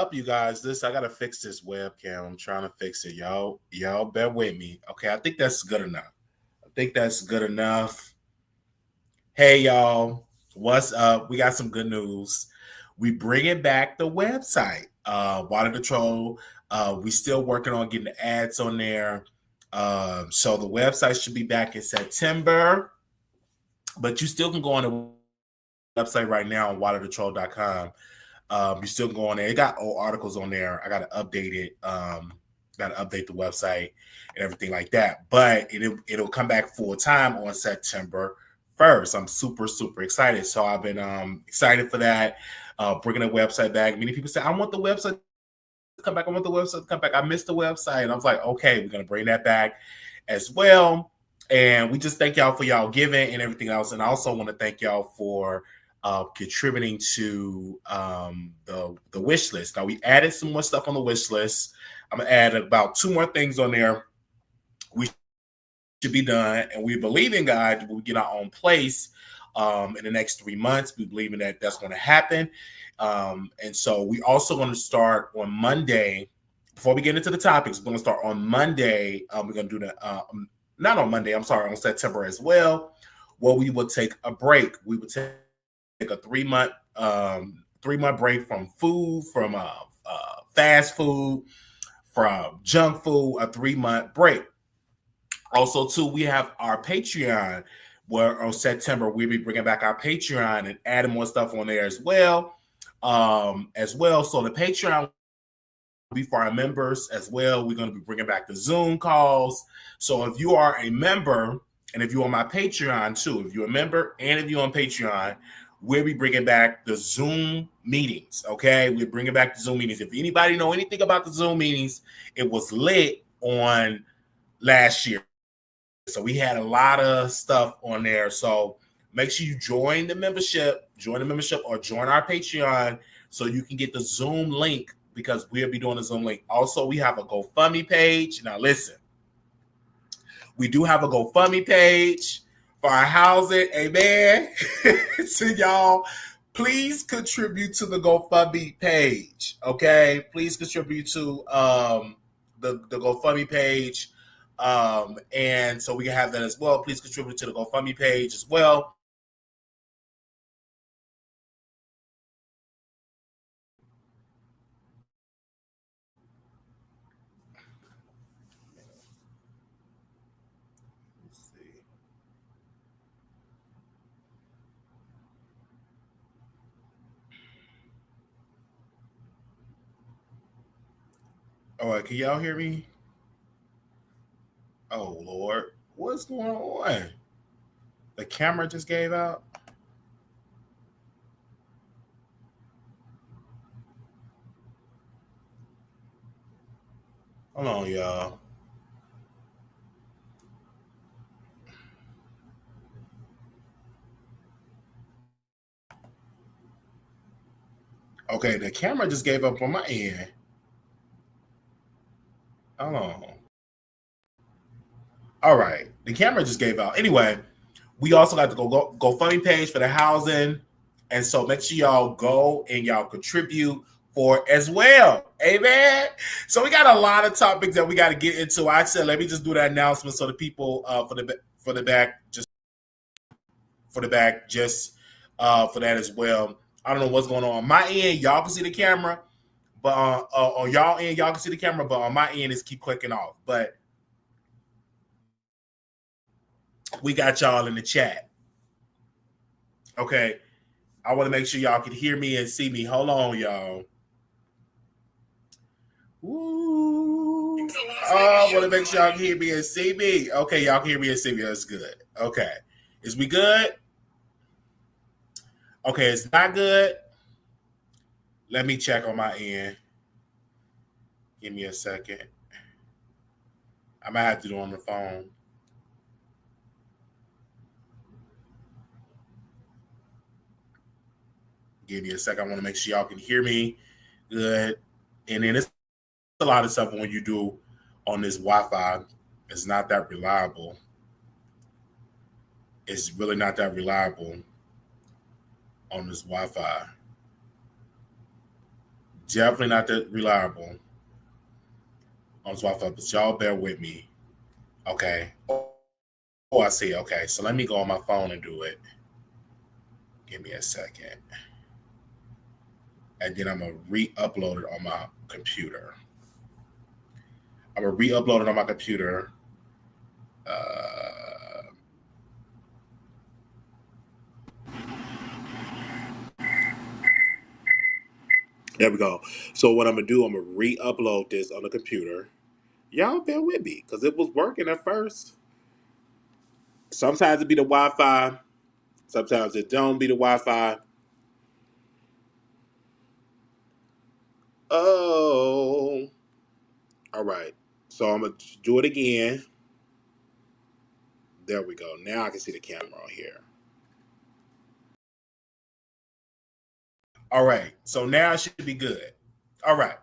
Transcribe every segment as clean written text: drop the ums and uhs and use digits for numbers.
up, you guys? I gotta fix this webcam. I'm trying to fix it, y'all bear with me. Okay, I think that's good enough. Hey, y'all, what's up? We got some good news. We bringing back the website, Water the Troll. We still working on getting the ads on there. So the website should be back in September, but you still can go on the website right now on waterthetroll.com. You still go on there. It got old articles on there. I got to update it. Got to update the website and everything like that. But it'll come back full time on September 1st. I'm super excited. So I've been excited for that. Bringing the website back. Many people say, I want the website to come back. I missed the website. And I was like, okay, we're going to bring that back as well. And we just thank y'all for y'all giving and everything else. And I also want to thank y'all for contributing to the wish list. Now, we added some more stuff on the wish list. I'm going to add about 2 more things on there. We should be done. And we believe in God. We'll get our own place in the next 3 months. We believe in that's going to happen. And so we also going to start on Monday. Before we get into the topics, we're going to start on Monday. We're going to do not on Monday, on September as well, where we will take a break. We will take a 3-month break from food, from fast food, from junk food, a 3-month break. Also, too, we have our Patreon, where on September we'll be bringing back our Patreon and adding more stuff on there as well. So the Patreon will be for our members as well. We're going to be bringing back the Zoom calls. So if you are a member, and if you're on my Patreon too, if you're a member and if you're on Patreon, we'll be bringing back the Zoom meetings, okay? We're bringing back the Zoom meetings. If anybody know anything about the Zoom meetings, it was lit on last year. So we had a lot of stuff on there. So make sure you join the membership or join our Patreon so you can get the Zoom link, because we'll be doing the Zoom link. Also, we have a GoFundMe page. Now, listen, we do have a GoFundMe page for our housing. Amen. So y'all, please contribute to the GoFundMe page. Okay, please contribute to the GoFundMe page, and so we can have that as well. Please contribute to the GoFundMe page as well. All right, can y'all hear me? Oh, Lord. What's going on? The camera just gave out? Hold on, y'all. Okay, the camera just gave up on my end. Hold on. All right, the camera just gave out. Anyway, we also got the GoFundMe page for the housing, and so make sure y'all go and y'all contribute for it as well. Amen. So we got a lot of topics that we got to get into. I said, let me just do that announcement so the people for the back just for that as well. I don't know what's going on my end. Y'all can see the camera, but on y'all end, y'all can see the camera, but on my end, it's keep clicking off. But we got y'all in the chat. Okay. I want to make sure y'all can hear me and see me. Hold on, y'all. Woo. I want to make sure y'all can hear me and see me. Okay, y'all can hear me and see me. That's good. Okay. Is we good? Okay, it's not good. Let me check on my end. Give me a second. I might have to do it on the phone. Give me a second. I want to make sure y'all can hear me good. And then it's a lot of stuff when you do on this Wi-Fi. It's not that reliable. It's really not that reliable on this Wi-Fi. Definitely not that reliable on Wi-Fi, but y'all bear with me. Okay. Oh, I see. Okay, so let me go on my phone and do it. Give me a second. And then I'm going to re-upload it on my computer. I'm going to re-upload it on my computer. There we go. So what I'm going to do, I'm going to re-upload this on the computer. Y'all bear with me because it was working at first. Sometimes it be the Wi-Fi. Sometimes it don't be the Wi-Fi. Oh. All right. So I'm going to do it again. There we go. Now I can see the camera on here. All right. So now it should be good. All right.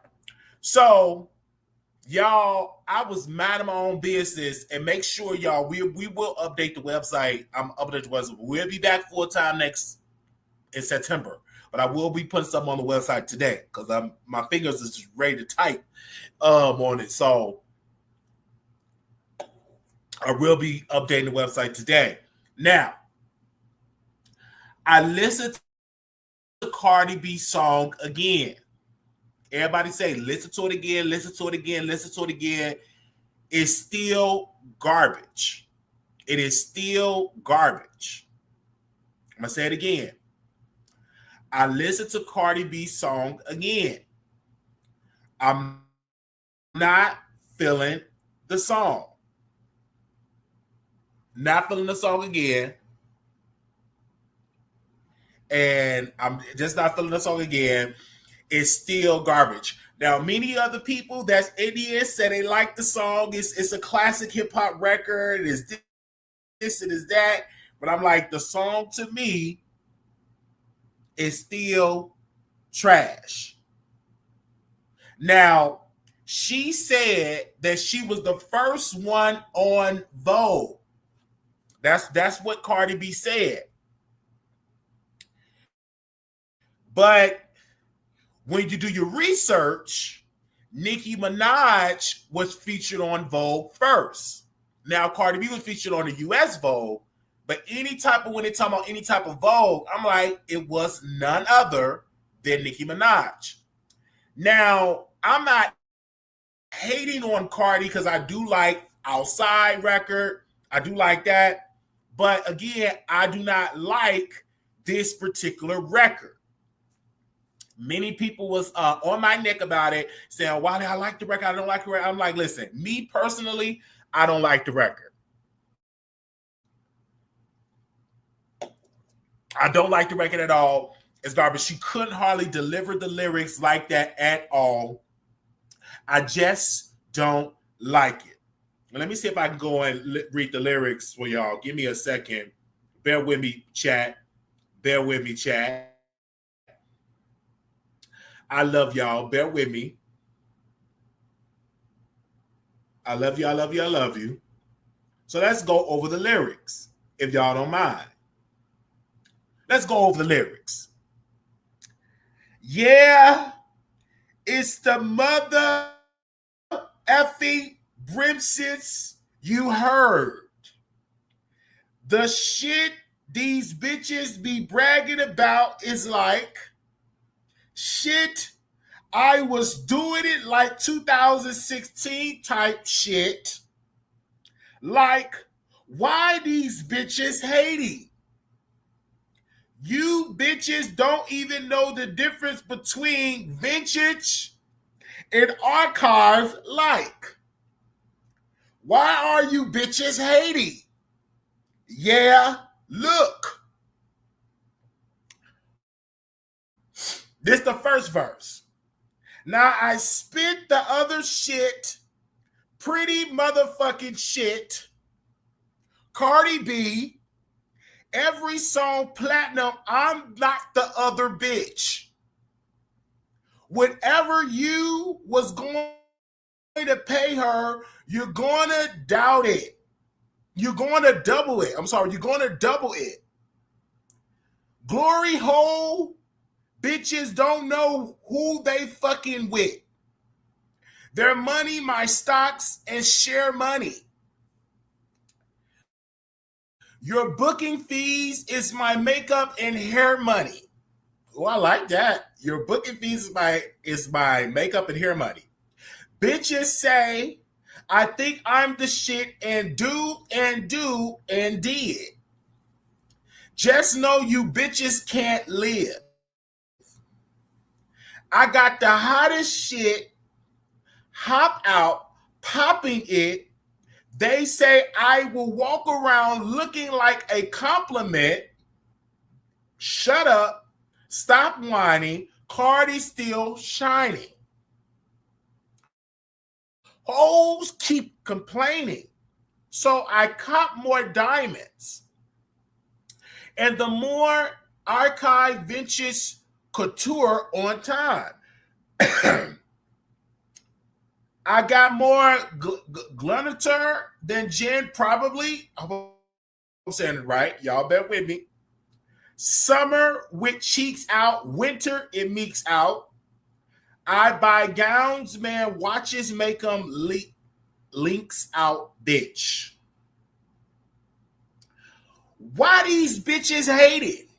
So y'all, I was minding my own business, and make sure y'all we will update the website. I'm updating the website. We'll be back full time next in September, but I will be putting something on the website today because my fingers is just ready to type on it. So I will be updating the website today. Now, I listened to the Cardi B song again. Everybody say, listen to it again, listen to it again, listen to it again. It's still garbage. It is still garbage. I'm going to say it again. I listened to Cardi B's song again. I'm not feeling the song. Not feeling the song again. And I'm just not feeling the song again. It's still garbage. Now, many other people that's Indian say they like the song. It's a classic hip hop record. It's this, it is that. But I'm like, the song to me is still trash. Now, she said that she was the first one on Vogue. That's what Cardi B said. But when you do your research, Nicki Minaj was featured on Vogue first. Now, Cardi B was featured on the US Vogue, but when they talk about any type of Vogue, I'm like, it was none other than Nicki Minaj. Now, I'm not hating on Cardi because I do like Outside record. I do like that. But again, I do not like this particular record. Many people was on my neck about it, saying, why do I like the record? I don't like the record. I'm like, listen, me personally, I don't like the record. I don't like the record at all. It's garbage. She couldn't hardly deliver the lyrics like that at all. I just don't like it. Let me see if I can go and read the lyrics for y'all. Give me a second. Bear with me, chat. Bear with me, chat. I love y'all. Bear with me. I love you. I love you. I love you. So let's go over the lyrics, if y'all don't mind. Let's go over the lyrics. Yeah, it's the mother effing Brimsits you heard. The shit these bitches be bragging about is like, shit, I was doing it like 2016 type shit. Like, why these bitches hating? You bitches don't even know the difference between vintage and archive like. Why are you bitches hating? Yeah, look. This the first verse. Now I spit the other shit, pretty motherfucking shit. Cardi B, every song platinum, I'm not the other bitch. Whatever you was going to pay her, you're going to doubt it. You're going to double it. I'm sorry, you're going to double it. Glory hole, Bitches don't know who they fucking with. Their money, my stocks, and share money. Your booking fees is my makeup and hair money. Oh, I like that. Your booking fees is my makeup and hair money. Bitches say, I think I'm the shit and do and did. Just know you bitches can't live. I got the hottest shit, hop out, popping it. They say I will walk around looking like a compliment. Shut up. Stop whining. Cardi still shining. Hoes keep complaining. So I cop more diamonds. And the more archive vintage couture on time. I got more glitter than Jen, probably. I hope I'm saying it right. Y'all bear with me. Summer with cheeks out. Winter, it meeks out. I buy gowns, man. Watches make them links out, bitch. Why these bitches hate it?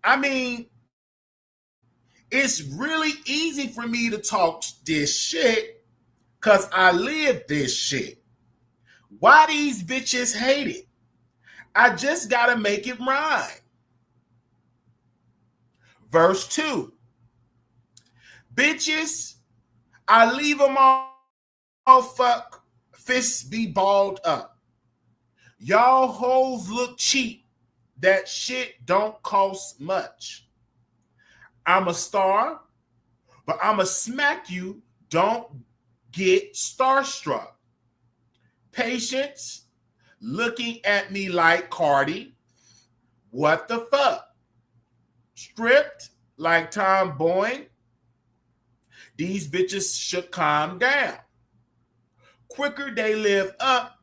I mean, it's really easy for me to talk this shit because I live this shit. Why these bitches hate it? I just gotta make it rhyme. Verse 2. Bitches, I leave them all fuck, fists be balled up. Y'all hoes look cheap. That shit don't cost much. I'm a star, but I'ma smack you. Don't get starstruck. Patience, looking at me like Cardi. What the fuck? Stripped like Tom Boyne. These bitches should calm down. Quicker they live up,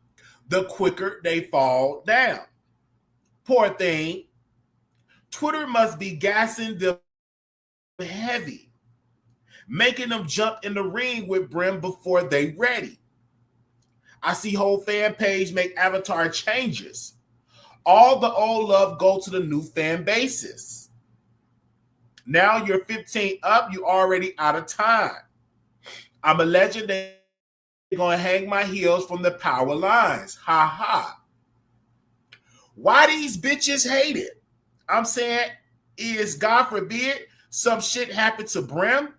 the quicker they fall down. Poor thing. Twitter must be gassing them heavy, making them jump in the ring with Brim before they ready. I see whole fan page make avatar changes. All the old love go to the new fan bases. Now you're 15 up, you already out of time. I'm a legend. They're going to hang my heels from the power lines. Ha ha. Why these bitches hate it? I'm saying, is God forbid some shit happened to Brim?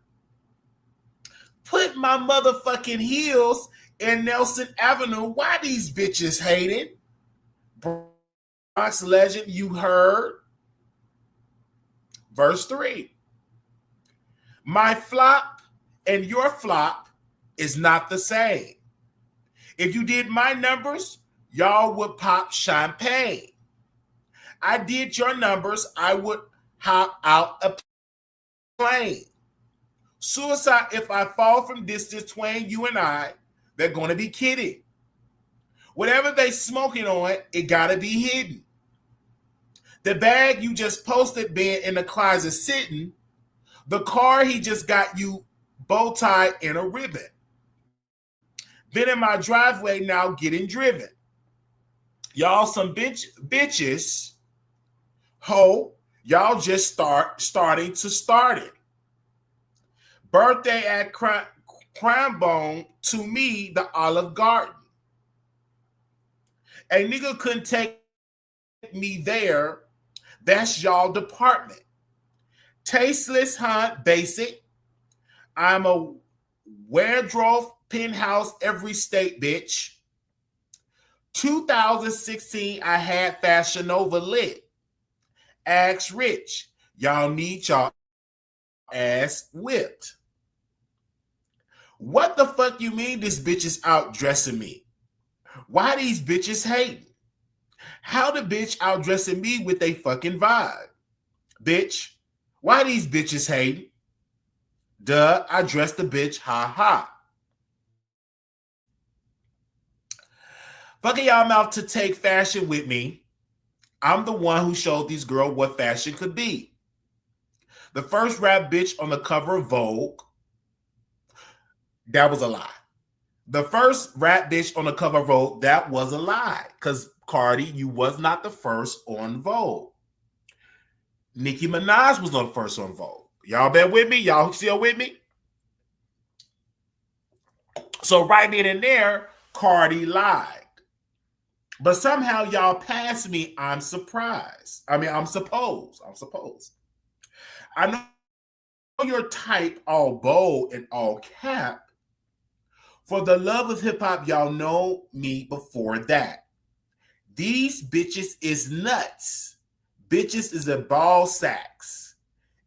Put my motherfucking heels in Nelson Avenue. Why these bitches hate it? Bronx legend, you heard. Verse 3. My flop and your flop is not the same. If you did my numbers, y'all would pop champagne. I did your numbers, I would hop out a plane. Suicide if I fall from distance between you and I, they're going to be kidding. Whatever they smoking on, it got to be hidden. The bag you just posted being in the closet sitting, the car he just got you bow tied in a ribbon. Been in my driveway now getting driven. Y'all some bitches. Ho, y'all just starting to start it. Birthday at Cranbone, to me, the Olive Garden. A nigga couldn't take me there. That's y'all department. Tasteless, huh? Basic. I'm a wardrobe penthouse every state, bitch. 2016, I had Fashion Nova lit. Ask Rich. Y'all need y'all ass whipped. What the fuck you mean this bitch is out dressing me? Why these bitches hating? How the bitch outdressing me with a fucking vibe? Bitch, why these bitches hating? Duh, I dressed the bitch, ha ha. Fucking y'all mouth to take fashion with me. I'm the one who showed these girls what fashion could be. The first rap bitch on the cover of Vogue, that was a lie. The first rap bitch on the cover of Vogue, that was a lie. Because Cardi, you was not the first on Vogue. Nicki Minaj was the first on Vogue. Y'all been with me? Y'all still with me? So right then and there, Cardi lied. But somehow y'all passed me. I'm surprised. I mean, I'm supposed. I know your type, all bold and all cap. For the love of hip hop, y'all know me before that. These bitches is nuts. Bitches is a ball sacks.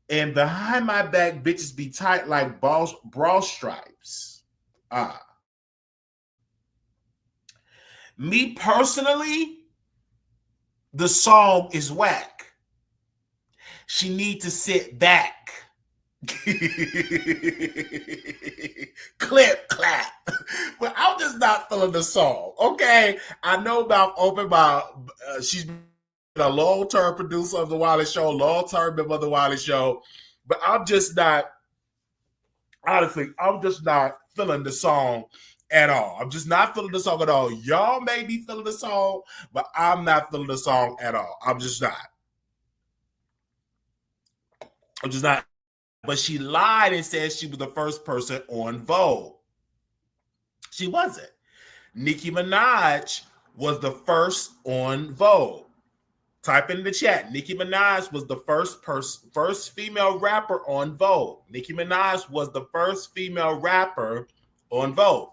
And behind my back, bitches be tight like bra stripes. Me personally, the song is whack. She need to sit back. Clip, clap. But I'm just not feeling the song. Okay, I know about Open Mouth. She's been a long-term producer of the Wiley Show, long-term member of the Wiley Show. But I'm just not, honestly, I'm just not feeling the song at all. I'm just not feeling the song at all. Y'all may be feeling the song, but I'm not feeling the song at all. I'm just not. But she lied and said she was the first person on Vogue. She wasn't. Nicki Minaj was the first on Vogue. Type in the chat. Nicki Minaj was the first female rapper on Vogue. Nicki Minaj was the first female rapper on Vogue.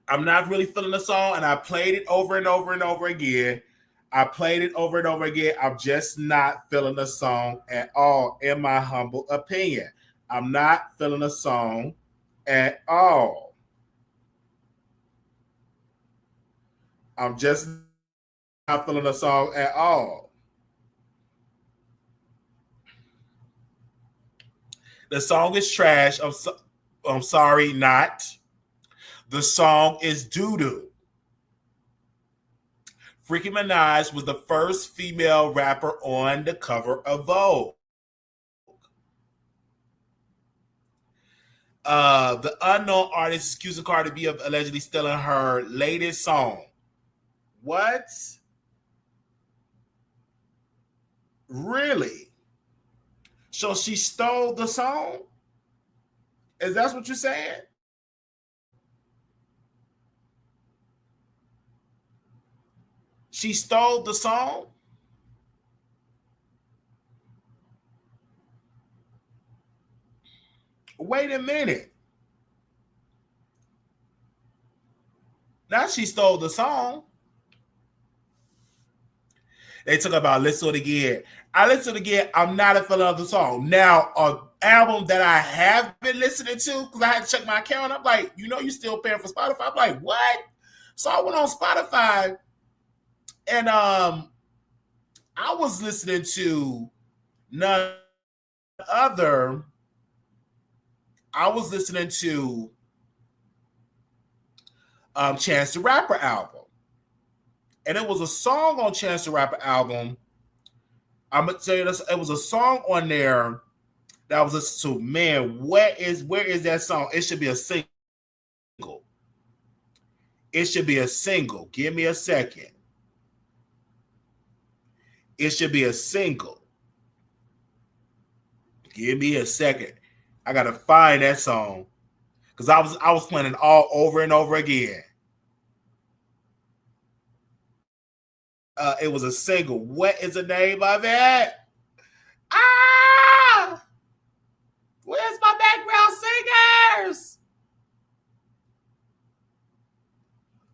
I'm not really feeling the song, and I played it over and over and over again. I'm just not feeling the song at all, in my humble opinion. I'm not feeling the song at all. I'm just not feeling the song at all. The song is trash. I'm sorry, not. The song is doo-doo. Nicki Minaj was the first female rapper on the cover of Vogue. The unknown artist is accusing Cardi B of allegedly stealing her latest song. What? Really? So she stole the song? Is that what you're saying? She stole the song? Wait a minute. Now she stole the song. They talk about listen to it again. I listened again. I'm not a fan of the song. Now, an album that I have been listening to, because I had to check my account, I'm like, you still paying for Spotify? I'm like, what? So I went on Spotify, and I was listening to none other. I was listening to Chance the Rapper album. And it was a song on Chance the Rapper album. I'm gonna tell you this. It was a song on there that was listened to. Man, where is that song? It should be a single. It should be a single. Give me a second. It should be a single. Give me a second. I gotta find that song because I was playing it all over and over again. It was a single. What is the name of it? Ah! Where's my background singers?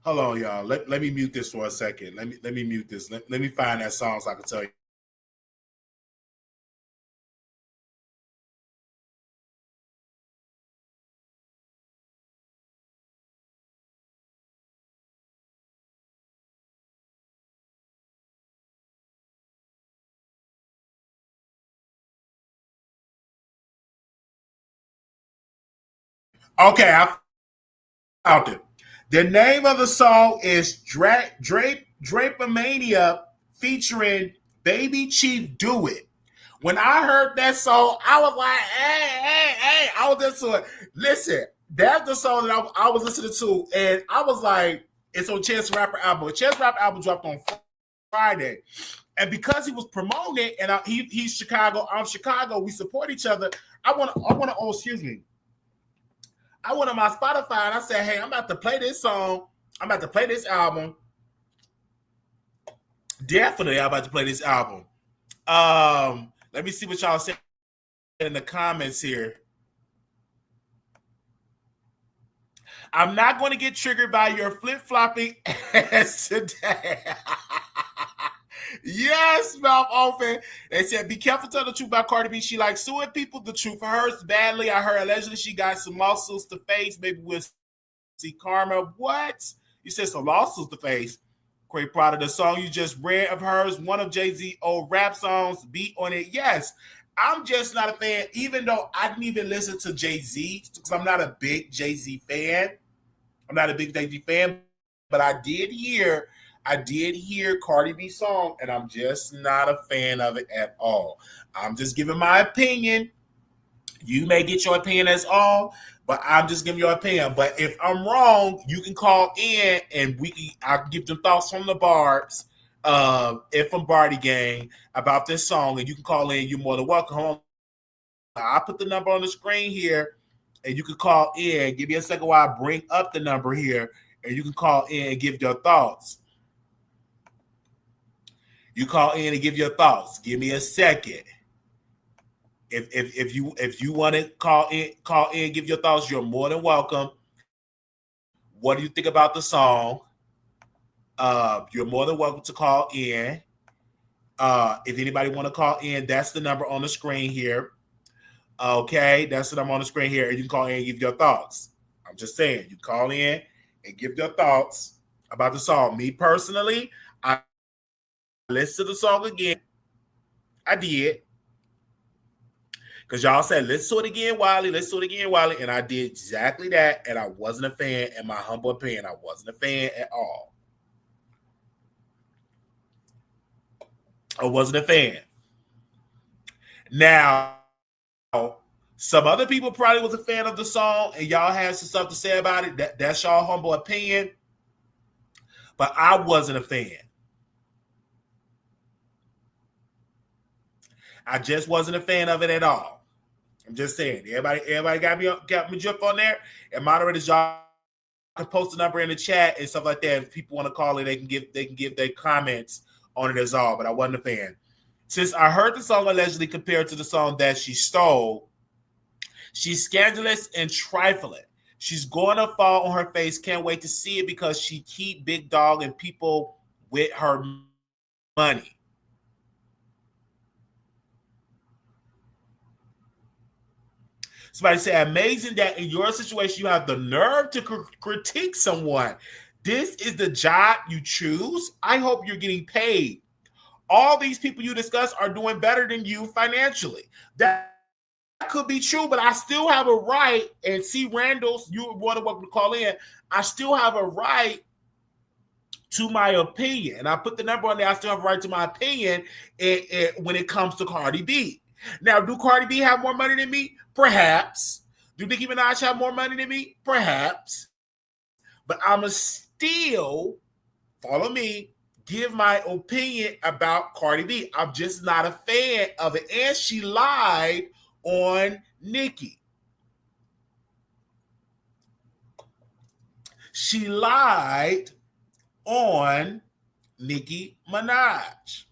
Hold on, y'all. Let me mute this for a second. Let me mute this. Let me find that song so I can tell you. Okay, I found it. The name of the song is Drapomania featuring Baby Chief Do It. When I heard that song, I was like, hey. I was just like, listen, that's the song that I was listening to. And I was like, it's on Chance the Rapper album. Chance the Rapper album dropped on Friday. And because he was promoting it, and he's Chicago, I'm Chicago, we support each other. I want to, oh, excuse me. I went on my Spotify and I said, hey, I'm about to play this song. I'm about to play this album. Definitely, I'm about to play this album. Let me see what y'all say in the comments here. I'm not going to get triggered by your flip-flopping ass today. Yes, mouth open. They said, be careful, tell the truth about Cardi B. She likes suing people. The truth hurts badly. I heard allegedly she got some lawsuits to face. Maybe we'll see karma. What? You said some lawsuits to face. Great proud of the song you just read of hers. One of Jay-Z old rap songs, beat on it. Yes. I'm just not a fan, even though I didn't even listen to Jay-Z, because I'm not a big Jay-Z fan. I'm not a big Jay-Z fan, but I did hear Cardi B song, and I'm just not a fan of it at all. I'm just giving my opinion. You may get your opinion as all, but I'm just giving your opinion. But if I'm wrong, you can call in, and I can give them thoughts from the Barbs, and from Barty Gang about this song, and you can call in. You're more than welcome. Hold on. I'll put the number on the screen here, and you can call in. Give me a second while I bring up the number here, and you can call in and give your thoughts. You call in and give your thoughts. Give me a second. If you want to call in, give your thoughts. You're more than welcome. What do you think about the song? You're more than welcome to call in. If anybody want to call in, that's the number on the screen here. Okay, that's the number on the screen here. And you can call in and give your thoughts. I'm just saying, you call in and give your thoughts about the song. Me personally, I listened to the song again. I did. Because y'all said, let's do it again, Wiley. Let's do it again, Wiley. And I did exactly that. And I wasn't a fan. In my humble opinion, I wasn't a fan at all. I wasn't a fan. Now, some other people probably was a fan of the song, and y'all had some stuff to say about it. That's y'all humble opinion. But I wasn't a fan. I just wasn't a fan of it at all. I'm just saying. Everybody got me jump on there. And moderators, y'all can post the number in the chat and stuff like that. If people want to call it, they can give their comments on it as all. But I wasn't a fan. Since I heard the song allegedly compared to the song that she stole, she's scandalous and trifling. She's going to fall on her face. Can't wait to see it because she keep big dog and people with her money. Somebody said, amazing that in your situation, you have the nerve to critique someone. This is the job you choose. I hope you're getting paid. All these people you discuss are doing better than you financially. That could be true, but I still have a right, and see Randall's, you were more welcome to call in. I still have a right to my opinion. And I put the number on there. I still have a right to my opinion when it comes to Cardi B. Now, do Cardi B have more money than me? Perhaps. Do Nicki Minaj have more money than me? Perhaps. But I'm going to still, follow me, give my opinion about Cardi B. I'm just not a fan of it. And she lied on Nicki. She lied on Nicki Minaj.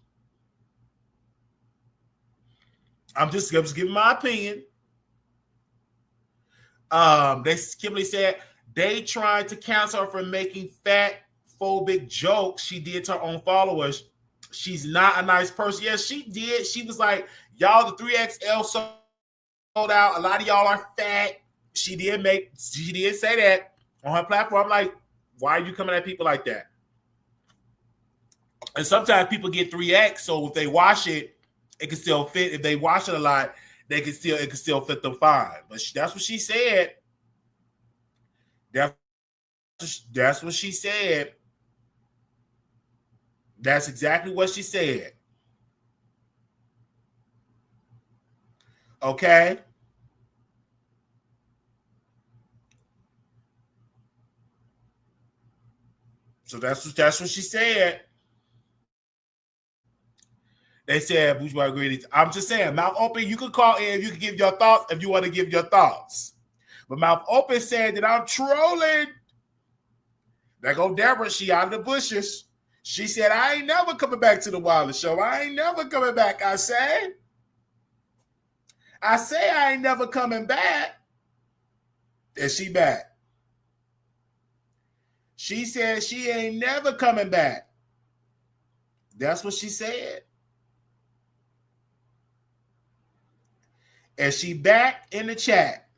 I'm just giving my opinion. Kimberly said they tried to cancel her for making fat phobic jokes she did to her own followers. She's not a nice person. Yes, she did. She was like, y'all, the 3XL sold out. A lot of y'all are fat. She did say that on her platform. I'm like, why are you coming at people like that? And sometimes people get 3X, so if they wash it, it can still fit. If they wash it a lot, it can still fit them fine. But that's what she said. That's what she said. That's exactly what she said. Okay. So that's what she said. They said bourgeois greetings. I'm just saying, mouth open. You can call in. You can give your thoughts if you want to give your thoughts. But mouth open said that I'm trolling. There go Deborah. She out of the bushes. She said, I ain't never coming back to the Wilder Show. I ain't never coming back. I say I ain't never coming back. And she back. She said she ain't never coming back. That's what she said. And she back in the chat.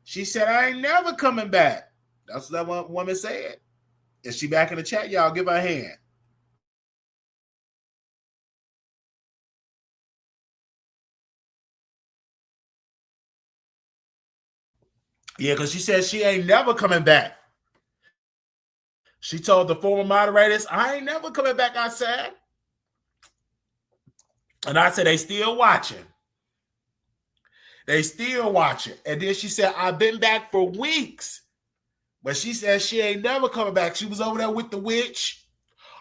She said, I ain't never coming back. That's what that woman said. Is she back in the chat? Y'all give her a hand. Yeah, because she said she ain't never coming back. She told the former moderators, I ain't never coming back, I said. And I said, they still watching. They still watching. And then she said, I've been back for weeks. But she said she ain't never coming back. She was over there with the witch.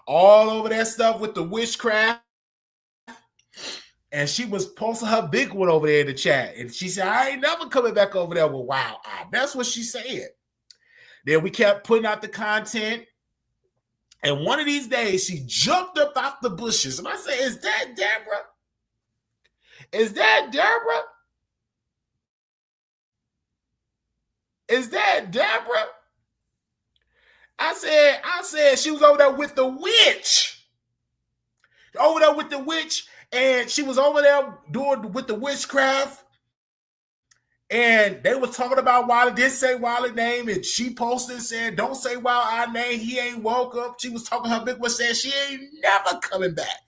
All over that stuff with the witchcraft. And she was posting her big one over there in the chat. And she said, I ain't never coming back over there with Wild Eye. That's what she said. Then we kept putting out the content. And one of these days, she jumped up out the bushes. And I said, is that Deborah? Is that Deborah? Is that Deborah? I said she was over there with the witch. Over there with the witch. And she was over there doing with the witchcraft. And they was talking about Wiley, didn't say Wiley's name, and she posted and said, don't say Wiley's name, he ain't woke up. She was talking her big one, said she ain't never coming back.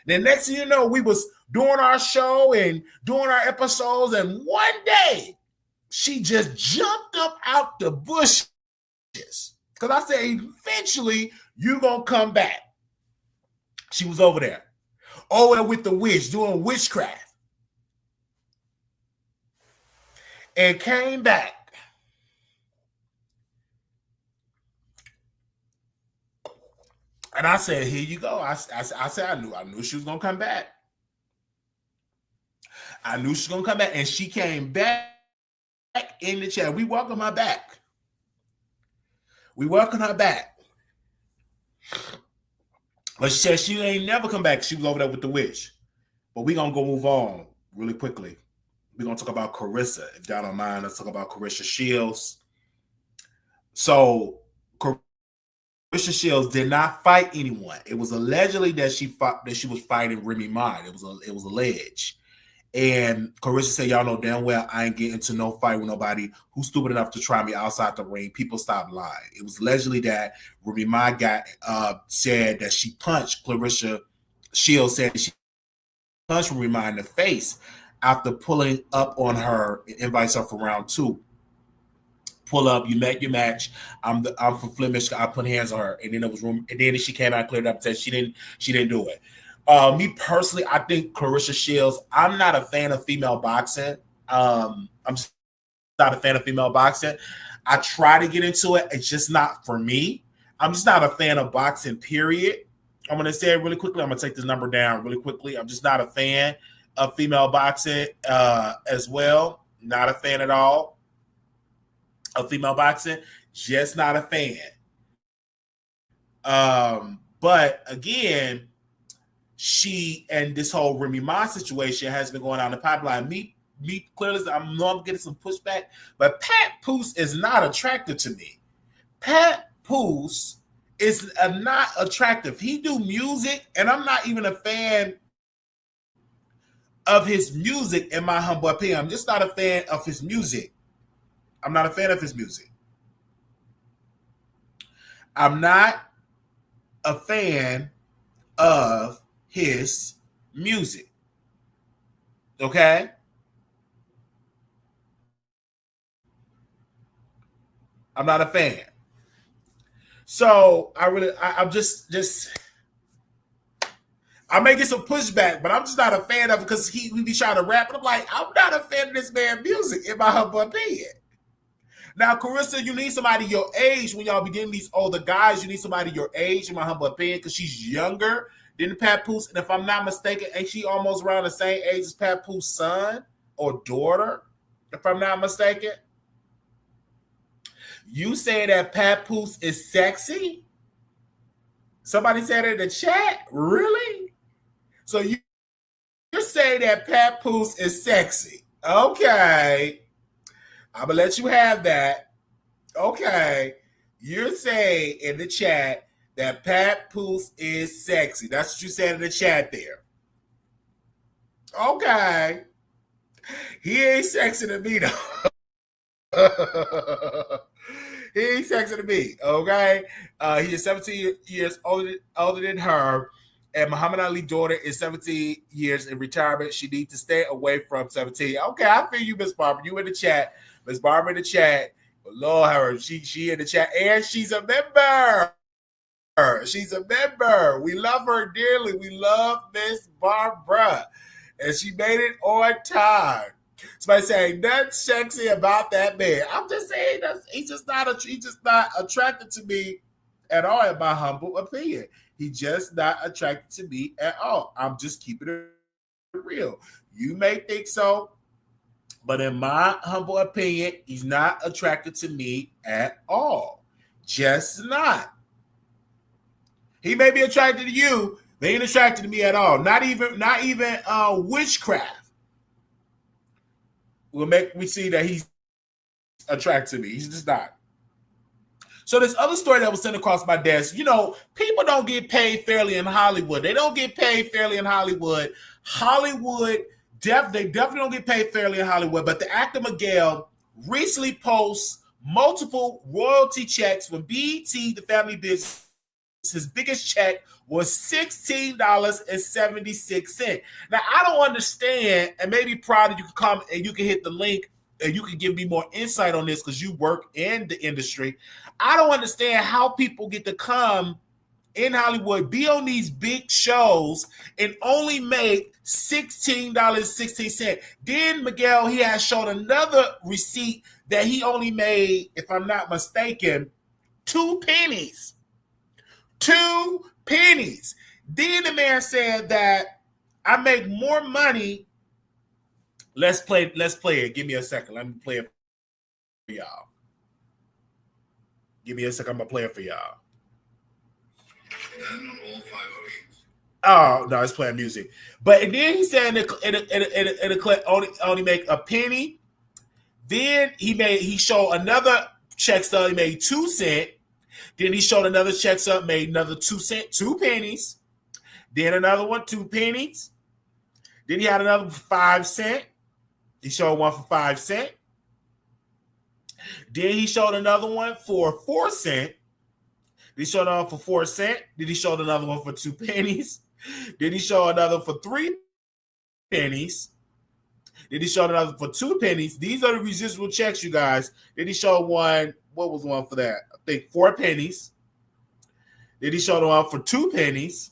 Then next thing you know, we was doing our show and doing our episodes, and one day, she just jumped up out the bushes. Because I said, eventually, you gonna come back. She was over there with the witch, doing witchcraft. And came back. And I said, here you go. I said, I knew she was going to come back. I knew she was going to come back. And she came back in the chat. We welcome her back. We welcome her back. But she said she ain't never come back. She was over there with the witch. But we're going to go move on really quickly. We're going to talk about Carissa. If y'all don't mind, let's talk about Carissa Shields. So, Carissa Shields did not fight anyone. It was allegedly that she was fighting Remy Ma. It was alleged. And Carissa said, y'all know damn well I ain't getting into no fight with nobody who's stupid enough to try me outside the ring. People stop lying. It was allegedly that Remy Ma said that she punched Carissa Shields, said she punched Remy Ma in the face after pulling up on her and invites her for round 2. Pull up, you met your match. I'm from Flemish. I put hands on her, and then it was room. And then she came out and cleared up and said she didn't do it. Me personally, I think Carissa Shields. I'm not a fan of female boxing. I'm not a fan of female boxing. I try to get into it. It's just not for me. I'm just not a fan of boxing. Period. I'm gonna say it really quickly. I'm gonna take this number down really quickly. I'm just not a fan of female boxing as well. Not a fan at all of female boxing. Just not a fan. But again, she and this whole Remy Ma situation has been going on in the pipeline. Me clearly, I'm getting some pushback, but Pat Poose is not attractive to me. Pat Poose is not attractive. He do music, and I'm not even a fan of his music, in my humble opinion. I'm just not a fan of his music. I'm not a fan of his music. I'm not a fan of his music. Okay? I'm not a fan. So I'm just I may get some pushback, but I'm just not a fan of it because we be trying to rap. And I'm like, I'm not a fan of this man's music, in my humble opinion. Now, Carissa, you need somebody your age when y'all be getting these older guys. You need somebody your age, in my humble opinion, because she's younger than Papoose. And if I'm not mistaken, ain't she almost around the same age as Papoose' son or daughter? If I'm not mistaken. You say that Papoose is sexy? Somebody said it in the chat? Really? So you're saying that Papoose is sexy. Okay. I'm going to let you have that. Okay. You're saying in the chat that Papoose is sexy. That's what you said in the chat there. Okay. He ain't sexy to me, though. He ain't sexy to me, okay? He is 17 years older than her, and Muhammad Ali's daughter is 17 years in retirement. She needs to stay away from 17. Okay, I feel you, Miss Barbara. You in the chat. Miss Barbara in the chat. But Lord, her, she in the chat, and she's a member. She's a member. We love her dearly. We love Miss Barbara, and she made it on time. Somebody saying nothing sexy about that man. I'm just saying that he's just not attracted to me at all, in my humble opinion. He's just not attracted to me at all. I'm just keeping it real. You may think so, but in my humble opinion, he's not attracted to me at all. Just not. He may be attracted to you, but he ain't attracted to me at all. Not even witchcraft will make me see that he's attracted to me. He's just not. So this other story that was sent across my desk, people don't get paid fairly in Hollywood. They don't get paid fairly in Hollywood. They definitely don't get paid fairly in Hollywood. But the actor Miguel recently posts multiple royalty checks from BET, the family business. His biggest check was $16.76. Now, I don't understand, and maybe Prada, you can come and you can hit the link and you can give me more insight on this because you work in the industry. I don't understand how people get to come in Hollywood, be on these big shows, and only make $16.16. Then Miguel, he has shown another receipt that he only made, if I'm not mistaken, 2 pennies. 2 pennies. Then the man said that I make more money. Let's play it. Give me a second. Let me play it for y'all. Give me a second. I'm gonna play it for y'all. Oh no, it's playing music. But then he said it'll only make a penny. Then he showed another check stub. He made 2 cents. Then he showed another check stub, made another 2 cents, 2 pennies. Then another one, 2 pennies. Then he had another 5 cents. He showed one for 5 cents. Then he showed another one for 4 cents. Then he showed another one for 4 cents. Then he showed another one for 2 pennies. Then he showed another for 3 pennies. Then he showed another for 2 pennies. These are the residual checks, you guys. Then he showed one. What was one for that? I think 4 pennies. Then he showed one for 2 pennies.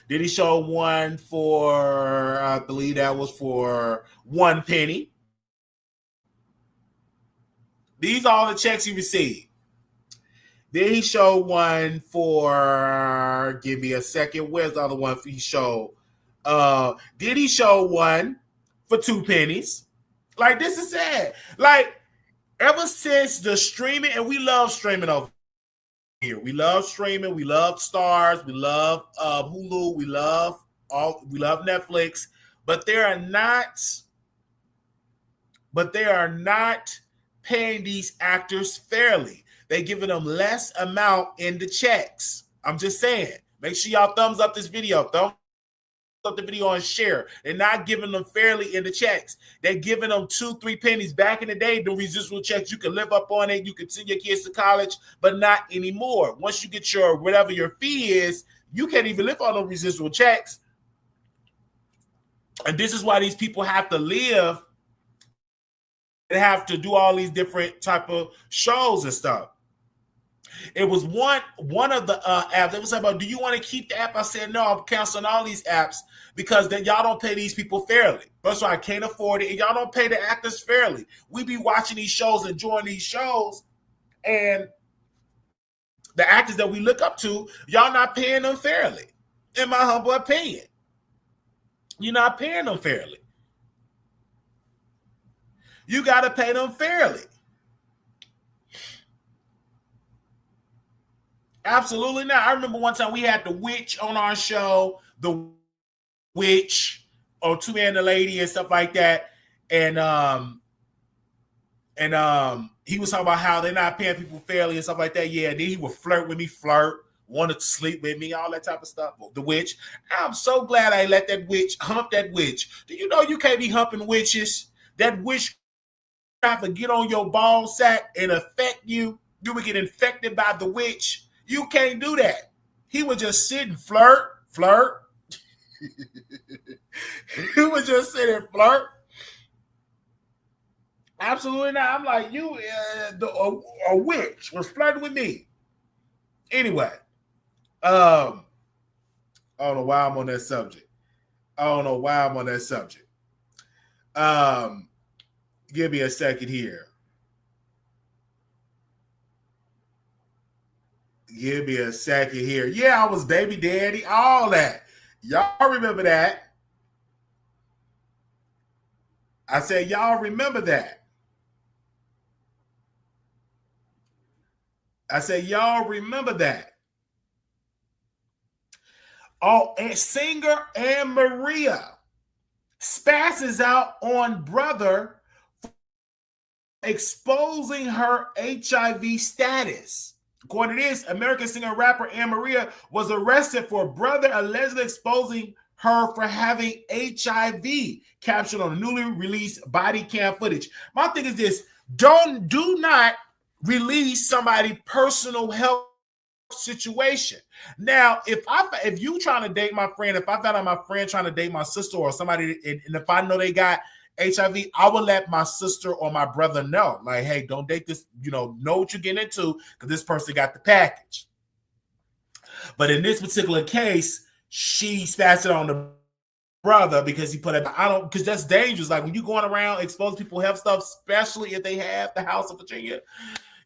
Then he showed one for, I believe that was for 1 penny. These are all the checks he received. Then he showed one for, give me a second, where's the other one he showed? Then he showed one for 2 pennies. Like, this is sad. Like, ever since the streaming, and we love streaming over here. We love streaming. We love Stars. We love Hulu. We love Netflix. But they are not paying these actors fairly. They're giving them less amount in the checks. I'm just saying. Make sure y'all thumbs up this video. Thumbs up the video and share. They're not giving them fairly in the checks. They're giving them 2-3 pennies. Back in the day, the residual checks, you can live up on it. You can send your kids to college, but not anymore. Once you get your whatever your fee is, you can't even live on those residual checks. And this is why these people have to live and have to do all these different type of shows and stuff. It was one of the apps. They was about, do you want to keep the app? I said no. I'm canceling all these apps because then y'all don't pay these people fairly. That's why I can't afford it, and y'all don't pay the actors fairly. We be watching these shows, enjoying these shows, and the actors that we look up to, y'all not paying them fairly. In my humble opinion, you're not paying them fairly. You got to pay them fairly. Absolutely not. I remember one time we had the witch on our show, the witch, or Two Man and the Lady and stuff like that, and he was talking about how they're not paying people fairly and stuff like that. Yeah, and then he would flirt with me, wanted to sleep with me, all that type of stuff. The witch. I'm so glad I let that witch hump that witch. Do you know you can't be humping witches? That witch have to get on your ball sack and affect you. You would get infected by the witch. You can't do that. He would just sit and flirt. He would just sit and flirt. Absolutely not. I'm like, you, a witch was flirting with me. Anyway, I don't know why I'm on that subject. Give me a second here. Yeah, I was baby daddy, all that. Y'all remember that? I said, y'all remember that? Oh, and singer Amaria spasses out on brother exposing her HIV status. According to this, American singer and rapper Amaria was arrested for brother allegedly exposing her for having HIV, captured on the newly released body cam footage. My thing is this: do not release somebody's personal health situation. Now, if you trying to date my friend, if I found out my friend trying to date my sister or somebody, and if I know they got HIV, I will let my sister or my brother know. Like, hey, don't date this, know what you're getting into because this person got the package. But in this particular case, she spazzed it on the brother because he put it, because that's dangerous. Like when you going around exposing people health stuff, especially if they have the House of Virginia,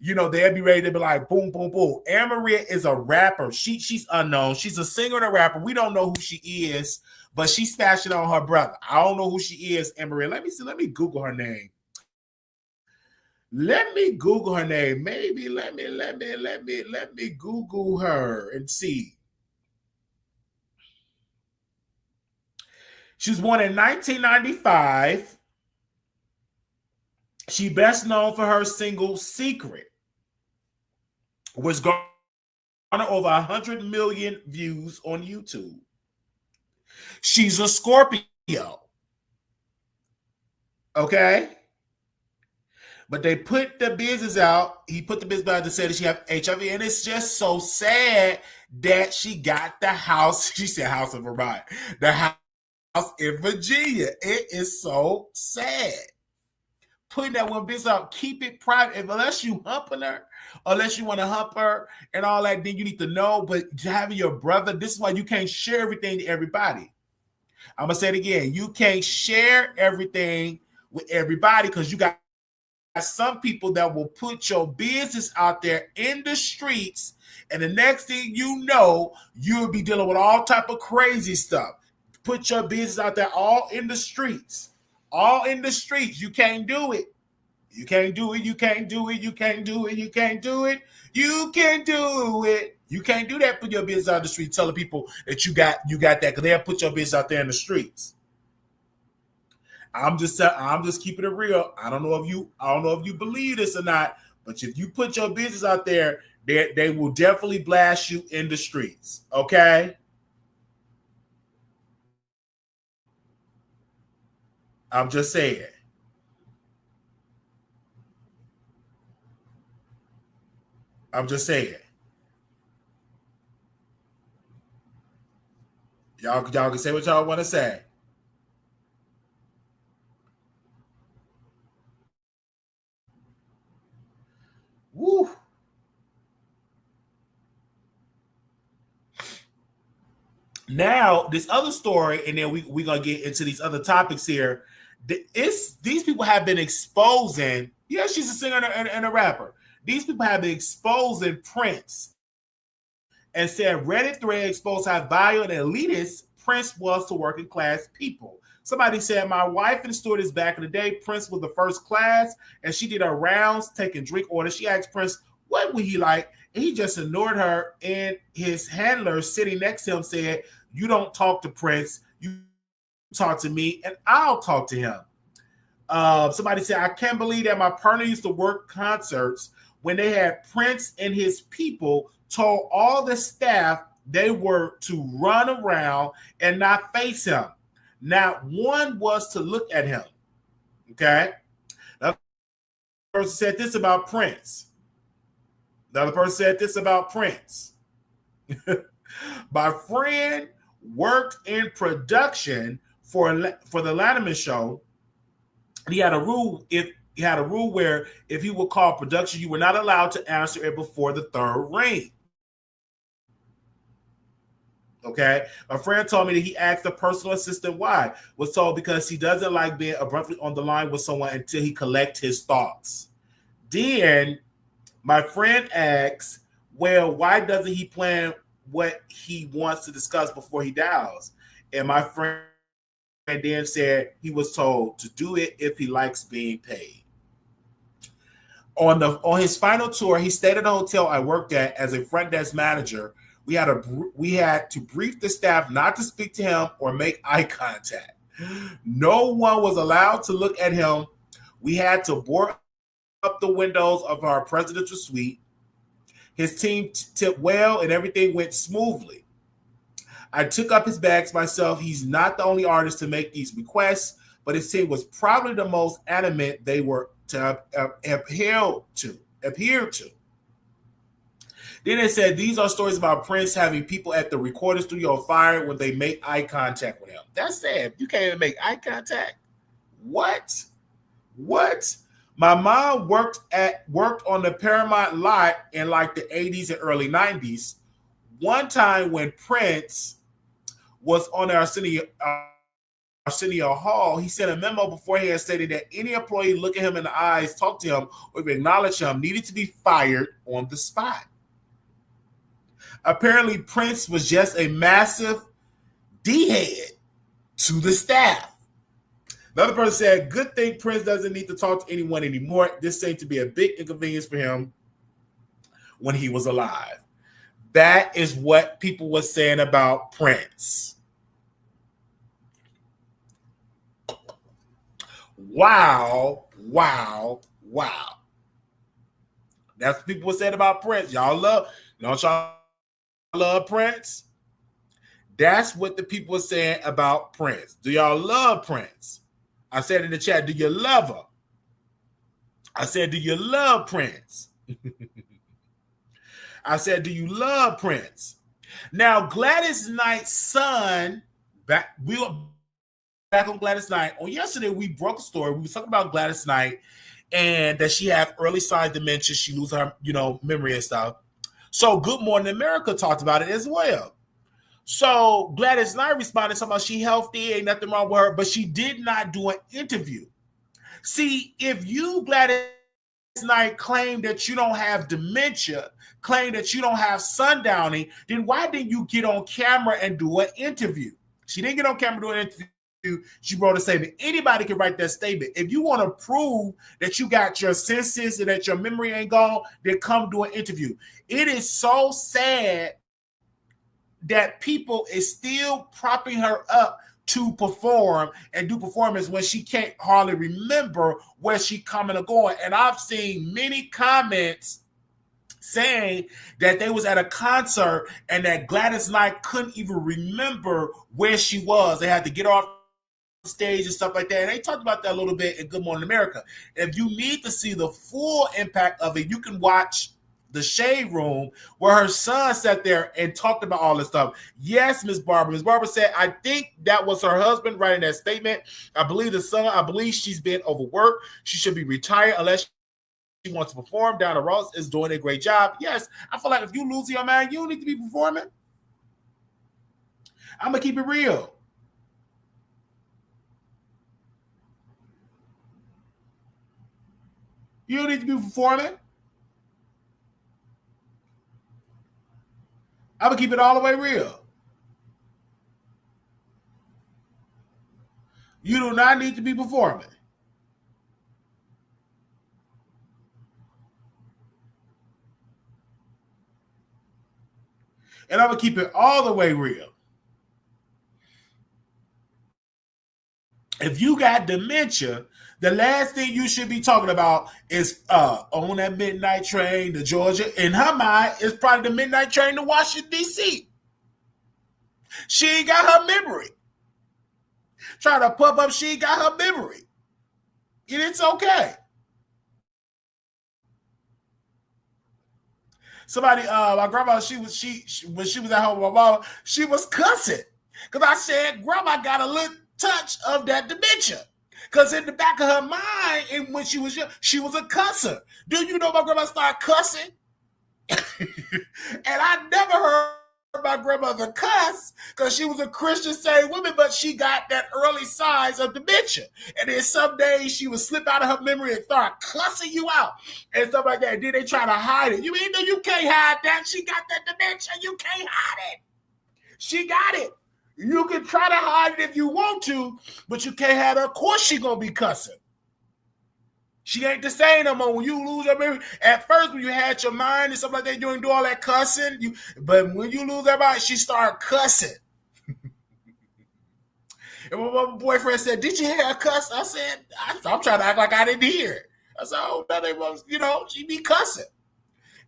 they'll be ready to be like, boom, boom, boom. Amaria is a rapper. She's unknown. She's a singer and a rapper. We don't know who she is, but she's smashing on her brother. I don't know who she is, Amaria. Let me see. Let me Google her name. Maybe let me Google her and see. She was born in 1995. She best known for her single Secret, which garnered over 100 million views on YouTube. She's a Scorpio. Okay? But they put the business out. He put the business out to say that she had HIV. And it's just so sad that she got the house. She said house of Vermont. The house in Virginia. It is so sad. Putting that one business out. Keep it private. Unless you humping her, unless you want to hump her and all that, then you need to know. But having your brother, this is why you can't share everything to everybody. I'm going to say it again. You can't share everything with everybody because you got some people that will put your business out there in the streets, and the next thing you know, you'll be dealing with all type of crazy stuff. Put your business out there all in the streets. You can't do it. You can't do it. You can't do it. You can't do it. You can't do it. You can do it. You can't do that. Put your business out in the street, telling people that you got that, because they'll put your business out there in the streets. I'm just keeping it real. I don't know if you believe this or not, but if you put your business out there, they will definitely blast you in the streets. Okay? I'm just saying. Y'all can say what y'all want to say. Woo. Now, this other story, and then we're going to get into these other topics here. These people have been exposing, yeah, she's a singer and a rapper. These people have been exposing Prince and said Reddit thread exposed how violent and elitist Prince was to working class people. Somebody said, my wife and stewardess back in the day, Prince was the first class, and she did her rounds taking drink orders. She asked Prince, what would he like? And he just ignored her, and his handler sitting next to him said, you don't talk to Prince, you talk to me, and I'll talk to him. Somebody said, I can't believe that my partner used to work concerts when they had Prince and his people told all the staff they were to run around and not face him. Not one was to look at him. Okay? Another person said this about Prince. Another person said this about Prince. My friend worked in production for the Letterman show. He had a rule where if he would call production, you were not allowed to answer it before the third ring. Okay. My friend told me that he asked the personal assistant why. Was told because he doesn't like being abruptly on the line with someone until he collects his thoughts. Then my friend asks, well, why doesn't he plan what he wants to discuss before he dials? And my friend then said he was told to do it if he likes being paid. On his final tour, he stayed at a hotel I worked at as a front desk manager. We had to brief the staff not to speak to him or make eye contact. No one was allowed to look at him. We had to board up the windows of our presidential suite. His team tipped well and everything went smoothly. I took up his bags myself. He's not the only artist to make these requests, but his team was probably the most adamant they were to adhere to. Then it said, these are stories about Prince having people at the recording studio fired when they make eye contact with him. That's sad. You can't even make eye contact. What? My mom worked on the Paramount lot in like the 80s and early 90s. One time when Prince was on Arsenio Hall, he sent a memo beforehand stating that any employee look at him in the eyes, talk to him, or acknowledge him needed to be fired on the spot. Apparently, Prince was just a massive D-head to the staff. Another person said, good thing Prince doesn't need to talk to anyone anymore. This seemed to be a big inconvenience for him when he was alive. That is what people were saying about Prince. Wow. That's what people were saying about Prince. Y'all love Prince? That's what the people were saying about Prince. Do y'all love Prince? I said in the chat, do you love her? I said, do you love Prince? I said, do you love Prince? Now, Gladys Knight's son, we were back on Gladys Knight. On yesterday, we broke a story. We were talking about Gladys Knight and that she had early sign dementia. She loses her, memory and stuff. So Good Morning America talked about it as well. So Gladys Knight responded talking about she healthy, ain't nothing wrong with her, but she did not do an interview. See, if you, Gladys Knight, claim that you don't have dementia, claim that you don't have sundowning, then why didn't you get on camera and do an interview? She didn't get on camera and do an interview. She wrote a statement. Anybody can write that statement. If you want to prove that you got your senses and that your memory ain't gone, then come do an interview. It is so sad that people is still propping her up to perform and do performance when she can't hardly remember where she coming or going. And I've seen many comments saying that they was at a concert and that Gladys Knight couldn't even remember where she was. They had to get off the stage and stuff like that. And they talked about that a little bit in Good Morning America. If you need to see the full impact of it, you can watch The Shade Room, where her son sat there and talked about all this stuff. Yes, Miss Barbara. Miss Barbara said, I think that was her husband writing that statement. I believe the son, I believe she's been overworked. She should be retired unless she wants to perform. Donna Ross is doing a great job. Yes, I feel like if you lose your mind, you don't need to be performing. I'm gonna keep it real. You don't need to be performing. I'm gonna keep it all the way real. You do not need to be performing. And I'm gonna keep it all the way real. If you got dementia, the last thing you should be talking about is on that midnight train to Georgia. In her mind, it's probably the midnight train to Washington, D.C. She ain't got her memory. Trying to pump up, she ain't got her memory. And it's okay. Somebody, my grandma, she when she was at home with my mom, she was cussing. Because I said, Grandma got a little touch of that dementia. Because in the back of her mind, and when she was young, she was a cusser. Do you know my grandma started cussing? And I never heard my grandmother cuss because she was a Christian saved woman, but she got that early signs of dementia. And then some days she would slip out of her memory and start cussing you out and stuff like that. And then they try to hide it. You mean you can't hide that? She got that dementia. You can't hide it. She got it. You can try to hide it if you want to, but you can't have her. Of course she gonna be cussing. She ain't the same no more. When you lose your memory, at first when you had your mind and stuff like that, you ain't do all that cussing. But when you lose that mind, she start cussing. And my boyfriend said, "Did you hear her cuss?" I said, "I'm trying to act like I didn't hear it." I said, "Oh, no, they was, she be cussing."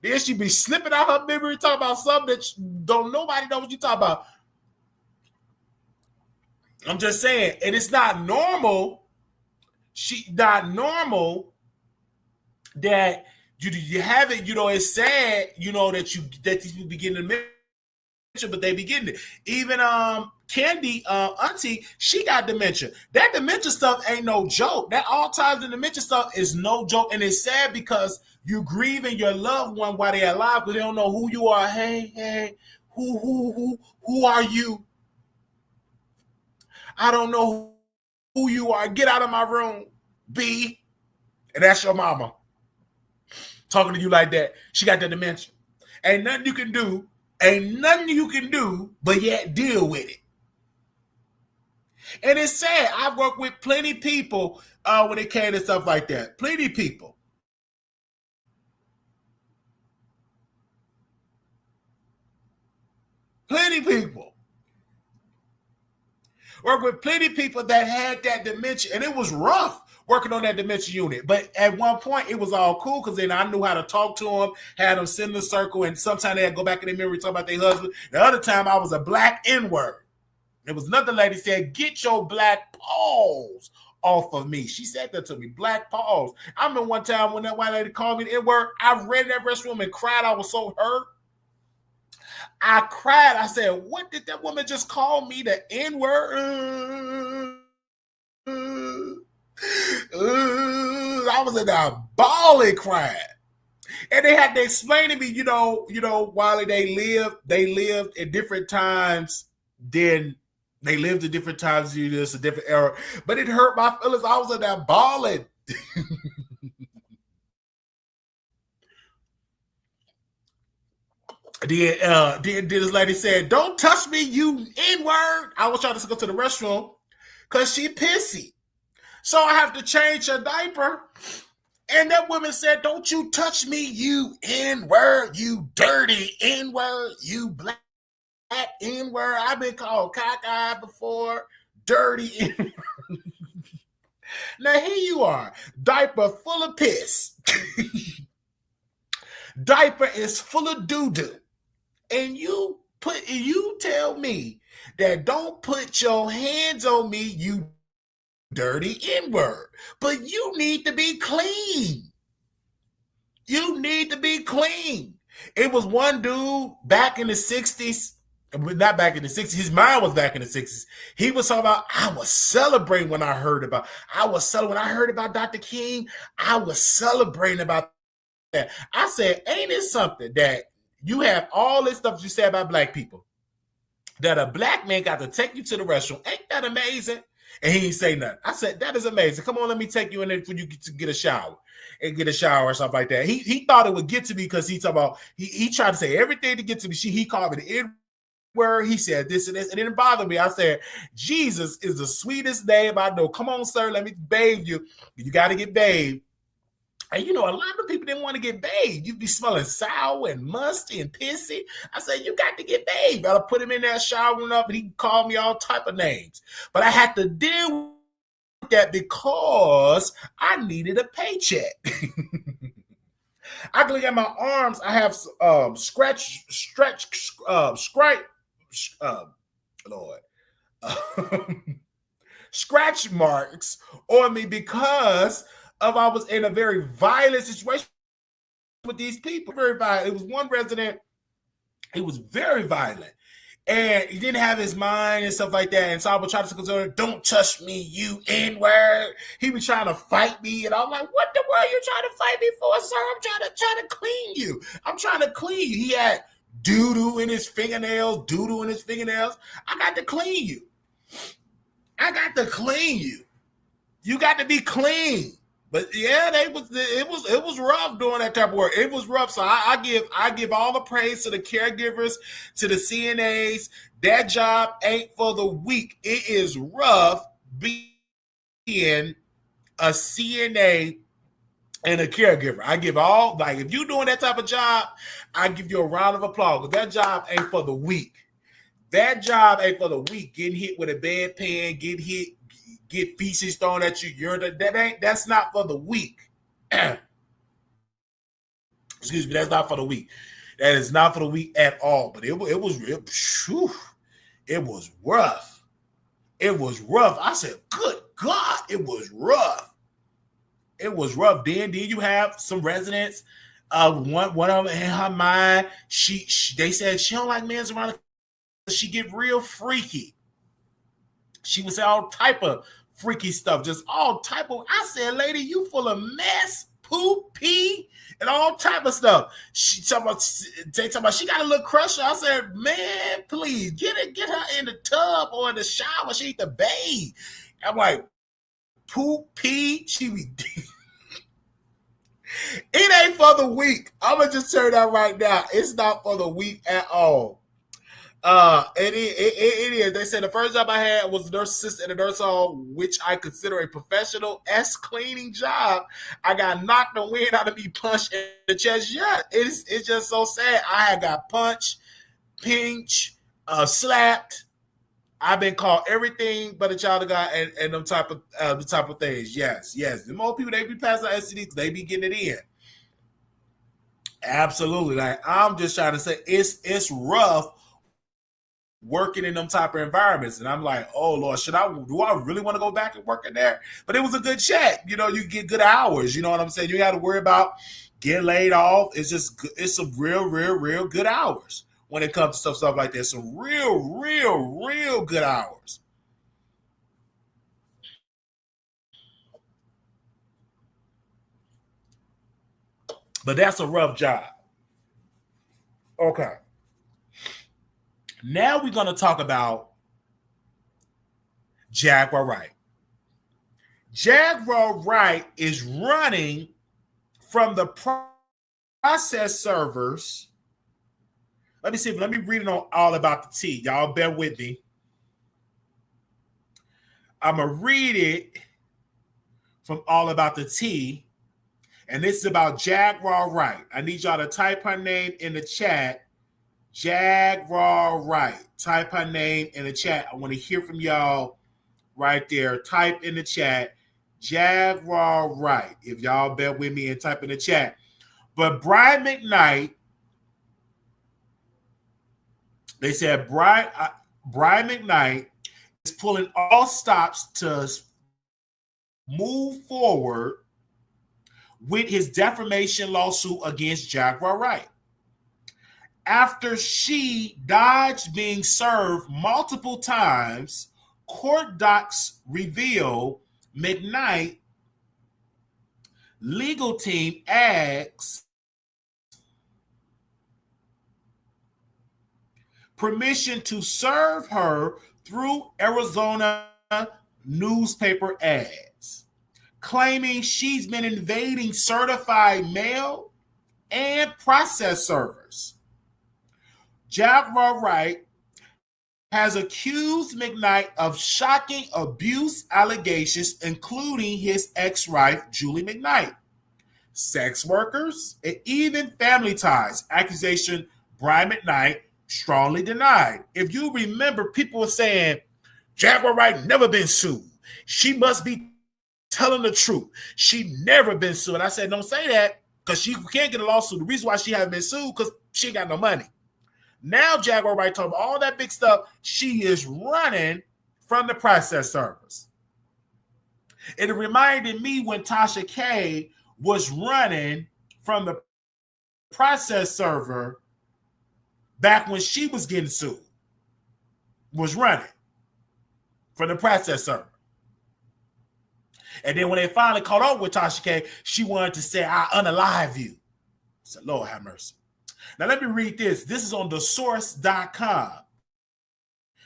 Then she be slipping out her memory, talking about something that don't nobody know what you talking about. I'm just saying, and it's not normal. Not normal that you have it. It's sad. That these people begin to dementia, but they begin to even Candy auntie, she got dementia. That dementia stuff ain't no joke. That Alzheimer's and dementia stuff is no joke, and it's sad because you grieving your loved one while they're alive because they don't know who you are. Hey, who are you? I don't know who you are. Get out of my room, B. And that's your mama talking to you like that. She got that dementia. Ain't nothing you can do. Ain't nothing you can do, but yet deal with it. And it's sad. I've worked with plenty of people when it came to stuff like that. Plenty of people. Plenty of people. Worked with plenty of people that had that dementia, and it was rough working on that dementia unit. But at one point, it was all cool because then I knew how to talk to them, had them sit in the circle, and sometimes they had to go back in their memory talk about their husband. The other time, I was a black N-word. There was another lady said, "Get your black paws off of me." She said that to me, black paws. I remember one time when that white lady called me the N-word, I ran in that restroom and cried. I was so hurt. I cried. I said, "What did that woman just call me the N-word?" I was in a bawling crying. And they had to explain to me, while they lived in different times, then they lived in different times, it's a different era. But it hurt my feelings. I was in there bawling. Then this lady said, "Don't touch me, you N-word." I was trying to go to the restroom because she pissy. So I have to change her diaper. And that woman said, "Don't you touch me, you N-word, you dirty N-word, you black N-word." I've been called cockeyed before, dirty N-word. Now here you are, diaper full of piss. Diaper is full of doo-doo. And you tell me that don't put your hands on me, you dirty N-word. But you need to be clean. You need to be clean. It was one dude back in the 60s, not back in the 60s, his mind was back in the 60s. He was talking about, I was celebrating when I heard about Dr. King, I was celebrating about that. I said, ain't it something that you have all this stuff you say about black people? that a black man got to take you to the restroom. Ain't that amazing? And he ain't say nothing. I said, that is amazing. Come on, let me take you in there for you to get a shower and get a shower or something like that. He thought it would get to me because he talking about he tried to say everything to get to me. He called me the N word. He said this and this. It didn't bother me. I said, Jesus is the sweetest name I know. Come on, sir, let me bathe you. You got to get bathed. And you know, a lot of people didn't want to get bathed. You'd be smelling sour and musty and pissy. I said, you got to get bathed. I put him in that showering up and he called me all type of names. But I had to deal with that because I needed a paycheck. I can look at my arms. I have Lord, scratch marks on me because of I was in a very violent situation with these people. Very violent. It was one resident. He was very violent. And he didn't have his mind and stuff like that. And so I would try to concern, don't touch me, you N-word. He was trying to fight me. And I'm like, what the world are you trying to fight me for, sir? I'm trying to clean you. I'm trying to clean you. He had doo-doo in his fingernails. I got to clean you. You got to be clean. But yeah, it was rough doing that type of work. It was rough. So I give all the praise to the caregivers, to the CNAs. That job ain't for the weak. It is rough being a CNA and a caregiver. I give all, like, if you're doing that type of job, I give you a round of applause. But that job ain't for the weak. That job ain't for the weak. Getting hit with a bedpan, get feces thrown at you. That's not for the weak. Excuse me, that's not for the weak. That is not for the weak at all. But it was rough. It was rough. I said, good God, it was rough. It was rough. Then you have some residents. One of them in her mind, they said she don't like men's around. She get real freaky. She would say all type of freaky stuff, just all type of. I said, lady, you full of mess, poop, pee, and all type of stuff. They talking about she got a little crusher. I said, man, please get her in the tub or in the shower. She need to bathe. I'm like, poop, pee. She be. It ain't for the weak. I'm gonna just turn that right now. It's not for the weak at all. It is. They said the first job I had was nurse assistant in a nurse home, which I consider a professional cleaning job. I got knocked the wind out of me, punched in the chest. Yeah, it's just so sad. I had got punched, pinched, slapped. I've been called everything but a child of God and them type of the type of things. Yes. The more people they be passing out STDs, they be getting it in. Absolutely. Like, I'm just trying to say it's rough working in them type of environments. And I'm like, oh Lord, do I really want to go back and work in there? But it was a good check. You know, you get good hours. You know what I'm saying? You got to worry about getting laid off. It's some real good hours when it comes to stuff like that. Some real good hours. But that's a rough job. Okay. Now we're going to talk about Jaguar Wright. Jaguar Wright is running from the process servers. Let me read it on All About the Tea. Y'all bear with me. I'm going to read it from All About the Tea. And this is about Jaguar Wright. I need y'all to type her name in the chat. Jaguar Wright. Type her name in the chat. I want to hear from y'all right there. Type in the chat. Jaguar Wright. If y'all bear with me and type in the chat. But Brian McKnight, they said Brian McKnight is pulling all stops to move forward with his defamation lawsuit against Jaguar Wright. After she dodged being served multiple times, court docs reveal McKnight legal team asks permission to serve her through Arizona newspaper ads, claiming she's been invading certified mail and process servers. Jaguar Wright has accused McKnight of shocking abuse allegations, including his ex-wife, Julie McKnight, sex workers, and even family ties. Accusation Brian McKnight strongly denied. If you remember, people were saying, Jaguar Wright never been sued. She must be telling the truth. She never been sued. And I said, don't say that, because she can't get a lawsuit. The reason why she hasn't been sued, because she ain't got no money. Now Jaguar Wright told me all that big stuff. She is running from the process servers. It reminded me when Tasha K was running from the process server back when she was getting sued. Was running from the process server. And then when they finally caught up with Tasha K, she wanted to say, I unalive you. I said, Lord have mercy. Now let me read this. This is on thesource.com.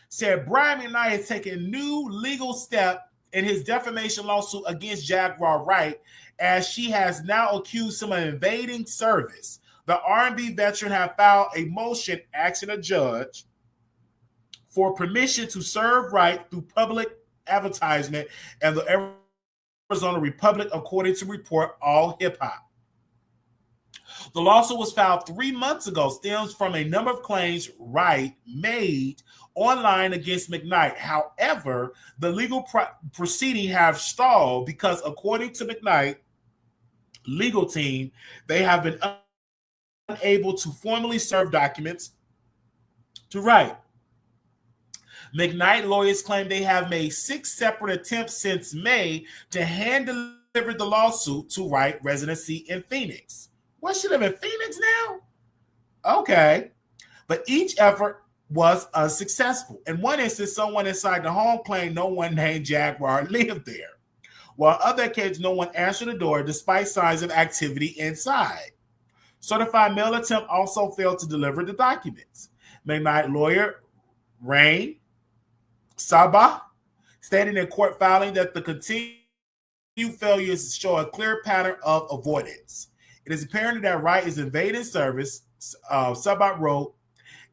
Said Brian McKnight has taken new legal step in his defamation lawsuit against Jaguar Wright, as she has now accused him of invading service. The R&B veteran have filed a motion asking a judge for permission to serve Wright through public advertisement and the Arizona Republic, according to report All Hip Hop. The lawsuit was filed 3 months ago, stems from a number of claims Wright made online against McKnight. However, the legal proceeding have stalled because, according to McKnight legal team, they have been unable to formally serve documents to Wright. McKnight lawyers claim they have made 6 separate attempts since May to hand deliver the lawsuit to Wright residency in Phoenix. What, she live in Phoenix now? Okay. But each effort was unsuccessful. In one instance, someone inside the home claimed no one named Jaguar lived there, while other occasions no one answered the door despite signs of activity inside. Certified mail attempt also failed to deliver the documents. McKnight lawyer Rain Sabah stated in court filing that the continued failures show a clear pattern of avoidance. It is apparent that Wright is invading service, Sabah wrote,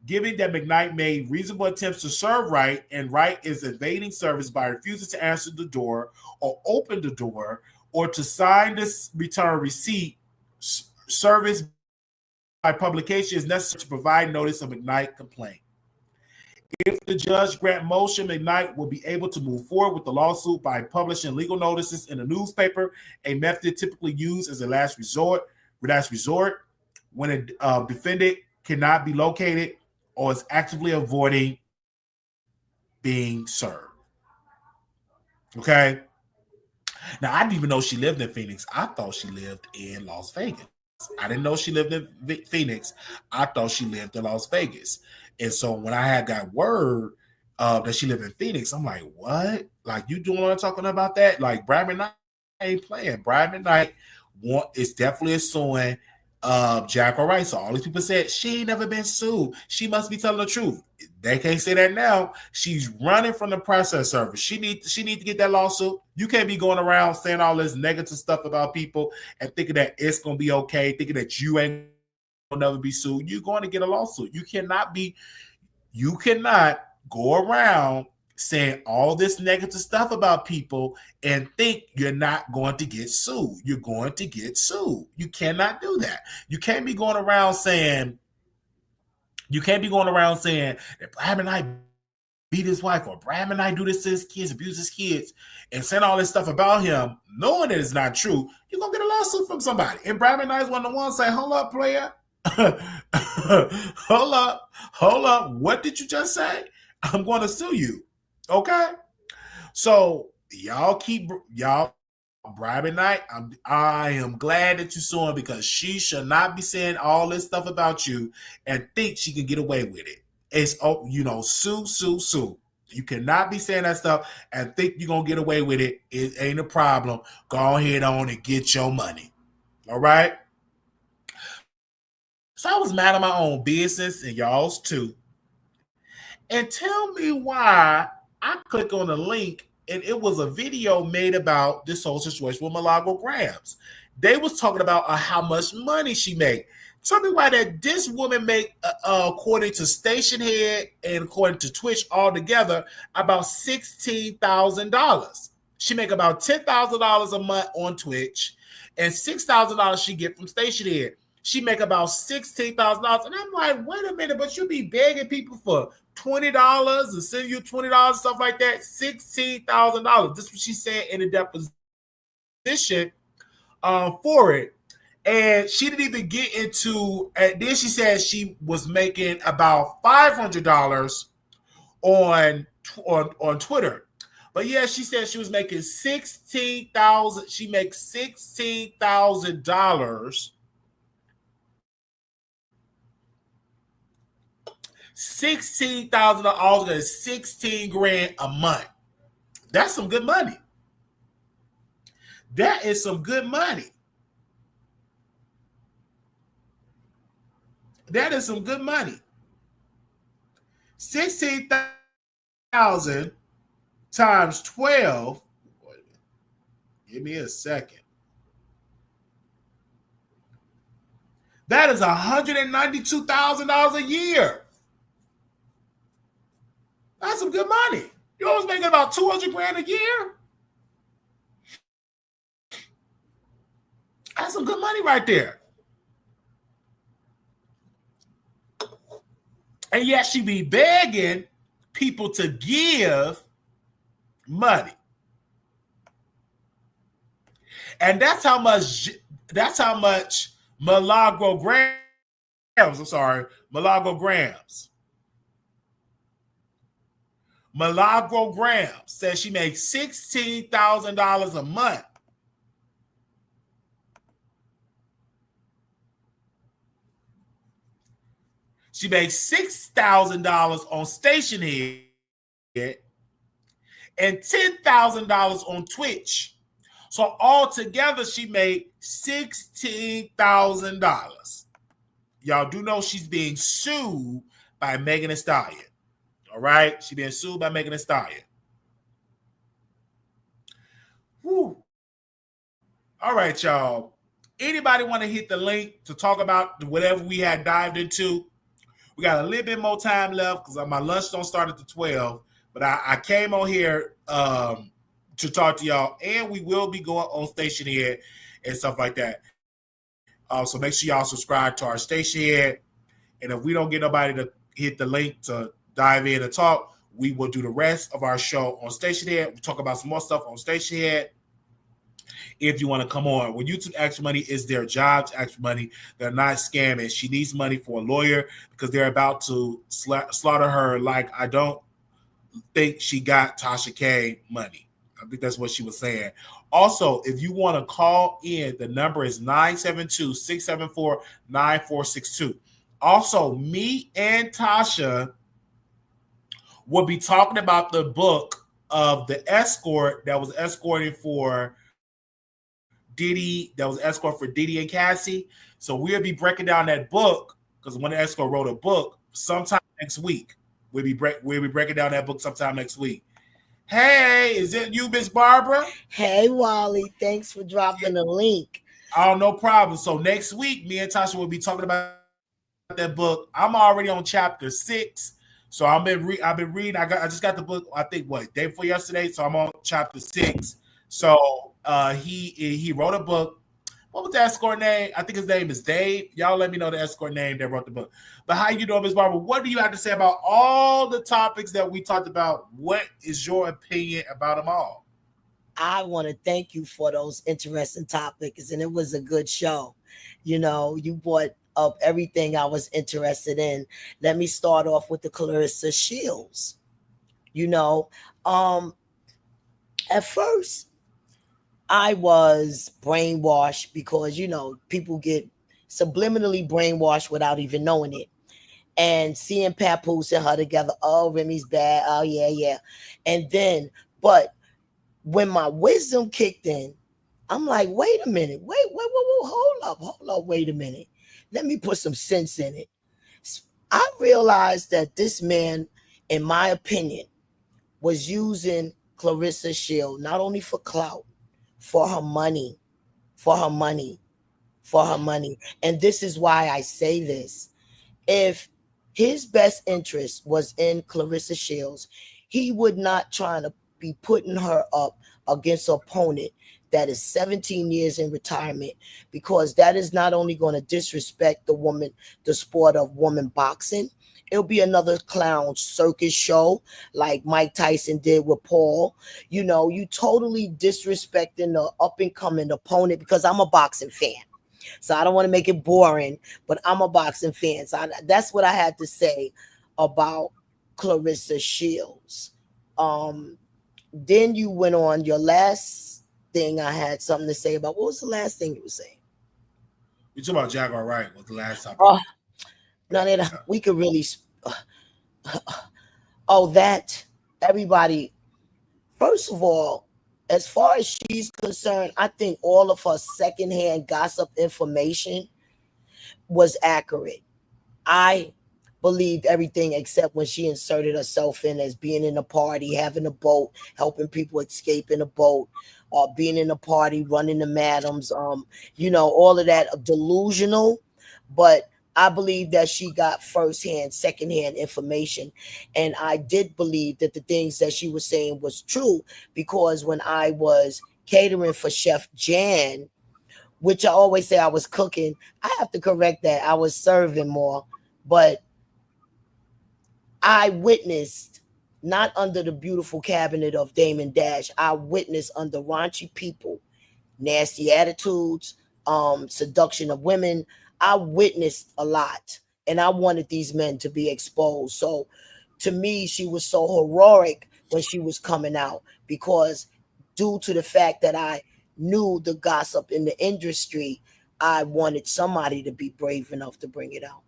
given that McKnight made reasonable attempts to serve Wright, and Wright is evading service by refusing to answer the door or open the door or to sign this return receipt. Service by publication is necessary to provide notice of McKnight complaint. If the judge grant motion, McKnight will be able to move forward with the lawsuit by publishing legal notices in a newspaper, a method typically used as a last resort when a defendant cannot be located or is actively avoiding being served. Okay? Now, I didn't even know she lived in Phoenix. I thought she lived in Las Vegas. I didn't know she lived in Phoenix. I thought she lived in Las Vegas. And so when I had got word that she lived in Phoenix, I'm like, what? Like, you doing what I'm talking about that? Like, Brian McKnight ain't playing. Brian McKnight is definitely suing Jaguar Wright. So all these people said she ain't never been sued. She must be telling the truth. They can't say that now. She's running from the process service. She need to get that lawsuit. You can't be going around saying all this negative stuff about people and thinking that it's gonna be okay, thinking that you ain't gonna never be sued. You're going to get a lawsuit. You cannot go around saying all this negative stuff about people and think you're not going to get sued. You're going to get sued. You cannot do that. You can't be going around saying that Brian McKnight beat his wife, or Brian McKnight do this to his kids, abuse his kids, and saying all this stuff about him, knowing that it's not true. You're going to get a lawsuit from somebody. And Brian McKnight is one of the ones saying, hold up, player. hold up. What did you just say? I'm going to sue you. Okay? So Brian McKnight, I am glad that you're suing, because she should not be saying all this stuff about you and think she can get away with it. It's, sue. You cannot be saying that stuff and think you're going to get away with it. It ain't a problem. Go ahead on and get your money. All right? So I was mad at my own business and y'all's too. And tell me why I click on the link and it was a video made about this whole situation with Milargro Gramz. They was talking about how much money she made. Tell me why that this woman make, according to Station Head and according to Twitch altogether, about $16,000. She make about $10,000 a month on Twitch, and $6,000 she get from Station Head. She make about $16,000, and I'm like, wait a minute, but you be begging people for $20 and send you $20 stuff like that. $16,000. This is what she said in the deposition for it. And she didn't even get into. And then she said she was making about $500 on Twitter. But yeah, she said she was making $16,000. She makes $16,000. $16,000, 16 grand a month. That's some good money. That is some good money. That is some good money. 16,000 times 12. Give me a second. That is $192,000 a year. That's some good money. You always making about 200 grand a year. That's some good money right there. And yet she be begging people to give money. And that's how much Milargro Gramz, Milargro Gramz. Milargro Gramz says she makes $16,000 a month. She makes $6,000 on Station Head and $10,000 on Twitch. So altogether, she made $16,000. Y'all do know she's being sued by Megan Thee Stallion. All right? She's being sued by Megan Thee Stallion. Whew. All right, y'all. Anybody want to hit the link to talk about whatever we had dived into? We got a little bit more time left because my lunch don't start at the 12. But I came on here to talk to y'all, and we will be going on Station Head and stuff like that. So make sure y'all subscribe to our Station Head. And if we don't get nobody to hit the link to dive in and talk, we will do the rest of our show on Station Head. We'll talk about some more stuff on Station Head. If you want to come on, when YouTube asks for money, it's their job to ask for money. They're not scamming. She needs money for a lawyer because they're about to slaughter her. Like, I don't think she got Tasha K money. I think that's what she was saying. Also, if you want to call in, the number is 972-674-9462. Also, me and Tasha will be talking about the book of the escort that was escorting for Diddy, that was escort for Diddy and Cassie. So we'll be breaking down that book because one of the escort wrote a book sometime next week. We'll be breaking down that book sometime next week. Hey, is it you, Miss Barbara? Hey, Wally. Thanks for dropping the link. Oh, no problem. So next week, me and Tasha will be talking about that book. I'm already on chapter 6. So I've been reading. I just got the book, I think, day before yesterday. So I'm on chapter 6. So he wrote a book. What was the escort name? I think his name is Dave. Y'all let me know the escort name that wrote the book. But how you doing, Ms. Barbara? What do you have to say about all the topics that we talked about? What is your opinion about them all? I want to thank you for those interesting topics, and it was a good show. You know, you brought up everything I was interested in. Let me start off with the Clarissa Shields. You know, at first, I was brainwashed because, you know, people get subliminally brainwashed without even knowing it. And seeing Papoose and her together, oh, Remy's bad, oh, yeah. And then, but when my wisdom kicked in, I'm like, wait a minute, hold up, wait a minute. Let me put some sense in it. I realized that this man in my opinion, was using Clarissa Shield not only for clout, for her money, for her money, for her money. And this is why I say this. If his best interest was in Clarissa Shields, he would not try to be putting her up against an opponent that is 17 years in retirement, because that is not only going to disrespect the woman, the sport of woman boxing. It'll be another clown circus show like Mike Tyson did with Paul. You know, you totally disrespecting the up and coming opponent, because I'm a boxing fan. So I don't want to make it boring, but I'm a boxing fan. So that's what I had to say about Clarissa Shields. Then you went on your last thing. I had something to say about. What was the last thing you were saying? You talking about Jaguar Wright was the last topic. Oh, no, we could really. That everybody. First of all, as far as she's concerned, I think all of her secondhand gossip information was accurate. I believed everything except when she inserted herself in as being in a party, having a boat, helping people escape in a boat, being in a party, running the madams, all of that delusional. But I believe that she got firsthand, secondhand information. And I did believe that the things that she was saying was true, because when I was catering for Chef Jan, which I always say I was cooking, I have to correct that. I was serving more, but I witnessed, not under the beautiful cabinet of Damon Dash, I witnessed under raunchy people, nasty attitudes, seduction of women. I witnessed a lot, and I wanted these men to be exposed. So to me, she was so heroic when she was coming out, because due to the fact that I knew the gossip in the industry, I wanted somebody to be brave enough to bring it out.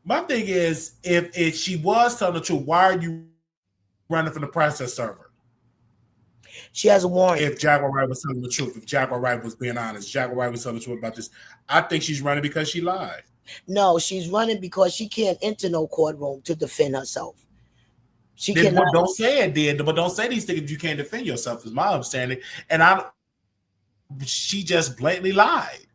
My thing is, if she was telling the truth, why are you running from the process server? She has a warrant. If Jaguar Wright was telling the truth, if Jaguar Wright was being honest, Jaguar Wright was telling the truth about this, I think she's running because she lied. No, she's running because she can't enter no courtroom to defend herself. She cannot. Don't say it, then. But don't say these things if you can't defend yourself, is my understanding. And she just blatantly lied.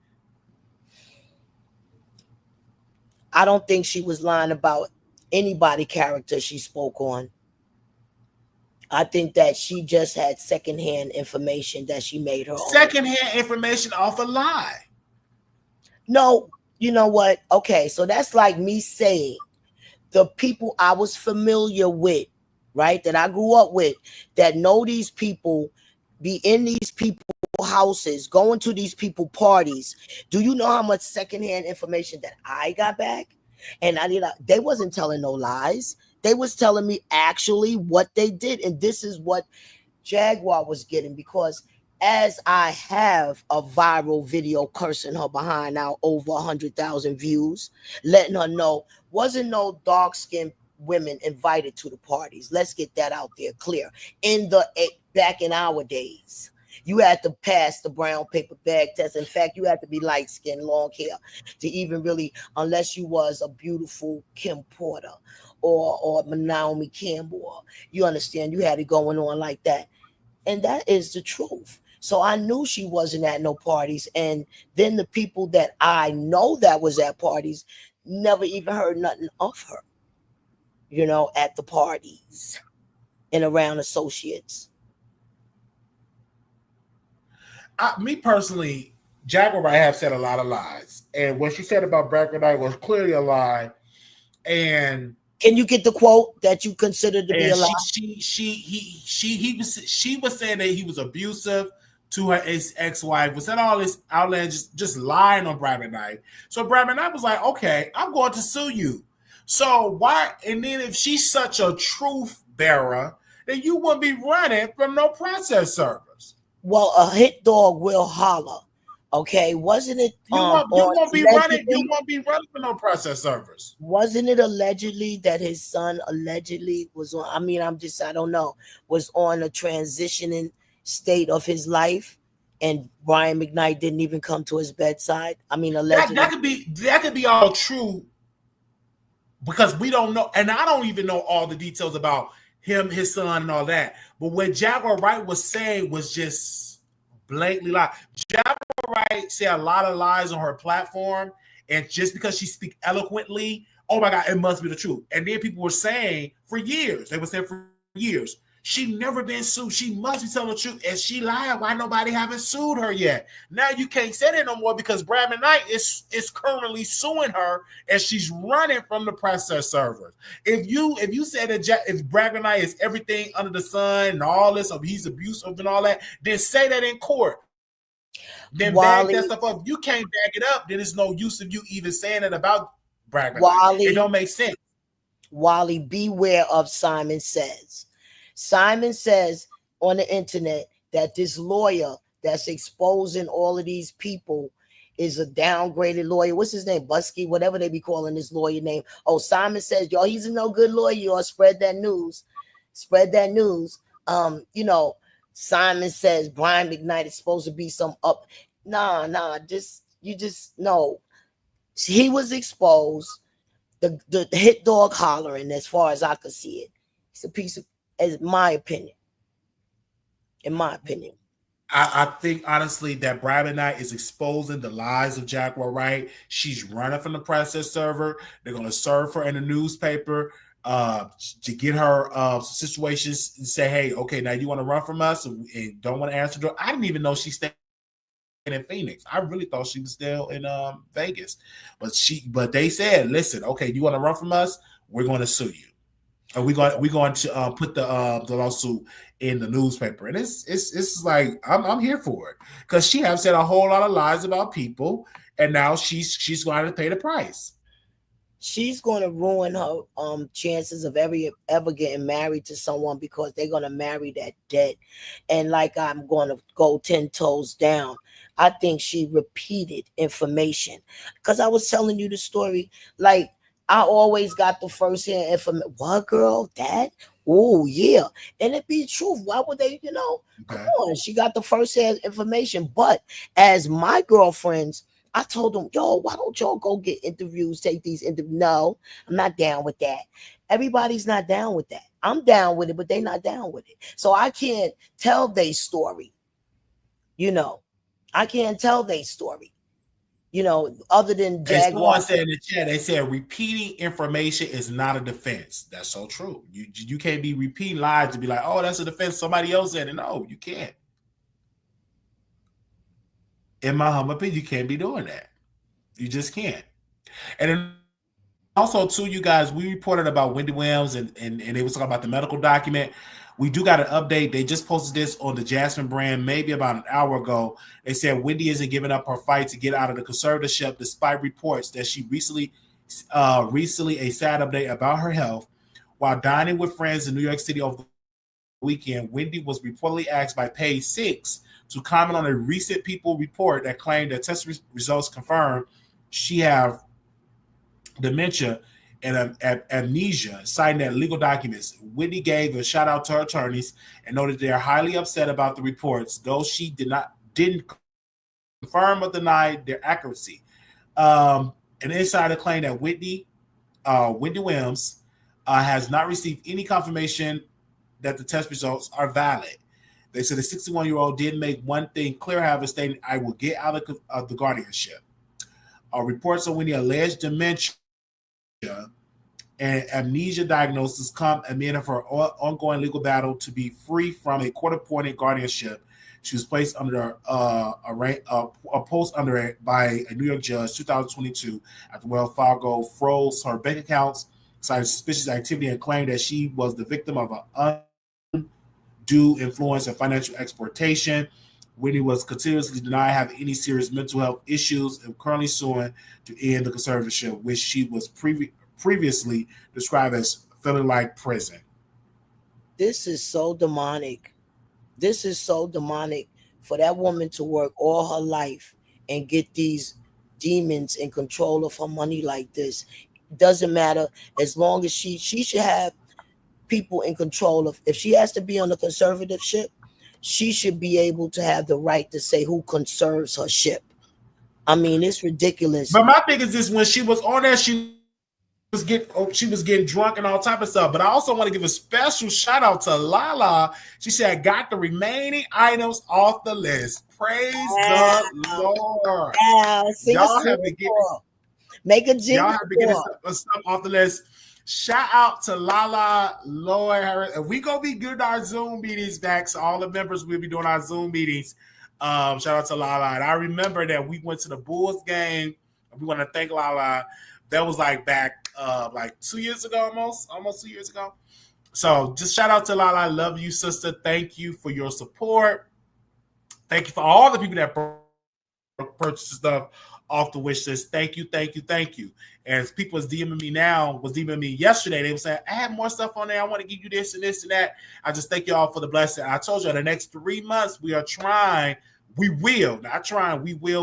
I don't think she was lying about anybody character she spoke on. I think that she just had secondhand information that she made her own. Secondhand information off a lie. No, you know what? Okay, so that's like me saying the people I was familiar with, right, that I grew up with, that know these people, be in these people houses, going to these people parties. Do you know how much secondhand information that I got back? And they wasn't telling no lies. They was telling me actually what they did. And this is what Jaguar was getting, because as I have a viral video cursing her behind out, over 100,000 views, letting her know wasn't no dark-skinned women invited to the parties. Let's get that out there clear. Back in our days, you had to pass the brown paper bag test. In fact, you had to be light-skinned, long hair to even really, unless you was a beautiful Kim Porter or Naomi Campbell. You understand? You had it going on like that. And that is the truth. So I knew she wasn't at no parties. And then the people that I know that was at parties never even heard nothing of her, at the parties and around associates. Me personally, Jaguar Wright have said a lot of lies. And what she said about Jaguar Wright was clearly a lie. And can you get the quote that you consider to be a lie? She was saying that he was abusive to her ex-wife, was that all this outlandish, just lying on Brad McKnight. So Brad McKnight was like, okay, I'm going to sue you. So why? And then if she's such a truth bearer, then you wouldn't be running from no process servers. Well, a hit dog will holler. Okay, wasn't it? You won't be running. You won't be running for no process servers. Wasn't it allegedly that his son allegedly was on? I mean, I don't know. Was on a transitioning state of his life, and Brian McKnight didn't even come to his bedside. I mean, allegedly. That could be all true. because we don't know, and I don't even know all the details about him, his son, and all that. But what Jaguar Wright was saying was just blatantly lie. Jaguar Wright said a lot of lies on her platform, and just because she speaks eloquently, oh my God, it must be the truth. And then people were saying for years, they were saying for years, she never been sued. She must be telling the truth. And she lied. Why nobody haven't sued her yet? Now you can't say that no more because Brad McKnight is currently suing her and she's running from the process servers. If you say that if Brad McKnight is everything under the sun and all this, he's abusive and all that, then say that in court. Then Wally, back that stuff up. You can't back it up. Then there's no use of you even saying it about Brad McKnight. Wally, it don't make sense. Wally, beware of Simon Says. Simon says on the internet that this lawyer that's exposing all of these people is a downgraded lawyer. What's his name? Busky, whatever they be calling his lawyer name. Oh, Simon Says, y'all, he's a no good lawyer. Y'all spread that news. Spread that news. Simon Says Brian McKnight is supposed to be some up. Nah, you just no. He was exposed. The hit dog hollering, as far as I could see it. It's a piece of, in my opinion. I think honestly that Brad McKnight is exposing the lies of Jaguar Wright. She's running from the process server. They're going to serve her in the newspaper to get her situations and say, hey, okay, now you want to run from us and don't want to answer the door. I didn't even know she stayed in Phoenix. I really thought she was still in Vegas. But they said, listen, okay, you want to run from us? We're going to sue you. And we're going to put the lawsuit in the newspaper, and it's like I'm here for it because she has said a whole lot of lies about people, and now she's going to pay the price. She's going to ruin her chances of ever getting married to someone because they're going to marry that debt. And like I'm going to go 10 toes down. I think she repeated information because I was telling you the story like. I always got the first hand information. What, girl? That? Oh, yeah. And it be truth. Why would they, Okay. Come on. She got the first hand information. But as my girlfriends, I told them, yo, why don't y'all go get interviews, take these interviews? No, I'm not down with that. Everybody's not down with that. I'm down with it, but they're not down with it. So I can't tell their story. I can't tell their story. Other than Jaguar said in the chat, they said repeating information is not a defense. That's so true. You can't be repeating lies to be like, oh, that's a defense. Somebody else said it. No, you can't. In my humble opinion, you can't be doing that. You just can't. And then also, too, you guys, we reported about Wendy Williams and they was talking about the medical document. We do got an update. They just posted this on the Jasmine brand maybe about an hour ago. They said Wendy isn't giving up her fight to get out of the conservatorship despite reports that she recently a sad update about her health. While dining with friends in New York City over the weekend, Wendy was reportedly asked by Page 6 to comment on a recent People report that claimed that test results confirmed she have dementia and amnesia, citing that legal documents. Whitney gave a shout out to her attorneys and noted they are highly upset about the reports, though she didn't confirm or deny their accuracy. An insider claimed that Wendy Williams has not received any confirmation that the test results are valid. They said the 61-year-old did make one thing clear, however, stating, I will get out of the guardianship. Reports on Wendy alleged dementia and amnesia diagnosis come amid her ongoing legal battle to be free from a court-appointed guardianship. She was placed under a post under it by a New York judge 2022 after Wells Fargo froze her bank accounts, cited suspicious activity, and claimed that she was the victim of an undue influence and financial exploitation. Whitney was continuously denied having any serious mental health issues and currently suing to end the conservatorship, which she was previously described as feeling like prison. This is so demonic. This is so demonic for that woman to work all her life and get these demons in control of her money like this. It doesn't matter as long as she should have people in control of. If she has to be on the conservatorship, she should be able to have the right to say who conserves her ship. I mean, it's ridiculous. But my thing is this: when she was on there, she she was getting drunk and all type of stuff. But I also want to give a special shout out to Lala. She said, "Got the remaining items off the list. Praise Wow. the Lord." Wow. Sing a Y'all have song to get for her. Make a y'all jingle have to get for this her. stuff off the list. Shout out to Lala, Lord Harris. And we gonna be getting our Zoom meetings back. So all the members will be doing our Zoom meetings. Shout out to Lala. And I remember that we went to the Bulls game. And we want to thank Lala. That was like back like 2 years ago, almost 2 years ago. So just shout out to Lala. I love you, sister. Thank you for your support. Thank you for all the people that purchase stuff off the wish list. Thank you, thank you, thank you. And people was DMing me yesterday. They were saying, I have more stuff on there. I want to give you this and this and that. I just thank y'all for the blessing. I told you in the next 3 months, we will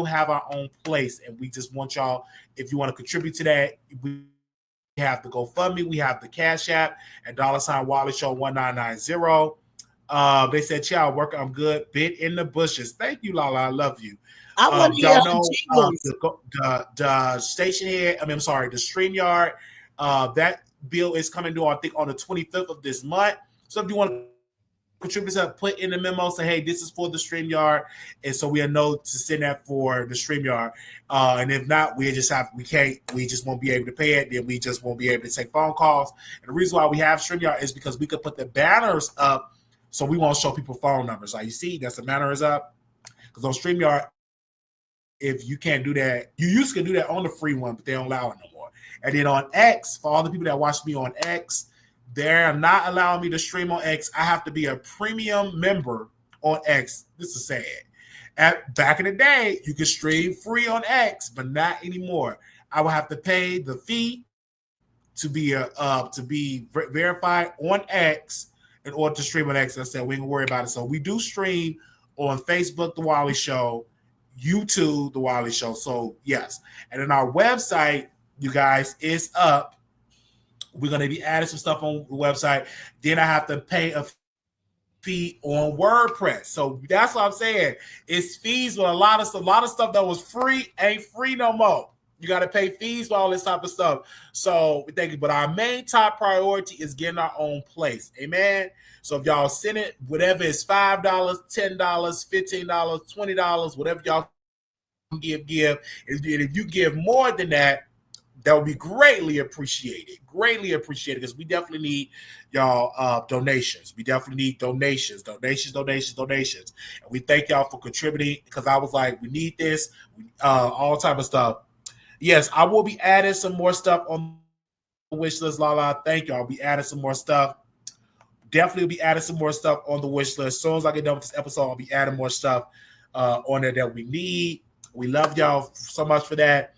have our own place. And we just want y'all, if you want to contribute to that, we have the GoFundMe, we have the Cash App at $Wally Show 1990. They said, "Child, work. I'm good. Bit in the bushes." Thank you, Lala. I love you. I want to hear Y'all her know jingles. the station here. I'm sorry, the StreamYard. That bill is coming due, I think, on the 25th of this month. So if you want to contribute to put in the memo, say, hey, this is for the StreamYard, and so we'll know to send that for the StreamYard. And if not, we just won't be able to pay it. Then we just won't be able to take phone calls. And the reason why we have StreamYard is because we could put the banners up. So we won't show people phone numbers. Like you see, that's the banner is up. Because on StreamYard, if you can't do that, you used to do that on the free one, but they don't allow it no more. And then on X, for all the people that watch me on X, they're not allowing me to stream on X. I have to be a premium member on X. This is sad. Back in the day, you could stream free on X, but not anymore. I will have to pay the fee to be verified on X in order to stream on X. I said we ain't gonna worry about it. So we do stream on Facebook, The Wally Show, YouTube, The Wally Show. So yes, and then our website, you guys, is up. We're gonna be adding some stuff on the website. Then I have to pay a fee on WordPress. So that's what I'm saying. It's fees with a lot of stuff that was free ain't free no more. You got to pay fees for all this type of stuff. So we thank you. But our main top priority is getting our own place. Amen. So if y'all send it, whatever is $5, $10, $15, $20, whatever y'all give. If you give more than that, that would be greatly appreciated. Greatly appreciated, because we definitely need y'all donations. We definitely need donations. And we thank y'all for contributing, because I was like, we need this, all type of stuff. Yes, I will be adding some more stuff on the wish list, Lala. Thank you. I'll be adding some more stuff. Definitely will be adding some more stuff on the wish list. As soon as I get done with this episode, I'll be adding more stuff on there that we need. We love y'all so much for that.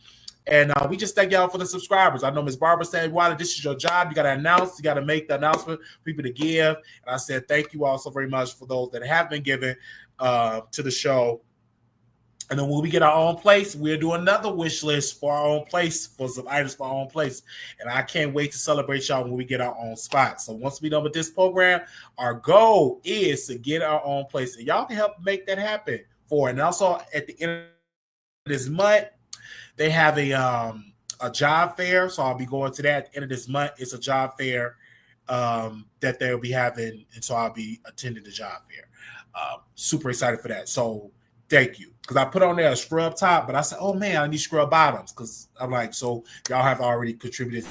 And we just thank y'all for the subscribers. I know Ms. Barbara said, Wiley, this is your job. You got to announce. You got to make the announcement for people to give. And I said, thank you all so very much for those that have been given to the show. And then when we get our own place, we'll do another wish list for our own place, for some items for our own place. And I can't wait to celebrate y'all when we get our own spot. So once we're done with this program, our goal is to get our own place. And y'all can help make that happen for it. And also at the end of this month, they have a job fair. So I'll be going to that at the end of this month. It's a job fair that they'll be having. And so I'll be attending the job fair. Super excited for that. So thank you. Because I put on there a scrub top, but I said, oh, man, I need scrub bottoms. Because I'm like, so y'all have already contributed to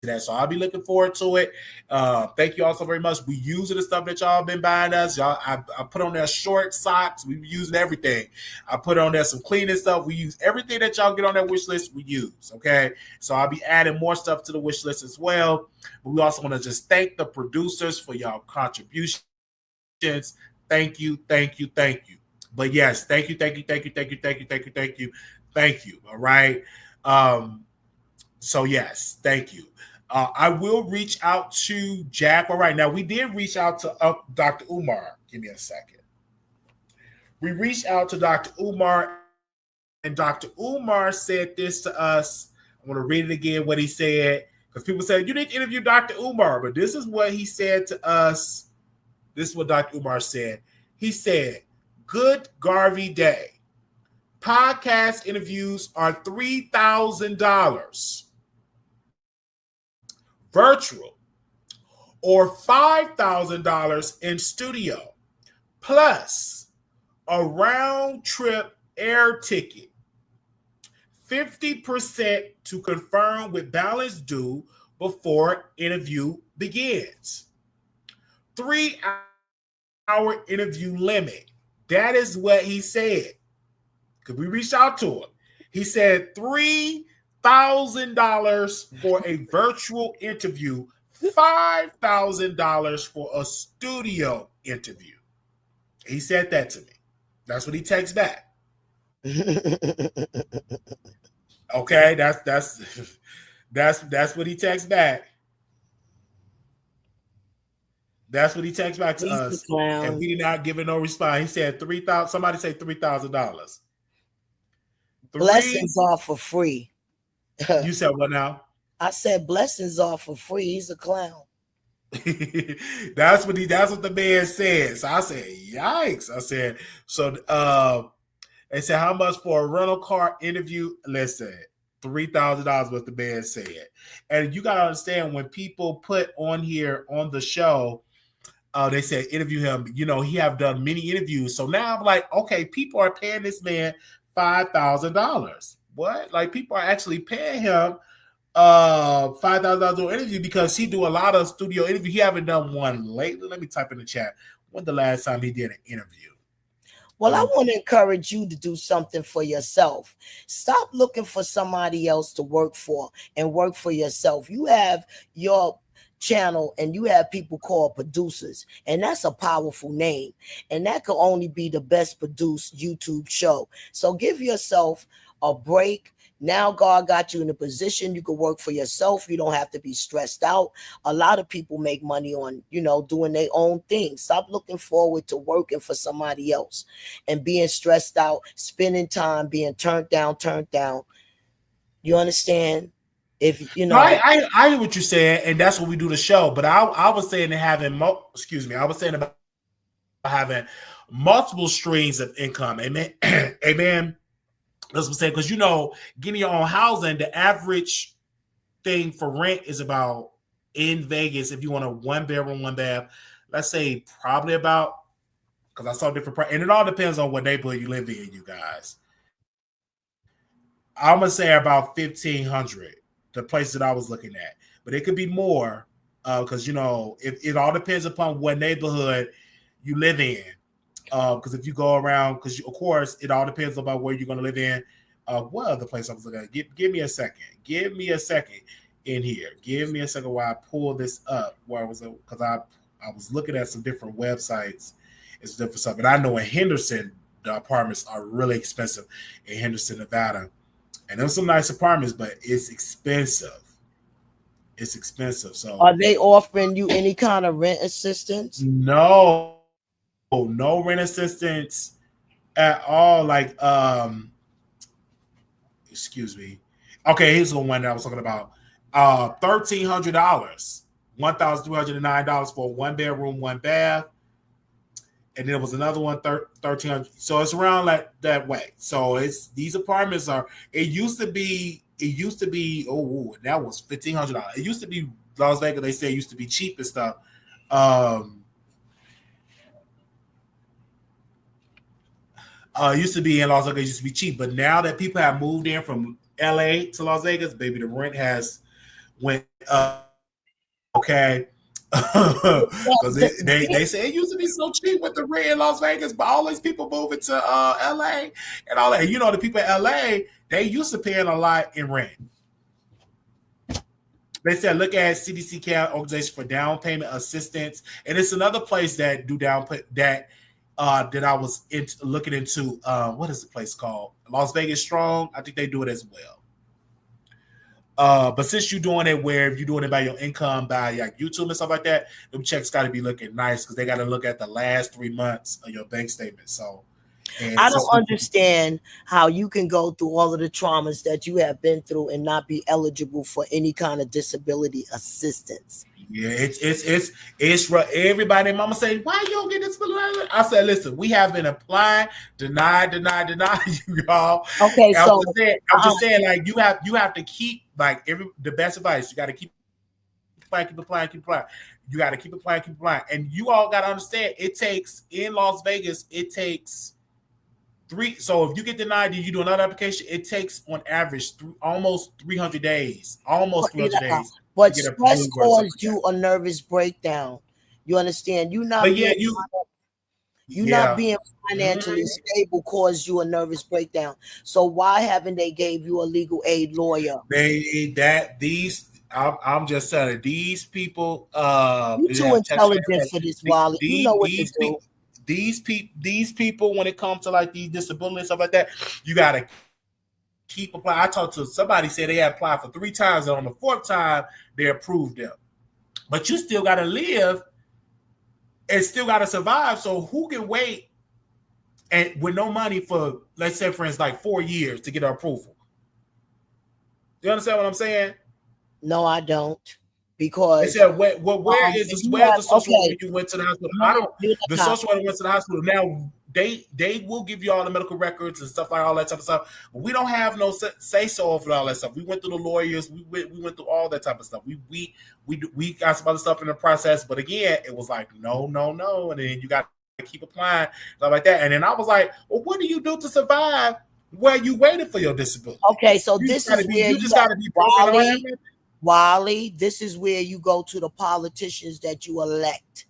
that. So I'll be looking forward to it. Thank you all so very much. We using the stuff that y'all been buying us. Y'all, I put on there short socks. We using everything. I put on there some cleaning stuff. We use everything that y'all get on that wish list. We use. Okay. So I'll be adding more stuff to the wish list as well. But we also want to just thank the producers for y'all contributions. Thank you. But yes, thank you. All right. So yes, thank you. I will reach out to Jaguar Wright. Now, we did reach out to Dr. Umar. Give me a second. We reached out to Dr. Umar, and Dr. Umar said this to us. I want to read it again, what he said, because people said, you didn't interview Dr. Umar, but this is what he said to us. This is what Dr. Umar said. He said, good Garvey day. Podcast interviews are $3,000. virtual, or $5,000 in studio, plus a round trip air ticket, 50% to confirm with balance due before interview begins. 3-hour interview limit. That is what he said. Because we reached out to him. He said $3,000 for a virtual interview, $5,000 for a studio interview. He said that to me. That's what he texts back. Okay, that's what he texts back. That's what he texts back to us, and we did not give it no response. He said $3,000. Somebody say $3,000. Blessings are for free. You said what now? I said blessings are for free. He's a clown. That's what the man said. So I said, yikes. I said, so they said how much for a rental car interview? Listen, $3,000 what the man said. And you gotta understand, when people put on here on the show, they said interview him, he have done many interviews. So now I'm like, okay, people are paying this man $5,000. What? Like, people are actually paying him $5,000 for an interview because he do a lot of studio interviews. He haven't done one lately. Let me type in the chat. When the last time he did an interview? Well, I want to encourage you to do something for yourself. Stop looking for somebody else to work for and work for yourself. You have your channel and you have people called producers, and that's a powerful name, and that could only be the best produced YouTube show. So give yourself a break. Now God got you in a position you can work for yourself. You don't have to be stressed out. A lot of people make money on, doing their own thing. Stop looking forward to working for somebody else and being stressed out, spending time being turned down. You understand? If I hear what you're saying, and that's what we do the show. But I was saying having I was saying about having multiple streams of income. Amen. Amen. That's what I'm saying, because getting your own housing, the average thing for rent is about, in Vegas, if you want a 1-bedroom, 1-bath, let's say probably about, because I saw different prices, and it all depends on what neighborhood you live in, you guys. I'm gonna say about $1,500, the place that I was looking at, but it could be more, because it all depends upon what neighborhood you live in. Because if you go around, because of course it all depends about where you're going to live in. What other place I was looking at? Give me a second. Give me a second in here. Give me a second while I pull this up. Where I was, because I was looking at some different websites and some different stuff. And I know in Henderson the apartments are really expensive in Henderson, Nevada, and there's some nice apartments, but it's expensive. It's expensive. So are they offering you any kind of rent assistance? No rent assistance at all. Like, excuse me. Okay, here's the one that I was talking about. $1,300, $1,309 for a 1-bedroom, 1-bath, and then there was another one, $1,300. So it's around like that way. So it's these apartments are. It used to be. Oh, that was $1,500. It used to be Las Vegas. They say it used to be cheap and stuff. Used to be in Las Vegas, used to be cheap, but now that people have moved in from LA to Las Vegas, baby, the rent has went up. Okay, because they say it used to be so cheap with the rent in Las Vegas, but all these people moving to LA and all that. The people in LA, they used to paying a lot in rent. They said look at CDC Cal organization for down payment assistance, and it's another place that do down that I was looking into. What is the place called? Las Vegas Strong. I think they do it as well. But since you're doing it where if you're doing it by your income, by like YouTube and stuff like that, them checks got to be looking nice because they got to look at the last 3 months of your bank statement. So I don't understand how you can go through all of the traumas that you have been through and not be eligible for any kind of disability assistance. Yeah, it's everybody. Mama say, why you don't get this? I said, listen, we have been applying, deny you y'all. Okay, I'm so just saying, like you have to keep like the best advice. You got to keep applying, keep applying, keep applying. You got to keep applying, keep applying. And you all got to understand, it takes, in Las Vegas, it takes 3. So if you get denied and you do another application, it takes on average almost 300 days. Almost 300 days. But stress caused you a nervous breakdown. You understand? You not not being financially stable caused you a nervous breakdown. So why haven't they gave you a legal aid lawyer? I'm just saying, these people you're too intelligent for this, Wally. You know what to do. These people, when it comes to like these disabilities and stuff like that, you gotta keep applying. I talked to somebody, said they had applied for 3 times, and on the 4th time they approved them. But you still gotta live and still gotta survive. So who can wait and with no money for, let's say, for instance, like 4 years to get an approval? Do you understand what I'm saying? No, I don't. Because they said, where is the social worker you went to the hospital? The social worker went to the hospital. Now they will give you all the medical records and stuff like all that type of stuff. But we don't have no say so over all that stuff. We went through the lawyers. We went through all that type of stuff. We got some other stuff in the process. But again, it was like no, and then you got to keep applying stuff like that. And then I was like, well, what do you do to survive while you waited for your disability? Okay, so this is where you just got to be broken around. Wally, this is where you go to the politicians that you elect,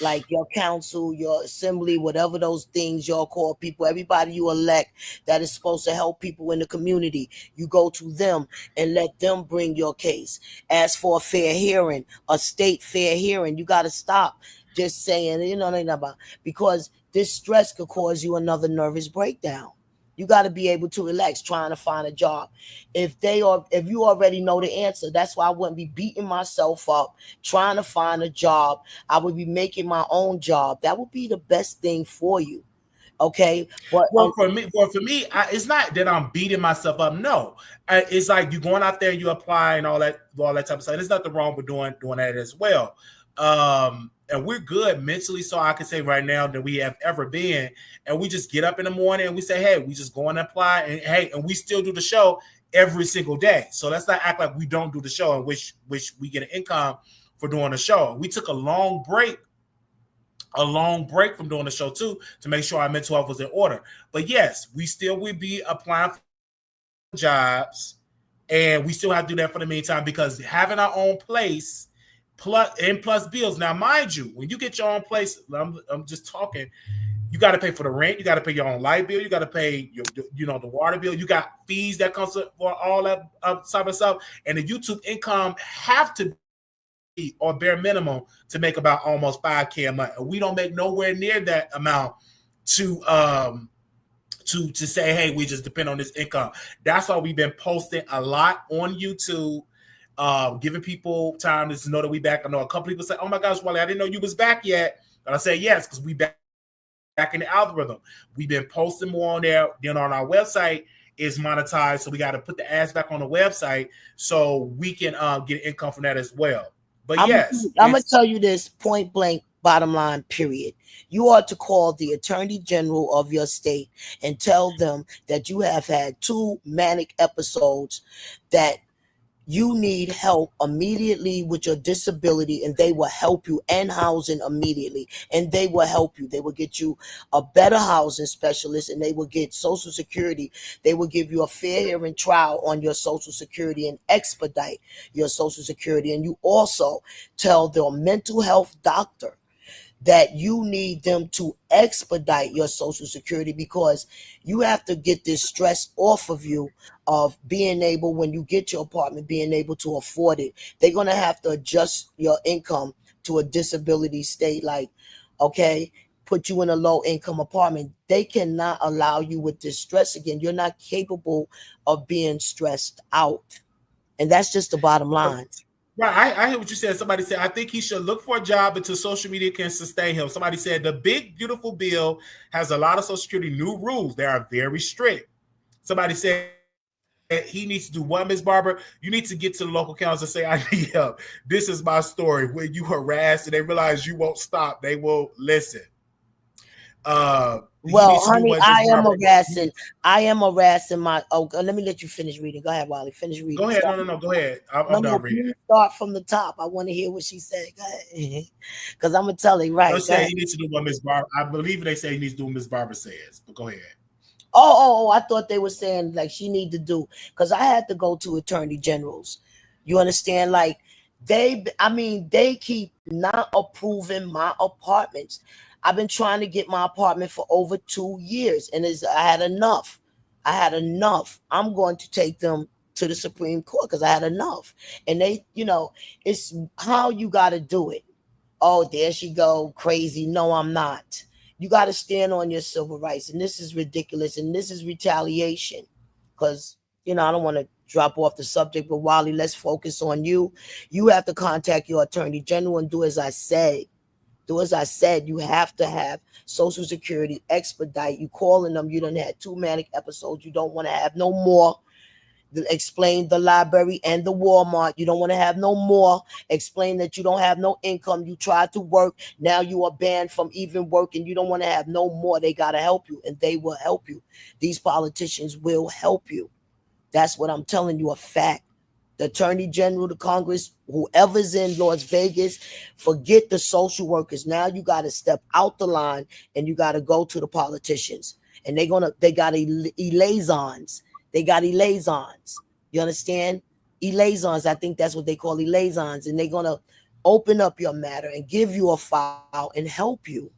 like your council, your assembly, whatever those things y'all call people, everybody you elect that is supposed to help people in the community. You go to them and let them bring your case. As for a fair hearing, a state fair hearing, you got to stop just saying, because this stress could cause you another nervous breakdown. You got to be able to relax trying to find a job. If you already know the answer, that's why I wouldn't be beating myself up trying to find a job. I would be making my own job. That would be the best thing for you. Okay. But for me, it's not that I'm beating myself up. No, it's like you're going out there, you apply and all that type of stuff. There's nothing wrong with doing that as well. And we're good mentally, so I can say right now that we have ever been. And we just get up in the morning and we say, hey, we just go and apply, and we still do the show every single day. So let's not act like we don't do the show and which we get an income for doing the show. We took a long break from doing the show too, to make sure our mental health was in order. But yes, we still will be applying for jobs, and we still have to do that for the meantime, because having our own place plus bills. Now, mind you, when you get your own place, I'm just talking, you got to pay for the rent, you got to pay your own light bill, you got to pay the water bill, you got fees that comes for all that type of stuff, and the YouTube income have to be, or bare minimum, to make about almost $5,000 a month. And we don't make nowhere near that amount to say, hey, we just depend on this income. That's why we've been posting a lot on YouTube, giving people time to know that we back. I know a couple people say, oh my gosh, Wally, I didn't know you was back yet. And I say, yes, because we back in the algorithm. We've been posting more on there. Then on our website is monetized, so we got to put the ads back on the website so we can get income from that as well. But I'm going to tell you this point blank, bottom line, period. You ought to call the Attorney General of your state and tell them that you have had 2 manic episodes, that you need help immediately with your disability, and they will help you, and housing immediately, and they will help you. They will get you a better housing specialist, and they will get Social Security. They will give you a fair hearing trial on your Social Security and expedite your Social Security. And you also tell their mental health doctor that you need them to expedite your Social Security, because you have to get this stress off of you of being able, when you get your apartment, being able to afford it. They're going to have to adjust your income to a disability state, like, okay, put you in a low income apartment. They cannot allow you with this stress again. You're not capable of being stressed out. And that's just the bottom line. Right, I hear what you said. Somebody said, I think he should look for a job until social media can sustain him. Somebody said, the big, beautiful bill has a lot of Social Security new rules. They are very strict. Somebody said he needs to do what, Ms. Barber? You need to get to the local council and say, I need help. This is my story. When you harass and they realize you won't stop, they will listen. He Well, needs to do honey, what his barber. I am harassing my. Oh, let me let you finish reading. Go ahead, Wally. Finish Go reading. ahead. No, no, no. Go ahead. No, I'm no, done reading. please start from the top. I want to hear what she said. Go ahead. Because I'm going to tell you, No, right? Go say ahead. he needs to do what Miss Barber. I believe they say he needs to do what Miss Barber says. But go ahead. I thought they were saying like she need to do, because I had to go to attorney generals. You understand? Like they keep not approving my apartments. I've been trying to get my apartment for over 2 years, and I had enough. I had enough. I'm going to take them to the Supreme Court because I had enough. And it's how you got to do it. Oh, there she go, crazy. No, I'm not. You got to stand on your civil rights, and this is ridiculous, and this is retaliation. Because I don't want to drop off the subject, but Wally, let's focus on you. You have to contact your attorney general and do as I say. Do as I said. You have to have Social Security expedite. You calling them. You done had 2 manic episodes. You don't want to have no more. Explain the library and the Walmart. You don't want to have no more. Explain that you don't have no income. You tried to work. Now you are banned from even working. You don't want to have no more. They got to help you, and they will help you. These politicians will help you. That's what I'm telling you, a fact. The attorney general, the Congress, whoever's in Las Vegas, forget the social workers. Now you got to step out the line and you got to go to the politicians. And they got liaisons. They got liaisons. You understand? Liaisons. I think that's what they call liaisons. And they're going to open up your matter and give you a file and help you.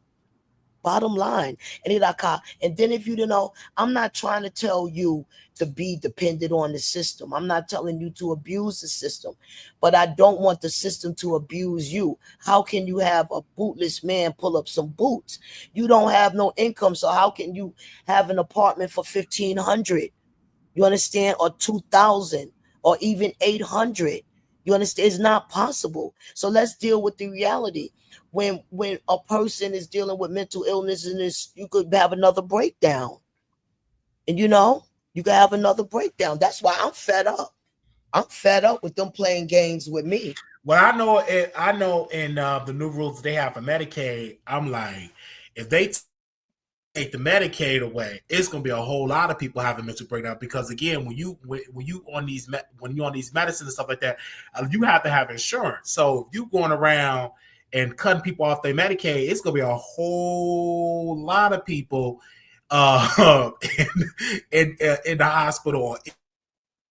Bottom line. And then if you don't know, I'm not trying to tell you to be dependent on the system. I'm not telling you to abuse the system, but I don't want the system to abuse you. How can you have a bootless man pull up some boots? You don't have no income, so how can you have an apartment for 1,500? You understand? Or 2,000 or even 800. You understand? It's not possible. So let's deal with the reality. When a person is dealing with mental illness and you could have another breakdown. And you could have another breakdown. That's why I'm fed up. I'm fed up with them playing games with me. Well, I know in the new rules they have for Medicaid. I'm like, if they take the Medicaid away, it's going to be a whole lot of people having mental breakdown because again, when you on these medicines and stuff like that, you have to have insurance. So if you going around and cutting people off their Medicaid, it's going to be a whole lot of people in the hospital or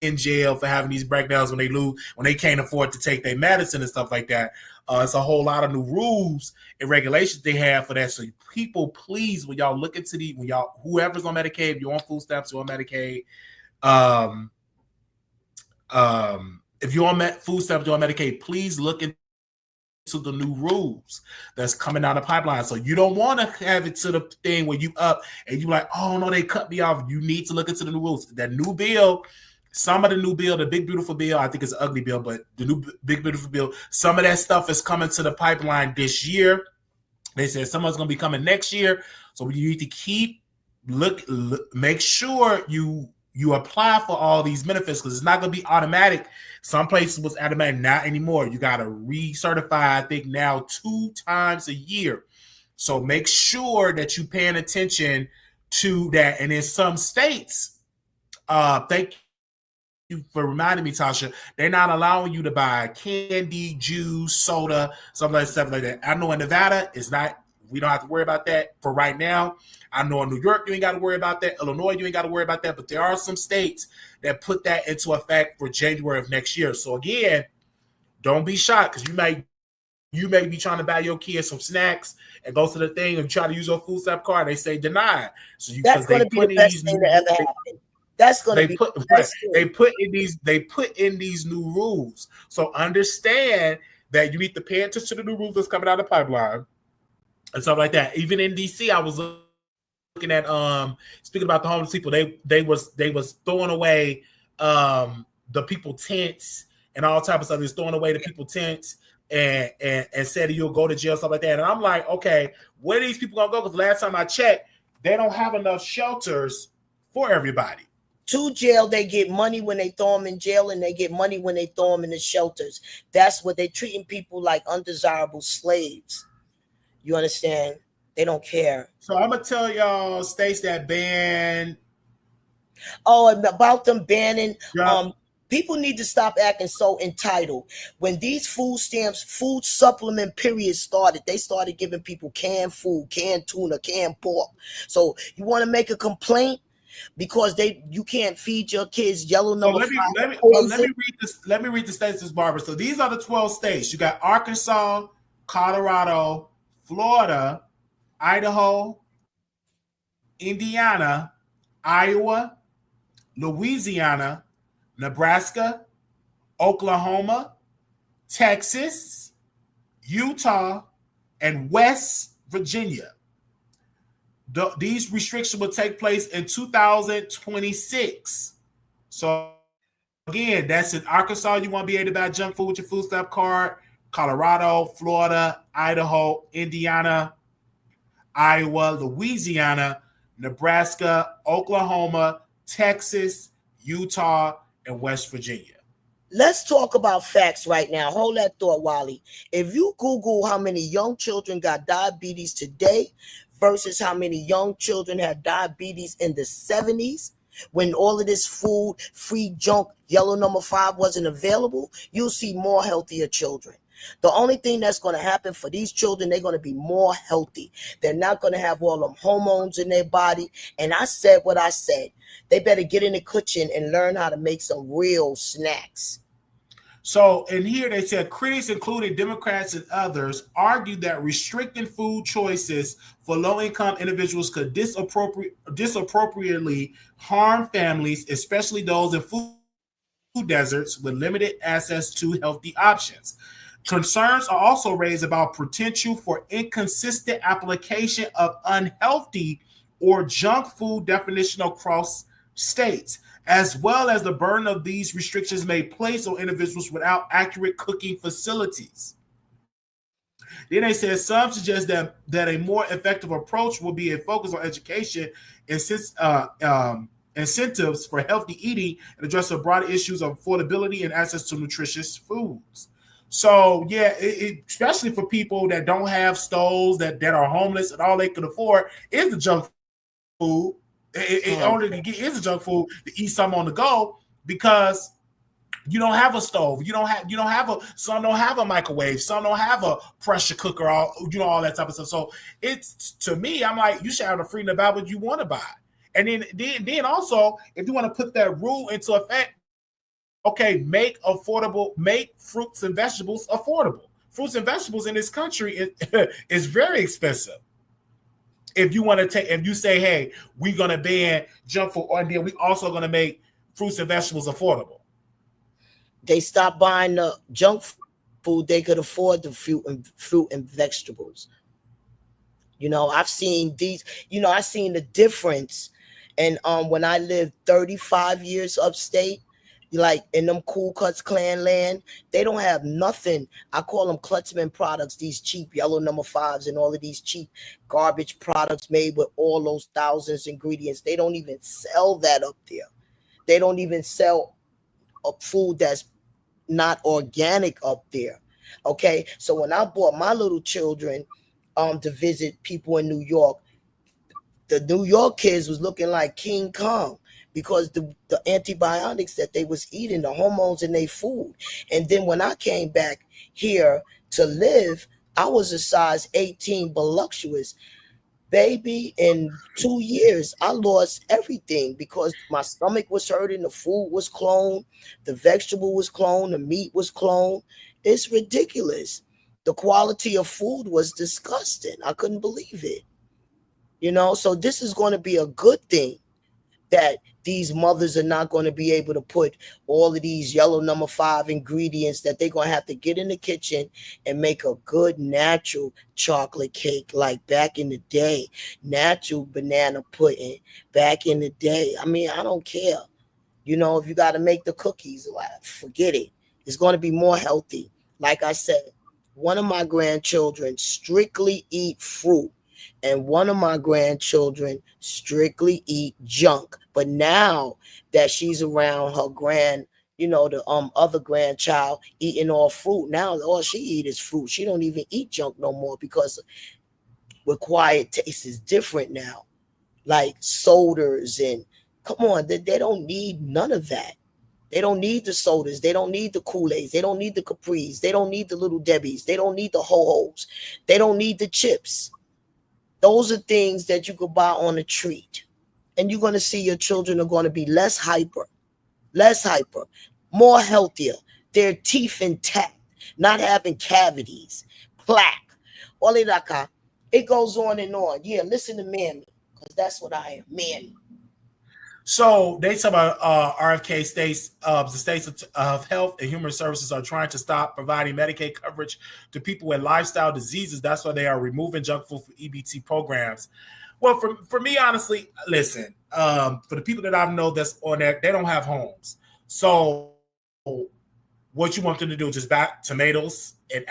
in jail for having these breakdowns when they can't afford to take their medicine and stuff like that. It's a whole lot of new rules and regulations they have for that. So people, please, when y'all look into whoever's on Medicaid, if you're on food stamps, you're on Medicaid. If you're on food stamps, you're on Medicaid, please look into the new rules that's coming down the pipeline. So you don't want to have it to the thing where you up and you like, oh no, they cut me off. You need to look into the new rules. That new bill. Some of the new bill, the big beautiful bill, I think it's an ugly bill, but the new big beautiful bill, some of that stuff is coming to the pipeline this year. They said some of it's going to be coming next year. So you need to make sure you apply for all these benefits because it's not going to be automatic. Some places was automatic, not anymore. You got to recertify, I think now 2 times a year. So make sure that you're paying attention to that. And in some states, thank you for reminding me, Tasha, they're not allowing you to buy candy, juice, soda, stuff like that. I know in Nevada, it's not, we don't have to worry about that for right now. I know in New York, you ain't got to worry about that. Illinois, you ain't got to worry about that. But there are some states that put that into effect for January of next year. So again, don't be shocked because you may be trying to buy your kids some snacks and go to the thing and try to use your food stamp card. They say denied. So that's going to be the best thing to ever happen. That's going to be they put in these new rules. So understand that you need to pay attention to the new rules that's coming out of the pipeline and stuff like that. Even in DC, I was looking at speaking about the homeless people, they was throwing away the people tents and all type of stuff. They was throwing away the people tents and said you'll go to jail, stuff like that. And I'm like, okay, where are these people gonna go? Because last time I checked, they don't have enough shelters for everybody. To jail, they get money when they throw them in jail, and they get money when they throw them in the shelters. That's what they're treating people like undesirable slaves. You understand? They don't care. So I'm gonna tell y'all states that ban. Oh, and about them banning, Yeah. people need to stop acting so entitled. When these food stamps, food supplement periods started, they started giving people canned food, canned tuna, canned pork. So you want to make a complaint because you can't feed your kids yellow So number five let poison. me read this. Let me read the states, Ms. Barbara. So these are the 12 states. You got Arkansas, Colorado, Florida, Idaho, Indiana, Iowa, Louisiana, Nebraska, Oklahoma, Texas, Utah, and West Virginia. These restrictions will take place in 2026. So again, that's in Arkansas. You want to be able to buy junk food with your food stamp card. Colorado, Florida, Idaho, Indiana, Iowa, Louisiana, Nebraska, Oklahoma, Texas, Utah, and West Virginia. Let's talk about facts right now. Hold that thought, Wally. If you Google how many young children got diabetes today versus how many young children had diabetes in the 70s, when all of this food, free junk, yellow number five wasn't available, you'll see more healthier children. The only thing that's going to happen for these children, they're going to be more healthy. They're not going to have all them hormones in their body. And I said what I said. They better get in the kitchen and learn how to make some real snacks. So, in here they said critics, including Democrats and others, argued that restricting food choices for low-income individuals could disappropriately harm families, especially those in food deserts with limited access to healthy options. Concerns are also raised about potential for inconsistent application of unhealthy or junk food definition across states, as well as the burden of these restrictions may place on individuals without accurate cooking facilities. Then they said some suggest that a more effective approach will be a focus on education and incentives for healthy eating and address the broader issues of affordability and access to nutritious foods. So yeah, especially for people that don't have stoves, that are homeless, and all they can afford is the junk food. It only to get is the junk food to eat something on the go because you don't have a stove, you don't have some don't have a microwave, some don't have a pressure cooker, all that type of stuff. So it's, to me, I'm like, you should have the freedom to buy what you want to buy. And then also, if you want to put that rule into effect, okay, make fruits and vegetables affordable. Fruits and vegetables in this country is very expensive. If you say, hey, we're gonna ban junk food, and then we also gonna make fruits and vegetables affordable. They stopped buying the junk food. They could afford the fruit and vegetables. I've seen these. I've seen the difference. And when I lived 35 years upstate, like in them Cool Cuts Clan land, they don't have nothing. I call them Klutzman products, these cheap yellow number fives and all of these cheap garbage products made with all those thousands ingredients. They don't even sell that up there. They don't even sell a food that's not organic up there. Okay. So when I brought my little children to visit people in New York, the New York kids was looking like King Kong because the antibiotics that they was eating, the hormones in their food. And then when I came back here to live, I was a size 18 voluptuous. Baby, in 2 years, I lost everything because my stomach was hurting, the food was cloned, the vegetable was cloned, the meat was cloned. It's ridiculous. The quality of food was disgusting. I couldn't believe it. So this is going to be a good thing that these mothers are not going to be able to put all of these yellow number five ingredients that they're going to have to get in the kitchen and make a good natural chocolate cake like back in the day, natural banana pudding back in the day. I mean, I don't care. If you got to make the cookies, forget it. It's going to be more healthy. Like I said, one of my grandchildren strictly eat fruit, and one of my grandchildren strictly eat junk. But now that she's around her the other grandchild eating all fruit, now all she eat is fruit. She don't even eat junk no more because Required taste is different now. Like sodas and come on, they don't need none of that. They don't need the sodas. They don't need the Kool-Aids. They don't need the Capris. They don't need the Little Debbies. They don't need the Ho-Hos. They don't need the chips. Those are things that you could buy on a treat. And you're going to see your children are going to be less hyper, more healthier, their teeth intact, not having cavities, plaque, all of that. It goes on and on. Yeah, listen to Mammy, because that's what I am, Mammy. So they talk about RFK states, the states of health and human services are trying to stop providing Medicaid coverage to people with lifestyle diseases. That's why they are removing junk food from EBT programs. Well, for me, honestly, listen, for the people that I know that's on there, they don't have homes. So what you want them to do, just buy tomatoes and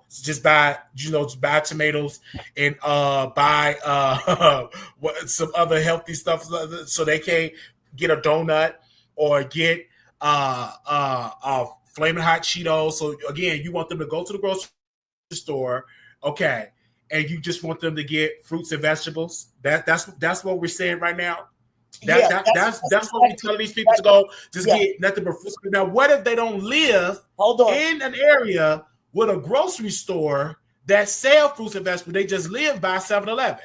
just buy tomatoes and buy some other healthy stuff so they can get a donut or get flaming hot Cheetos. So again, you want them to go to the grocery store, okay, and you just want them to get fruits and vegetables. That's what we're saying right now. Yeah, That's what we tell these people to go just get nothing but fruits. Now, what if they don't live in an area with a grocery store that sell fruits and vegetables? They just live by 7-Eleven.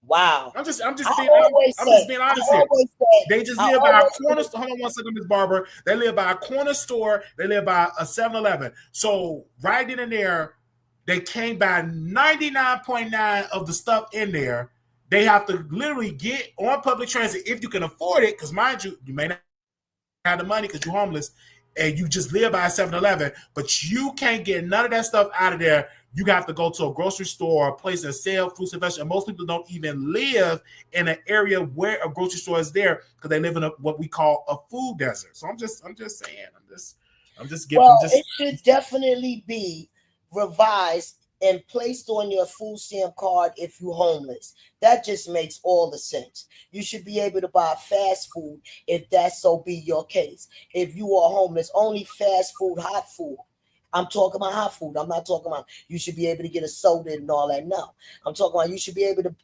Wow. I'm just being honest here. They just live by a corner store. Hold on one second, Ms. Barber. They live by a corner store. They live by a 7-Eleven. So right then and there, they came by 99.9 of the stuff in there. They have to literally get on public transit if you can afford it, because mind you, you may not have the money because you're homeless and you just live by a 7-Eleven, but you can't get none of that stuff out of there. You have to go to a grocery store or a place that sells fruits and vegetables. And most people don't even live in an area where a grocery store is there because they live in what we call a food desert. So I'm just saying, it should definitely be revised and placed on your food stamp card if you're homeless. That just makes all the sense. You should be able to buy fast food if that so be your case. If you are homeless, only fast food, hot food. I'm talking about hot food. I'm not talking about you should be able to get a soda and all that. No, I'm talking about you should be able to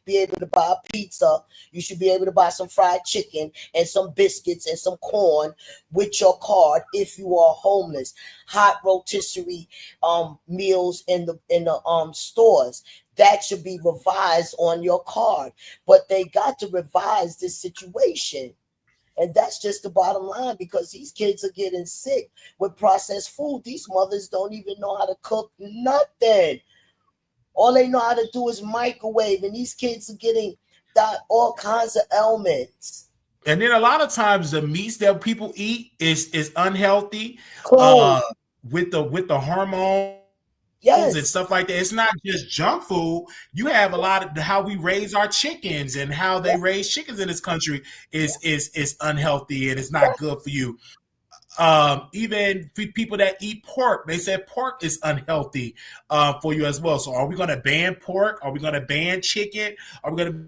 buy a pizza. You should be able to buy some fried chicken and some biscuits and some corn with your card if you are homeless. Hot rotisserie meals in the stores. That should be revised on your card. But they got to revise this situation. And that's just the bottom line, because these kids are getting sick with processed food. These mothers don't even know how to cook nothing. All they know how to do is microwave, and these kids are getting all kinds of ailments. And then a lot of times the meats that people eat is unhealthy with the hormones and stuff like that. It's not just junk food. You have a lot of how we raise our chickens and how they raise chickens in this country is unhealthy and it's not good for you. Even for people that eat pork, they said pork is unhealthy for you as well. So are we going to ban pork? Are we going to ban chicken? Are we going to?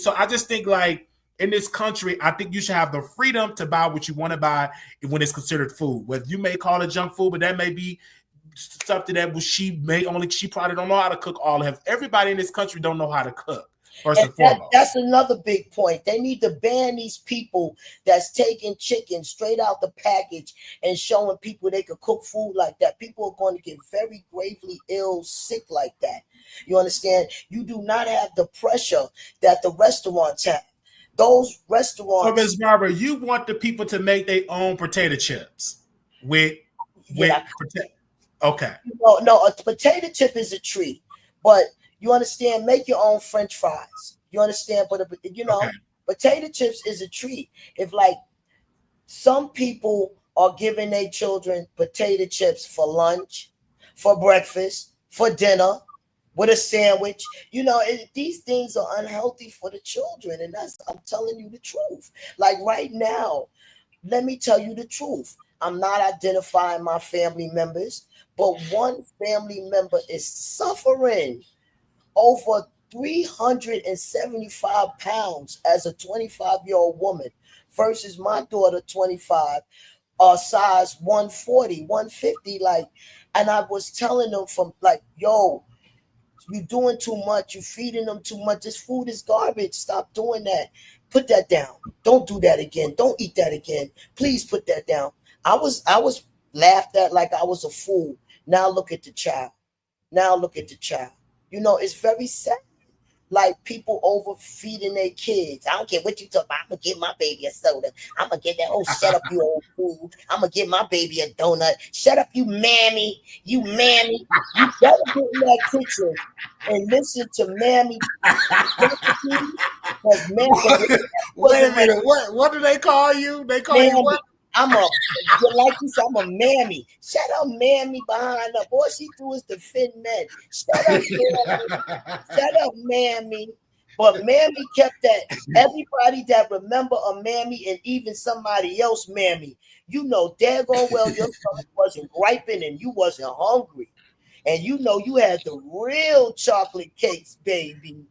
So I just think like in this country, I think you should have the freedom to buy what you want to buy when it's considered food. Whether you may call it junk food, but that may be something that she probably don't know how to cook all of. Everybody in this country don't know how to cook. First and foremost. That's another big point. They need to ban these people that's taking chicken straight out the package and showing people they could cook food like that. People are going to get very gravely ill, sick like that. You understand? You do not have the pressure that the restaurants have. Those restaurants. So, Ms. Barber, you want the people to make their own potato chips with okay. No, a potato chip is a treat, but you understand, make your own French fries. You understand, but potato chips is a treat. If like some people are giving their children potato chips for lunch, for breakfast, for dinner, with a sandwich, these things are unhealthy for the children, and I'm telling you the truth. Like right now, let me tell you the truth. I'm not identifying my family members, but one family member is suffering over 375 pounds as a 25-year-old woman versus my daughter, 25, size 140, 150. And I was telling them from yo, You're doing too much. You're feeding them too much. This food is garbage. Stop doing that. Put that down. Don't do that again. Don't eat that again. Please put that down. I was laughed at like I was a fool. Now look at the child. Now look at the child. It's very sad. Like people overfeeding their kids. I don't care what you talk about. I'm gonna give my baby a soda. I'm gonna get that. Oh, shut up, you old fool. I'm gonna give my baby a donut. Shut up, you mammy. You mammy. You better get in that kitchen and listen to mammy. Wait a minute. What do they call you? They call you what? Like you said, I'm a mammy. Shut up, mammy, behind up. All she do is defend men. Shut up, mammy. Shut up, mammy. But mammy kept that. Everybody that remember a mammy and even somebody else mammy, daggone well your stomach wasn't ripened and you wasn't hungry. And you had the real chocolate cakes, baby.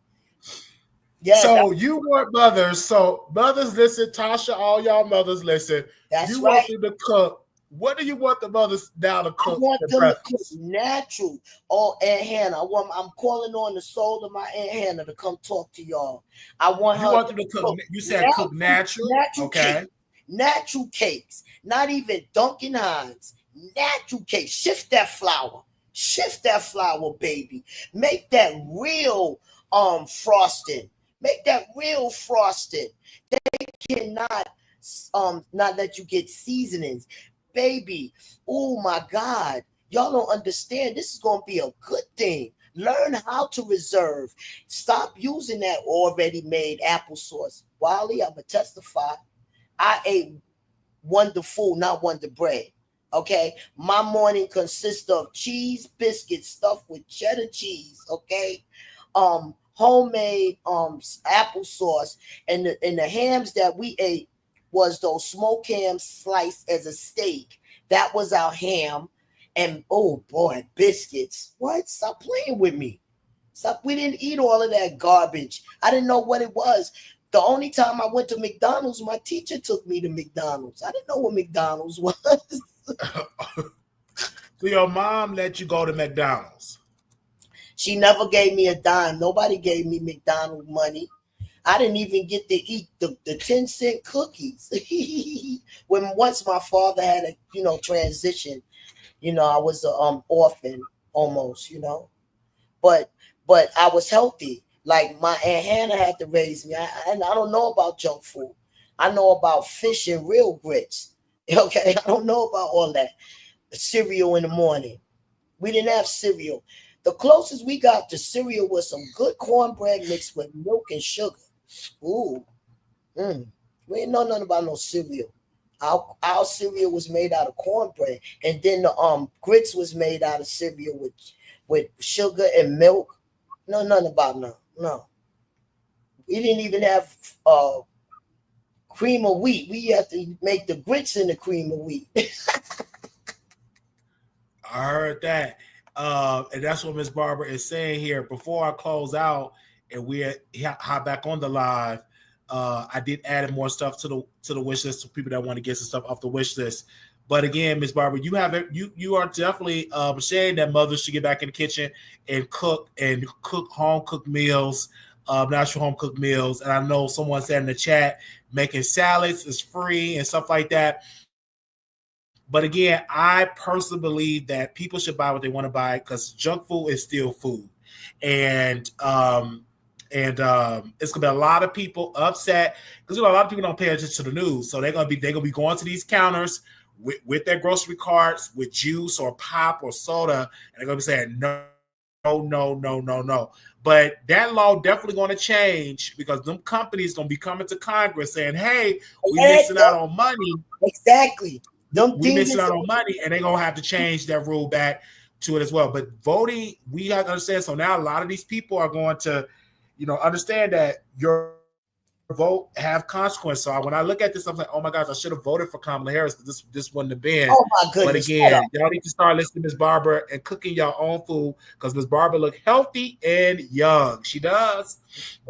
Yeah, so you want mothers. So mothers listen, Tasha, all y'all mothers listen. That's you right. want them to cook. What do you want the mothers now to cook? I want them to cook natural. Oh, Aunt Hannah. I'm calling on the soul of my Aunt Hannah to come talk to y'all. I want her them to cook. You said cook natural. Okay. Cakes. Natural cakes. Not even Dunkin' Hines. Natural cakes. Shift that flour. Shift that flour, baby. Make that real frosting. Make that real frosted. They cannot not let you get seasonings. Baby, oh my God. Y'all don't understand. This is going to be a good thing. Learn how to reserve. Stop using that already made applesauce. Wally, I'm going to testify. I ate Wonderful, not Wonder Bread. Okay? My morning consists of cheese biscuits stuffed with cheddar cheese. Okay? Homemade applesauce, and the hams that we ate was those smoked hams sliced as a steak. That was our ham. And oh boy, biscuits. What? Stop playing with me. Stop. We didn't eat all of that garbage. I didn't know what it was. The only time I went to McDonald's, my teacher took me to McDonald's. I didn't know what McDonald's was. So your mom let you go to McDonald's? She never gave me a dime. Nobody gave me McDonald's money. I didn't even get to eat the 10-cent cookies. Once my father had a transition, I was an orphan almost, but I was healthy. Like my Aunt Hannah had to raise me. And I don't know about junk food. I know about fish and real grits. Okay, I don't know about all that. Cereal in the morning. We didn't have cereal. The closest we got to cereal was some good cornbread mixed with milk and sugar. Ooh. We didn't know nothing about no cereal. Our cereal was made out of cornbread. And then the grits was made out of cereal with sugar and milk. No, nothing about no. We didn't even have cream of wheat. We had to make the grits in the cream of wheat. I heard that. And that's what Miss Barbara is saying here. Before I close out and we hop back on the live, I did add more stuff to the wish list for people that want to get some stuff off the wish list. But again, Miss Barbara, you are definitely saying that mothers should get back in the kitchen and cook home cooked meals, natural home cooked meals. And I know someone said in the chat making salads is free and stuff like that. But again, I personally believe that people should buy what they want to buy because junk food is still food. And it's gonna be a lot of people upset because a lot of people don't pay attention to the news. So they're gonna be going to these counters with their grocery carts with juice or pop or soda, and they're gonna be saying no. But that law definitely going to change because them companies gonna be coming to Congress saying, "Hey, we missing out on money." Exactly. We missing out on money, and they're gonna have to change that rule back to it as well. But voting, we have to understand. So now a lot of these people are going to, understand that your vote have consequence. So when I look at this, I'm like, oh my gosh, I should have voted for Kamala Harris because this wouldn't have been. Oh my goodness! But again, y'all need to start listening to Miss Barbara and cooking your own food because Miss Barbara look healthy and young. She does.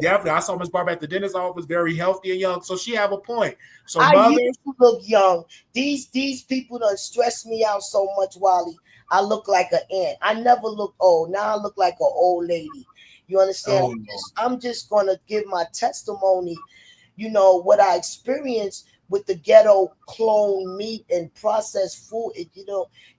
Definitely, I saw Miss Barbara at the dentist's office, very healthy and young. So she have a point. So I used to look young. These people done stress me out so much, Wally. I look like an ant. I never looked old. Now I look like an old lady. You understand? I'm just gonna give my testimony. You know what I experienced with the ghetto clone meat and processed food.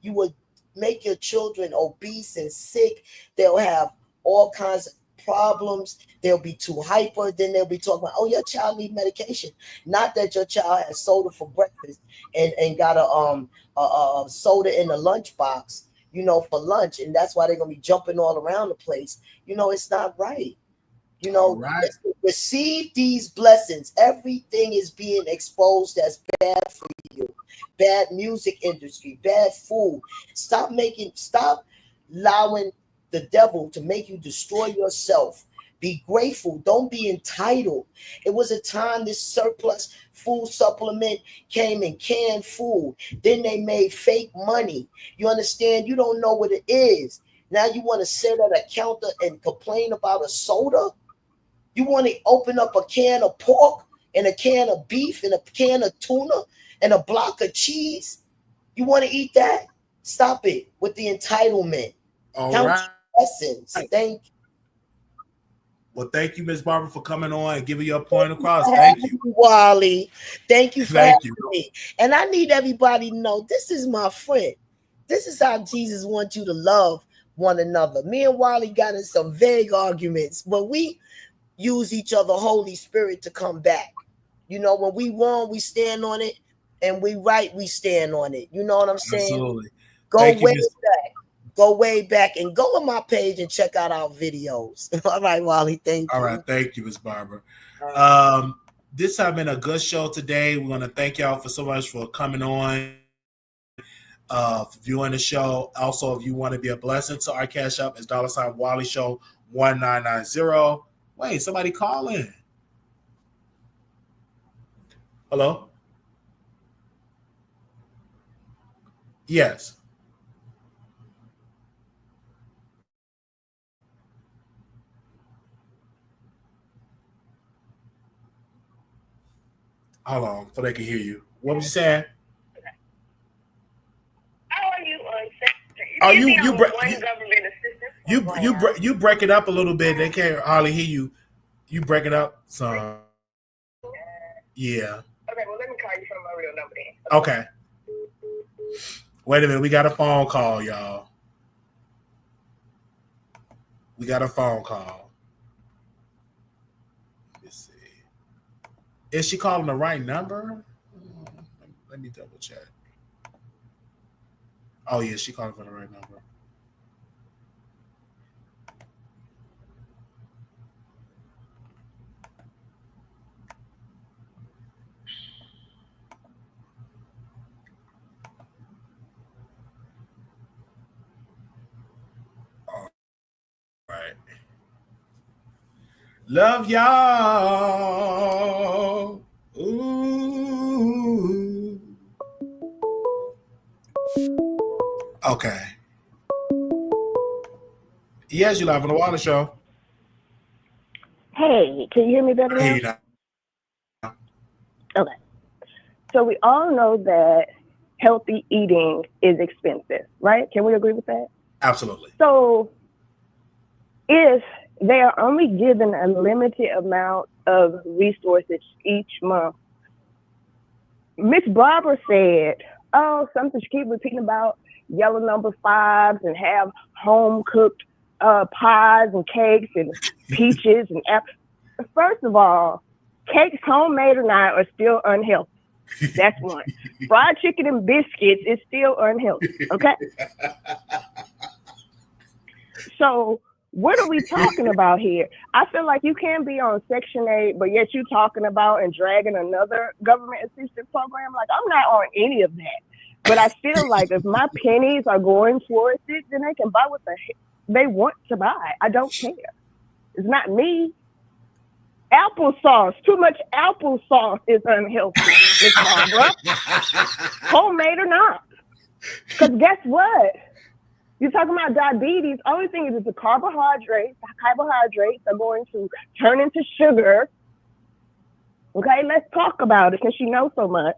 You would make your children obese and sick. They'll have all kinds of problems. They'll be too hyper. Then they'll be talking about, oh, your child need medication. Not that your child has soda for breakfast and got a soda in the lunchbox, for lunch, and that's why they're gonna be jumping all around the place. It's not right. Right. Receive these blessings. Everything is being exposed as bad for you. Bad music industry, bad food. Stop allowing the devil to make you destroy yourself. Be grateful. Don't be entitled. It was a time this surplus food supplement came in canned food. Then they made fake money. You understand? You don't know what it is. Now you want to sit at a counter and complain about a soda? You want to open up a can of pork and a can of beef and a can of tuna and a block of cheese? You want to eat that? Stop it with the entitlement. All Count right. Essence. Thank you. Well, thank you, Ms. Barbara, for coming on and giving your point across. Thank you, Wally. Thank you for having me. And I need everybody to know this is my friend. This is how Jesus wants you to love one another. Me and Wally got in some vague arguments, but we use each other, Holy Spirit, to come back. When we wrong, we stand on it, and we right, we stand on it. You know what I'm saying? Absolutely. Go way back and go on my page and check out our videos. All right, Wally. Thank you. All right. Thank you, Ms. Barbara. This has been a good show today. We want to thank y'all for so much for coming on, for viewing the show. Also, if you want to be a blessing to our cash up, it's $ Wally Show 1990. Wait, somebody call in. Hello? Yes. Hold on, so they can hear you. What was you saying? How are you? You break it up a little bit. They can't hardly hear you. You break it up some. Yeah. Okay, well let me call you from my real number then. Okay. Wait a minute, we got a phone call, y'all. We got a phone call. Let's see. Is she calling the right number? Let me double check. Oh yeah, she calling for the right number. Right. Love y'all. Ooh. Okay. Yes, you live on the Water Show. Hey, can you hear me better now? Hey, okay. So we all know that healthy eating is expensive, right? Can we agree with that? Absolutely. So if they are only given a limited amount of resources each month, Miss Barbara said, oh, something she keep repeating about yellow number 5s and have home cooked pies and cakes and peaches and apples. First of all, cakes, homemade or not, are still unhealthy. That's one. Fried chicken and biscuits is still unhealthy. Okay. So what are we talking about here? I feel like you can be on Section 8, but yet you talking about and dragging another government assistance program. Like, I'm not on any of that. But I feel like if my pennies are going towards it, then they can buy what they want to buy. I don't care. It's not me. Applesauce. Too much applesauce is unhealthy, Miss Barbara. Homemade or not. Because guess what? You're talking about diabetes. Only thing is the carbohydrates. The carbohydrates are going to turn into sugar. Okay, let's talk about it since you know so much.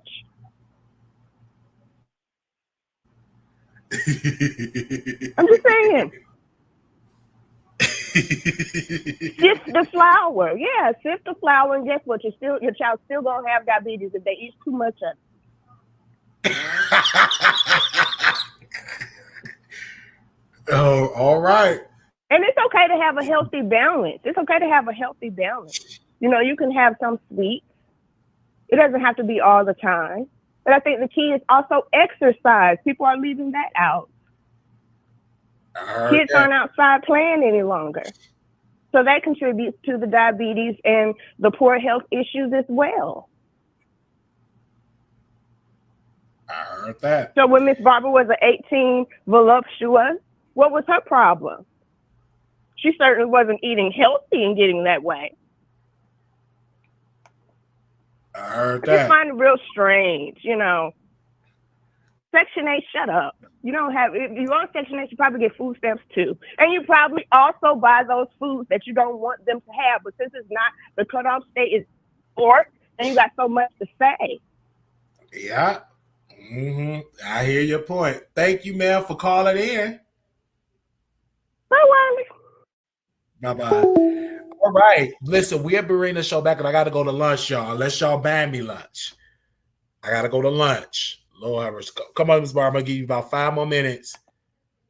I'm just saying. Sift the flour. Yeah, sift the flour, and guess what? Your child's still gonna have diabetes if they eat too much of it. Oh, all right. And it's okay to have a healthy balance. It's okay to have a healthy balance. You know, you can have some sweets. It doesn't have to be all the time. But I think the key is also exercise. People are leaving that out. Kids aren't outside playing any longer. So that contributes to the diabetes and the poor health issues as well. I heard that. So when Miss Barbara was an 18 voluptuous, what was her problem? She certainly wasn't eating healthy and getting that way. I heard I that. just find it real strange, you know. Section 8, shut up. You don't have, if you're on Section 8, you probably get food stamps too. And you probably also buy those foods that you don't want them to have. But since it's not, the cutoff state is pork, and you got so much to say. Yeah. Mm-hmm. I hear your point. Thank you, ma'am, for calling in. Bye, Wiley. Bye-bye. All right. Listen, we'll bring the show back, and I got to go to lunch, y'all. Unless y'all ban me lunch. I got to go to lunch. Lord have mercy. Come on, Ms. Barr. I'm going to give you about 5 more minutes,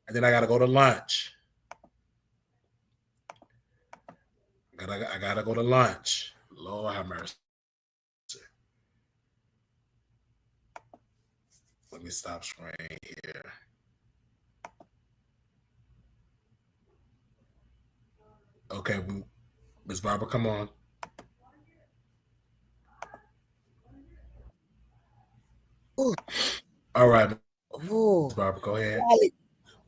and then I got to go to lunch. I got to go to lunch. Lord have mercy. Let me stop screen here. Okay, Ms. Barbara, come on. Ooh. All right, Ooh. Ms. Barbara, go ahead.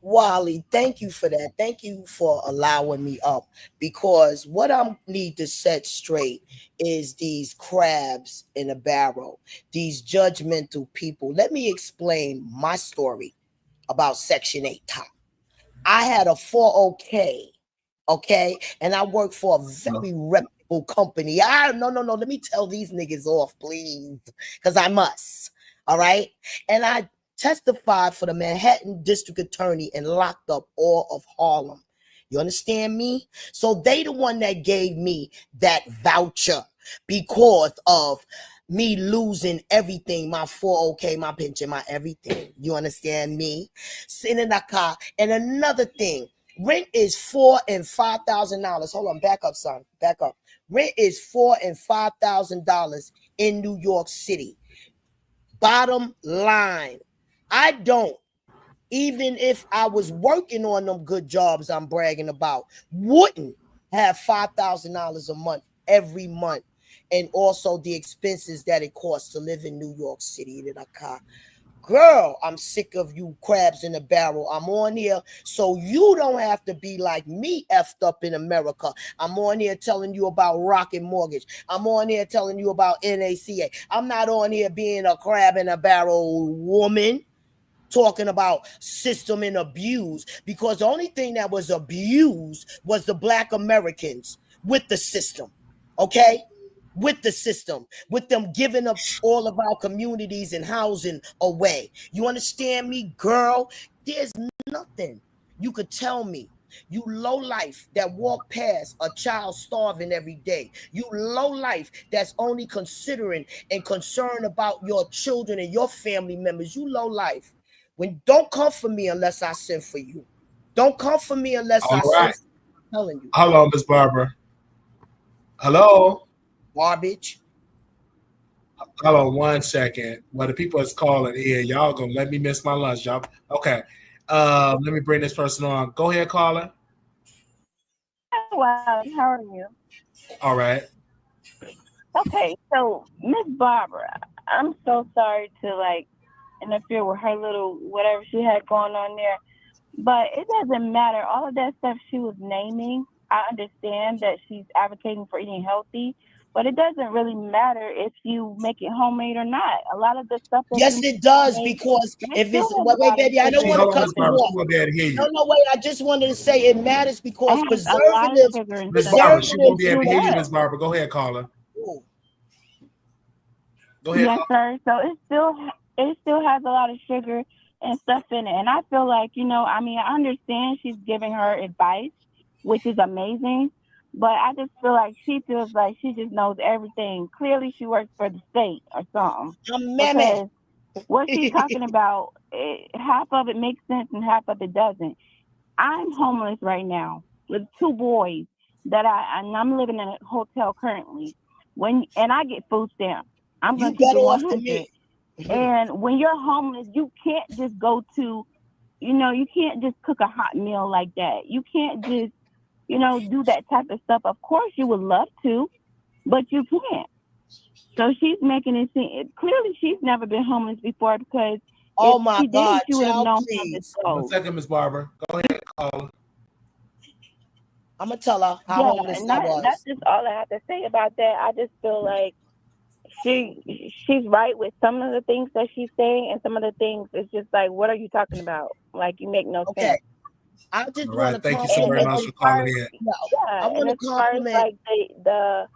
Wally, thank you for that. Thank you for allowing me up, because what I need to set straight is these crabs in a barrel, these judgmental people. Let me explain my story about Section 8 top. I had a 401k, okay, and I worked for a very reputable company. No. Let me tell these niggas off, please, because I must. All right, and I testified for the Manhattan District Attorney and locked up all of Harlem. You understand me? So they the one that gave me that voucher because of me losing everything, my 401k, my pension, my everything. You understand me? Sitting in a car. And another thing, rent is $4,000 and $5,000. Hold on, back up, son. Back up. Rent is $4,000 and $5,000 in New York City. Bottom line, I don't, even if I was working on them good jobs I'm bragging about, wouldn't have $5,000 a month every month, and also the expenses that it costs to live in New York City. Girl, I'm sick of you crabs in a barrel. I'm on here so you don't have to be like me effed up in America. I'm on here telling you about Rocket Mortgage. I'm on here telling you about NACA. I'm not on here being a crab in a barrel woman talking about system and abuse, because the only thing that was abused was the Black Americans with the system, okay? With the system, with them giving up all of our communities and housing away. You understand me, girl? There's nothing you could tell me. You low life that walk past a child starving every day. You low life that's only considering and concerned about your children and your family members. You low life. Don't come for me unless I send for you. Don't come for me unless I send for you. I'm telling you. Hello, Ms. Barbara. Hello. Garbage. Hold on 1 second. Well, the people is calling in. Y'all gonna let me miss my lunch, y'all. Okay. Let me bring this person on. Go ahead, caller. Wow, how are you? All right. Okay, so Miss Barbara, I'm so sorry to interfere with her little whatever she had going on there, but it doesn't matter. All of that stuff she was naming, I understand that she's advocating for eating healthy, but it doesn't really matter if you make it homemade or not. A lot of the stuff that Yes, it does, because if it's wait, baby, I don't want to cut you off. No, wait. I just wanted to say it matters because preservatives. Miss Barbara, she won't be able to hear you, Miss Barbara. Go ahead, caller. Go ahead. Yes, sir. So it still has a lot of sugar and stuff in it, and I feel like, you know, I mean, I understand she's giving her advice, which is amazing, but I just feel like she feels like she just knows everything. Clearly, she works for the state or something. Because what she's talking about, half of it makes sense and half of it doesn't. I'm homeless right now with 2 boys and I'm living in a hotel currently. And I get food stamps. I'm going to keep it 100. And when you're homeless, you can't just go to, you know, you can't just cook a hot meal like that. You can't just, you know, do that type of stuff. Of course, you would love to, but you can't. So she's making it seem, clearly she's never been homeless before, because oh my God, she would have known how to go. 1 second, Miss Barbara. Go ahead, caller. I'm gonna tell her how homeless I was. That's just all I have to say about that. I just feel like she's right with some of the things that she's saying, and some of the things it's just like, what are you talking about? Like, you make no sense. I just want to thank you so very much for calling in. I want to compliment like the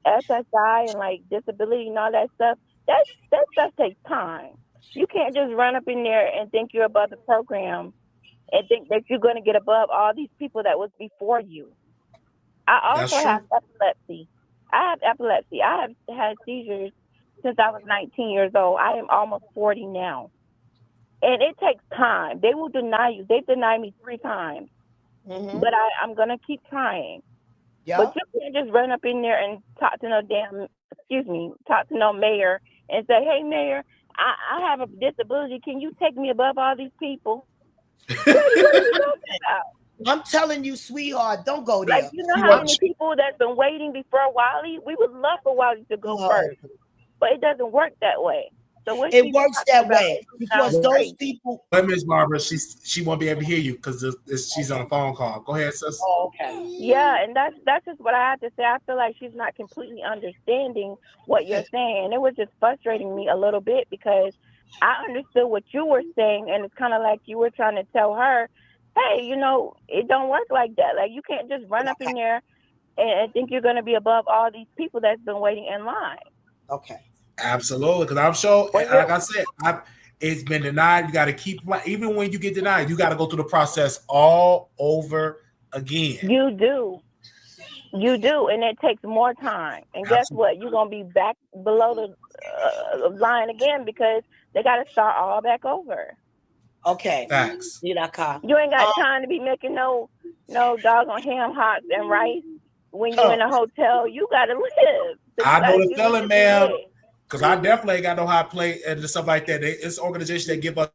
SSI and like disability and all that stuff. That stuff takes time. You can't just run up in there and think you're above the program and think that you're going to get above all these people that was before you. I also have epilepsy. I have had seizures since I was 19 years old. I am almost 40 now. And it takes time. They will deny you. They've denied me 3 times. Mm-hmm. But I'm going to keep trying. Yep. But you can't just run up in there and talk to no mayor and say, hey, mayor, I have a disability. Can you take me above all these people? What are you talking about? I'm telling you, sweetheart, don't go there. Like, you know how many people that's been waiting before Wally? We would love for Wally to go first. But it doesn't work that way. So it works that way because those people. But Miss Barbara, she won't be able to hear you because she's on a phone call. Go ahead, sis. Oh, okay. Yeah, and that's just what I have to say. I feel like she's not completely understanding what you're saying. It was just frustrating me a little bit because I understood what you were saying, and it's kind of like you were trying to tell her, hey, you know, it don't work like that. Like, you can't just run up in there and think you're going to be above all these people that's been waiting in line. Okay. Absolutely, because I'm sure, like I said, it's been denied. You got to keep, even when you get denied, you got to go through the process all over again. You do, and it takes more time. And guess what? You're gonna be back below the line again because they got to start all back over. Okay. Facts. You ain't got time to be making no doggone ham hocks and rice when you're in a hotel. You got to live. I know the feeling, ma'am. Because I definitely ain't got no hot plate and stuff like that. It's an organization that give us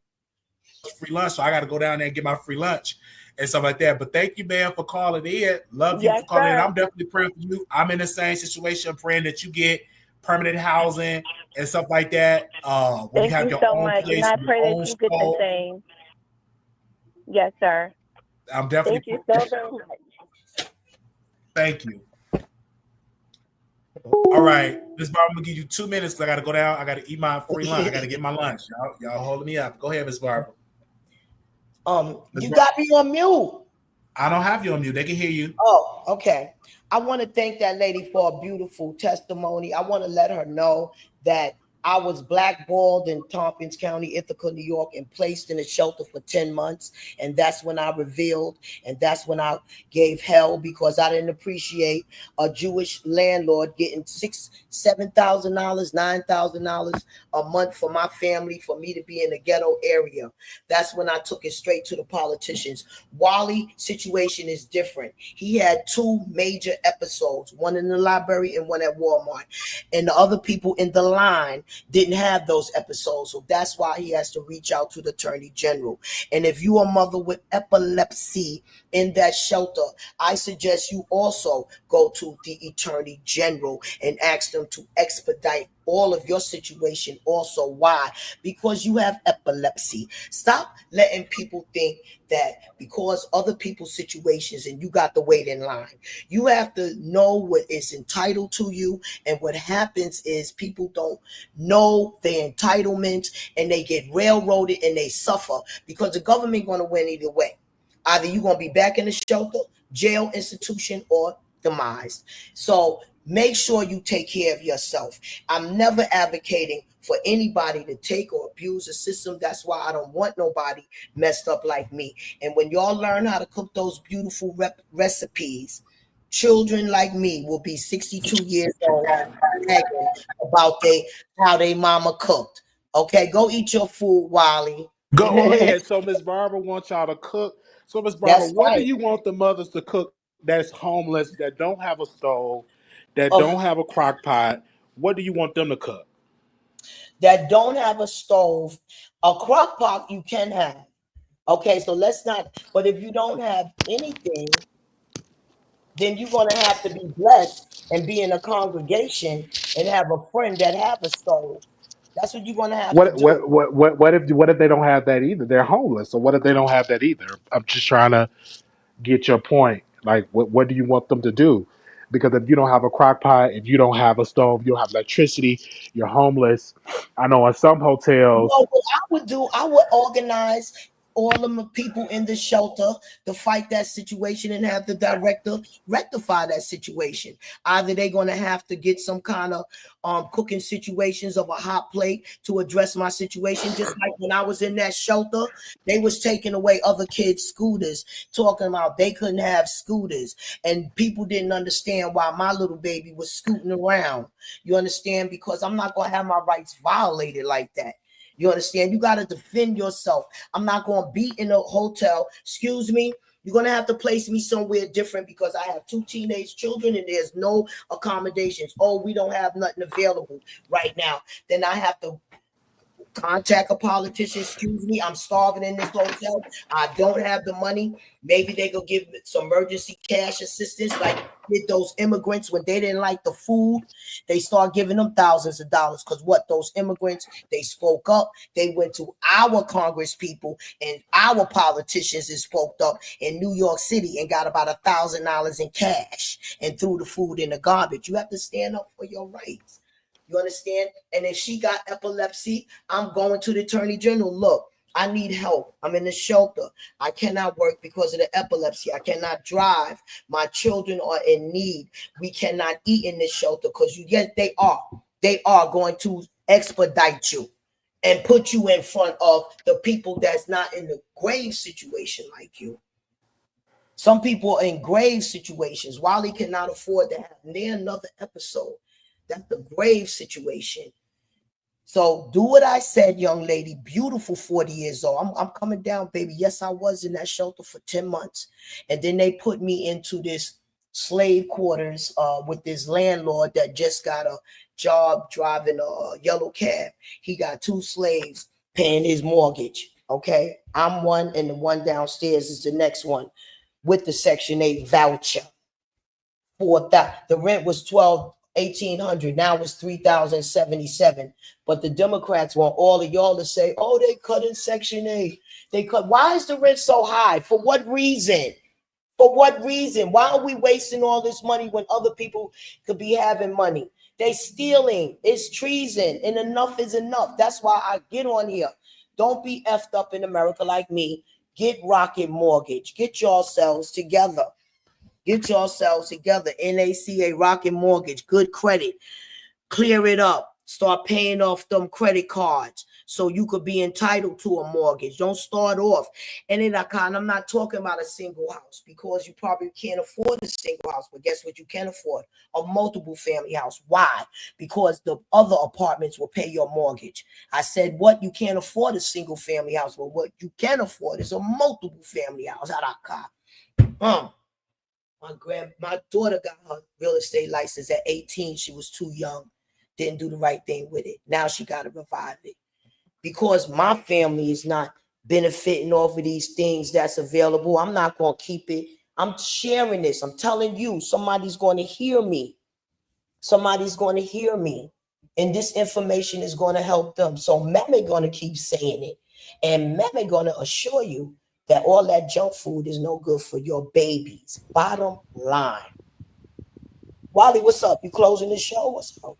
free lunch, so I got to go down there and get my free lunch and stuff like that. But thank you, man, for calling in. Love you for calling in. I'm definitely praying for you. I'm in the same situation, praying that you get permanent housing and stuff like that. When you have your own place, and I pray that you get the same. Yes, sir. I'm definitely. Thank you so very much. Thank you. All right, Ms. Barbara, I'm gonna give you 2 minutes because I gotta go down. I gotta eat my free lunch. I gotta get my lunch. Y'all holding me up. Go ahead, Ms. Barbara. You got me on mute. I don't have you on mute. They can hear you. Oh, okay. I want to thank that lady for a beautiful testimony. I want to let her know that I was blackballed in Tompkins County, Ithaca, New York, and placed in a shelter for 10 months. And that's when I revealed, and that's when I gave hell because I didn't appreciate a Jewish landlord getting $6,000, $7,000, $9,000 a month for my family, for me to be in a ghetto area. That's when I took it straight to the politicians. Wally situation is different. He had 2 major episodes, one in the library and one at Walmart. And the other people in the line didn't have those episodes. So that's why he has to reach out to the Attorney General. And if you are a mother with epilepsy in that shelter, I suggest you also go to the Attorney General and ask them to expedite all of your situation also. Why? Because you have epilepsy. Stop letting people think that because other people's situations and you got to wait in line. You have to know what is entitled to you. And what happens is people don't know their entitlements and they get railroaded and they suffer because the government going to win either way. Either you're going to be back in the shelter, jail, institution, or demise. So make sure you take care of yourself. I'm never advocating for anybody to take or abuse the system. That's why I don't want nobody messed up like me. And when y'all learn how to cook those beautiful recipes, children like me will be 62 years old bragging about how they mama cooked. Okay, go eat your food, Wally. Go ahead. So Miss Barbara wants y'all to cook. So Miss Barbara, That's what do right. you want the mothers to cook that's homeless, that don't have a stove, that don't Oh, have a crock pot? What do you want them to cook? that don't have a stove, a crock pot you can have. Okay, so let's not, but if you don't have anything, then you're going to have to be blessed and be in a congregation and have a friend that have a stove. That's what you're going to have to What do. what what what if they don't have that either? They're homeless. So what if they don't have that either? I'm just trying to get your point. Like what do you want them to do? Because if you don't have a crock pot, if you don't have a stove, you don't have electricity, you're homeless. I know in some hotels. Well, what I would do, I would organize all of the people in the shelter to fight that situation and have the director rectify that situation. Either they're going to have to get some kind of cooking situations of a hot plate to address my situation. Just like when I was in that shelter, they was taking away other kids' scooters, talking about they couldn't have scooters, and people didn't understand why my little baby was scooting around. You understand? Because I'm not going to have my rights violated like that. You understand? You got to defend yourself. I'm not going to be in a hotel. Excuse me. You're going to have to place me somewhere different because I have 2 teenage children and there's no accommodations. Oh, we don't have nothing available right now. Then I have to contact a politician. Excuse me, I'm starving in this hotel. I don't have the money. Maybe they could give some emergency cash assistance, like with those immigrants when they didn't like the food. They start giving them thousands of dollars because what those immigrants, they spoke up. They went to our Congress people and our politicians and spoke up in New York City and got about $1,000 in cash and threw the food in the garbage. You have to stand up for your rights. You understand? And if she got epilepsy, I'm going to the attorney general. Look, I need help. I'm in the shelter. I cannot work because of the epilepsy. I cannot drive. My children are in need. We cannot eat in this shelter because yes, they are. They are going to expedite you and put you in front of the people that's not in the grave situation like you. Some people are in grave situations. Wally cannot afford to have near another episode. That's the grave situation. So do what I said, young lady. Beautiful 40 years old. I'm coming down, baby. Yes, I was in that shelter for 10 months. And then they put me into this slave quarters with this landlord that just got a job driving a yellow cab. He got 2 slaves paying his mortgage. Okay. I'm one, and the one downstairs is the next one with the Section 8 voucher. The rent was 1,800. Now it's 3,077. But the Democrats want all of y'all to say, "Oh, they cut in Section 8. They cut." Why is the rent so high? For what reason? For what reason? Why are we wasting all this money when other people could be having money? They stealing. It's treason, and enough is enough. That's why I get on here. Don't be effed up in America like me. Get Rocket Mortgage. Get yourselves together. Get yourselves together. NACA Rocket Mortgage. Good credit. Clear it up. Start paying off them credit cards so you could be entitled to a mortgage. Don't start off. And then I'm not talking about a single house because you probably can't afford a single house. But guess what you can afford? A multiple family house. Why? Because the other apartments will pay your mortgage. I said, what? You can't afford a single family house. But what you can afford is a multiple family house. My daughter got her real estate license at 18. She was too young. Didn't do the right thing with it. Now she got to revive it. Because my family is not benefiting off of these things that's available, I'm not going to keep it. I'm sharing this. I'm telling you, somebody's going to hear me. Somebody's going to hear me. And this information is going to help them. So Meme going to keep saying it. And Meme going to assure you that all that junk food is no good for your babies. Bottom line. Wally, what's up? You closing the show? What's up?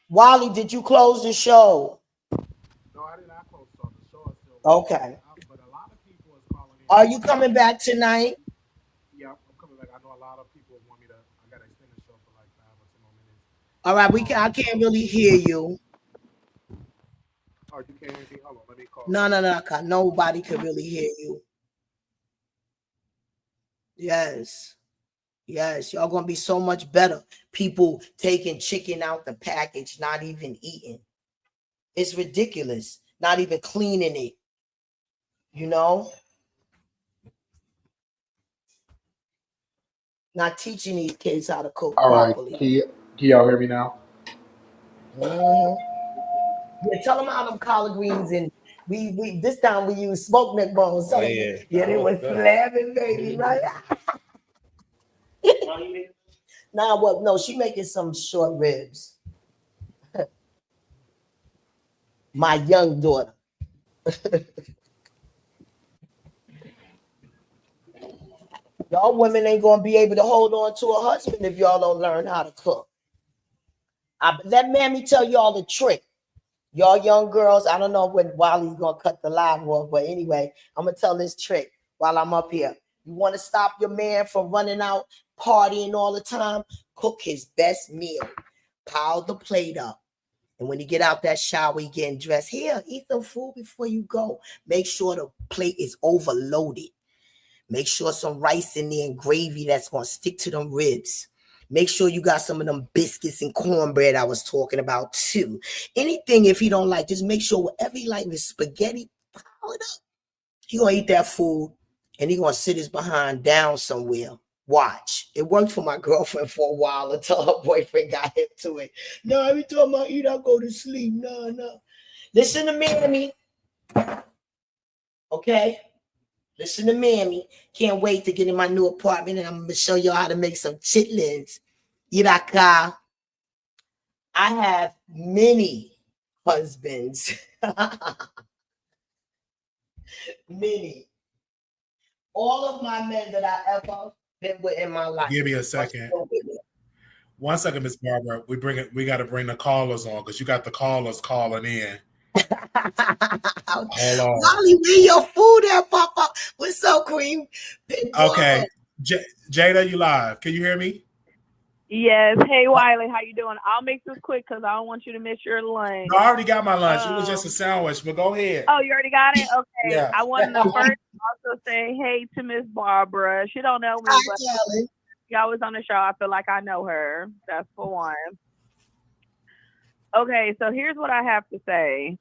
Wally, did you close the show? No, I did not close on the show. Okay. But a lot of people is calling in. Are you coming back tonight? Yeah, I'm coming back. I know a lot of people want me to. I got to extend the show for like 5 or 10 more minutes. All right, I can't really hear you. Oh, you can't hear me? Hold on, let me call. No. Nobody can really hear you. Yes, y'all gonna be so much better. People taking chicken out the package, not even eating. It's ridiculous. Not even cleaning it. You know? Not teaching these kids how to cook properly. Can y'all hear me now? Mm-hmm. Yeah, tell them how them collard greens and we this time we use smoked neck bones. So they was slamming, baby, right? Nah, what? No, she making some short ribs. My young daughter. Y'all women ain't gonna be able to hold on to a husband if y'all don't learn how to cook. Let Mammy tell y'all the trick. Y'all young girls, I don't know when Wiley's gonna cut the live off, but anyway, I'm gonna tell this trick while I'm up here. You want to stop your man from running out partying all the time? Cook his best meal. Pile the plate up. And when you get out that shower, you getting dressed. Here, eat some food before you go. Make sure the plate is overloaded. Make sure some rice in there and gravy that's going to stick to them ribs. Make sure you got some of them biscuits and cornbread I was talking about too. Anything if he don't like, just make sure whatever he like with spaghetti, pile it up. He going to eat that food and he going to sit his behind down somewhere. Watch. It worked for my girlfriend for a while until her boyfriend got into it. No, every time I eat, I go to sleep. No. Listen to Mammy. Okay? Listen to Mammy. Can't wait to get in my new apartment and I'm going to show y'all how to make some chitlins. Iraka. I have many husbands. Many. All of my men that I ever been with in my life. Give me a second. 1 second, Miss Barbara. We got to bring the callers on because you got the callers calling in. Hold on. Wally, where your food at, Papa? What's up, Cream? Okay. Jada, you live. Can you hear me? Yes. Hey, Wiley, how you doing? I'll make this quick because I don't want you to miss your lunch. No, I already got my lunch. It was just a sandwich, but go ahead. Oh, you already got it? Okay. Yeah. I wanted to first also say hey to Miss Barbara. She don't know me, but she always on the show. I feel like I know her. That's for one. Okay, so here's what I have to say.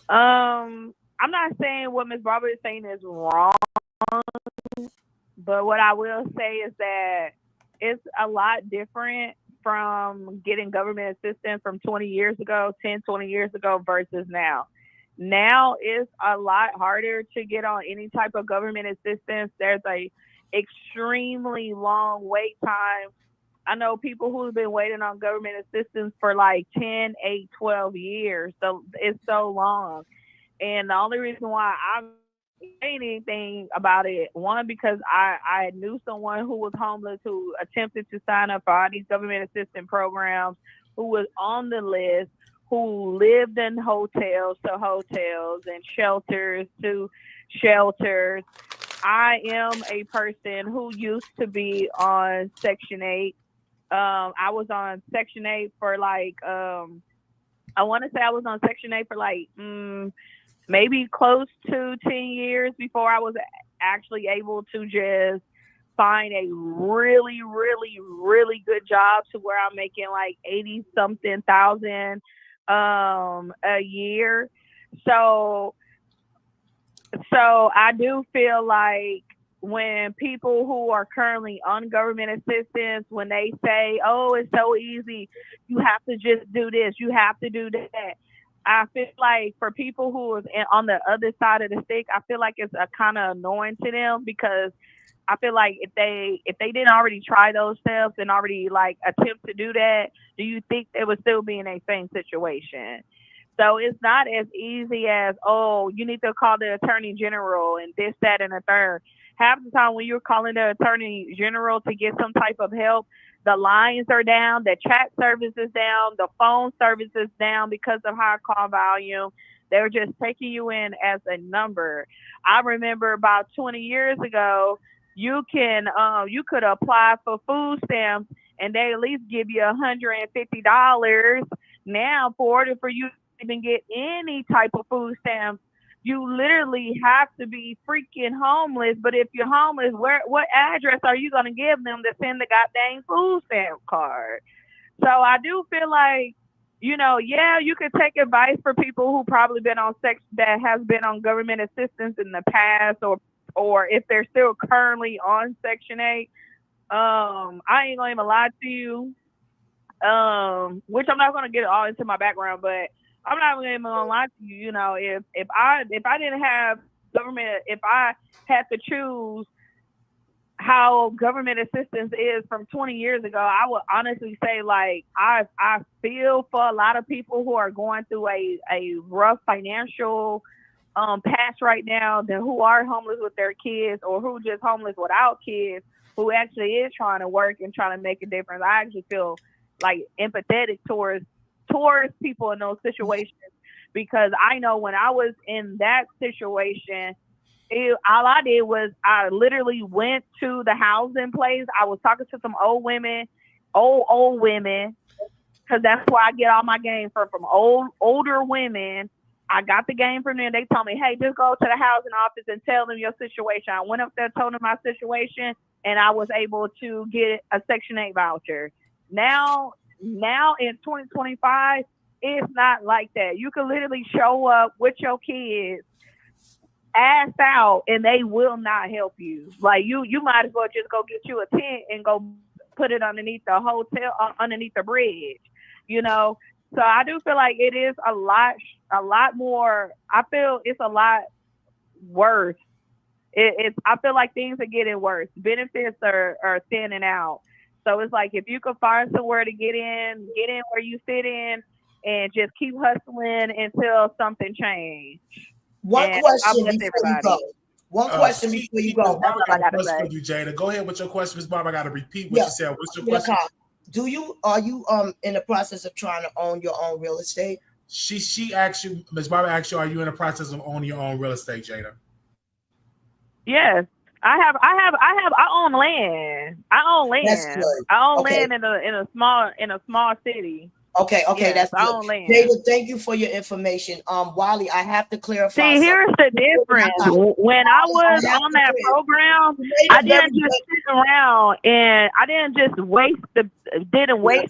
I'm not saying what Miss Barbara is saying is wrong, but what I will say is that it's a lot different from getting government assistance from 20 years ago, 10, 20 years ago versus now. Now it's a lot harder to get on any type of government assistance. There's a extremely long wait time. I know people who've been waiting on government assistance for like 10, 8, 12 years. So it's so long. And the only reason why I'm saying anything about it, one, because I knew someone who was homeless who attempted to sign up for all these government assistance programs, who was on the list, who lived in hotels to hotels and shelters to shelters. I am a person who used to be on Section 8. I was on Section 8 for like, I want to say I was on Section 8 for like maybe close to 10 years before I was actually able to just find a really, really, really good job to where I'm making like 80-something thousand a year. So I do feel like when people who are currently on government assistance, when they say, oh, it's so easy, you have to just do this, you have to do that. I feel like for people who is on the other side of the stick, I feel like it's a kind of annoying to them because I feel like if they didn't already try those steps and already like attempt to do that, do you think they would still be in a same situation? So it's not as easy as, oh, you need to call the attorney general and this, that, and the third. Half the time when you're calling the attorney general to get some type of help, the lines are down, the chat service is down, the phone service is down because of high call volume. They're just taking you in as a number. I remember about 20 years ago, you could apply for food stamps and they at least give you $150. Now, for you to even get any type of food stamps, you literally have to be freaking homeless. But if you're homeless, what address are you going to give them to send the goddamn food stamp card? So I do feel like, you know, yeah, you could take advice for people who probably been on that has been on government assistance in the past, or if they're still currently on Section 8. I ain't gonna even lie to you. Which I'm not gonna get all into my background, but I'm not even gonna lie to you. You know, if I didn't have government, if I had to choose how government assistance is from 20 years ago, I would honestly say, like, I feel for a lot of people who are going through a rough financial patch right now, who are homeless with their kids, or who just homeless without kids, who actually is trying to work and trying to make a difference. I actually feel like empathetic towards people in those situations, because I know when I was in that situation, all I did was I literally went to the housing place. I was talking to some old women, because that's where I get all my game from older women. I got the game from them. They told me, hey, just go to the housing office and tell them your situation. I went up there, told them my situation, and I was able to get a Section 8 voucher. Now in 2025, it's not like that. You can literally show up with your kids, ass out, and they will not help you. Like, you might as well just go get you a tent and go put it underneath the hotel, underneath the bridge, you know? So I do feel like it is a lot more. I feel it's a lot worse. I feel like things are getting worse. Benefits are thinning out. So it's like, if you could find somewhere to get in where you fit in, and just keep hustling until something changes. One question before you go. Barbara got a question for you, Jada. Go ahead with your question, Ms. Barbara. I got to repeat what you said. What's your question? Are you in the process of trying to own your own real estate? She asked you, Ms. Barbara asked you, are you in the process of owning your own real estate, Jada? Yes. I own land. That's good. I own land in a small city. Okay, yes, that's good. Jada, thank you for your information. Wally, I have to clarify. See, here's the difference. When I was on that program, I didn't just sit around and I didn't just waste the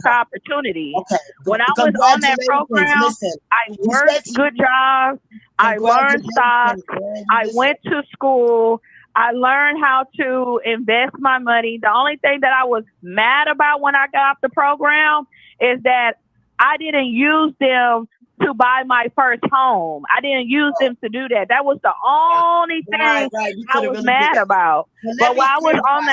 opportunity. Okay. When I was on that program, I worked good jobs. I learned stocks. I went to school. I learned how to invest my money. The only thing that I was mad about when I got off the program is that I didn't use them to buy my first home. I didn't use them to do that. That was the only thing I was mad about. But while I was on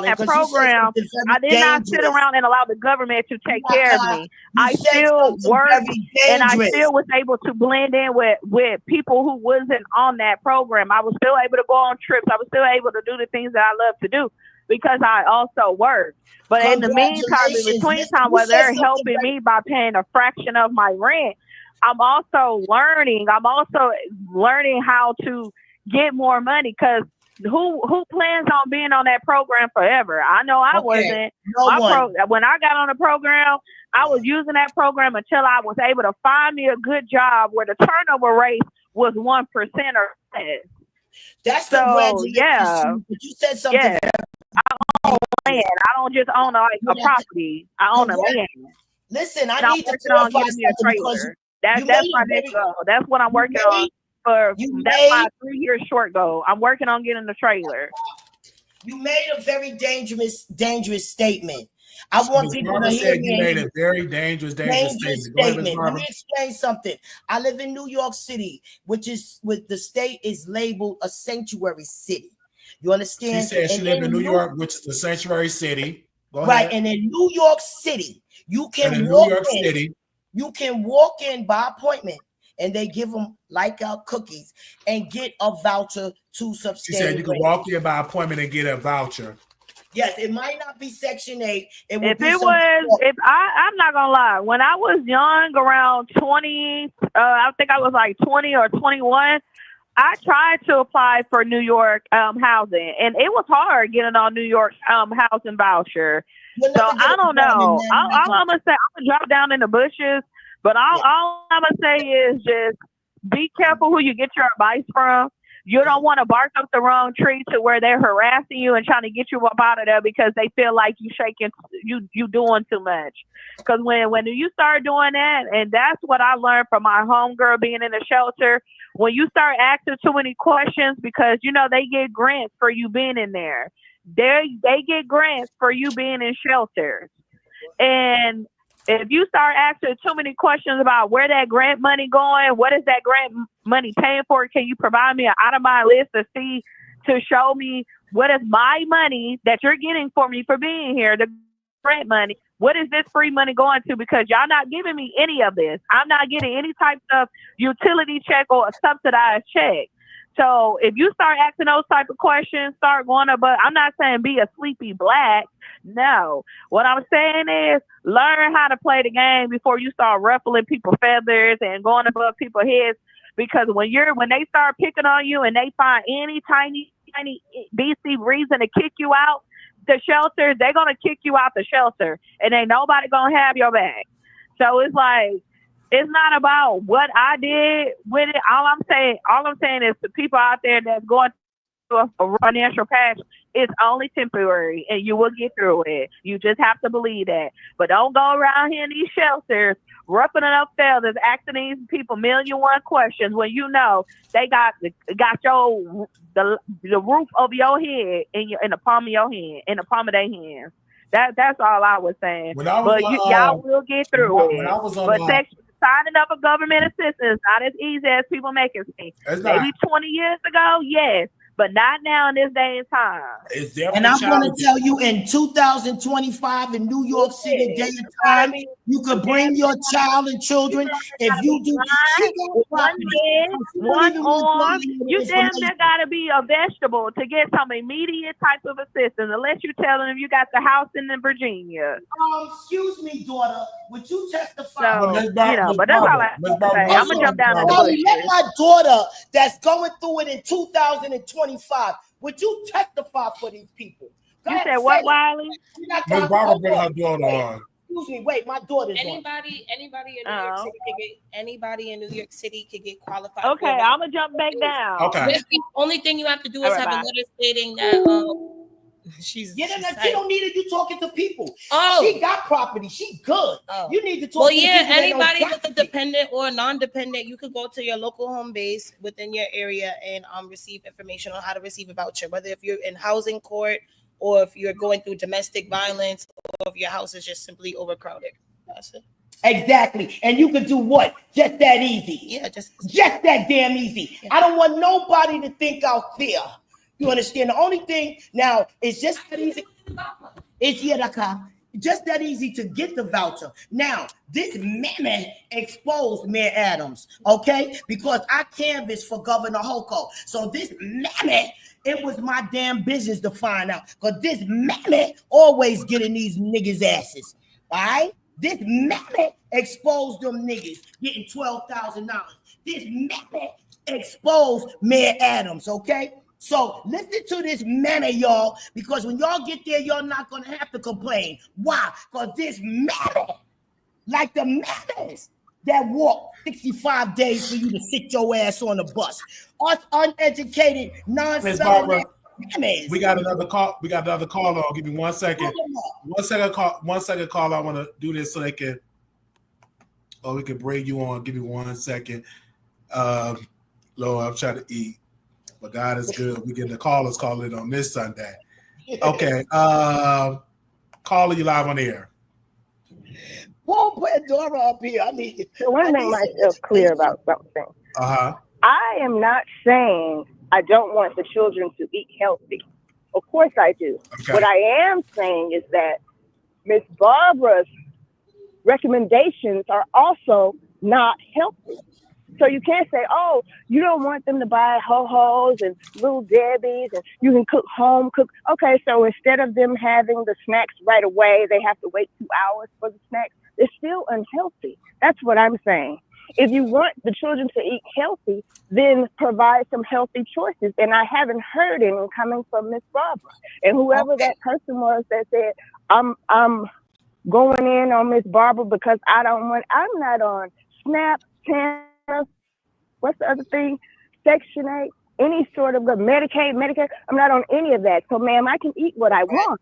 that program, I did not sit around and allow the government to take care of me. I still worked, and I still was able to blend in with people who wasn't on that program. I was still able to go on trips. I was still able to do the things that I love to do, because I also work. But in the meantime, in between time, where they're helping me by paying a fraction of my rent, I'm also learning how to get more money, because who plans on being on that program forever? I know I wasn't. When I got on the program, I was using that program until I was able to find me a good job where the turnover rate was 1% or less. That's so, yeah. But you said something. Yeah. I own land. I don't just own a property. I own a land. Listen, I need to clarify something. That's my next goal. That's what I'm working on. That's my 3-year short goal. I'm working on getting the trailer. You made a very dangerous statement. I want people to hear me. You made a very dangerous statement. Let me explain something. I live in New York City, which the state is labeled a sanctuary city. You understand? She said she And lived in New York, which is the sanctuary city. Go right, ahead. and in New York City, you And can in New walk York in. City, You can walk in by appointment, and they give them like cookies and get a voucher to sustain. She said you can walk in by appointment and get a voucher. Yes, it might not be Section 8. I'm not gonna lie. When I was young, around 20, I think I was like 20 or 21. I tried to apply for New York housing, and it was hard getting on New York housing voucher. So I don't know. All I'm gonna say, I'm gonna drop down in the bushes. But all I'm gonna say is just be careful who you get your advice from. You don't want to bark up the wrong tree to where they're harassing you and trying to get you up out of there because they feel like you doing too much. Because when you start doing that, and that's what I learned from my homegirl being in the shelter, when you start asking too many questions, because they get grants for you being in there. They get grants for you being in shelters. And if you start asking too many questions about where that grant money going, what is that grant money paying for? Can you provide me an itemized list to show me what is my money that you're getting for me for being here, the grant money? What is this free money going to? Because y'all not giving me any of this. I'm not getting any type of utility check or a subsidized check. So if you start asking those type of questions, start going above. I'm not saying be a sleepy black. No. What I'm saying is learn how to play the game before you start ruffling people's feathers and going above people's heads. Because when they start picking on you and they find any tiny BC reason to kick you out the shelter, they're gonna kick you out the shelter, and ain't nobody gonna have your back. So it's like, it's not about what I did with it. All I'm saying is the people out there that's going through a financial patch, it's only temporary, and you will get through it. You just have to believe that. But don't go around here in these shelters ruffling up feathers, asking these people 1,000,001 questions when they got the roof over your head in the palm of your hand, in the palm of their hands. That's all I was saying. Y'all will get through it. Signing up for government assistance is not as easy as people make it seem. Maybe 20 years ago, yes, but not now in this day and time. And I'm going to tell you, in 2025 in New York City, day and time, you could bring your child and children. If you do, one arm, you damn near got to be a vegetable to get some immediate type of assistance, unless you're telling them you got the house in Virginia. Excuse me, daughter, would you testify? But that's all I say. I'm going to jump down in the bushes. Let my daughter that's going through it in 2025, would you testify for these people? You said what, Wiley? Miss Barbara bring her daughter on. Excuse me, wait, my daughter's anybody in New York City could get, anybody in New York City could get qualified. Okay, I'm gonna jump back down. Okay. The only thing you have to do is have a letter stating that she's she don't need it. You talking to people. Oh, she got property. She good. Oh. You need to talk. To anybody with a dependent or non-dependent, you could go to your local home base within your area and receive information on how to receive a voucher. Whether if you're in housing court, or if you're going through domestic violence, or if your house is just simply overcrowded. That's it. Exactly. And you could do what? Just that easy. Yeah, just that damn easy. Yeah. I don't want nobody to think out there. You understand? The only thing now is just that easy. Just that easy to get the voucher. Now, this man exposed Mayor Adams, okay? Because I canvassed for Governor Hochul. So this man, it was my damn business to find out. Because this man always getting these niggas' asses, all right? This man exposed them niggas getting $12,000. This man exposed Mayor Adams, okay? So listen to this manner, y'all, because when y'all get there, y'all not going to have to complain. Why? Because this manner, like the manners that walk 65 days for you to sit your ass on the bus. Us uneducated, non-selling manners. We got another call. We got another call on. Give me 1 second. 1 second call. 1 second call. I want to do this so they can. Oh, we can bring you on. Give me 1 second. Lord, I'm trying to eat. But God is good. We get the callers calling on this Sunday. Okay. Caller, you live on the air. Won't put Dora up here. I need to make myself clear about something. Uh-huh. I am not saying I don't want the children to eat healthy. Of course I do. Okay. What I am saying is that Miss Barbara's recommendations are also not healthy. So you can't say, oh, you don't want them to buy Ho-Hos and Little Debbie's and you can home cook. Okay, so instead of them having the snacks right away, they have to wait 2 hours for the snacks. It's still unhealthy. That's what I'm saying. If you want the children to eat healthy, then provide some healthy choices. And I haven't heard any coming from Miss Barbara. And whoever that person was that said, I'm going in on Miss Barbara because I'm not on SNAP, TANF, what's the other thing? Section 8, any sort of Medicaid. I'm not on any of that. So, ma'am, I can eat what I want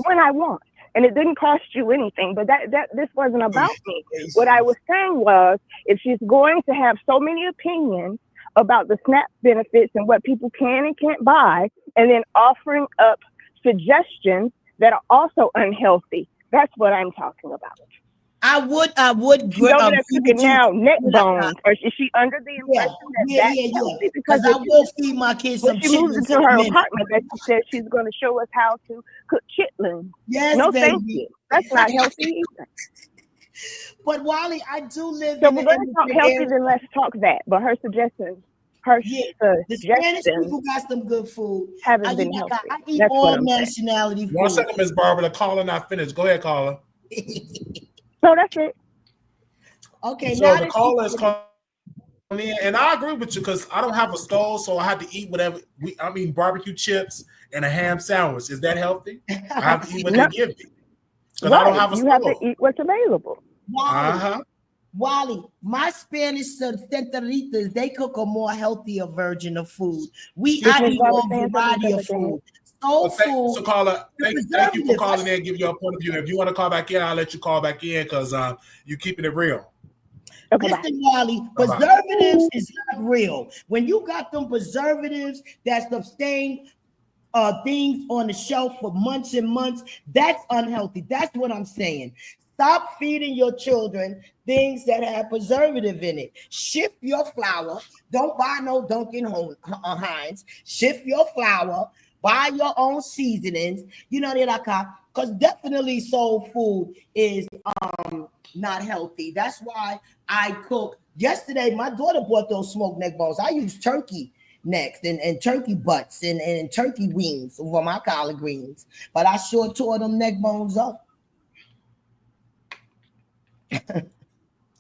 when I want. And it didn't cost you anything, but this wasn't about me. What I was saying was, if she's going to have so many opinions about the SNAP benefits and what people can and can't buy, and then offering up suggestions that are also unhealthy, that's what I'm talking about. I would. Cooking now neck bones, or is she under the impression that's healthy? Because I will feed my kids some chitlins. She moved into her apartment that she said she's going to show us how to cook chitlins. Yes, no, baby. thank you. That's not healthy either. But Wally, I do live. So we're going to talk healthy, then let's talk that. But her suggestions. The Spanish people got some good food. Haven't been healthy. I eat all nationality food. 1 second, Miss Barbara. The caller not finished. Go ahead, caller. So that's it. Okay. So the caller is calling in, and I agree with you because I don't have a stove, so I have to eat whatever. Barbecue chips and a ham sandwich. Is that healthy? I have to eat what they give me because I don't have a stove. You have to eat what's available. Wally, my Spanish senoritas, they cook a more healthier version of food. I eat more variety of food. So caller, thank you for calling in and giving your point of view. If you want to call back in, I'll let you call back in because you're keeping it real. Okay. Listen, Wally, preservatives is not real. When you got them preservatives that sustain things on the shelf for months and months, that's unhealthy. That's what I'm saying. Stop feeding your children things that have preservative in it. Shift your flour. Don't buy no Dunkin' Hines. Shift your flour. Buy your own seasonings. You know that because definitely soul food is not healthy. That's why I cook. Yesterday, my daughter bought those smoked neck bones. I use turkey necks and turkey butts and turkey wings for my collard greens. But I sure tore them neck bones up.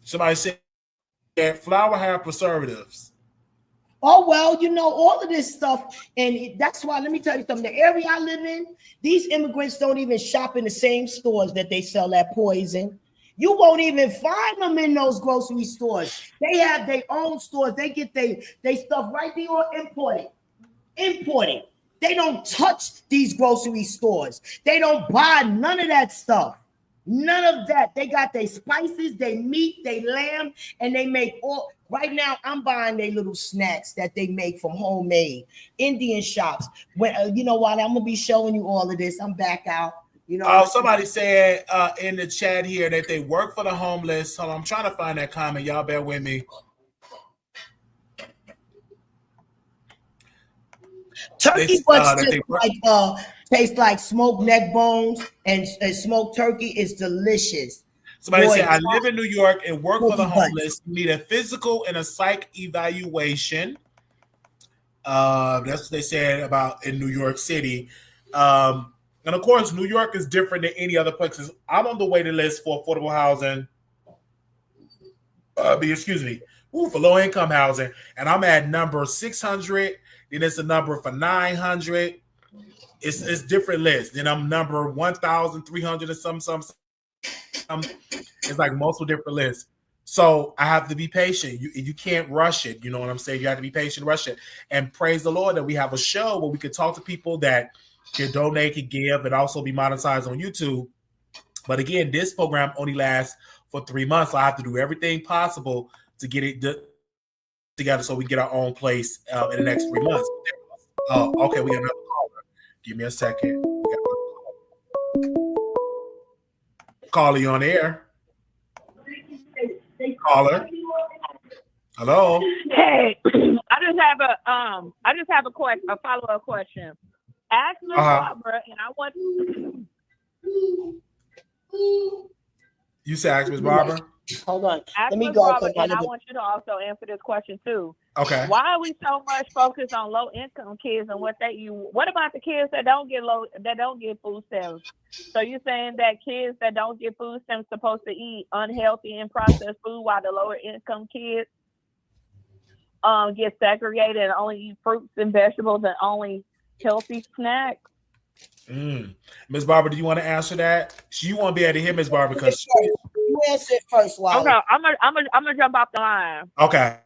Somebody said flour have preservatives. Oh, well, all of this stuff. And that's why, let me tell you something. The area I live in, these immigrants don't even shop in the same stores that they sell that poison. You won't even find them in those grocery stores. They have their own stores. They get their stuff right there or imported. They don't touch these grocery stores. They don't buy none of that stuff. None of that. They got their spices, their meat, their lamb, and they make all. Right now, I'm buying their little snacks that they make from homemade Indian shops. When you know what, I'm gonna be showing you all of this. I'm back out. Somebody said in the chat here that they work for the homeless. So I'm trying to find that comment. Y'all bear with me. Turkey butts taste like smoked neck bones and smoked turkey is delicious. Somebody said, I live in New York and work for the homeless. You need a physical and a psych evaluation. That's what they said about in New York City. And of course, New York is different than any other places. I'm on the waiting list for affordable housing. For low income housing. And I'm at number 600. Then it's a number for 900. It's different lists. Then I'm number 1,300 or some. It's like multiple different lists. So I have to be patient. You can't rush it. You know what I'm saying? You have to be patient, rush it. And praise the Lord that we have a show where we can talk to people that can donate, can give, and also be monetized on YouTube. But again, this program only lasts for 3 months. So I have to do everything possible to get it together so we get our own place in the next 3 months. Okay, we got another caller. Give me a second. Caller, you on the air? Caller. Hello. Hey, I just have a question, a follow-up question. Ask Miss Barbara, and I want. You say ask Miss Barbara? Hold on. Ask Let me Miss go. Barbara, and I want you to also answer this question too. Okay. Why are we so much focused on low-income kids and what they eat? What about the kids that don't get food stamps? So you're saying that kids that don't get food stamps supposed to eat unhealthy and processed food, while the lower-income kids get segregated and only eat fruits and vegetables and only healthy snacks? Miss Barbara, do you want to answer that? You won't be able to hear Miss Barbara because you answer it first, Wally. Okay, I'm gonna jump off the line. Okay.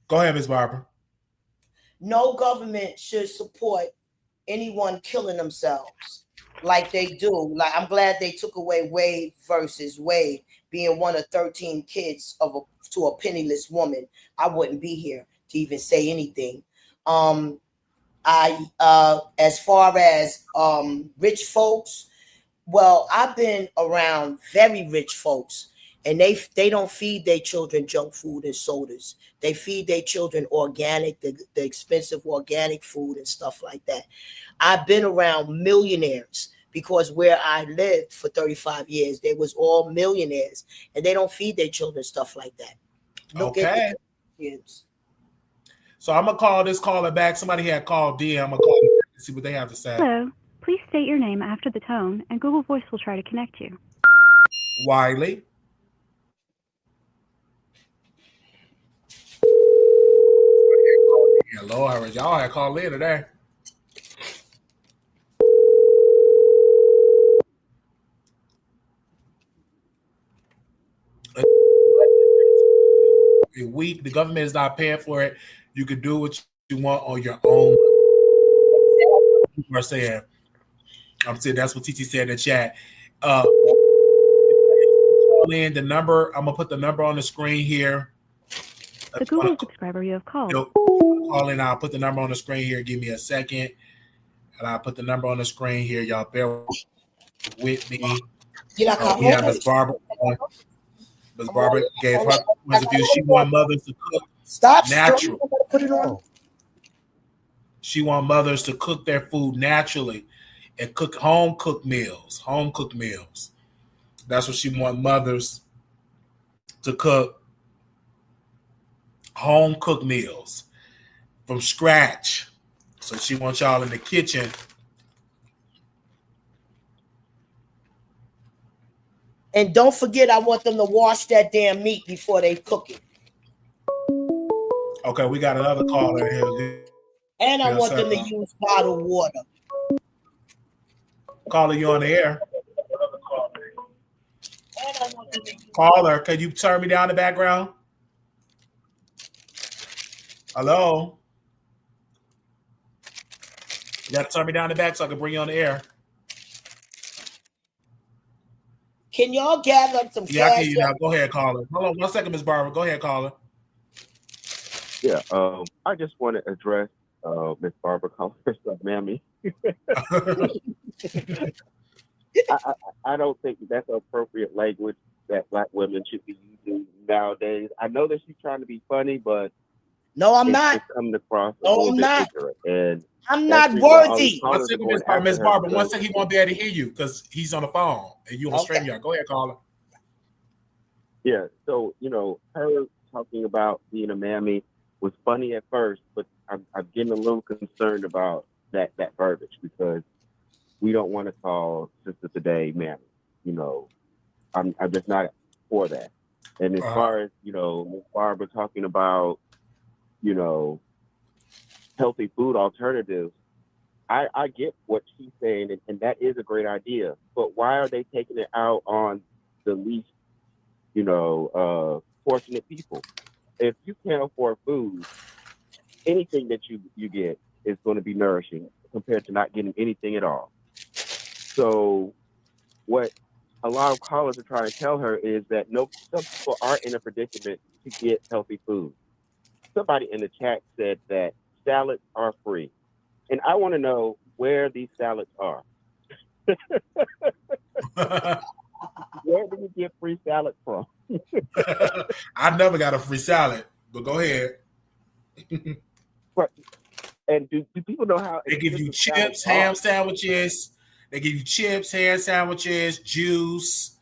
Go ahead, Miss Barbara. No government should support anyone killing themselves like they do. Like, I'm glad they took away Wade versus Wade, being one of 13 kids to a penniless woman. I wouldn't be here to even say anything. As far as rich folks, well, I've been around very rich folks, and they don't feed their children junk food and sodas. They feed their children organic, the expensive organic food and stuff like that. I've been around millionaires because where I lived for 35 years, they was all millionaires, and they don't feed their children stuff like that. Look at the kids. So I'm gonna call this caller back. Somebody had called D. I'm gonna call them back and see what they have to say. Hello. Please state your name after the tone, and Google Voice will try to connect you. Wiley. Hello, y'all had called in today. A week, the government is not paying for it. You can do what you want on your own. People are saying, I'm saying that's what TT said in the chat. Call in the number. I'm gonna put the number on the screen here. The Google subscriber you have called. Call in. I'll put the number on the screen here. Give me a second, and I'll put the number on the screen here. Y'all bear with me. We have Miss Barbara. Miss Barbara gave her points of view. She want mothers to cook natural. Put it on. She want mothers to cook their food naturally and cook home cooked meals. Home cooked meals. That's what she want mothers to cook. Home cooked meals from scratch. So she wants y'all in the kitchen. And don't forget, I want them to wash that damn meat before they cook it. Okay, we got another caller here. And I want them to use bottled water. Caller, you on the air? Caller, can you turn me down the background? Hello? You got to turn me down the back so I can bring you on the air. Can y'all gather up some I can you now. Go ahead, caller. Hold on 1 second, Miss Barbara. Go ahead, caller. Yeah, I just want to address Miss Barbara calling herself Mammy. I don't think that's appropriate language that Black women should be using nowadays. I know that she's trying to be funny, but no, I'm not. It's coming across I'm not. And I'm not worthy. One second, Miss Barbara. 1 second, he won't be able to hear you because he's on the phone and you on StreamYard. Go ahead, caller. Yeah, so her talking about being a mammy was funny at first, but I'm getting a little concerned about that verbiage because we don't want to call Sister Today mammy. I'm just not for that. And as far as Miss Barbara talking about healthy food alternatives, I get what she's saying, and that is a great idea. But why are they taking it out on the least, fortunate people? If you can't afford food, anything that you get is going to be nourishing compared to not getting anything at all. So what a lot of callers are trying to tell her is that some people are in a predicament to get healthy food. Somebody in the chat said that salads are free. And I want to know where these salads are. Where do you get free salads from? I never got a free salad, but go ahead. But and do people know how They give you expensive salads chips, are? ham sandwiches. They give you chips, ham sandwiches, juice.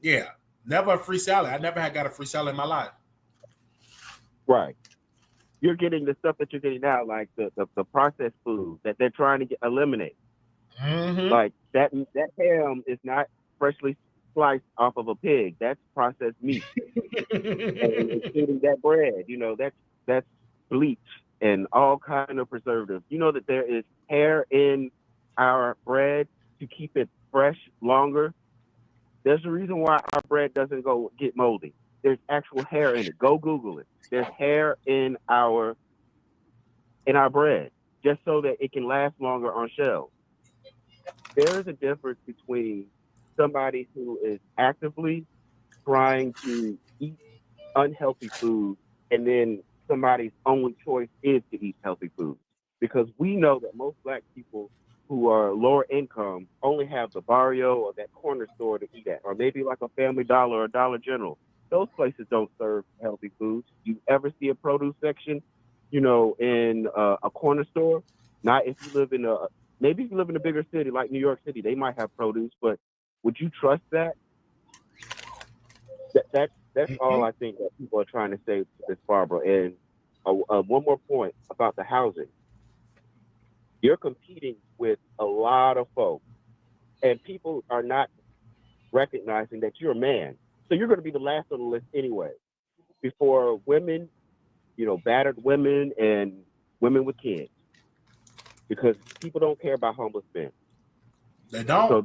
Yeah, never a free salad. I never had got a free salad in my life. Right. You're getting the stuff that you're getting now, like the processed food that they're trying to eliminate. Mm-hmm. Like that ham is not freshly sliced off of a pig. That's processed meat. And including that bread, that's bleach and all kind of preservatives. You know that there is hair in our bread to keep it fresh longer. There's a reason why our bread doesn't go get moldy. There's actual hair in it. Go Google it. There's hair in our bread just so that it can last longer on shelves. There is a difference between somebody who is actively trying to eat unhealthy food and then somebody's only choice is to eat healthy food. Because we know that most Black people who are lower income only have the barrio or that corner store to eat at, or maybe like a Family Dollar or Dollar General. Those places don't serve healthy foods. You ever see a produce section, in a corner store? Not if you live in maybe if you live in a bigger city like New York City, they might have produce, but would you trust that? That's all I think that people are trying to say to this, Barbara. And one more point about the housing. You're competing with a lot of folks, and people are not recognizing that you're a man. So you're going to be the last on the list anyway, before women, battered women and women with kids, because people don't care about homeless men. They don't. So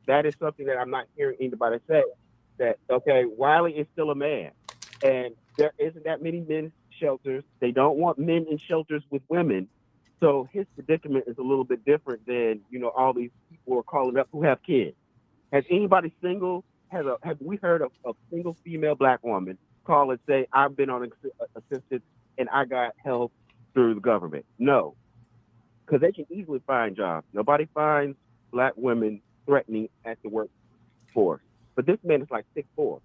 that is something that I'm not hearing anybody say. That okay, Wiley is still a man, and there isn't that many men's shelters. They don't want men in shelters with women. So his predicament is a little bit different than all these people who are calling up who have kids. Has anybody single? Have we heard of a single female Black woman call and say, I've been on assistance and I got help through the government? No, because they can easily find jobs. Nobody finds Black women threatening at the workforce. But this man is like 6'4",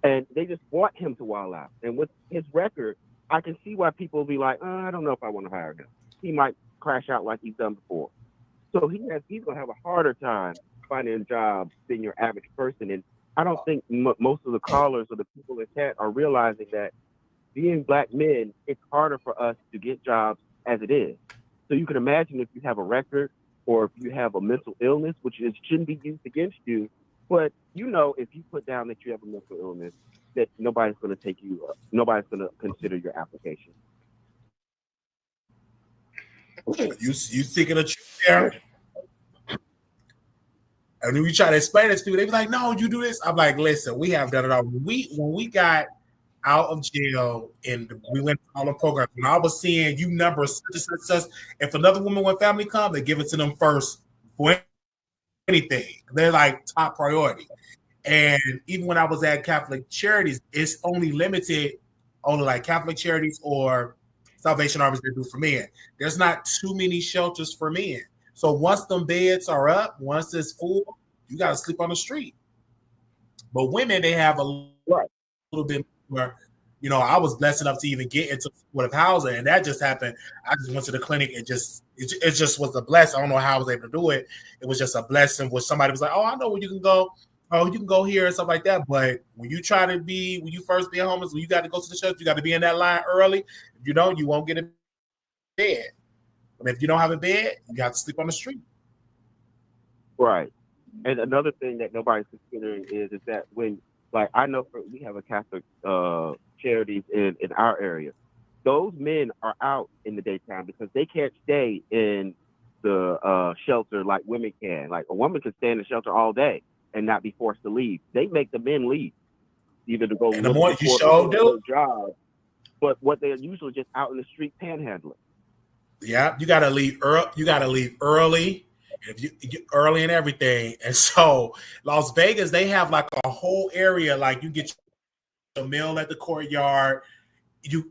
and they just want him to wild out. And with his record, I can see why people will be like, I don't know if I want to hire him. He might crash out like he's done before. So he's going to have a harder time finding a job than your average person. And I don't think most of the callers or the people in chat are realizing that being Black men, it's harder for us to get jobs as it is. So you can imagine if you have a record or if you have a mental illness, which shouldn't be used against you. But if you put down that you have a mental illness, that nobody's going to take you up. Nobody's going to consider your application. You thinking of truth there? And then we try to explain it to people. They be like, "No, you do this." I'm like, "Listen, we have done it all. When we got out of jail and we went to all the programs, when I was seeing you numbers such and such, if another woman with family come, they give it to them first for anything. They're like top priority. And even when I was at Catholic Charities, it's only limited only like Catholic Charities or Salvation Armies that do for men. There's not too many shelters for men. So once them beds are up, once it's full, you got to sleep on the street. But women, they have a little bit more. I was blessed enough to even get into supportive housing, and that just happened. I just went to the clinic and it just was a blessing. I don't know how I was able to do it. It was just a blessing where somebody was like, "Oh, I know where you can go. Oh, you can go here," and stuff like that. But when you first be homeless, when you got to go to the shelter, you got to be in that line early. If you don't, you won't get a bed. And if you don't have a bed, you got to sleep on the street. Right. And another thing that nobody's considering is that when, like, I know we have a Catholic charities in our area. Those men are out in the daytime because they can't stay in the shelter like women can. Like a woman can stay in the shelter all day and not be forced to leave. They make the men leave, either to go in the morning. You sure do job, but what they're usually just out in the street panhandling. Yeah, you gotta leave early. You gotta leave early. If you early and everything. And so Las Vegas, they have like a whole area, like you get your meal at the courtyard.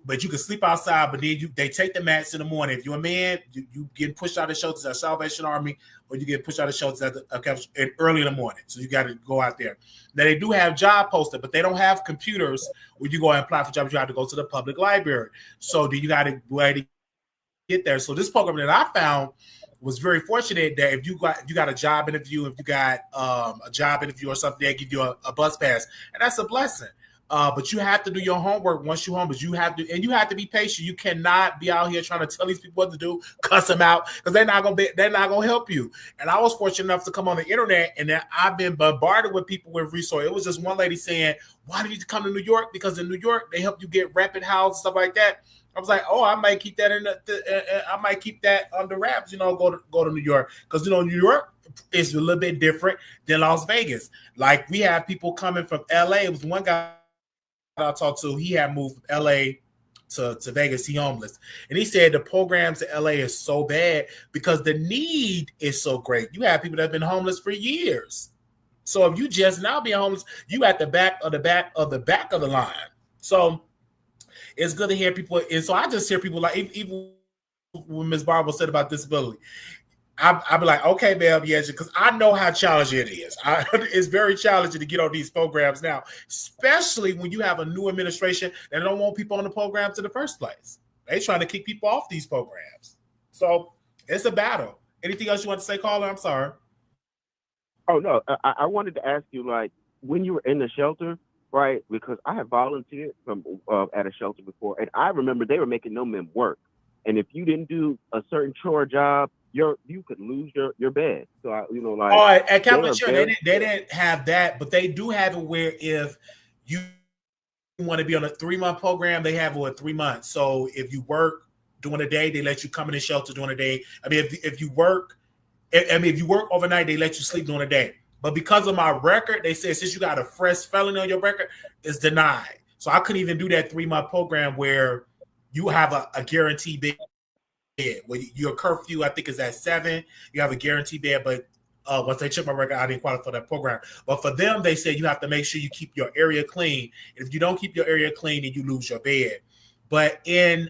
but you can sleep outside, but then they take the mats in the morning. If you're a man, you get pushed out of shelters at Salvation Army, or you get pushed out of shelters at early in the morning. So you got to go out there. Now they do have job posted, but they don't have computers where you go and apply for jobs. You have to go to the public library. So then you got to wait to get there. So this program that I found was very fortunate that if you got a job interview, if you got a job interview or something, they give you a bus pass, and that's a blessing. But you have to do your homework once you're home. But you have to be patient. You cannot be out here trying to tell these people what to do, cuss them out, because they're not gonna help you. And I was fortunate enough to come on the internet, and then I've been bombarded with people with resources. It was just one lady saying, "Why did you come to New York?" Because in New York they help you get rapid house and stuff like that. I was like, "Oh, I might keep that I might keep that under wraps." Go to New York, because New York is a little bit different than Las Vegas. Like, we have people coming from LA. It was one guy I talked to, he had moved from LA to Vegas. He homeless, and he said the programs in LA is so bad because the need is so great. You have people that have been homeless for years. So if you just now being homeless, you at the back of the line. So it's good to hear people. And so I just hear people like, even when Ms. Barbara said about disability, I'll be like, okay, babe, yes, because I know how challenging it is. It's very challenging to get on these programs now, especially when you have a new administration that don't want people on the programs in the first place. They trying to kick people off these programs. So it's a battle. Anything else you want to say, caller? I'm sorry. Oh, no. I wanted to ask you, like, when you were in the shelter, right, because I have volunteered at a shelter before, and I remember they were making no men work. And if you didn't do a certain chore job, you could lose your bed. So at Catholic Church, they didn't have that, but they do have it where if you want to be on a 3-month program, they have it a 3 months. So if you work during the day, they let you come in the shelter during the day. I mean, if you work overnight, they let you sleep during the day. But because of my record, they said since you got a fresh felony on your record, it's denied. So I couldn't even do that 3-month program where you have a guaranteed bed. Well, your curfew, I think, is at 7. You have a guaranteed bed, but once they check my record, I didn't qualify for that program. But for them, they said you have to make sure you keep your area clean. If you don't keep your area clean, then you lose your bed. But in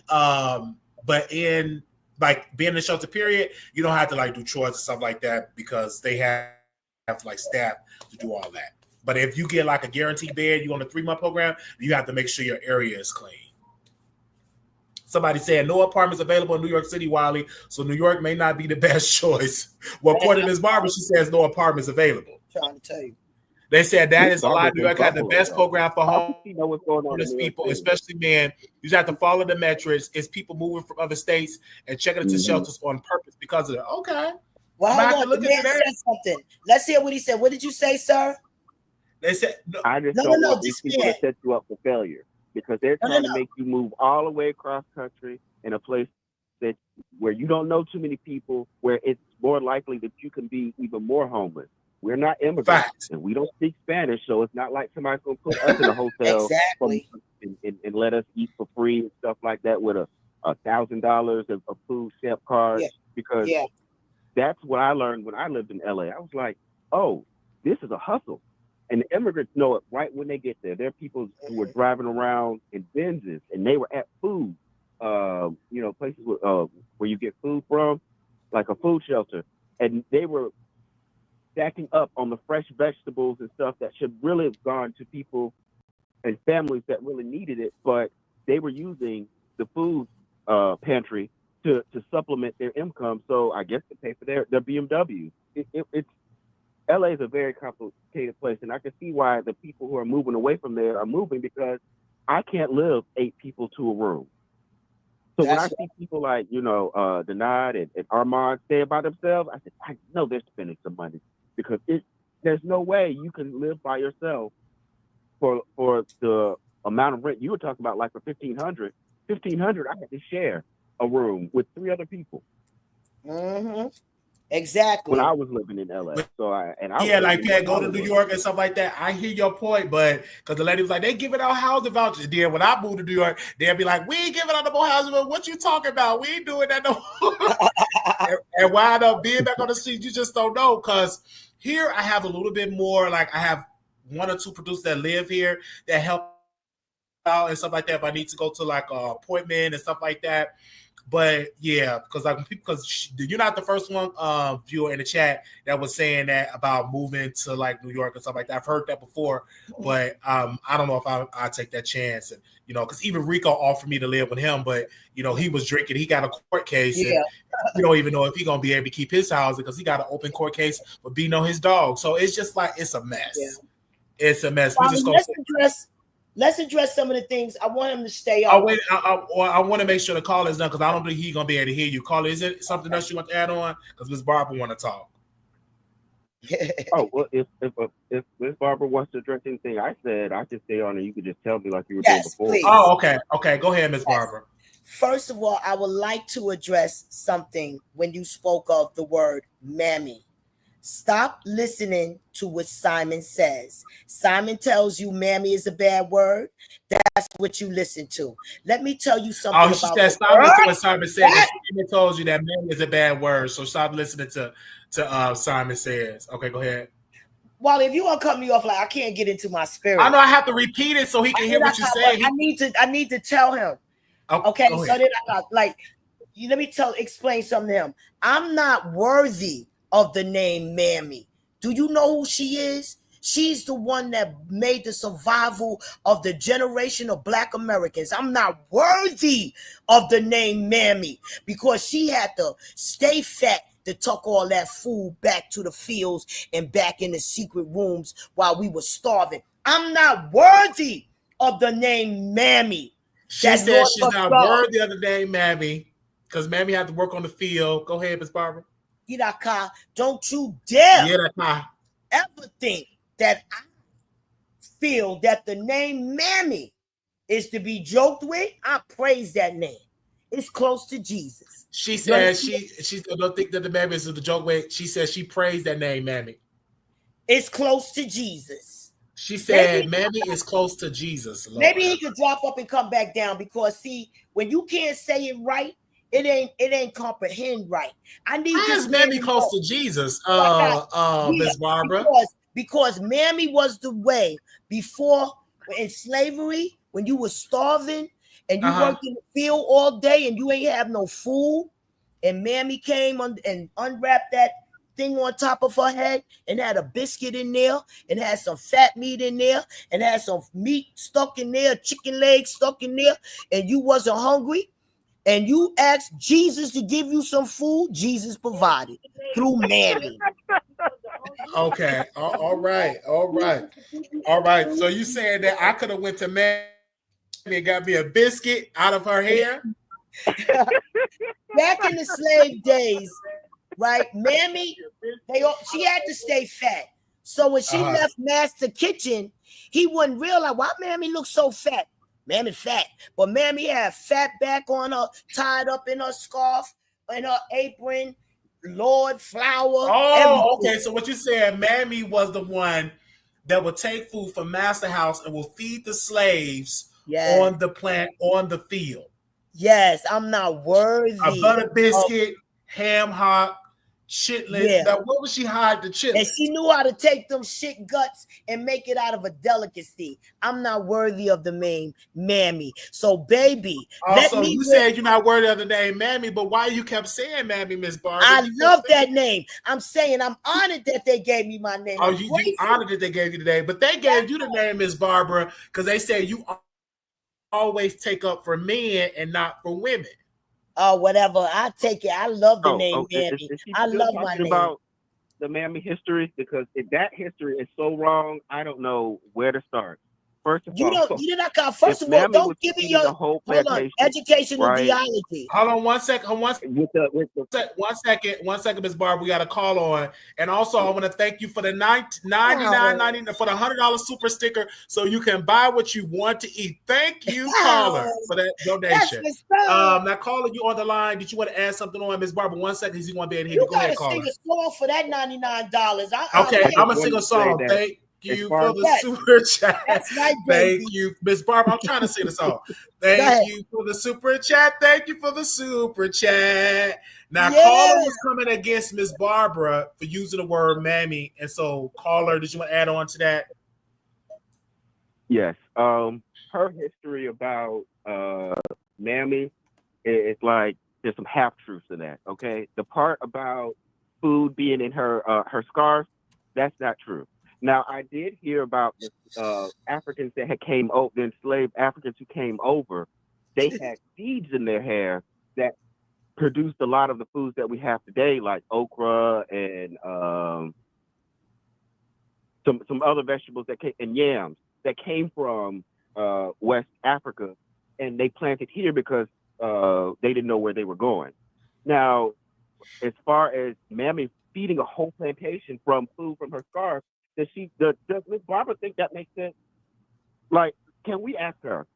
like being in the shelter period, you don't have to like do chores and stuff like that because they have like staff to do all that. But if you get like a guaranteed bed, you on a 3-month program, you have to make sure your area is clean. Somebody said no apartments available in New York City, Wiley, so New York may not be the best choice. Well, according to Ms. Barbara, she says no apartments available. I'm trying to tell you. They said that is a lie. New York had the best program for homeless people, especially men. You just have to follow the metrics. It's people moving from other states and checking into shelters on purpose because of that. Okay. Well, hold on. The man said something. Let's hear what he said. What did you say, sir? They said I just don't want these people to set you up for failure. Because they're trying to make you move all the way across country in a place where you don't know too many people, where it's more likely that you can be even more homeless. We're not immigrants, and we don't speak Spanish, so it's not like somebody's going to put us in a hotel and let us eat for free and stuff like that with a $1,000 of food stamp card. Because that's what I learned when I lived in LA. I was like, oh, this is a hustle. And the immigrants know it right when they get there. There are people who were driving around in Benzes, and they were at food, places where you get food from, like a food shelter. And they were stacking up on the fresh vegetables and stuff that should really have gone to people and families that really needed it. But they were using the food pantry to supplement their income. So I guess to pay for their BMW. It's LA is a very complicated place, and I can see why the people who are moving away from there are moving, because I can't live 8 people to a room. So when I see people like, Denard and Armand stay by themselves, I said, I know they're spending some money, because there's no way you can live by yourself for the amount of rent you were talking about, like for $1,500. $1,500, I had to share a room with 3 other people. Mm-hmm. Exactly. When I was living in LA, go to New York and stuff like that. I hear your point, but because the lady was like, they giving out housing vouchers. Then when I moved to New York, they'll be like, we ain't giving out no more housing. What you talking about? We ain't doing that no more. And wind up being back on the street, you just don't know. Because here I have a little bit more. Like I have 1 or 2 producers that live here that help out and stuff like that if I need to go to like an appointment and stuff like that. But yeah, because you're not the first one viewer in the chat that was saying that about moving to like New York and stuff like that. I've heard that before, but I don't know if I take that chance. And because even Rico offered me to live with him, but he was drinking. He got a court case, and you don't even know if he's gonna be able to keep his house because he got an open court case for beating on his dog. So it's just like it's a mess. Yeah. It's a mess. Let's address some of the things. I want him to stay on. I want to make sure the call is done because I don't think he's gonna be able to hear you. Caller, is it something else you want to add on? Because Ms. Barbara want to talk. Oh well, if Ms. Barbara wants to address anything I said, I can stay on and you could just tell me like you were doing before. Please. Oh, okay. Go ahead, Ms. Barbara. First of all, I would like to address something when you spoke of the word mammy. Stop listening to what Simon says. Simon tells you mammy is a bad word. That's what you listen to. Let me tell you something about stop listening to what Simon said. Simon told you that mammy is a bad word, so stop listening to Simon says. Okay, go ahead. Well, if you want to cut me off, like I can't get into my spirit. I know I have to repeat it so he can hear what you say. I need to tell him. Okay, so then let me explain something to him. I'm not worthy of the name Mammy. Do you know who she is? She's the one that made the survival of the generation of Black Americans. I'm not worthy of the name Mammy because she had to stay fat to tuck all that food back to the fields and back in the secret rooms while we were starving. I'm not worthy of the name Mammy. She said she's not worthy of the name Mammy because Mammy had to work on the field. Go ahead, Ms. Barbara. Don't you dare ever think that I feel that the name Mammy is to be joked with. I praise that name. It's close to Jesus. She said she don't think that the Mammy is the joke with. She said she praised that name Mammy. It's close to Jesus. She said Mammy is close to Jesus. Lord. Maybe he could drop up and come back down because see, when you can't say it right, it ain't comprehend right. I need this Mammy close to Jesus, Ms. Barbara. Because Mammy was the way before in slavery when you were starving and you worked in the field all day and you ain't have no food, and Mammy came and unwrapped that thing on top of her head and had a biscuit in there and had some fat meat in there and had some meat stuck in there, chicken legs stuck in there, and you wasn't hungry. And you asked Jesus to give you some food, Jesus provided through Mammy. Okay. All right. So you saying that I could have went to Mammy and got me a biscuit out of her hair? Back in the slave days, right? Mammy, she had to stay fat. So when she left Master Kitchen, he wouldn't realize why Mammy looked so fat. Mammy fat, but Mammy had fat back on her, tied up in her scarf, in her apron, Lord flour. Oh, everything. Okay. So what you said, Mammy was the one that would take food from Master House and will feed the slaves on the plant, on the field. Yes, I'm not worthy. A butter biscuit, ham hock, chitlins. Yeah. Now, what was she hide the chitlins? And she knew how to take them shit guts and make it out of a delicacy. I'm not worthy of the name Mammy. So, baby, also you said you're not worthy of the name Mammy, but why you kept saying Mammy, Miss Barbara? I love that name. I'm saying I'm honored that they gave me my name. Oh, you honored that they gave you the name, but they gave you the name Miss Barbara because they said you always take up for men and not for women. Oh, whatever. I take it. I love the name Mammy. I love my name. About the Mammy history because if that history is so wrong, I don't know where to start. First of all, first of all, don't give me your educational theology. Hold on one second. One second, Ms. Barb. We got a call on, and also I want to thank you for the $99.99 for the $100 super sticker, so you can buy what you want to eat. Thank you, caller, for that donation. Now, caller, you on the line? Did you want to add something on, Ms. Barbara? 1 second, you want to be able to hear you. Go ahead, caller. You gotta sing a song for that $99. Okay, I'm gonna sing a song. Thank you for the super chat. That's right, thank you, Miss Barbara. I'm trying to sing the song. Thank you for the super chat. Thank you for the super chat. Now, caller was coming against Miss Barbara for using the word Mammy, and so caller, did you want to add on to that? Yes. her history about Mammy, it's like there's some half truths in that. Okay, the part about food being in her her scarf, that's not true. Now, I did hear about the Africans that had came over, the enslaved Africans who came over. They had seeds in their hair that produced a lot of the foods that we have today, like okra and some other vegetables that came, and yams that came from West Africa, and they planted here because they didn't know where they were going. Now, as far as Mammy feeding a whole plantation from food from her scarf, does Miss Barbara think that makes sense? Like, can we ask her?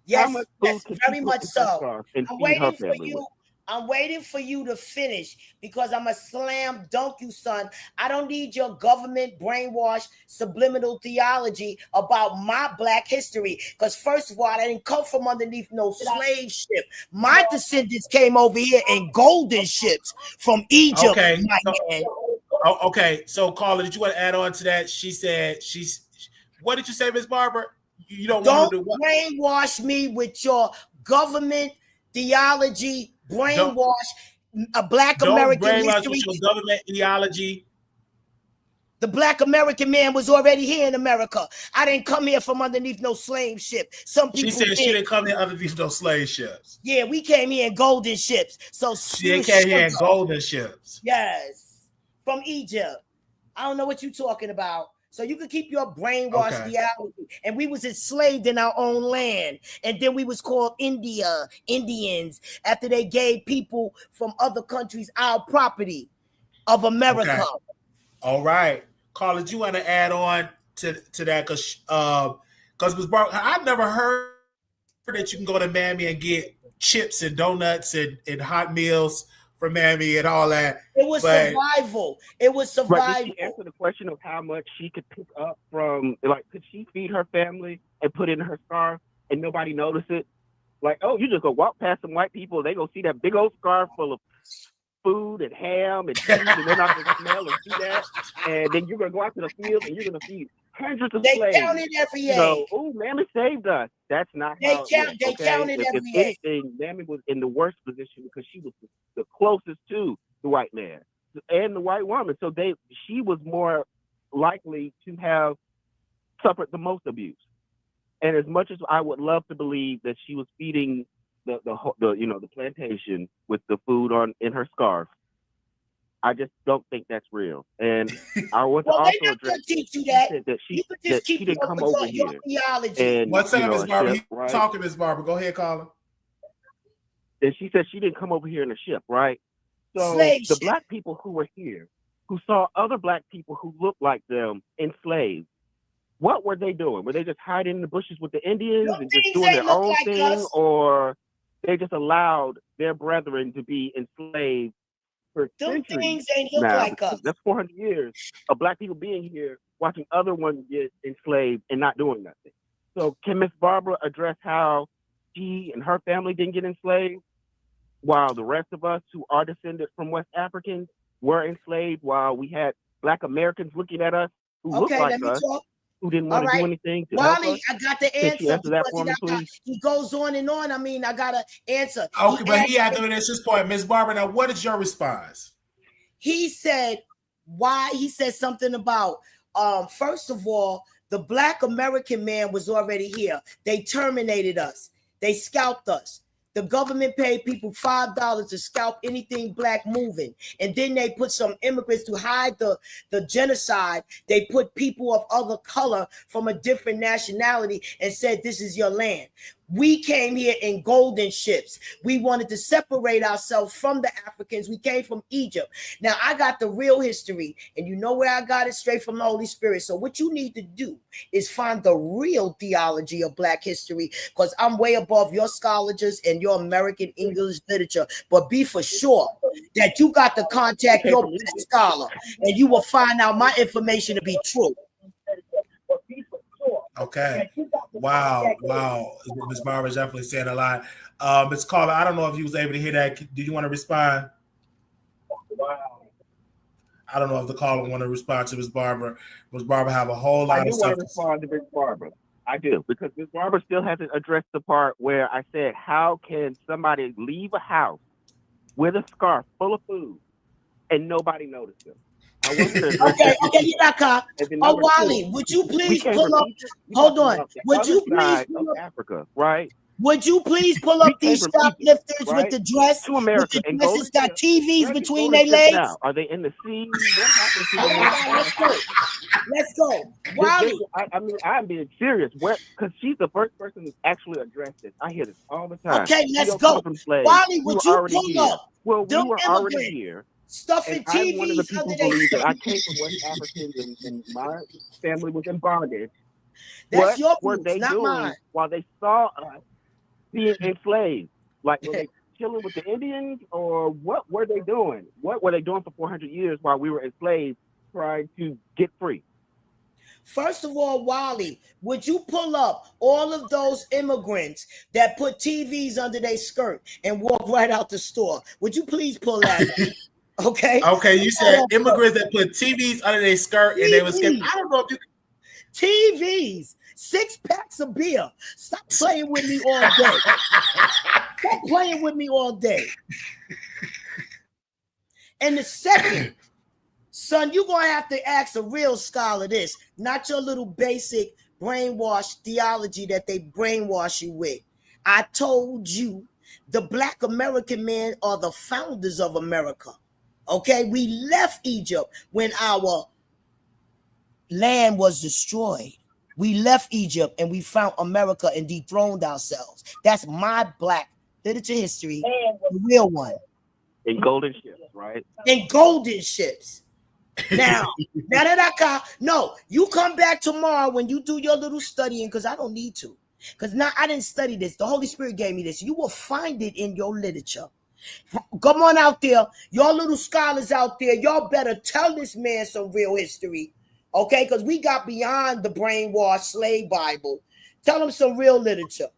Yes, how much food can very she much put in her so. scarf and I'm feed her waiting for family you. with? I'm waiting for you to finish because I'm a slam dunk you, son. I don't need your government brainwash subliminal theology about my black history. Because first of all, I didn't come from underneath no slave ship. My descendants came over here in golden ships from Egypt. Okay. My man. Okay. So, Carla, did you want to add on to that? She said what did you say, Miss Barbara? You don't want to do what? Brainwash me with your government theology. Brainwash a black American history. Your government ideology. The black American man was already here in America. I didn't come here from underneath no slave ship. Some people she said she didn't come here underneath no slave ships. Yeah, we came here in golden ships. So she came here in golden ships. Yes, from Egypt. I don't know what you're talking about. So you can keep your brainwashed theology. And we was enslaved in our own land. And then we was called Indians, after they gave people from other countries our property of America. Okay. All right. Carla, do you want to add on to that? Because Ms. Barbara, I've never heard that you can go to Mammy and get chips and donuts and hot meals for Mammy and all that. It was survival. It was survival. Right, did she answer the question of how much she could pick up from, like, could she feed her family and put it in her scarf and nobody notice it? Like, oh, you just go walk past some white people, they go see that big old scarf full of food and ham and cheese, and they're not going to smell and see that. And then you're going to go out to the field and you're going to feed hundreds of slaves. They counted every egg. Oh, Mammy saved us. That's not how it went, They counted every if anything, Mammy was in the worst position because she was the closest to the white man and the white woman. So she was more likely to have suffered the most abuse. And as much as I would love to believe that she was feeding the plantation with the food in her scarf, I just don't think that's real. And I want to also address teach you that. That she didn't come over here. And one second, Ms. Barbara. Right? Talking, Ms. Barbara. Go ahead, Colin. And she said she didn't come over here in a ship, right? So the black people who were here, who saw other black people who looked like them enslaved, what were they doing? Were they just hiding in the bushes with the Indians and just doing their own thing? Or they just allowed their brethren to be enslaved for centuries? Things ain't look like us. That's 400 years of black people being here, watching other ones get enslaved and not doing nothing. So can Miss Barbara address how she and her family didn't get enslaved, while the rest of us who are descended from West Africans were enslaved, while we had black Americans looking at us who looked like us, who didn't want to do anything to help us? I got the answer. Can you answer that for me, please? He goes on and on. I mean, I got to answer. Okay, but he had to answer this point. Ms. Barbara, now what is your response? He said something about, first of all, the black American man was already here. They terminated us. They scalped us. The government paid people $5 to scalp anything black moving. And then they put some immigrants to hide the genocide. They put people of other color from a different nationality and said, this is your land. We came here in golden ships. We wanted to separate ourselves from the Africans. We came from Egypt. Now, I got the real history, and you know where I got it? Straight from the Holy Spirit. So what you need to do is find the real theology of black history, because I'm way above your scholages and your American English literature. But be for sure that you got to contact your black scholar, and you will find out my information to be true. Okay. Wow. Ms. Barbara is definitely saying a lot. Ms. Carla, I don't know if you was able to hear that. Do you want to respond? Wow. I don't know if the caller want to respond to Ms. Barbara. Ms. Barbara have a whole lot of stuff. I do want to respond to Ms. Barbara. I do, because Ms. Barber still hasn't addressed the part where I said, how can somebody leave a house with a scarf full of food and nobody noticed them? I want her to address Okay, Yaka. Oh, Wally, would you please pull up? Hold on. Would you please pull up Africa, right? Would you please pull up these shoplifters with the dress? To America, with the dresses got TVs between their legs. Now. Are they in the sea? What happened to them? Let's go. Wally. I mean, I'm being serious. Because she's the first person who's actually addressed this. I hear this all the time. Okay, let's go. Wally, would you pull up? Well, we were already here. Stuffing TVs I'm one of the people who believe that I came from West Africa and my family was in bondage. That's your were they doing mine. While they saw us being enslaved? Like, were they chilling with the Indians, or what were they doing? What were they doing for 400 years while we were enslaved, trying to get free? First of all, Wally, would you pull up all of those immigrants that put TVs under their skirt and walk right out the store? Would you please pull that? Okay. Okay, you said immigrants that put TVs under their skirt and they was getting, I don't know if you TVs, 6 packs of beer. Stop playing with me all day. Stop playing with me all day. And the second, son, you're going to have to ask a real scholar this, not your little basic brainwash theology that they brainwash you with. I told you the Black American men are the founders of America. Okay, we left Egypt when our land was destroyed. We left Egypt and we found America and dethroned ourselves. That's my Black literature history, the real one. In golden ships, right? In golden ships. Now no, you come back tomorrow when you do your little studying, because I don't need to. Because now I didn't study this. The Holy Spirit gave me this. You will find it in your literature. Come on out there, y'all little scholars out there, y'all better tell this man some real history, okay? Because we got beyond the brainwashed slave Bible. Tell him some real literature.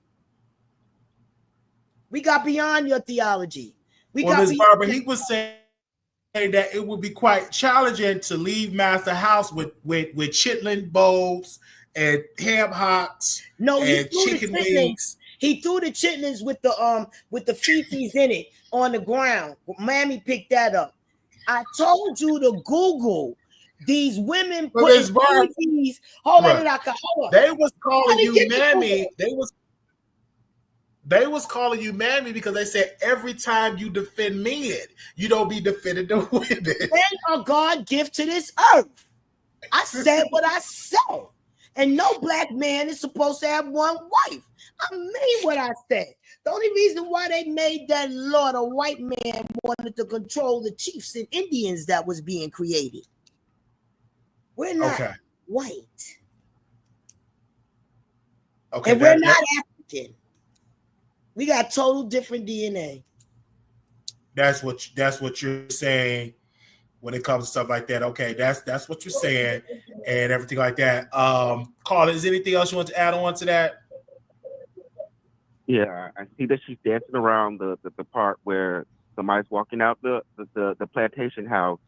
We got beyond your theology. Ms. Barber, he was saying that it would be quite challenging to leave Master House with chitlin bowls and ham hocks and chicken wings. He threw the chitlins with the fifis in it on the ground. Mammy picked that up. I told you to Google these women putting fifis. Hold on. They was calling you Mammy. They was calling you Mammy because they said every time you defend men, you don't be defending the women. Men are God gift to this earth. I said what I said. And no Black man is supposed to have one wife. I mean what I said. The only reason why they made that law, the white man wanted to control the chiefs and Indians that was being created. We're not white. Okay. And we're not African. We got total different DNA. That's what you're saying when it comes to stuff like that. Okay, that's what you're saying and everything like that. Carla, is there anything else you want to add on to that? Yeah, I see that she's dancing around the part where somebody's walking out the plantation house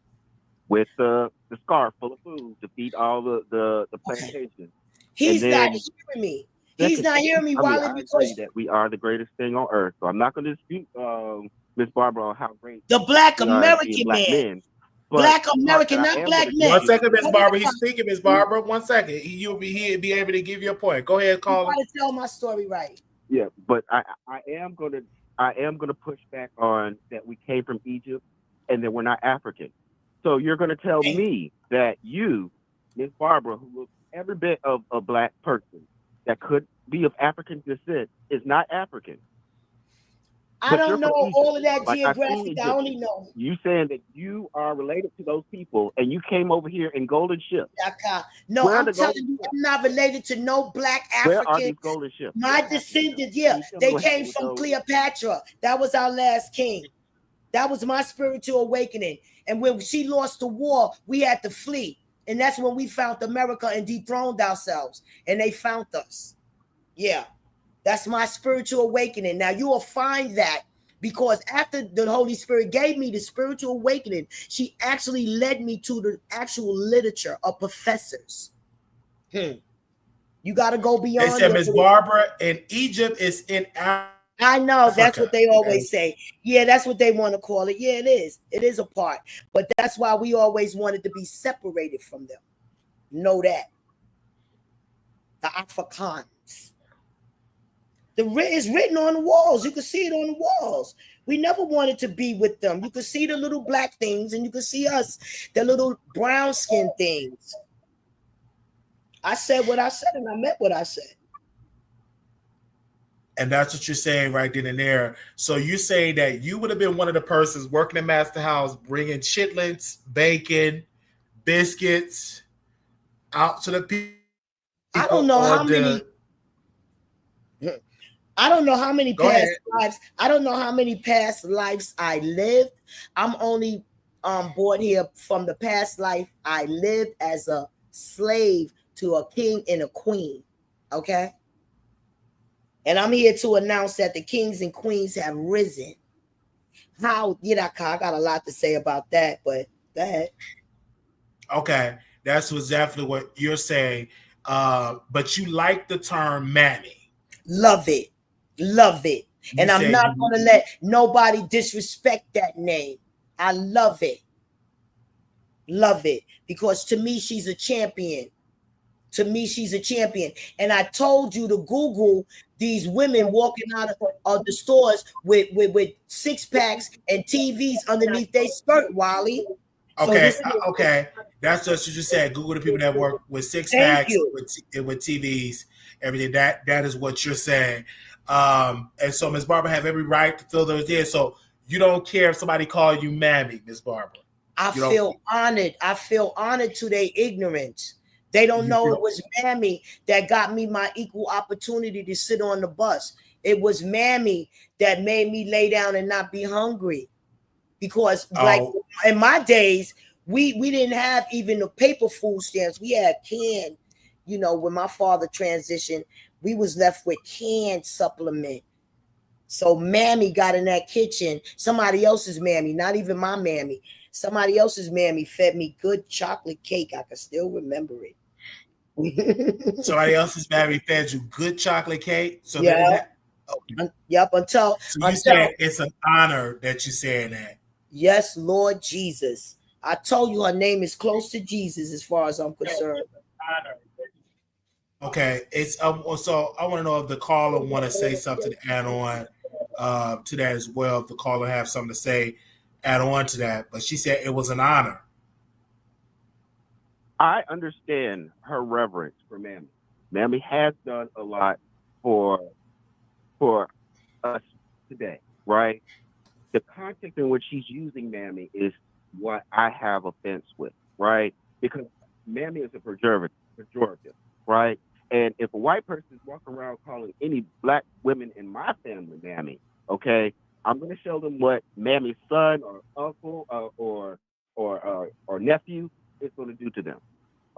with the scarf full of food to feed all the plantation. He's not hearing me. He's not hearing me, Wally. I agree that we are the greatest thing on earth. So I'm not going to dispute Miss Barbara on how great the Black American man. Black American, not Black men. 1 second, Miss Barbara. He's speaking, Miss Barbara. 1 second. He'll be able to give you a point. Go ahead, call. I got to tell my story right. Yeah, but I am gonna push back on that we came from Egypt and that we're not African. So you're gonna tell me that you, Miss Barbara, who looks every bit of a Black person that could be of African descent, is not African. I don't know all of that geographic. I only know. You saying that you are related to those people and you came over here in golden ships. No, I'm telling you, I'm not related to no Black African. Where are these golden ships? My descendants, they came from Cleopatra. That was our last king. That was my spiritual awakening. And when she lost the war, we had to flee. And that's when we found America and dethroned ourselves. And they found us. Yeah. That's my spiritual awakening. Now you will find that because after the Holy Spirit gave me the spiritual awakening, she actually led me to the actual literature of professors. You got to go They beyond said your Miss Barbara in Egypt is in Africa. I know that's what they always say. Yeah, that's what they want to call it. Yeah, it is. It is a part. But that's why we always wanted to be separated from them. Know that. The Afrikaans. It's written on the walls. You can see it on the walls. We never wanted to be with them. You could see the little black things, and you could see us, the little brown skin things. I said what I said, and I meant what I said. And that's what you're saying right then and there. So you say that you would have been one of the persons working in Master House, bringing chitlins, bacon, biscuits out to the people. I don't know how many. I don't know how many past lives. I don't know how many past lives I lived. I'm only born here from the past life I lived as a slave to a king and a queen. Okay. And I'm here to announce that the kings and queens have risen. How, I got a lot to say about that, but go ahead. Okay, that's exactly what you're saying. But you like the term mammy. Love it. Love it. And I'm not going to let nobody disrespect that name. I love it. Love it. Because to me, she's a champion. To me, she's a champion. And I told you to Google these women walking out of the stores with six packs and TVs underneath their skirt, Wally. Okay, okay. That's just what you said. Google the people that work with six packs with TVs, everything. That is what you're saying. And so Ms. Barbara have every right to fill those in. So you don't care if somebody call you mammy, Ms. Barbara. I feel honored. I feel honored to their ignorance. They don't know it was Mammy that got me my equal opportunity to sit on the bus. It was Mammy that made me lay down and not be hungry. Because like in my days, we didn't have even the paper food stamps. We had canned, when my father transitioned, we was left with canned supplement. So Mammy got in that kitchen, somebody else's Mammy, not even my Mammy. Somebody else's Mammy fed me good chocolate cake. I can still remember it. Somebody else's Mammy fed you good chocolate cake. So yep. Until you said it's an honor that you saying that. Yes, Lord Jesus. I told you her name is close to Jesus as far as I'm concerned. Okay, it's so I want to know if the caller want to say something to add on to that as well. If the caller have something to say, add on to that. But she said it was an honor. I understand her reverence for Mammy. Mammy has done a lot for us today, right? The context in which she's using Mammy is what I have offense with, right? Because Mammy is a pejorative, right? And if a white person is walking around calling any black women in my family Mammy, okay, I'm going to show them what Mammy's son or uncle or nephew is going to do to them.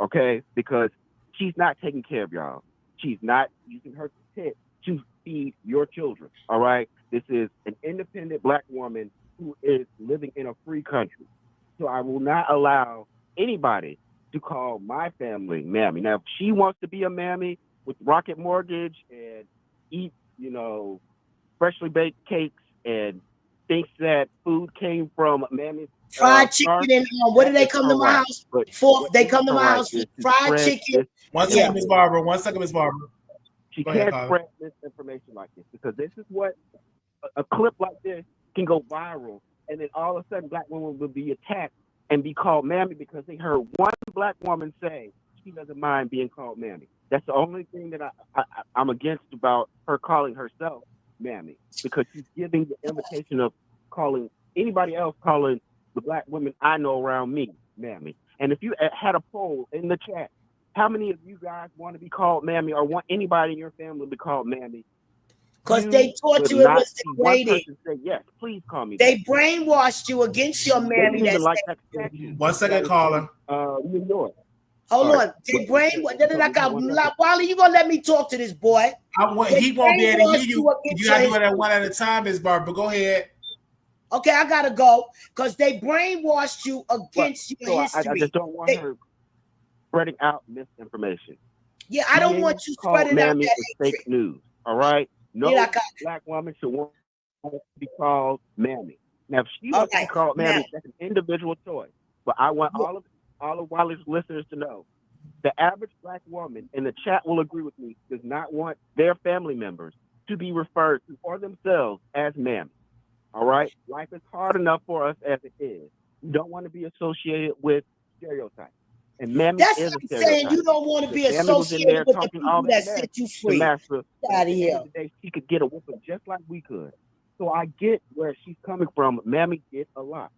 Okay, because she's not taking care of y'all. She's not using her tit to feed your children. All right, this is an independent black woman who is living in a free country. So I will not allow anybody to call my family Mammy. Now, if she wants to be a Mammy with Rocket Mortgage and eat, freshly baked cakes and thinks that food came from Mammy's fried chicken and what do they come to my house for? They come to my house with fried chicken. One second, Ms. Barbara. She can't spread misinformation like this because this is what a clip like this can go viral, and then all of a sudden black women will be attacked and be called Mammy because they heard one black woman say she doesn't mind being called Mammy. That's the only thing that I'm against about her calling herself Mammy, because she's giving the invitation of calling anybody else calling the black women I know around me Mammy. And if you had a poll in the chat, how many of you guys want to be called Mammy or want anybody in your family to be called Mammy? Because they taught you it was degraded. Say, yes, please call me. They brainwashed you against your Mammy. One second, caller. New York. Hold on. They brainwashed. Wally, you gonna let me talk to this boy? He won't be able to hear you. You gotta do it at one at a time, Ms. Barbara. Go ahead. Okay, I gotta go because they brainwashed you against your history. I just don't want her spreading out misinformation. Yeah, I don't want you called spreading out Mammy that is hatred. fake news. All right. No Mira acá. black woman should want to be called Mammy. Now, if she All wants to be right, called Mammy, now. that's an individual choice. But I want Yeah. all of Wiley's listeners to know the average black woman, and the chat will agree with me, does not want their family members to be referred to or themselves as Mammy. All right? Life is hard enough for us as it is. We don't want to be associated with stereotypes. And Mammy That's is what a I'm stereotype. saying. You don't want to be Mammy was in there associated with the talking all people that that mess set you to free. Master. Get out of At the here. end of the day, she could get a whooping just like we could. So I get where she's coming from. Mammy did a lot.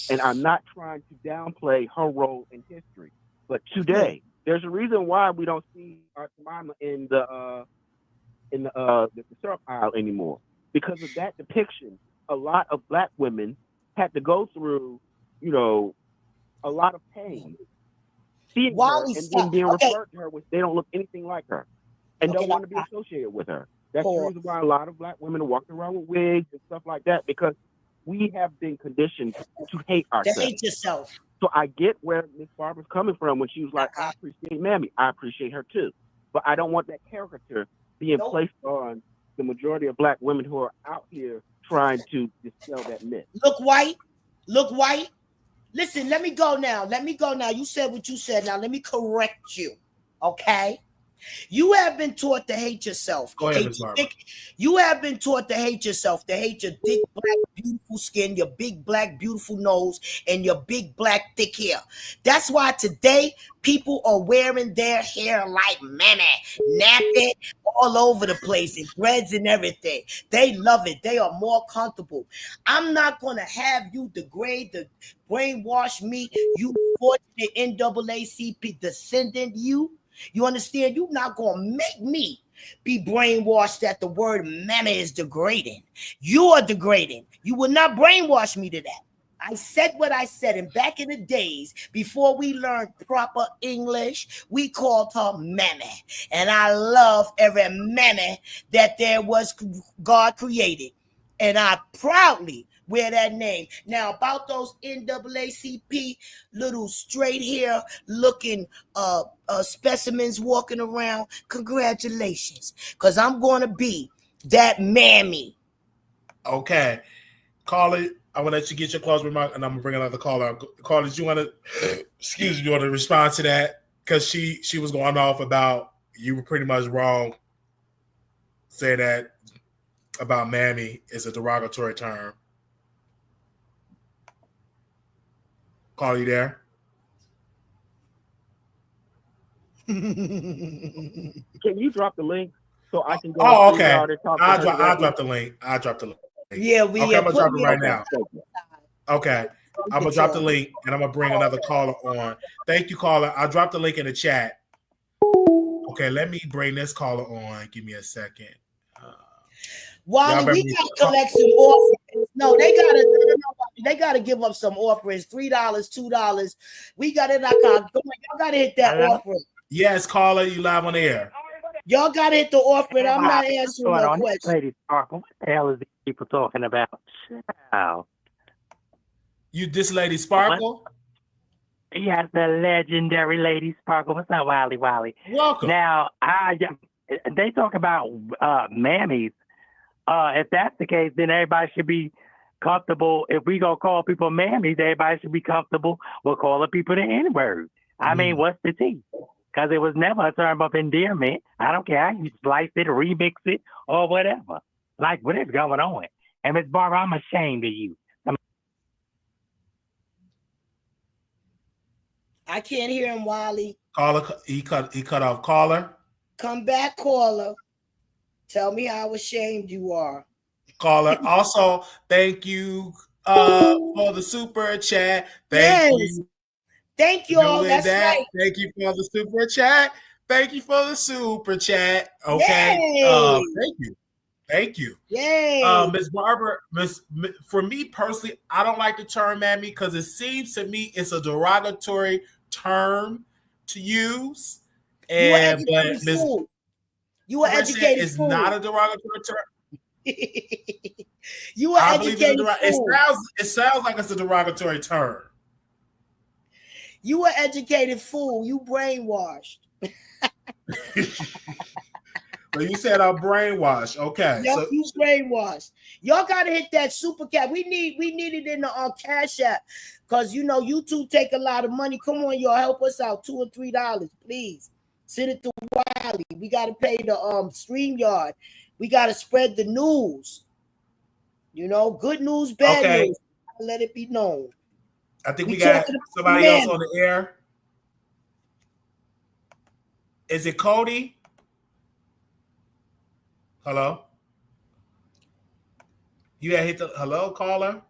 And I'm not trying to downplay her role in history. But today, there's a reason why we don't see our mama in the syrup aisle anymore. Because of that depiction, a lot of black women had to go through, a lot of pain. Seeing her and then being referred to her when they don't look anything like her and don't want to be associated with her. That's the reason why a lot of black women are walking around with wigs and stuff like that, because we have been conditioned to hate ourselves. To hate yourself. So I get where Miss Barbara's coming from when she was like, I appreciate Mammy. I appreciate her too. But I don't want that caricature being placed on the majority of black women who are out here trying to dispel that myth. Look white. Listen, let me go now. You said what you said. Now let me correct you. Okay? You have been taught to hate yourself. Go ahead, Ms. Barbara. You have been taught to hate yourself, to hate your thick, black, beautiful skin, your big, black, beautiful nose, and your big, black, thick hair. That's why today people are wearing their hair like Mammy, napping all over the place, and dreads and everything. They love it. They are more comfortable. I'm not going to have you degrade, brainwash me, you fortunate NAACP descendant, you. You understand? You're not going to make me be brainwashed that the word Mammy is degrading. You are degrading. You will not brainwash me to that. I said what I said. And back in the days, before we learned proper English, we called her Mammy. And I love every Mammy that there was God created. And I proudly wear that name. Now, about those NAACP little straight hair looking specimens walking around, congratulations. Because I'm going to be that Mammy. Okay. Caller, I'm going to let you get your closing remark, and I'm going to bring another caller. Caller, do you want to respond to that? Because she was going off about, you were pretty much wrong saying that about Mammy is a derogatory term. Call you there? Can you drop the link so I can go? Oh, okay. I'll drop the link. Yeah, okay, I'm gonna drop it right now. Okay, I'm gonna drop the link and I'm gonna bring another caller on. Thank you, caller. I'll drop the link in the chat. Okay, let me bring this caller on. Give me a second. Wally, we gotta collect some offerings. No, they gotta give up some offerings. $3, $2. We got it. Y'all gotta hit that offering. Yes, caller, you live on the air. Y'all gotta hit the offering. I'm not answering no question. Lady Sparkle, what the hell is these people talking about? Wow. You this Lady Sparkle? Yes, the legendary Lady Sparkle. What's up, Wally? Welcome. Now, they talk about mammies. If that's the case, then everybody should be comfortable. If we gonna call people mammies, everybody should be comfortable with calling people the N-word. I mean, what's the tea? Because it was never a term of endearment. I don't care. You slice it, remix it, or whatever. Like, what is going on? And Miss Barbara, I'm ashamed of you. I can't hear him, Wally. Caller, he cut off. Caller. Come back, caller. Tell me how ashamed you are. Caller. Also, thank you for the super chat. Thank you. Thank you all. That's right. Thank you for the super chat. Okay. Thank you. Yay. Ms. Barbara, for me personally, I don't like the term Mammy because it seems to me it's a derogatory term to use. And you were educated. It's not a derogatory term. You were educated. It sounds like it's a derogatory term. You were educated fool. You brainwashed. So you said I'm brainwashed. Okay. Yep, So you brainwashed. Y'all gotta hit that super cat. We need it in the Cash App. Cause you know YouTube take a lot of money. Come on, y'all, help us out. $2 or $3, please. Send it to Wiley. We gotta pay the StreamYard. We gotta spread the news. You know, good news, bad news. Let it be known. I think we got somebody else on the air. Is it Cody? Hello? You had hit the hello caller?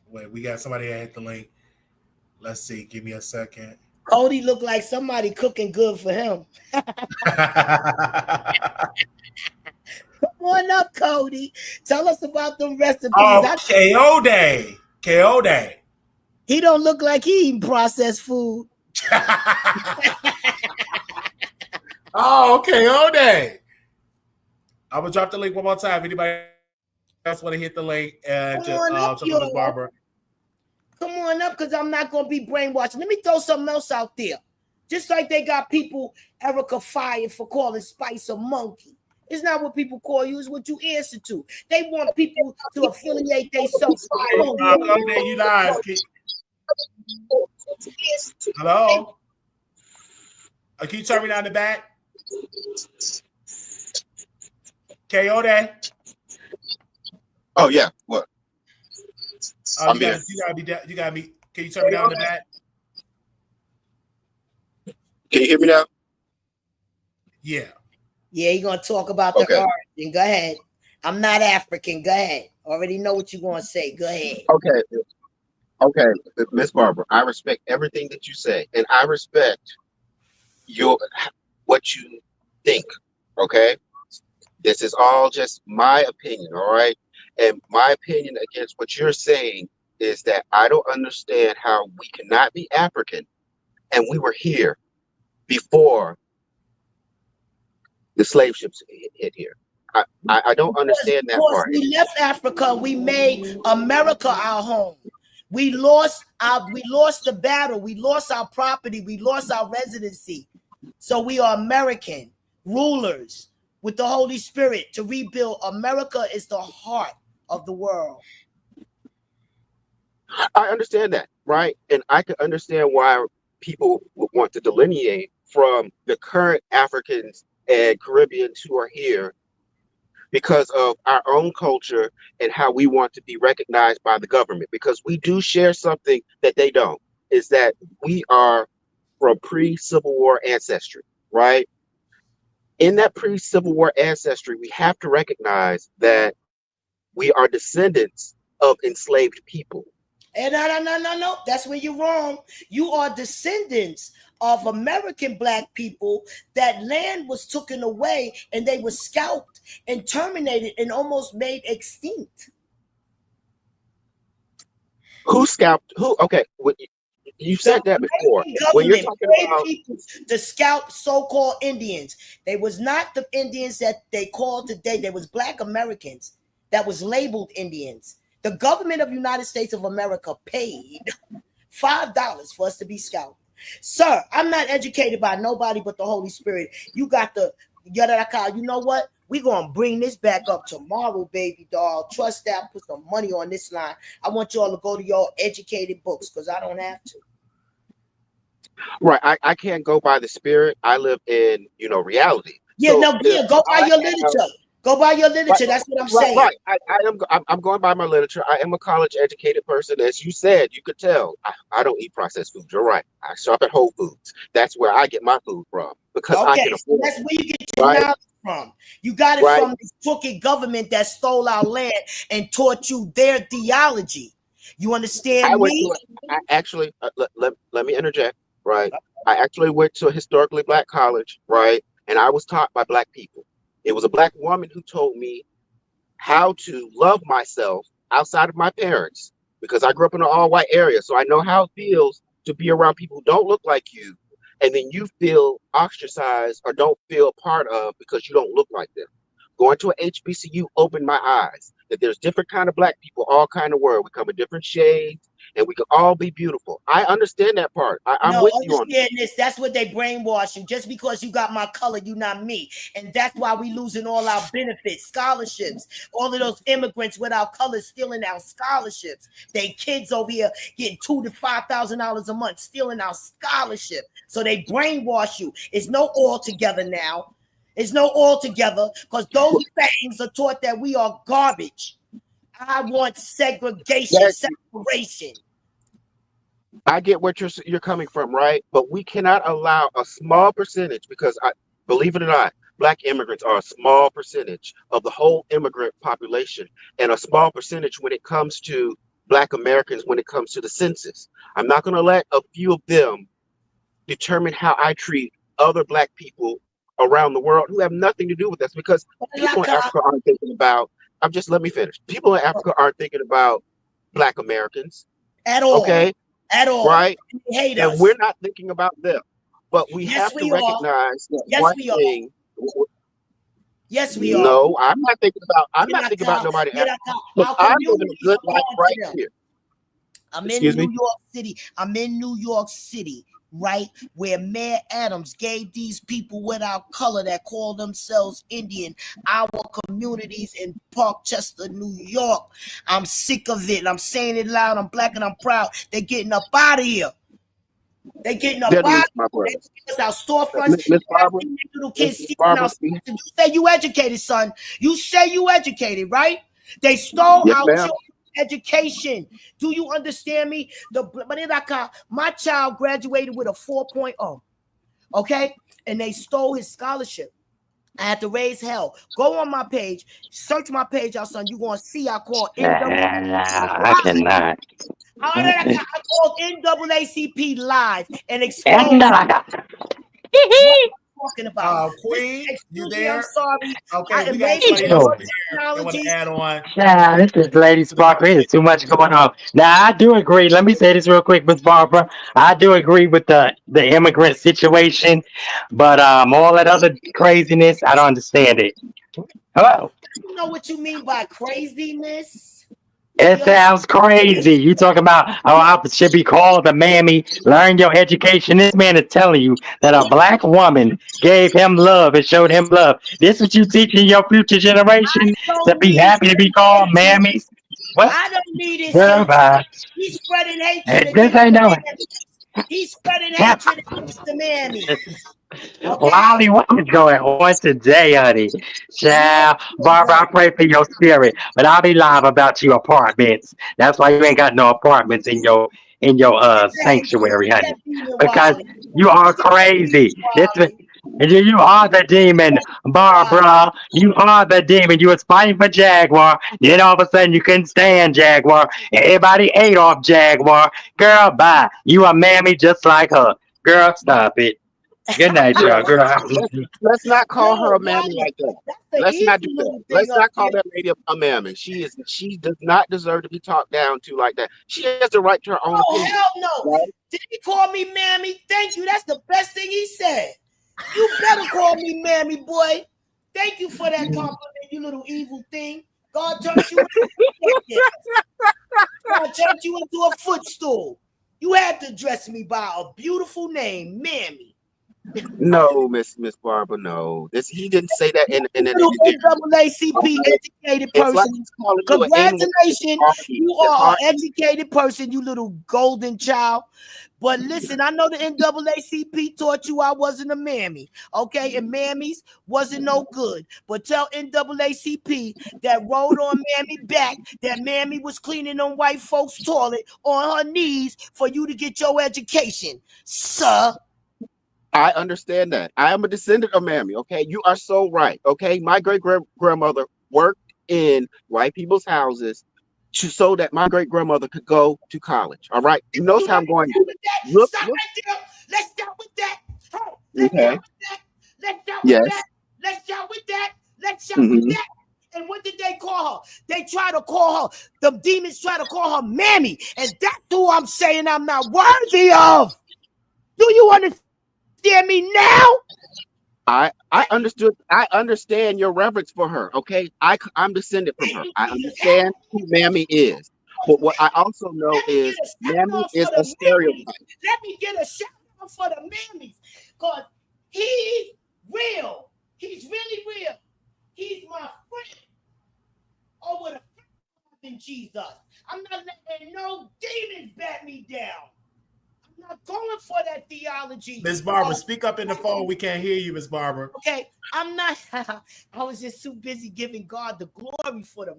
Wait, we got somebody that hit the link. Let's see. Give me a second. Cody looked like somebody cooking good for him. Come on up, Cody. Tell us about them recipes. Oh, KO Day. KO Day. He don't look like he eating processed food. Oh, KO Day. I'm gonna drop the link one more time. Anybody else want to hit the link and just Barbara? Come on up, because I'm not gonna be brainwashed. Let me throw something else out there. Just like they got people Erica fired for calling Spice a monkey. It's not what people call you, it's what you answer to. They want people to affiliate themselves. You live. Hello? Can you turn me down the back? KO Day. Oh yeah. What? You gotta be. Can you turn me down the back? Can you hear me now? Yeah. Yeah, you're gonna talk about the origin. Go ahead. I'm not African. Go ahead. Already know what you're gonna say. Go ahead. Okay, Miss Barbara, I respect everything that you say, and I respect what you think. Okay, this is all just my opinion. All right, and my opinion against what you're saying is that I don't understand how we cannot be African, and we were here before the slave ships hit here. I don't understand that part. We left Africa. We made America our home. We lost the battle. We lost our property. We lost our residency. So we are American rulers with the Holy Spirit to rebuild. America is the heart of the world. I understand that, right? And I can understand why people would want to delineate from the current Africans and Caribbeans who are here because of our own culture and how we want to be recognized by the government, because we do share something that they don't, is that we are from pre-Civil War ancestry, right? In that pre-Civil War ancestry, we have to recognize that we are descendants of enslaved people. And no. That's where you're wrong. You are descendants of American black people. That land was taken away and they were scalped and terminated and almost made extinct. Who scalped who? Okay, you said that before. When you're talking about people to scalp so-called Indians, they was not the Indians that they called today. They was black Americans that was labeled Indians. The government of the United States of America paid $5 for us to be scalped. Sir, I'm not educated by nobody but the Holy Spirit. You got the Yadaraka. You know what? We're going to bring this back up tomorrow, baby doll. Trust that. Put some money on this line. I want y'all to go to your educated books because I don't have to. Right. I can't go by the spirit. I live in, reality. Yeah, so go by your literature. Go by your literature. That's what I'm saying. Right. I'm going by my literature. I am a college educated person. As you said, you could tell I don't eat processed food. You're right. I shop at Whole Foods. That's where I get my food from because I can afford it. That's where you get your knowledge from. You got it from the crooked government that stole our land and taught you their theology. You understand me? Let me interject. Right. I actually went to a historically black college. Right. And I was taught by black people. It was a black woman who told me how to love myself outside of my parents, because I grew up in an all-white area. So I know how it feels to be around people who don't look like you, and then you feel ostracized or don't feel a part of because you don't look like them. Going to an HBCU opened my eyes that there's different kind of black people, all kind of world. We come in different shades, and we can all be beautiful. I understand that part. I'm No, with you on understand this. That's what they brainwash you. Just because you got my color, you not me. And that's why we losing all our benefits, scholarships. All of those immigrants without color stealing our scholarships. They kids over here getting $2,000 to $5,000 a month, stealing our scholarship. So they brainwash you. It's no all together now. It's no all together because those things are taught that we are garbage. I want segregation, separation. I get what you're coming from, right? But we cannot allow a small percentage, because believe it or not, Black immigrants are a small percentage of the whole immigrant population, and a small percentage when it comes to Black Americans, when it comes to the census. I'm not going to let a few of them determine how I treat other Black people around the world who have nothing to do with us, because people in Africa aren't thinking about, let me finish. People in Africa aren't thinking about Black Americans. At all. Okay? At all. Right? They hate and us. We're not thinking about them. But we have to recognize that one thing. Yes, we are. No, I'm not thinking about nobody else. I'm living a good life right here. I'm in New York City. I'm in New York City, right? Where Mayor Adams gave these people without color that call themselves Indian our communities in Parkchester, New York. I'm sick of it. I'm saying it loud. I'm Black and I'm proud. They're getting up out of here. They're getting up out of here. Our storefronts. Miss Barbara, little kids stealing our stuff. You say you educated, son. You say you educated, right? They stole our children's education. Do you understand me? My child graduated with a 4.0. Okay? And they stole his scholarship. I had to raise hell. Go on my page, search my page out, son. You're going to see I call I cannot. I called NAACP live and explained what I'm talking about. Queen, you there? I'm sorry. Okay, we got somebody want to add on. Yeah, this is Lady Sparkle. There's too much going on. Now, I do agree. Let me say this real quick, Miss Barbara. I do agree with the immigrant situation, but all that other craziness, I don't understand it. Hello? You know what you mean by craziness? It sounds crazy. You talking about I should be called a mammy, learn your education. This man is telling you that a Black woman gave him love and showed him love. This what you teaching your future generation to be happy to be called mammies? What? I don't need his hatred. He's spreading hatred. This ain't no. He's spreading hatred against the mammy. Okay. Lolly, what is going on today, honey? Child, Barbara, I pray for your spirit, but I'll be live about your apartments. That's why you ain't got no apartments in your sanctuary, honey. Because you are crazy. You are the demon, Barbara. You are the demon. You was fighting for Jaguar. Then all of a sudden you couldn't stand Jaguar. Everybody ate off Jaguar. Girl, bye. You a mammy just like her. Girl, stop it. Good night, y'all. Girl, let's not call her a mammy like that. Let's not do that. Let's not call that lady a mammy. She does not deserve to be talked down to like that. She has the right to her own opinion. Hell no. Right? Did he call me mammy? Thank you. That's the best thing he said. You better call me mammy, boy. Thank you for that compliment, you little evil thing. God turned you into a footstool. You had to address me by a beautiful name, mammy. No, Miss Barbara, no. He didn't say that in an NAACP educated person. Congratulations, you are an educated person, you little golden child. But listen, I know the NAACP taught you I wasn't a mammy, okay? And mammies wasn't no good. But tell NAACP that rode on mammy back, that mammy was cleaning on white folks' toilet on her knees for you to get your education, sir. I understand that. I am a descendant of mammy, okay? You are so right, okay? My great-grandmother worked in white people's houses so that my great-grandmother could go to college, all right? You notice how I'm going. Look. Let's start with that. Let's start with that. And what did they call her? They try to call her, the demons try to call her mammy. And that's who I'm saying I'm not worthy of. Do you understand me now? I understood. I understand your reverence for her. Okay, I'm descended from her. I understand who mammy is. But what I also know Let me is get a shout Mammy out is for a the stereotype. mammies. Let me get a shout out for the mammies. Because he's real. He's really real. He's my friend. Over the in Jesus. I'm not letting no demons bat me down. I'm not going for that theology. Miss Barbara, speak up in the phone. We can't hear you, Miss Barbara. Okay, I'm not. I was just too busy giving God the glory for the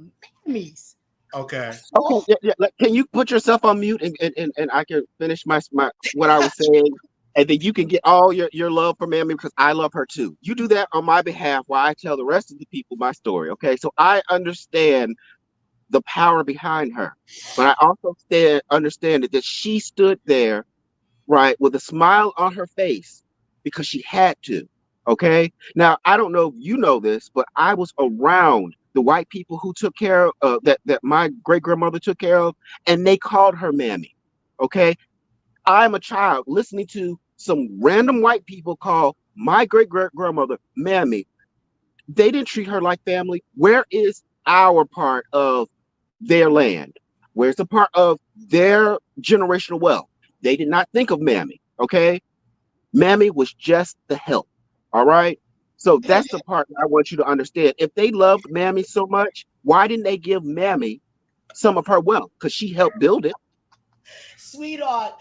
mammies. Okay. Okay, yeah. Can you put yourself on mute and I can finish my what I was saying, and then you can get all your love for Mammy because I love her too. You do that on my behalf while I tell the rest of the people my story. Okay, so I understand the power behind her, but I also understand that she stood there, right, with a smile on her face because she had to. Okay. Now, I don't know if you know this, but I was around the white people who took care of that my great grandmother took care of, and they called her Mammy. Okay. I'm a child listening to some random white people call my great grandmother Mammy. They didn't treat her like family. Where is our part of their land? Where's the part of their generational wealth? They did not think of Mammy. Okay. Mammy was just the help. All right. So that's the part that I want you to understand. If they loved Mammy so much, why didn't they give Mammy some of her wealth? Because she helped build it. Sweetheart,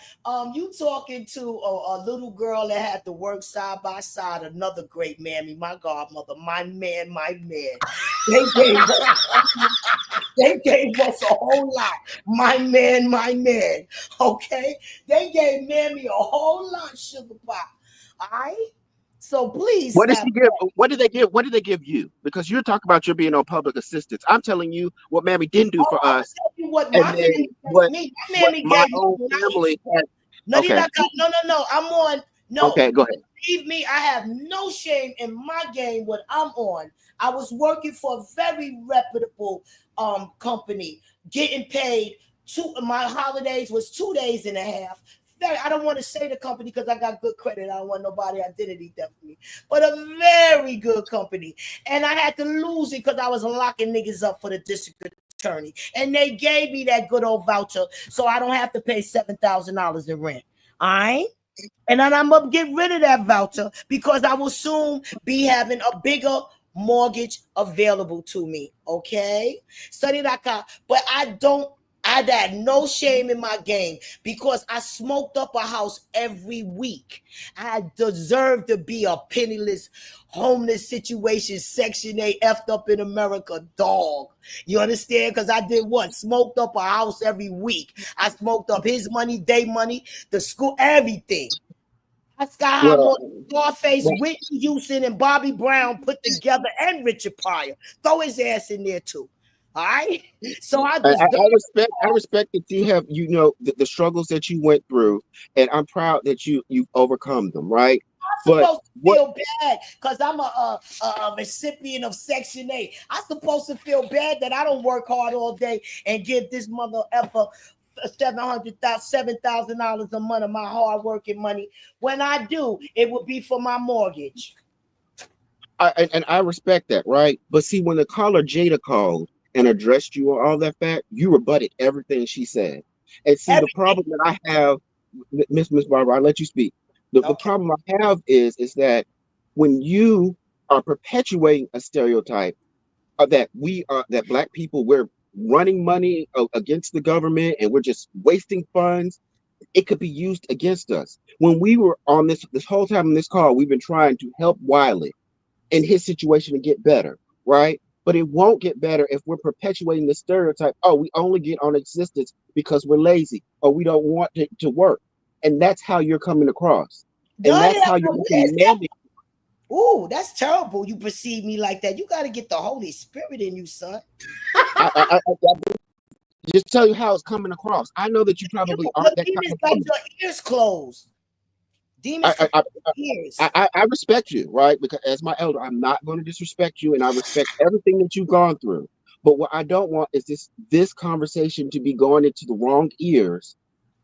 you talking to a little girl that had to work side by side, another great mammy, my godmother, my man, my man. They gave us a whole lot. My man, my man. Okay? They gave Mammy a whole lot, sugar pop. All right? So please. What did she give? What did they give? What did they give you? Because you're talking about you being on public assistance. I'm telling you what Mammy didn't do for us. Tell you what And my then mammy what my gave own me. family had. No, Okay. no. I'm on. No. Okay, go ahead. Believe me, I have no shame in my game what I'm on. I was working for a very reputable company, getting paid. My holidays was 2 days and a half. I don't want to say the company because I got good credit. I don't want nobody identity theft me, but a very good company. And I had to lose it because I was locking niggas up for the district attorney. And they gave me that good old voucher so I don't have to pay $7,000 in rent. All right. And then I'm gonna get rid of that voucher because I will soon be having a bigger mortgage available to me. Okay. Study.com. But I had no shame in my game because I smoked up a house every week. I deserve to be a penniless, homeless situation, Section 8, effed up in America dog. You understand? Because I did what? Smoked up a house every week. I smoked up his money, their money, the school, everything. That's got how much Scarface, Whitney Houston, and Bobby Brown put together, and Richard Pryor. Throw his ass in there too. All right. So I respect that you have, the struggles that you went through, and I'm proud that you've overcome them, right? I'm supposed to feel bad because I'm a recipient of Section 8. I'm supposed to feel bad that I don't work hard all day and give this mother effer $7,000 a month of my hard working money. When I do, it would be for my mortgage. I respect that, right? But see, when the caller Jada called and addressed you on all that fact, you rebutted everything she said. And see, the problem that I have, Miss Barbara, I'll let you speak. The problem I have is that when you are perpetuating a stereotype that that Black people, we're running money against the government and we're just wasting funds, it could be used against us. When we were on this whole time in this call, we've been trying to help Wiley in his situation to get better, right? But it won't get better if we're perpetuating the stereotype. Oh, we only get on existence because we're lazy or we don't want to work. And that's how you're coming across. And that's how you're making Mammy. Ooh, that's terrible. You perceive me like that. You got to get the Holy Spirit in you, son. I just tell you how it's coming across. I know that you probably aren't that kind of person. Your ears closed. Demons I respect you, right? Because as my elder, I'm not going to disrespect you, and I respect everything that you've gone through. But what I don't want is this conversation to be going into the wrong ears,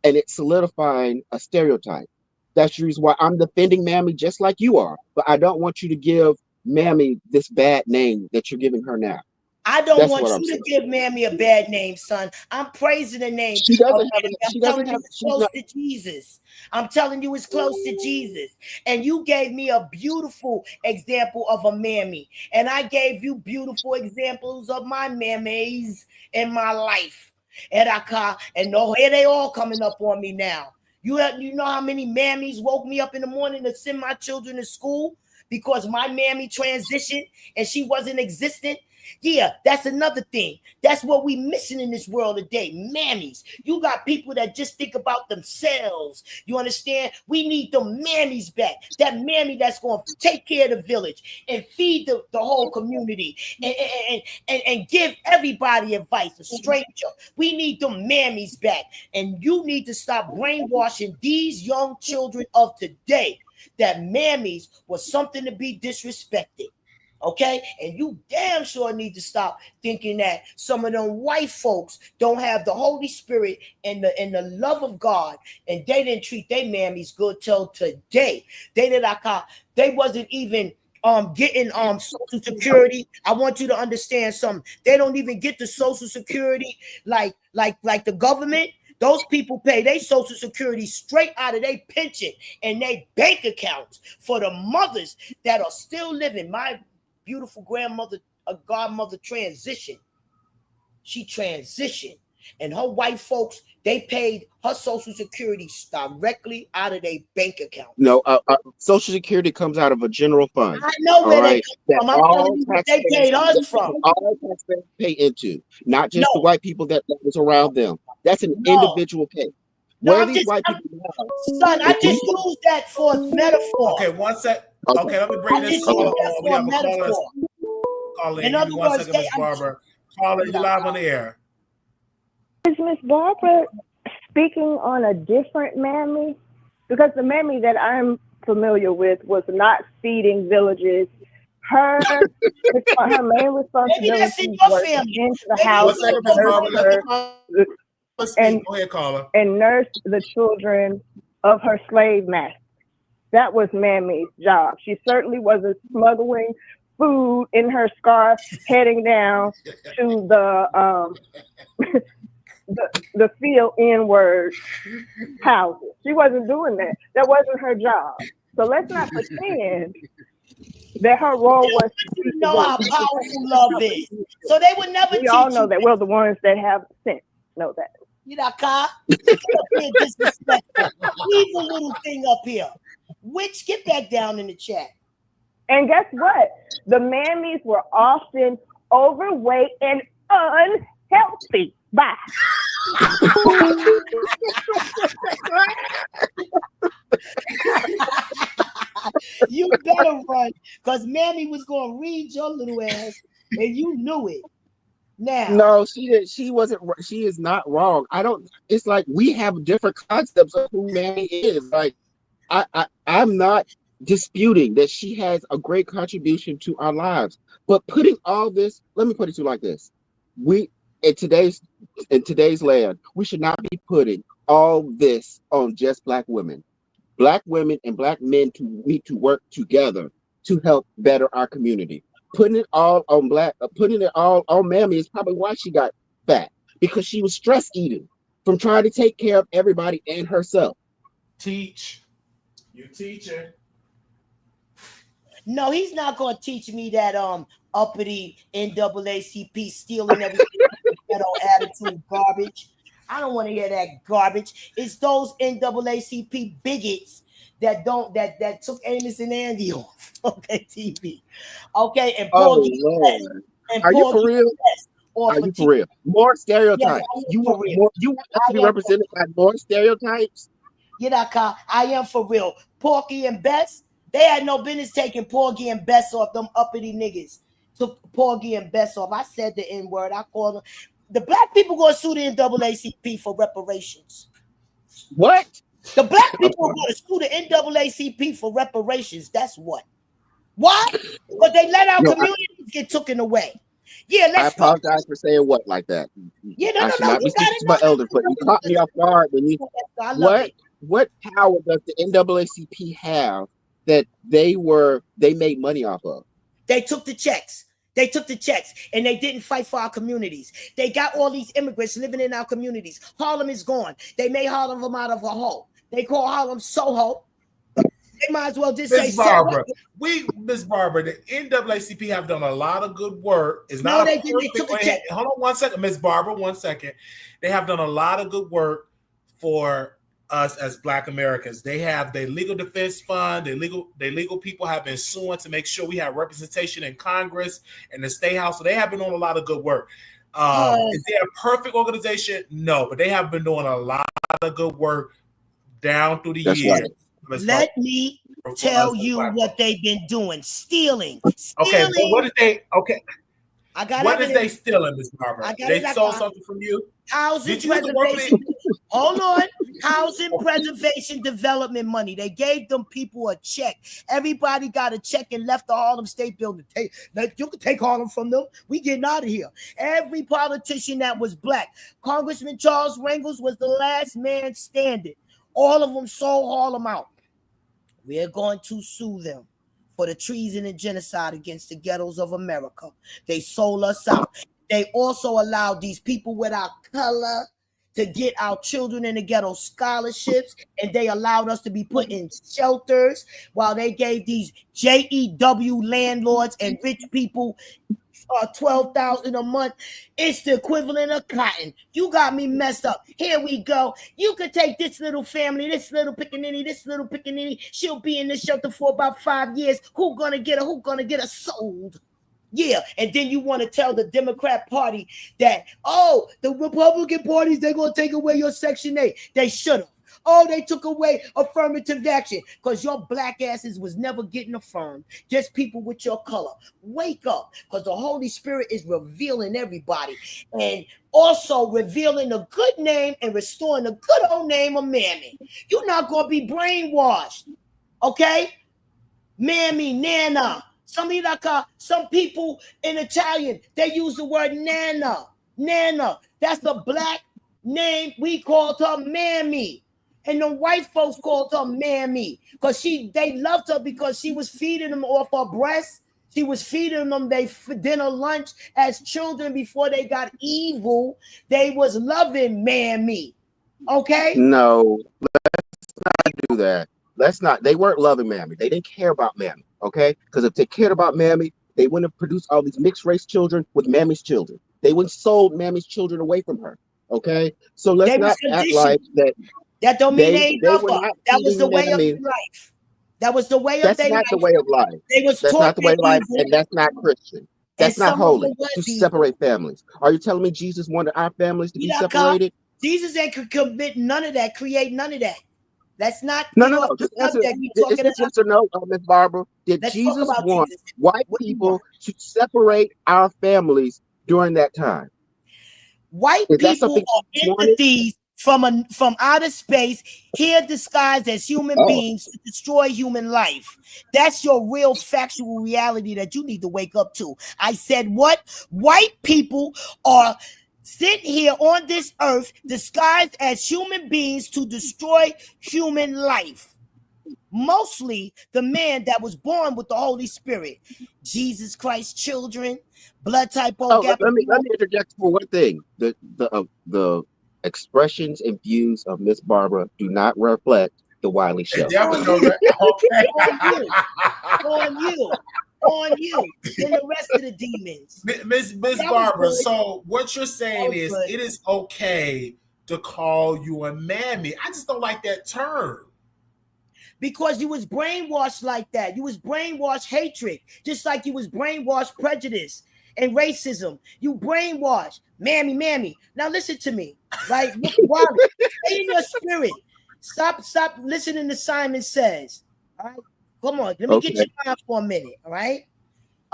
and it's solidifying a stereotype. That's the reason why I'm defending Mammy just like you are. But I don't want you to give Mammy this bad name that you're giving her now. I don't That's want what I'm you to saying. give Mammy a bad name, son. I'm praising the name She of doesn't have. Mammy. I'm She telling doesn't you have. it's She's close not. to Jesus. I'm telling you it's close to Jesus. And you gave me a beautiful example of a Mammy. And I gave you beautiful examples of my Mammies in my life. And no, here they all coming up on me now. You know how many Mammies woke me up in the morning to send my children to school because my Mammy transitioned and she wasn't existent? Yeah, that's another thing. That's what we missing in this world today. Mammies. You got people that just think about themselves. You understand? We need the mammies back. That mammy that's going to take care of the village and feed the whole community and give everybody advice, a stranger. We need the mammies back. And you need to stop brainwashing these young children of today that mammies was something to be disrespected. Okay, and you damn sure need to stop thinking that some of them white folks don't have the Holy Spirit and the love of God, and they didn't treat their mammies good till today. They wasn't even getting social security. I want you to understand something. They don't even get the social security like the government. Those people pay their social security straight out of their pension and their bank accounts for the mothers that are still living. My beautiful grandmother, a godmother transitioned. She transitioned. And her white folks, they paid her social security directly out of their bank account. No, Social Security comes out of a general fund. I know where they come from. I'm telling All you what they paid us from. All taxpayers pay into, not just the No, white people that was around them. That's an no, individual case. no. Where I'm these just, white people now? son. I just used that for a metaphor. Okay, one sec. Okay. Okay, let me bring I this just caller used that on. We for a have a caller. metaphor. Caller, In give other me 1 words, second, Miss Barbara. Caller, you live on the air. Is Miss Barbara speaking on a different mammy? Because the mammy that I'm familiar with was not feeding villages. Her main maybe that's in responsibilities your were to family. tend to the Maybe house, One second, Miss Barbara. Let the caller speak. and Go ahead, caller. and nurse the children of her slave master. That was Mammy's job. She certainly wasn't smuggling food in her scarf, heading down to the field inward houses. She wasn't doing that. That wasn't her job. So let's not pretend that her role was to You know how powerful love is. So they would never we teach all know you. that. Well, the ones that have sense know that. You know, Kai, get up here disrespectful. Leave a little thing up here. Witch, get back down in the chat. And guess what? The mammies were often overweight and unhealthy. Bye. You better run, because Mammy was going to read your little ass, and you knew it. Now, No, she wasn't. She is not wrong. I don't. It's like we have different concepts of who Mammy is. Like I'm not disputing that she has a great contribution to our lives. But putting all this, let me put it to you like this: we in today's land, we should not be putting all this on just black women. Black women and black men need to work together to help better our community. Putting it all on putting it all on Mammy is probably why she got fat, because she was stress eating from trying to take care of everybody and herself. Teach. You teacher. no, he's not going to teach me that uppity NAACP stealing everything that attitude garbage. I don't want to hear that garbage. It's those NAACP bigots that took Amos and Andy off of their TV. Okay, and Oh Lord, are you for real? Are you for real? More stereotypes. Yes, You want us to be represented by more stereotypes? You know, I am for real. Porky and Bess, they had no business taking Porgy and Bess off. Them uppity niggas took Porgy and Bess off. I said the N-word. I called them. The black people going to sue the NAACP for reparations. What? The black people are going to sue the NAACP for reparations. That's what. Why? Because they let our communities get taken away. Yeah, let's. I apologize for saying what like that. Yeah, I should not be speaking to my elders, but you caught me off guard when you. What power does the NAACP have that they made money off of? They took the checks. They took the checks and they didn't fight for our communities. They got all these immigrants living in our communities. Harlem is gone. They made Harlem out of a hole. They call Harlem Soho. They might as well just say Barbara. Miss Barbara, the NAACP have done a lot of good work. It's not they didn't. They took a check. Hold on 1 second, Miss Barbara, 1 second. They have done a lot of good work for us as Black Americans. They have the legal defense fund. The legal people have been suing to make sure we have representation in Congress and the State House. So they have been doing a lot of good work. Is they a perfect organization? No, but they have been doing a lot of good work down through the years. Right. Let me tell you what they've been doing. Stealing. Okay, but what did they? Okay, I got. What is they stealing, Miss Barbara? They stole something from you. Housing preservation. Hold on. Housing preservation development money. They gave them people a check. Everybody got a check and left the Harlem State Building. You can take Harlem from them. We getting out of here. Every politician that was Black. Congressman Charles Rangels was the last man standing. All of them sold Harlem out. We're going to sue them for the treason and genocide against the ghettos of America. They sold us out. They also allowed these people without color to get our children in the ghetto scholarships, and they allowed us to be put in shelters while they gave these JEW landlords and rich people $12,000 a month. It's the equivalent of cotton. You got me messed up. Here we go. You could take this little family, this little pickaninny. She'll be in the shelter for about 5 years. Who gonna get her? Who gonna get her sold? Yeah, and then you want to tell the Democrat Party that, oh, the Republican parties, they're going to take away your Section 8. They should have. Oh, they took away affirmative action because your Black asses was never getting affirmed. Just people with your color. Wake up, because the Holy Spirit is revealing everybody and also revealing a good name and restoring the good old name of Mammy. You're not going to be brainwashed, okay? Mammy, Nana. Some people in Italian, they use the word Nana. Nana. That's the Black name. We called her Mammy. And the white folks called her Mammy. Because they loved her because she was feeding them off her breast. She was feeding them for dinner, lunch as children before they got evil. They was loving Mammy. Okay? No, let's not do that. Let's not. They weren't loving Mammy. They didn't care about Mammy. Okay, because if they cared about Mammy, they wouldn't have produced all these mixed race children with Mammy's children. They wouldn't have sold Mammy's children away from her. Okay, so let's not act like that. That don't mean they love her. That was the way of their life. That was the way of their life. That's not the way of life. That's not the way of life, and that's not Christian. That's not holy to separate families. Are you telling me Jesus wanted our families to be separated? Jesus ain't commit none of that, create none of that. That's not no. Just answer. Is this yes or no, Miss Barbara? Did Jesus want white people to separate our families during that time? White people are entities from outer space, here disguised as human beings to destroy human life. That's your real factual reality that you need to wake up to. I said what? White people are sitting here on this earth disguised as human beings to destroy human life. Mostly the man that was born with the Holy Spirit. Jesus Christ children, blood type O. Let me interject for one thing. The expressions and views of Miss Barbara do not reflect the Wiley Show. On you and the rest of the demons. Miss Barbara, so what you're saying is it is okay to call you a mammy. I just don't like that term. Because you was brainwashed like that. You was brainwashed hatred, just like you was brainwashed prejudice and racism. You brainwashed. Mammy. Now listen to me. Right? Stay in your spirit. Stop listening to Simon Says. All right? Come on, let me get your mind for a minute, all right?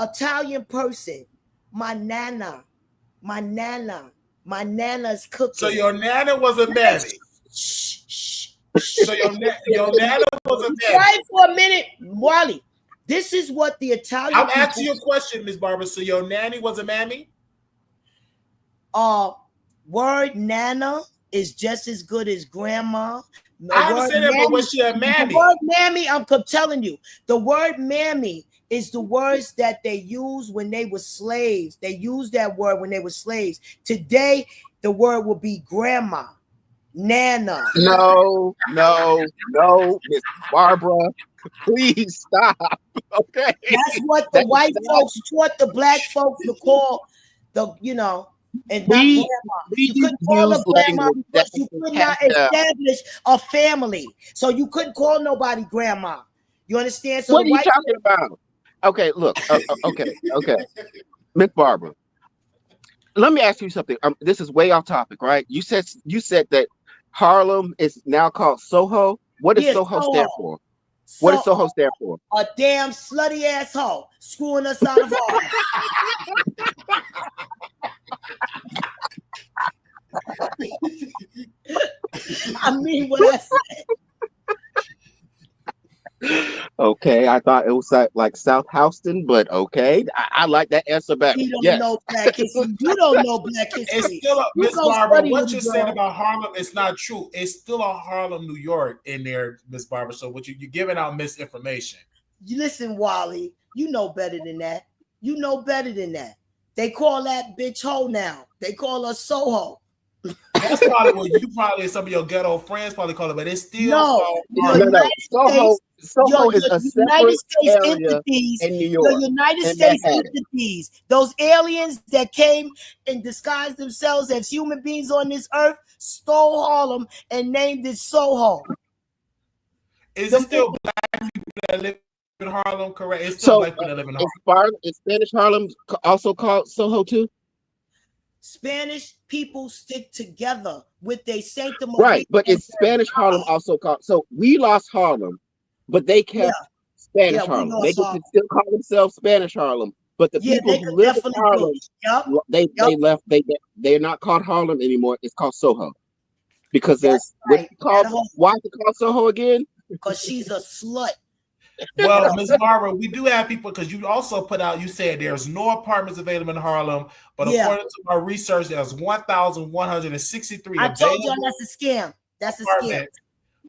Italian person, my nana is cooking. So your nana was a mammy. So your nana was a mammy. Right for a minute, Wally. This is what the Italian. I'm asking you a question, Miss Barbara. So your nanny was a mammy? Word nana is just as good as grandma I understand that, but was she a mammy? The word mammy, I'm telling you, the word mammy is the words that they used when they were slaves. They used that word when they were slaves. Today, the word will be grandma, nana. No, Miss Barbara, please stop. Okay. That's what the white folks taught the black folks to call and not grandma. You couldn't call her grandma because you could not establish a family. So you couldn't call nobody grandma. You understand? So what are you talking about? Okay, look. Okay. Miss Barbara, let me ask you something. This is way off topic, right? You said that Harlem is now called Soho. What does Soho stand for? What does Soho stand for? A damn slutty asshole screwing us out of Harlem. I mean what I said. Okay, I thought it was like South Houston, but okay, I like that answer better. You don't know black history. You don't know black history. It's still Miss Barbara. What you're saying about Harlem is not true. It's still a Harlem, New York, in there, Miss Barbara. So what you're giving out misinformation. Listen, Wally, you know better than that. You know better than that. They call that bitch hoe now. They call her Soho. That's probably what you probably some of your ghetto friends probably call it, but it's still called Soho is a separate area in New York. The United States entities, those aliens that came and disguised themselves as human beings on this earth, stole Harlem and named it Soho. Is it still black people that live in Harlem? Correct. It's still black people that live in Harlem. Is Spanish Harlem also called Soho too? Spanish people stick together with their sanctum. Right, but it's Spanish Harlem also called. So we lost Harlem, but they kept Spanish Harlem. They can still call themselves Spanish Harlem, but the people who live in Harlem, they left. They're not called Harlem anymore. It's called Soho because there's why is it called Soho again? Because she's a slut. Well, Ms. Barbara, we do have people because you also put out. You said there's no apartments available in Harlem, but according to our research, there's 1,163. I told y'all that's a scam. That's a scam.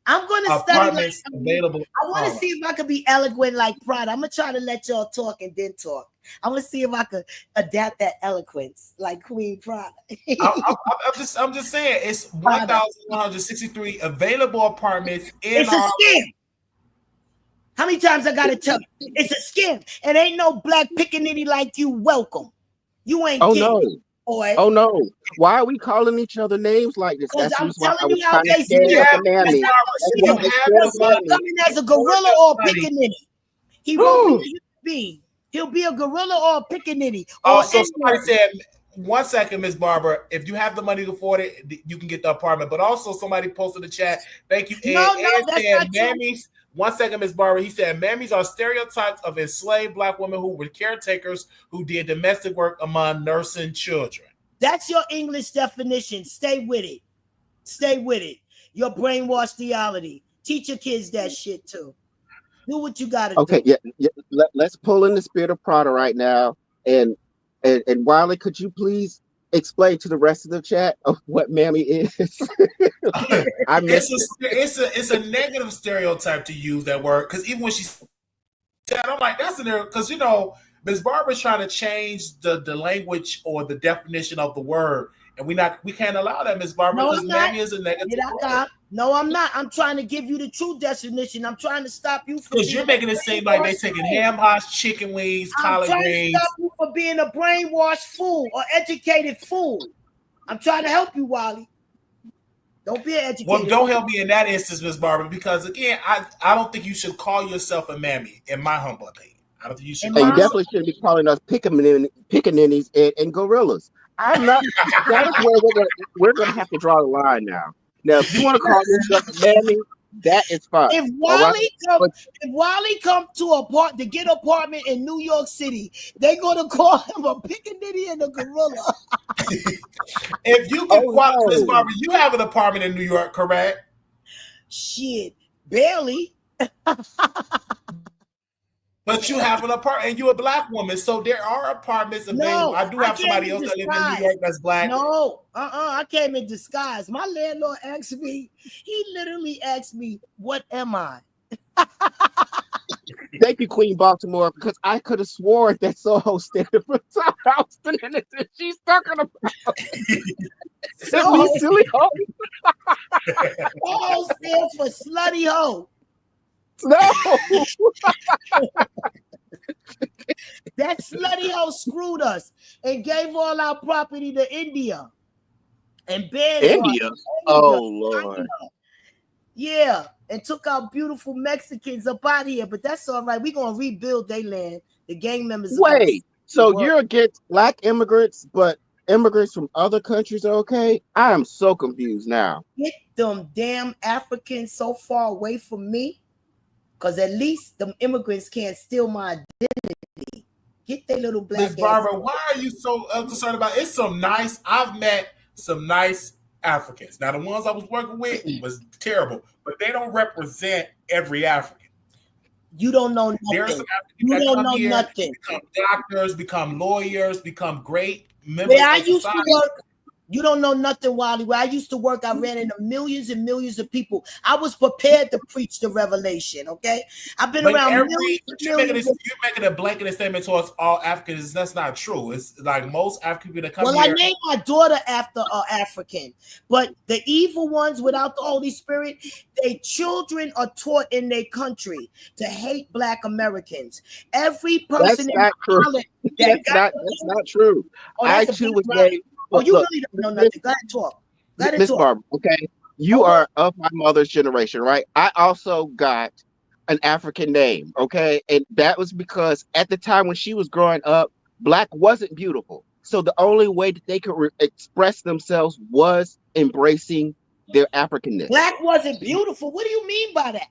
I'm going to study available. I want to see if I could be eloquent like Prada. I'm going to try to let y'all talk and then talk. I want to see if I could adapt that eloquence like Queen Prada. I'm just saying it's 1,163 available apartments in Harlem. It's a scam. How many times I gotta tell you? It's a scam. And ain't no black pickaninny like you welcome. You ain't kidding, boy. Oh no. Why are we calling each other names like this? That's I'm telling you how they see it. Coming as a gorilla or a pickaninny. He won't be a human being. He'll be a gorilla or a pickaninny. So somebody said, 1 second, Miss Barbara, if you have the money to afford it, you can get the apartment. But also somebody posted in the chat, thank you. Ed said, 1 second, Miss Barbara. He said, mammies are stereotypes of enslaved black women who were caretakers who did domestic work among nursing children. That's your English definition. Stay with it. Stay with it. Your brainwashed theology. Teach your kids that shit too. Do what you got to do. Okay, yeah. Let's pull in the spirit of Prada right now. And Wiley, could you please explain to the rest of the chat of what mammy is? It's a negative stereotype to use that word because even when she said, I'm like, that's in there because Ms. Barbara's trying to change the language or the definition of the word, and we can't allow that, Ms. Barbara, because mammy is a negative word. No, I'm not. I'm trying to give you the true definition. I'm trying to stop you from because you're making it seem like they're taking ham hocks, chicken wings, collard greens. I'm trying to stop you from being a brainwashed fool or educated fool. I'm trying to help you, Wally. Don't be an educated. Well, don't help me in that instance, Ms. Barbara, because again, I don't think you should call yourself a mammy, in my humble opinion. I don't think you should. You definitely shouldn't be calling us pickaninnies and gorillas. I'm not. That is where we're going to have to draw the line now. Now, if you want to call yourself a mammy, that is fine. If Wally come to get an apartment in New York City, they're gonna call him a pickaninny and a gorilla. If you can qualify, Ms. Barbara, you have an apartment in New York, correct? Shit, barely. But you have an apartment, and you're a black woman, so there are apartments available. No, I do I have came somebody in else that lives in New disguise. York that's black. No, I came in disguise. My landlord asked me, he literally asked me, what am I? Thank you, Queen Baltimore, because I could have sworn that Soho standing for Charleston, and she's talking about Soho, silly hoe. Soho stands for slutty hoe. No. That slutty hoe screwed us and gave all our property to India and banned India. Oh Lord. Yeah, and took our beautiful Mexicans up out of here. But that's all right. We're gonna rebuild their land. The gang members. Wait, so you're against black immigrants, but immigrants from other countries are okay? I am so confused now. Get them damn Africans so far away from me, because at least them immigrants can't steal my identity. Get their little black. Miss Barbara, why are you so concerned about? It's some nice. I've met some nice Africans. Now the ones I was working with was terrible, but they don't represent every African. You don't know nothing. There are some Africans you that don't come know here, nothing. become doctors, become lawyers, become great members Where I of used society. to work, you don't know nothing, Wally. Where I used to work, I ran into millions and millions of people. I was prepared to preach the revelation. Okay, I've been around millions. You're making a blanket statement towards all Africans. That's not true. It's like most African people that come here. Well, I named my daughter after African, but the evil ones without the Holy Spirit, their children are taught in their country to hate Black Americans. Every person that's not true. That's not true. I too was raised. Oh, you really don't know nothing. Go ahead and talk. Miss Barbara, okay. You are of my mother's generation, right? I also got an African name, okay? And that was because at the time when she was growing up, Black wasn't beautiful. So the only way that they could express themselves was embracing their Africanness. Black wasn't beautiful. What do you mean by that?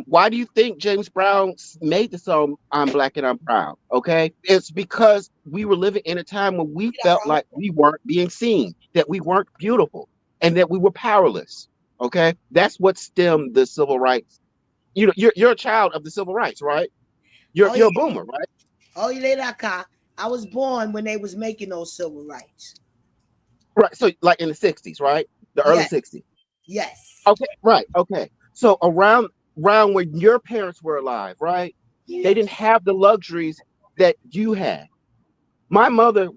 Why do you think James Brown made the song "I'm Black and I'm Proud"? Okay, it's because we were living in a time when we felt like we weren't being seen, that we weren't beautiful, and that we were powerless. Okay, that's what stemmed the civil rights. You know, you're a child of the civil rights, right? You're a boomer, right? Oh, I was born when they was making those civil rights. Right. So, like in the '60s, right? The early '60s. Yes. Okay. Right. Okay. So around when your parents were alive, right? Yeah. They didn't have the luxuries that you had. My mother,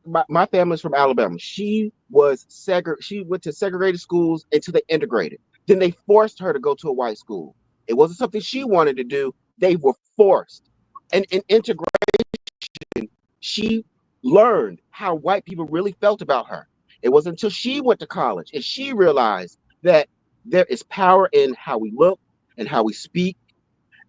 my family's from Alabama. She went to segregated schools until they integrated. Then they forced her to go to a white school. It wasn't something she wanted to do. They were forced. And in integration, she learned how white people really felt about her. It wasn't until she went to college and she realized that there is power in how we look and how we speak,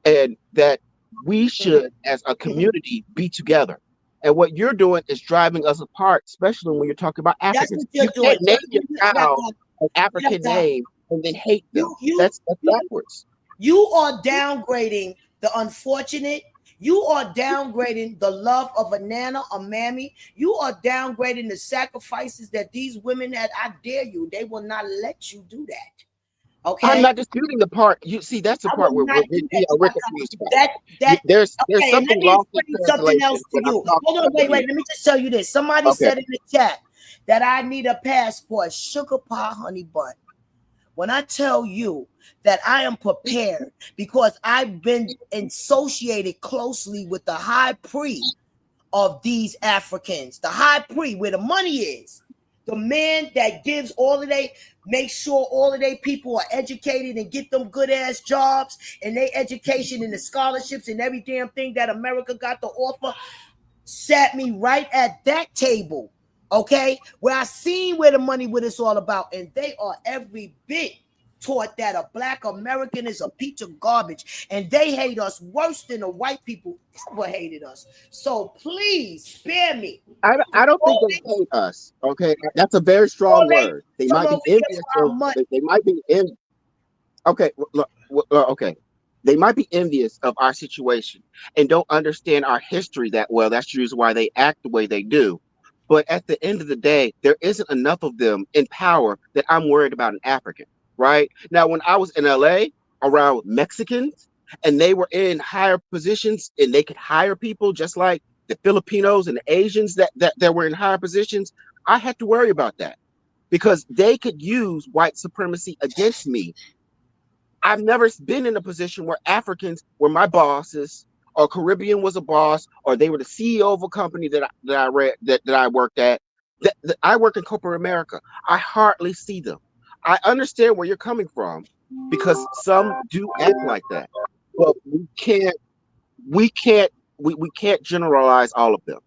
and that we should, as a community, be together. And what you're doing is driving us apart, especially when you're talking about Africans. You can't name your child an African name and then hate them. That's backwards. You are downgrading the unfortunate. You are downgrading the love of a nana, a mammy. You are downgrading the sacrifices that these women had. I dare you. They will not let you do that. Okay. I'm not disputing the part. You see, that's the part where we're confused about. There's something lost in something else to you. Hold on, wait. Let me just tell you this. Somebody said in the chat that I need a passport, sugar pie, honey bun. When I tell you that I am prepared because I've been associated closely with the high priest of these Africans, the high priest where the money is, the man that gives make sure all of their people are educated and get them good ass jobs and their education and the scholarships and every damn thing that America got to offer, sat me right at that table. Okay, where I seen where the money, what it's all about, and they are every bit taught that a Black American is a piece of garbage, and they hate us worse than the white people ever hated us. So please spare me. I don't think they hate us. Okay, that's a very strong word. They might be envious. They might be envious. Okay, look, okay. They might be envious of our situation and don't understand our history that well. That's the reason why they act the way they do. But at the end of the day, there isn't enough of them in power that I'm worried about an African, right? Now, when I was in LA around Mexicans, and they were in higher positions and they could hire people just like the Filipinos and the Asians that were in higher positions, I had to worry about that because they could use white supremacy against me. I've never been in a position where Africans were my bosses, or Caribbean was a boss, or they were the CEO of a company that I worked at. I work in corporate America. I hardly see them. I understand where you're coming from because some do act like that, but we can't generalize all of them.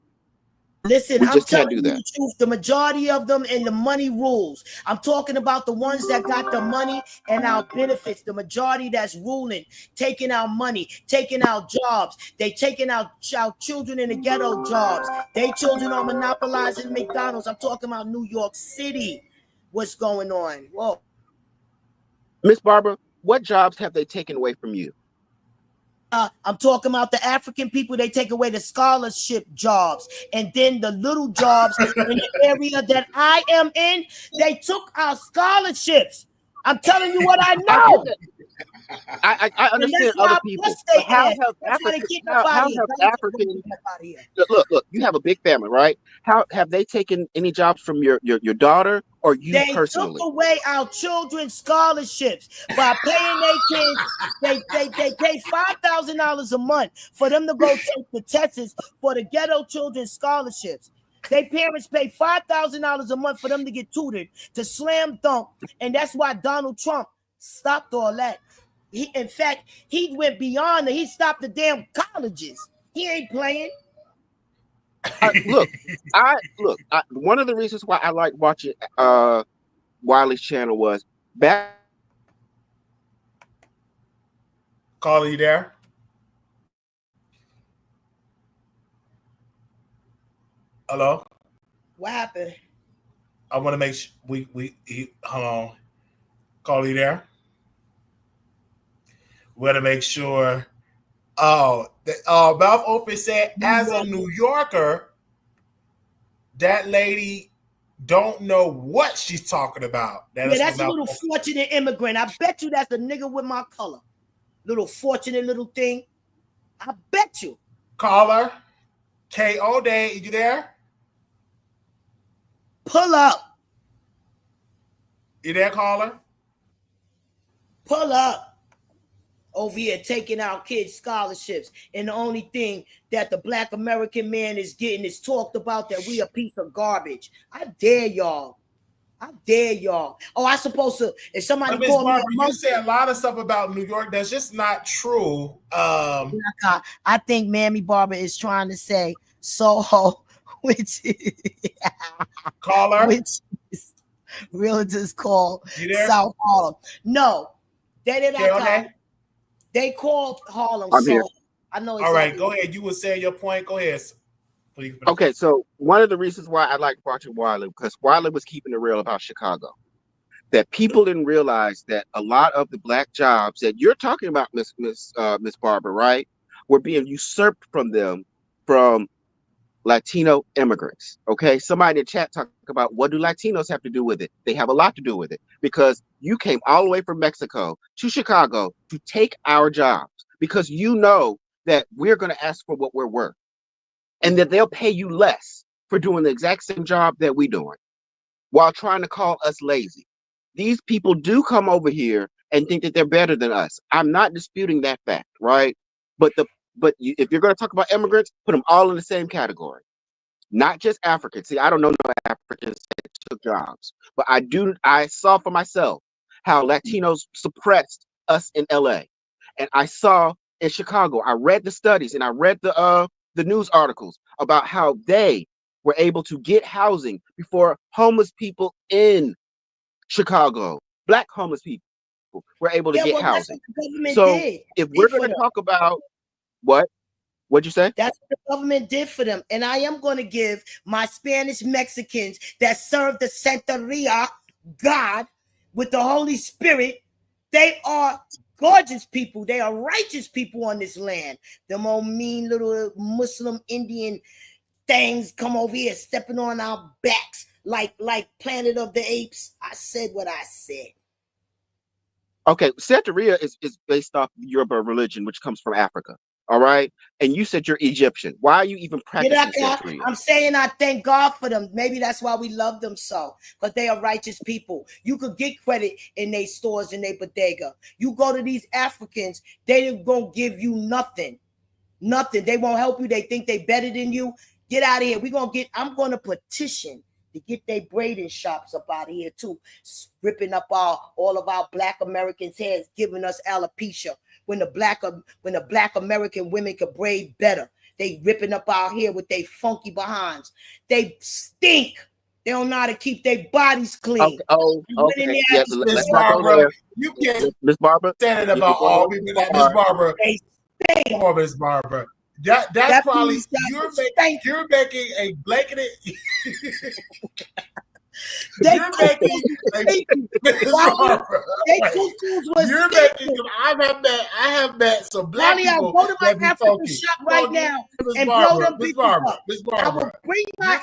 Listen, We I'm just can't telling do you that. the truth. The majority of them and the money rules. I'm talking about the ones that got the money and our benefits. The majority that's ruling, taking our money, taking our jobs. They taking our children in the ghetto jobs. They children are monopolizing McDonald's. I'm talking about New York City. What's going on? Whoa. Miss Barbara, what jobs have they taken away from you? I'm talking about the African people. They take away the scholarship jobs, and then the little jobs in the area that I am in. They took our scholarships. I'm telling you what I know. I understand other people. But how have Africans look, you have a big family, right? How have they taken any jobs from your daughter or you they personally? Took away our children's scholarships by paying their kids. They pay $5,000 a month for them to go take the tests for the ghetto children's scholarships. Their parents pay $5,000 a month for them to get tutored to slam dunk, and that's why Donald Trump stopped all that. In fact, he went beyond it. He stopped the damn colleges. He ain't playing. One of the reasons why I like watching Wiley's channel was back. Carla, you there? Hello? What happened? I want to make sure hold on. Carla, you there? We got to make sure. Mouth Open said, as a New Yorker, that lady don't know what she's talking about. That's a little fortunate immigrant. I bet you that's a nigga with my color. Little fortunate little thing. I bet you. Caller, K.O. Day, you there? Pull up. You there, caller? Pull up. Over here taking our kids' scholarships, and the only thing that the Black American man is getting is talked about that we a piece of garbage. I dare y'all. Oh, I supposed to. If somebody called me, you say a lot of stuff about New York that's just not true. I think Mammy Barber is trying to say Soho, which is caller, which is realtors call South Harlem. No, they did not. They called Harlem. I'm here. I know. All right, go ahead. You were saying your point. Go ahead. Please. Okay, so one of the reasons why I like watching Wiley, because Wiley was keeping it real about Chicago. That people didn't realize that a lot of the black jobs that you're talking about, Miss Barbara, right, were being usurped from them from Latino immigrants. Okay, somebody in the chat talked about what do Latinos have to do with it? They have a lot to do with it because you came all the way from Mexico to Chicago to take our jobs because you know that we're going to ask for what we're worth and that they'll pay you less for doing the exact same job that we're doing while trying to call us lazy. These people do come over here and think that they're better than us. I'm not disputing that fact, right? But if you're going to talk about immigrants, put them all in the same category, not just Africans. See, I don't know no Africans that took jobs, but I saw for myself how Latinos suppressed us in LA. And I saw in Chicago, I read the studies and I read the news articles about how they were able to get housing before homeless people in Chicago, black homeless people, were able to get housing. So if we're going to talk about what'd you say? That's what the government did for them. And I am going to give my Spanish Mexicans that serve the Santeria God with the Holy Spirit. They are gorgeous people. They are righteous people on this land. Them old mean little Muslim Indian things come over here stepping on our backs like Planet of the Apes. I said what I said. Okay, Santeria is based off Yoruba religion, which comes from Africa. All right, and you said you're Egyptian. Why are you even practicing Santeria? I'm saying I thank God for them. Maybe that's why we love them so, because they are righteous people. You could get credit in their stores, in their bodega. You go to these Africans, they ain't gonna give you nothing. Nothing. They won't help you. They think they better than you. Get out of here. I'm gonna petition to get their braiding shops up out of here too, ripping up all of our Black Americans' heads, giving us alopecia. When the Black American women could braid better, they ripping up our hair with their funky behinds. They stink. They don't know how to keep their bodies clean. Okay. Yeah, Miss Barbara, you can't Miss Barbara say it about all people. Miss Barbara, Miss Barbara. That's probably you're making a blanketed. You're making I have met some Black people. Go to my African shop right now and blow them people up. I will bring my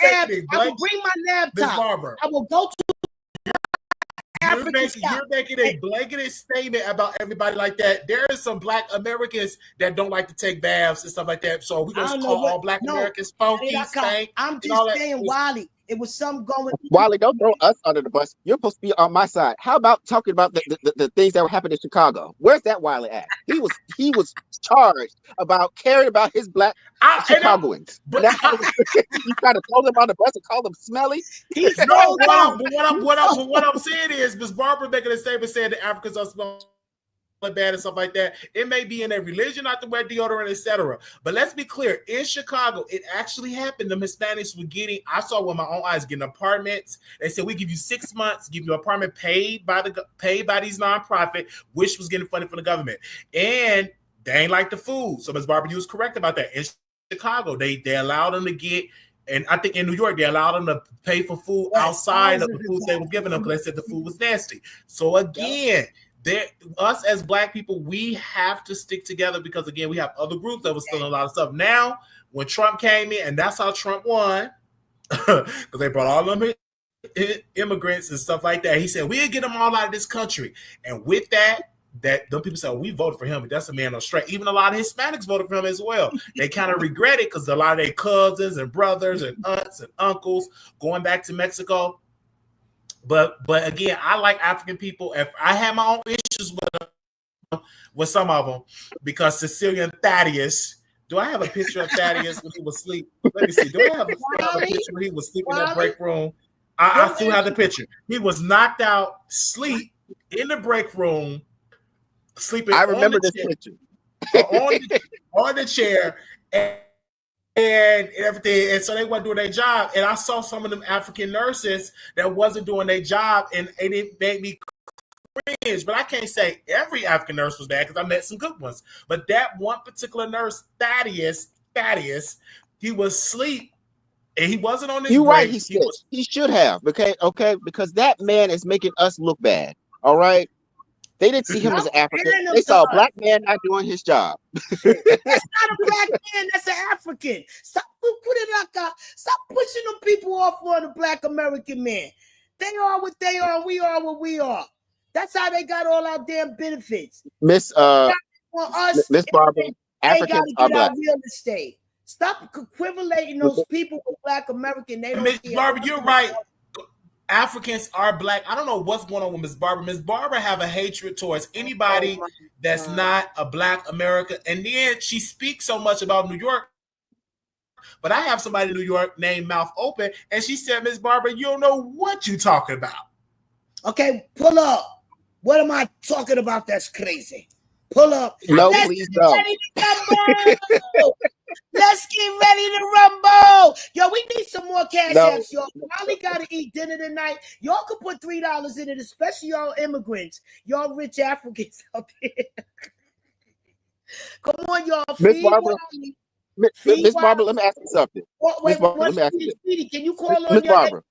laptop. I will go to You're making a blanketed statement about everybody like that. There is some Black Americans that don't like to take baths and stuff like that. So we gonna call all Black Americans funky, stank. I'm just saying, Wally. It was something going. Wally, don't throw us under the bus. You're supposed to be on my side. How about talking about the things that were happening in Chicago? Where's that Wally at? He was charged about caring about his Black Chicagoans. You try to throw them on the bus and call them smelly. What I'm saying is, Ms. Barbara making a statement saying that Africans are smelling bad and stuff like that. It may be in their religion not to wear deodorant, etc. But let's be clear, in Chicago, it actually happened. The Hispanics were getting, I saw with my own eyes, getting apartments. They said we give you 6 months, give you an apartment paid by these nonprofit, which was getting funded from the government. And they ain't like the food. So Ms. Barbara, you was correct about that. In Chicago, they allowed them to get, and I think in New York, they allowed them to pay for food outside of the food they were giving them because they said the food was nasty. So again, us as Black people, we have to stick together because, again, we have other groups that were stealing a lot of stuff. Now, when Trump came in, and that's how Trump won, because they brought all them immigrants and stuff like that. He said, we'll get them all out of this country. And with that them people said, we voted for him, but that's a man on straight. Even a lot of Hispanics voted for him as well. They kind of regret it because a lot of their cousins and brothers and aunts and uncles going back to Mexico. But again, I like African people. If I have my own issues with some of them, because Sicilian Thaddeus. Do I have a picture of Thaddeus when he was asleep? Let me see. Do I have a picture when he was sleeping in that break room? I still have the picture. He was knocked out, sleep in the break room, sleeping. I remember this picture on the chair. And everything, and so they weren't doing their job. And I saw some of them African nurses that wasn't doing their job, and it made me cringe. But I can't say every African nurse was bad because I met some good ones. But that one particular nurse, Thaddeus, he was asleep, and he wasn't on his. You're right. He should have. Okay, because that man is making us look bad. All right. They didn't see him as an African. They saw a Black man not doing his job. That's not a Black man. That's an African. Stop pushing them people off on the Black American man. They are what they are. We are what we are. That's how they got all our damn benefits. Miss Barbara, Africans are Black. Real estate. Stop equivalating those people with Black American. They don't. Miss Barbara, you're right. Africans are Black. I don't know what's going on with Miss Barbara. Miss Barbara have a hatred towards anybody that's not a Black American. And then she speaks so much about New York. But I have somebody in New York named Mouth Open, and she said, Miss Barbara, you don't know what you're talking about. Okay, pull up. What am I talking about that's crazy? Pull up. No, please don't. Let's get ready to rumble. Yo, we need some more cash apps, y'all. Probably got to eat dinner tonight. Y'all could put $3 in it, especially y'all immigrants. Y'all rich Africans out there. Come on, y'all. Miss Barbara, let me ask you something. Can you call on your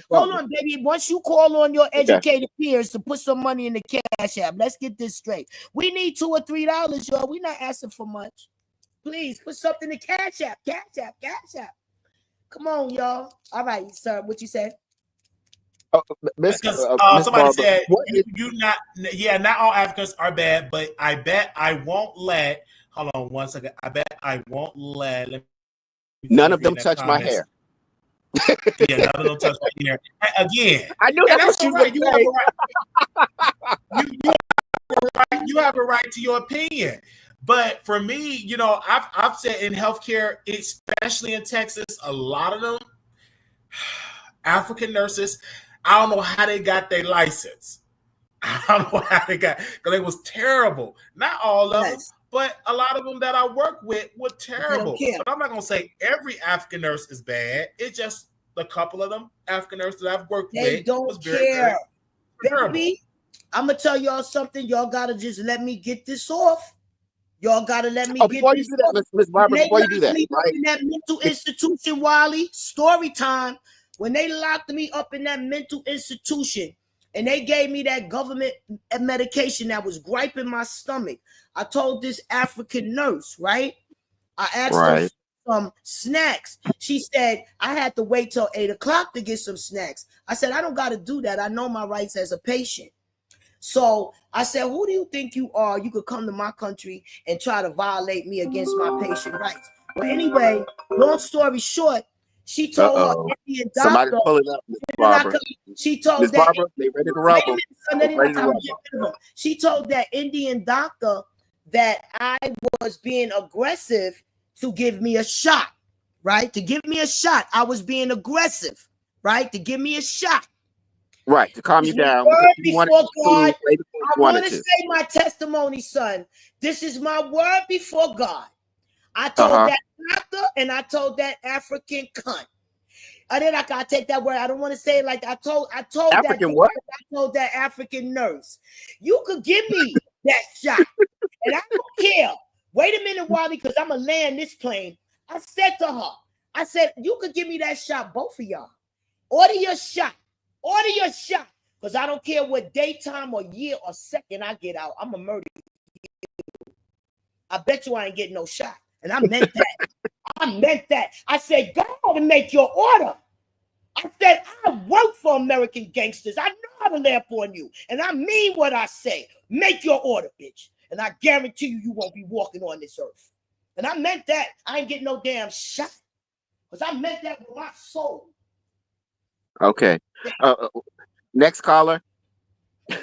hold on, baby. Once you call on your educated peers to put some money in the cash app, let's get this straight. We need $2 or $3, y'all. We're not asking for much. Please put something in cash app. Cash app. Come on, y'all. All right, sir. What you say? Because Miss somebody Barbara, said what is not all Africans are bad, but I bet I won't let. Hold on one second. I bet I won't let. Let me none finish of them reading that touch my comments. hair? Yeah, none of them touch my hair. Again, I knew and that's that's what all you right. would You have say. a right. You have a right to your opinion. But for me, I've said in healthcare, especially in Texas, a lot of them African nurses, I don't know how they got their license. I don't know how they got, because it was terrible. Not all of them, but a lot of them that I work with were terrible. But I'm not gonna say every African nurse is bad. It's just a couple of them African nurses that I've worked They with don't was very, care. very terrible. Baby, I'm gonna tell y'all something. Y'all gotta just let me get this off. Y'all gotta let me get before you this do that, off. Miss Barbara, before you do that, Me up right? in that mental institution, Wally. Story time. When they locked me up in that mental institution and they gave me that government medication that was griping my stomach, I told this African nurse, right? I asked her for some snacks. She said I had to wait till 8 o'clock to get some snacks. I said, I don't got to do that. I know my rights as a patient. So I said, who do you think you are? You could come to my country and try to violate me against my patient rights. But anyway, long story short, she told her Indian Somebody's doctor. pulling up, Miss Barbara. She told Miss that Barbara, they ready to rumble. She told that Indian doctor that I was being aggressive to give me a shot, right? To give me a shot. I was being aggressive, right? To give me a shot. Right, to calm you down. Before God, I want to say my testimony, son. This is my word before God. I told that doctor and I told that African cunt. I did. I gotta take that word. I don't want to say it like I told African what? I told that African nurse, you could give me that shot, and I don't care. Wait a minute, Wally, because I'm gonna land this plane. I said to her, I said, you could give me that shot, both of y'all. Order your shot. Order your shot. Because I don't care what daytime or year or second I get out. I'm a murder you. I bet you I ain't getting no shot. And I meant that. I meant that. I said, go and make your order. I said, I work for American gangsters. I know how to lay up on you. And I mean what I say. Make your order, bitch. And I guarantee you, you won't be walking on this earth. And I meant that. I ain't getting no damn shot. Because I meant that with my soul. Okay. Next caller. I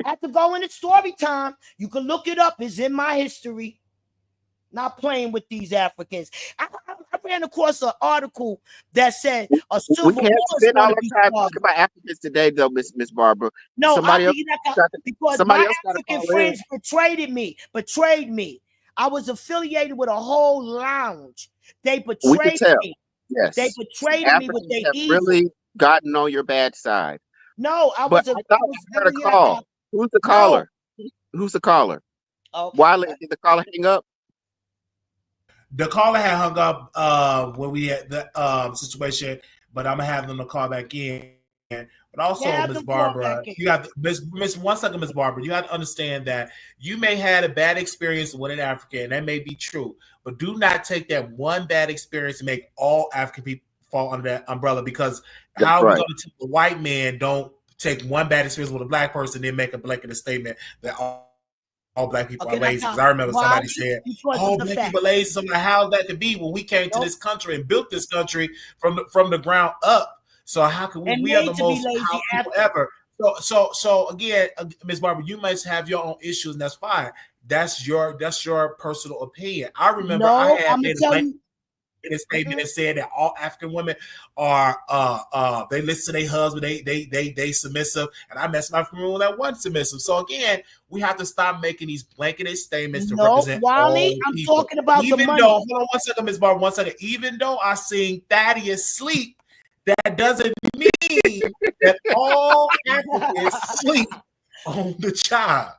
had to go into story time. You can look it up. It's in my history. Not playing with these Africans. I ran across an article that said a civil war. We can't spend all our time talking about Africans today, though, Miss Barbara. No, because my African friends betrayed me. I was affiliated with a whole lounge. They betrayed me. Yes, they betrayed me with their evil. Really gotten on your bad side. No, I was heard a call. Who's the caller? Who's the caller? Okay. Wiley, did the caller hang up? The caller had hung up when we had the situation, but I'm gonna have them to call back in. But also, Miss Barbara, you got Miss 1 second, Miss Barbara. You have to understand that you may have a bad experience with an African, and that may be true. But do not take that one bad experience to make all African people fall under that umbrella. Because how are we going to tell the white man don't take one bad experience with a black person, then make a blanket statement that all black people are lazy? Because I remember somebody said, "Oh, black people lazy." So I'm like, how that could be when we came to this country and built this country from the ground up? So how can we are the most powerful people ever? So again, Ms. Barbara, you must have your own issues, and that's fine. That's your personal opinion. I remember I had in a statement that said that all African women are they listen to their husband, they submissive, and I met some African women that wasn't submissive. So again, we have to stop making these blanketed statements to represent Wally, all I'm people. talking about even the money. Though, hold on 1 second, Ms. Barbara, 1 second. Even though I sing Thaddeus sleep, that doesn't mean that all Africans sleep on the job.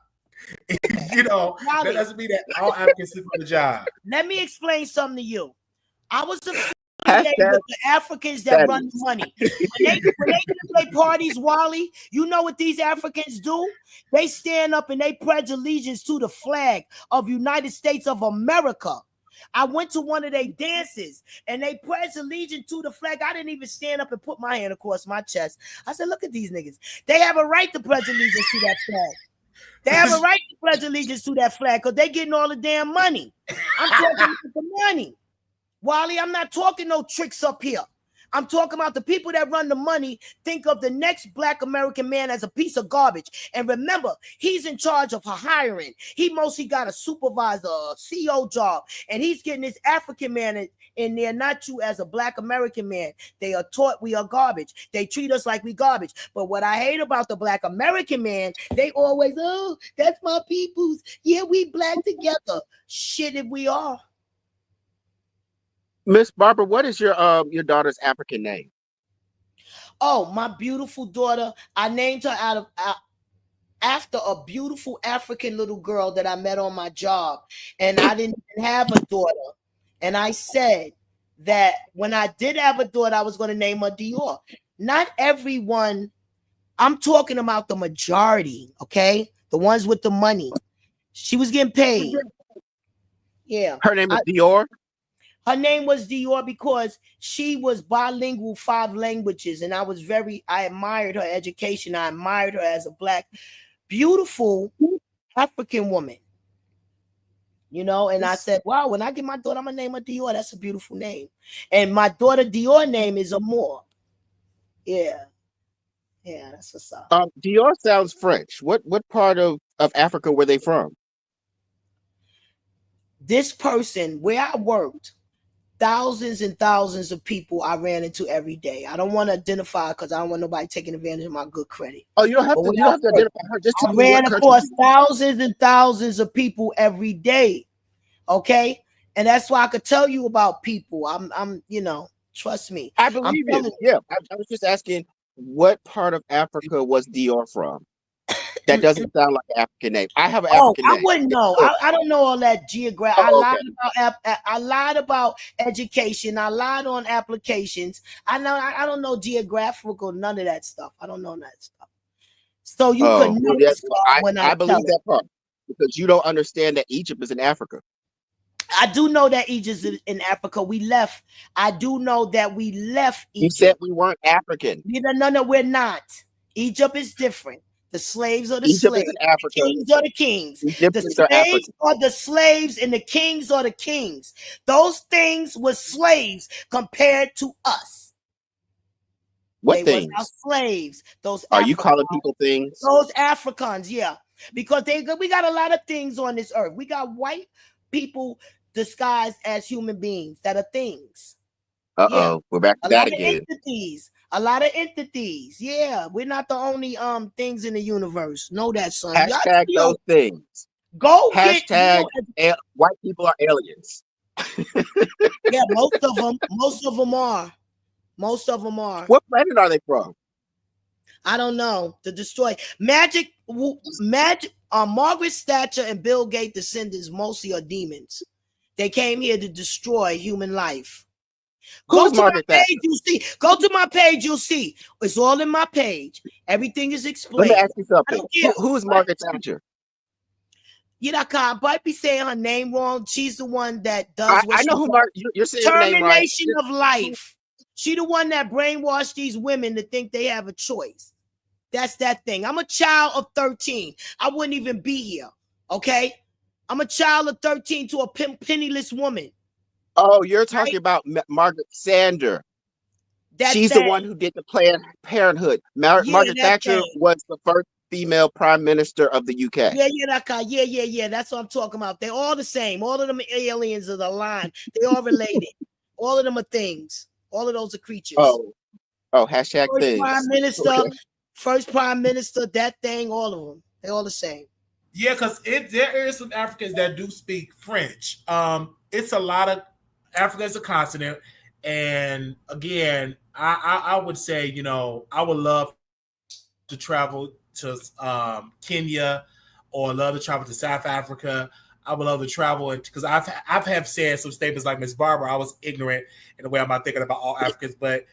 That doesn't mean that all Africans sleep on the job. Let me explain something to you. I was affiliated with the Africans that run the money. When they play parties, Wally, you know what these Africans do? They stand up and they pledge allegiance to the flag of United States of America. I went to one of their dances and they pledged allegiance to the flag. I didn't even stand up and put my hand across my chest. I said, look at these niggas. They have a right to pledge allegiance to that flag. They have a right to pledge allegiance to that flag because they getting all the damn money. I'm talking about the money. Wally, I'm not talking no tricks up here. I'm talking about the people that run the money think of the next Black American man as a piece of garbage. And remember, he's in charge of hiring. He mostly got a supervisor, a CEO job, and he's getting this African man in there, not you as a Black American man. They are taught we are garbage. They treat us like we garbage. But what I hate about the Black American man, they always, oh, that's my peoples. Yeah, we Black together. Shit, if we are. Miss Barbara, what is your daughter's African name? Oh, my beautiful daughter. I named her after a beautiful African little girl that I met on my job. And I didn't even have a daughter. And I said that when I did have a daughter, I was going to name her Dior. Not everyone. I'm talking about the majority, okay? The ones with the money. She was getting paid. Yeah. Her name is Dior? Her name was Dior because she was bilingual, 5 languages, and I admired her education. I admired her as a Black, beautiful African woman. You know, and I said, wow, when I get my daughter, I'm gonna name her Dior. That's a beautiful name. And my daughter Dior name is Amor. Yeah. Yeah, that's what's up. Dior sounds French. What part of Africa were they from? This person, where I worked, thousands and thousands of people I ran into every day. I don't want to identify because I don't want nobody taking advantage of my good credit. Oh, you don't have to identify her. Just I ran across thousands and thousands of people every day. Okay, and that's why I could tell you about people. I'm, you know, trust me. I believe you. Yeah, I was just asking, what part of Africa was Dior from? That doesn't sound like an African name. I have an African name. I wouldn't know. I don't know all that geography. I lied about education. I lied on applications. I don't know geographical, none of that stuff. I don't know that stuff. So you could know this when I believe that part because you don't understand that Egypt is in Africa. I do know that Egypt is in Africa. We left. I do know that we left Egypt. You said we weren't African. No, we're not. Egypt is different. The slaves are the Egypt slaves. Is in Africa. The kings are the kings. The slaves are the slaves, and the kings are the kings. Those things were slaves compared to us. What things? Was our slaves. Those are you calling people things? Those Africans, yeah. Because we got a lot of things on this earth. We got white people disguised as human beings that are things. Yeah. We're back to that again. A lot of entities. Yeah, we're not the only things in the universe. Know that, son. Hashtag those things. Go hashtag white people are aliens. Yeah, most of them are. Most of them are. What planet are they from? I don't know. To destroy Magic. Margaret Thatcher and Bill Gates descendants mostly are demons. They came here to destroy human life. Go to my page, you'll see. Go to my page, you'll see. It's all in my page. Everything is explained. Let me ask you something. Who is Margaret Thatcher? You know, I might be saying her name wrong. She's the one that does. I know who you're saying. Termination of life. She the one that brainwashed these women to think they have a choice. That's that thing. I'm a child of 13. I wouldn't even be here. Okay, I'm a child of 13 to a penniless woman. Oh, you're talking about Margaret Sanger. She's the one who did the Planned Parenthood. Margaret Thatcher was the first female prime minister of the UK. Yeah. That's what I'm talking about. They're all the same. All of them aliens are the line. They all related. All of them are things. All of those are creatures. Oh, hashtag first things. Prime Minister, first prime minister, that thing, all of them. They're all the same. Yeah, because there is some Africans that do speak French. It's a lot of Africa as a continent, and again, I would say, you know, I would love to travel to Kenya, or love to travel to South Africa. I would love to travel, because I've have said some statements like Miss Barbara. I was ignorant in the way I'm not thinking about all Africans, but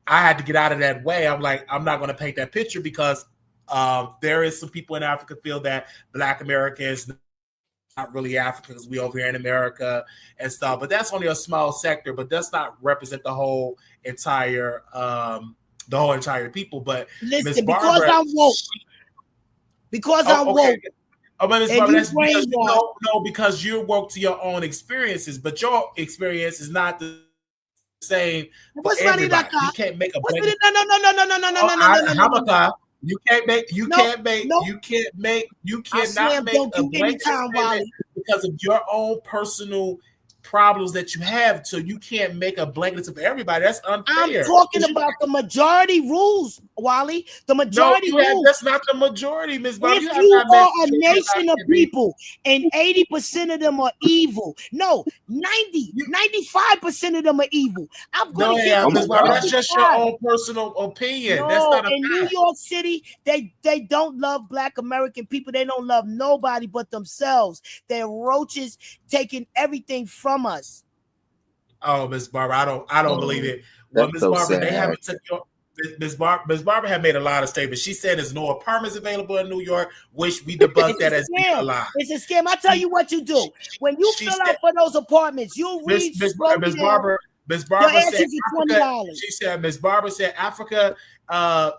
I had to get out of that way. I'm like, I'm not going to paint that picture, because there is some people in Africa feel that Black America is not really Africa because we over here in America and stuff. But that's only a small sector, but does not represent the whole entire people. But Listen, Barbara, because I'm woke. Because I'm woke. Oh, but Miss Barbara, that's because because you're woke to your own experiences, but your experience is not the same. What's everybody. You can't make a blanket. No. You cannot make a blanket statement because of your own personal problems that you have. So you can't make a blanket for everybody. That's unfair. I'm talking about the majority rules, Wally. The majority rules. That's not the majority, Ms. Barbara. If you are a nation of people and 80% of them are evil, no, 95% of them are evil. I'm going to give you Ms. Barbara, that's just your own personal opinion. No, that's not a in New York City, they don't love Black American people. They don't love nobody but themselves. They're roaches taking everything from us. Oh, Miss Barbara, I don't believe it. Well, Miss Barbara, sad. They haven't took your Miss Barbara had made a lot of statements. She said there's no apartments available in New York, which we debunked that as being a lie. It's a scam. I tell you what you do. When you fill out for those apartments, you read Miss Barbara said Africa, she said Miss Barbara said Africa.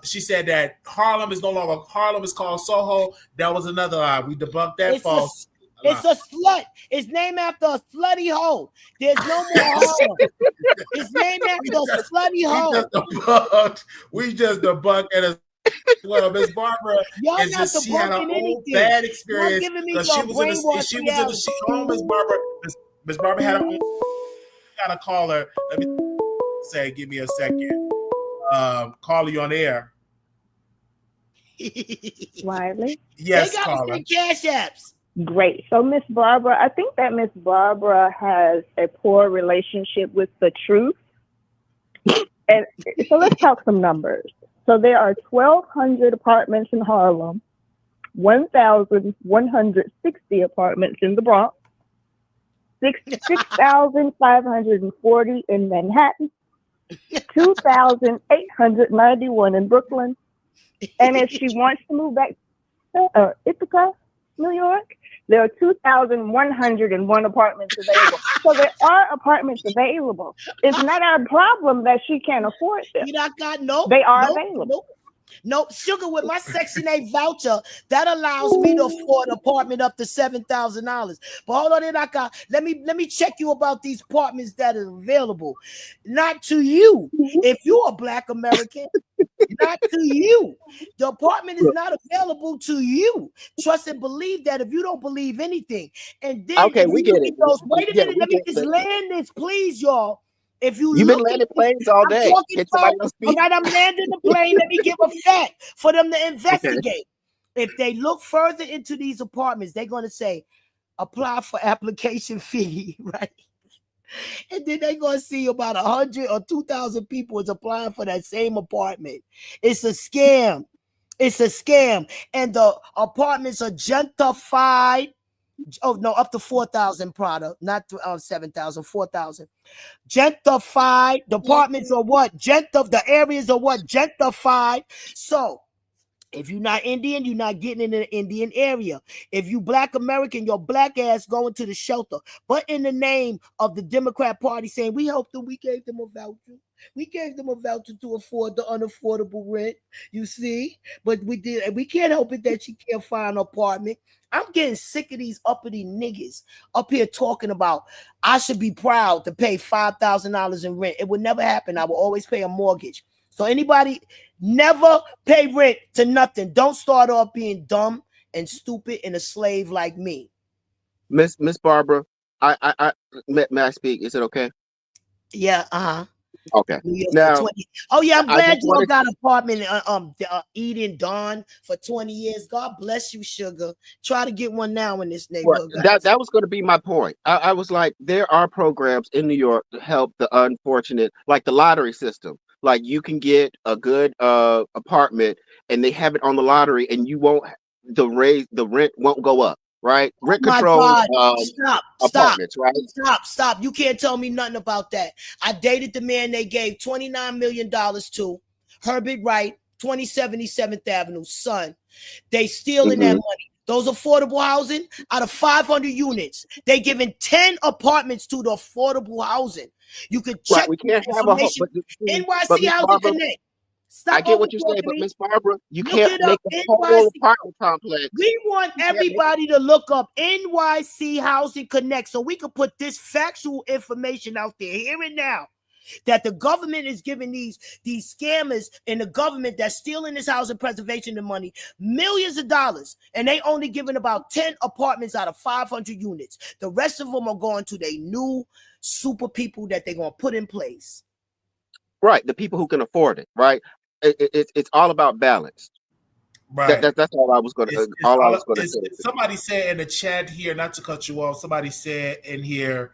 She said that Harlem is no longer Harlem, is called Soho. That was another lie. We debunked that false. It's a slut. It's named after a slutty hoe. There's no more Harlem. It's named after a slutty hoe. We just debunked it. Well, Miss Barbara, she had a whole bad experience. She was in the Miss Barbara had a gotta call her. Let me say, give me a second. Call you on air. Wiley? Yes, they got caller. Cash apps. Great. So, Miss Barbara, I think that Miss Barbara has a poor relationship with the truth. And so let's talk some numbers. So there are 1,200 apartments in Harlem, 1,160 apartments in the Bronx, 6,540 in Manhattan, 2,891 in Brooklyn. And if she wants to move back to Ithaca, New York, there are 2,101 apartments available. So there are apartments available. It's not our problem that she can't afford them. They are available. Nope, Sugar, with my Section 8 voucher, that allows me to afford an apartment up to $7,000. But hold on, let me check you about these apartments that are available. Not to you. If you're a Black American, not to you. The apartment is not available to you. Trust and believe that if you don't believe anything. And then we get it. Wait a minute, let me just land this, please, y'all. If you've been landing planes all day. All right, I'm landing the plane. Let me give a fact for them to investigate. Okay. If they look further into these apartments, they're going to say, apply for application fee, right? And then they're going to see about 100 or 2,000 people is applying for that same apartment. It's a scam. It's a scam. And the apartments are gentrified. Oh, no, up to 4,000 product, not 7,000, 4,000. Gentrified. The apartments are what? The areas are what? Gentrified. So if you're not Indian, you're not getting in the Indian area. If you Black American, your Black ass going to the shelter. But in the name of the Democrat Party saying, we helped them, we gave them a voucher. We gave them a voucher to afford the unaffordable rent, you see? But we can't help it that she can't find an apartment. I'm getting sick of these uppity niggas up here talking about I should be proud to pay $5,000 in rent. It would never happen. I will always pay a mortgage. So anybody never pay rent to nothing. Don't start off being dumb and stupid and a slave like me. Miss Barbara, may I speak? Is it okay? Yeah, Okay. Now, oh yeah, I'm glad you got an apartment Eden Dawn for 20 years. God bless you, Sugar. Try to get one now in this neighborhood. Well, that was going to be my point. I was like, there are programs in New York to help the unfortunate, like the lottery system. Like you can get a good apartment and they have it on the lottery and you won't the rent won't go up. Right, rent control. Apartments, right? Stop! You can't tell me nothing about that. I dated the man they gave $29 million to, Herbert Wright, 2077th Avenue, son. They stealing that money. Those affordable housing, out of 500 units, they giving 10 apartments to the affordable housing. You could check Right. We can't have a whole, information. but NYC Miss Housing Barbara, Connect. I Stop get what you're saying, overtalking but me. Miss Barbara, you Look can't it make up. a whole apartment complex. We want everybody to look up NYC Housing Connect so we can put this factual information out there here and now. That the government is giving these scammers and the government that's stealing this housing preservation and money millions of dollars, and they only giving about 10 apartments out of 500 units. The rest of them are going to their new super people that they're going to put in place. Right, the people who can afford it. Right, it's all about balance. Right. That's all I was going to. All I was going to say. Somebody said in the chat here, not to cut you off. Somebody said in here,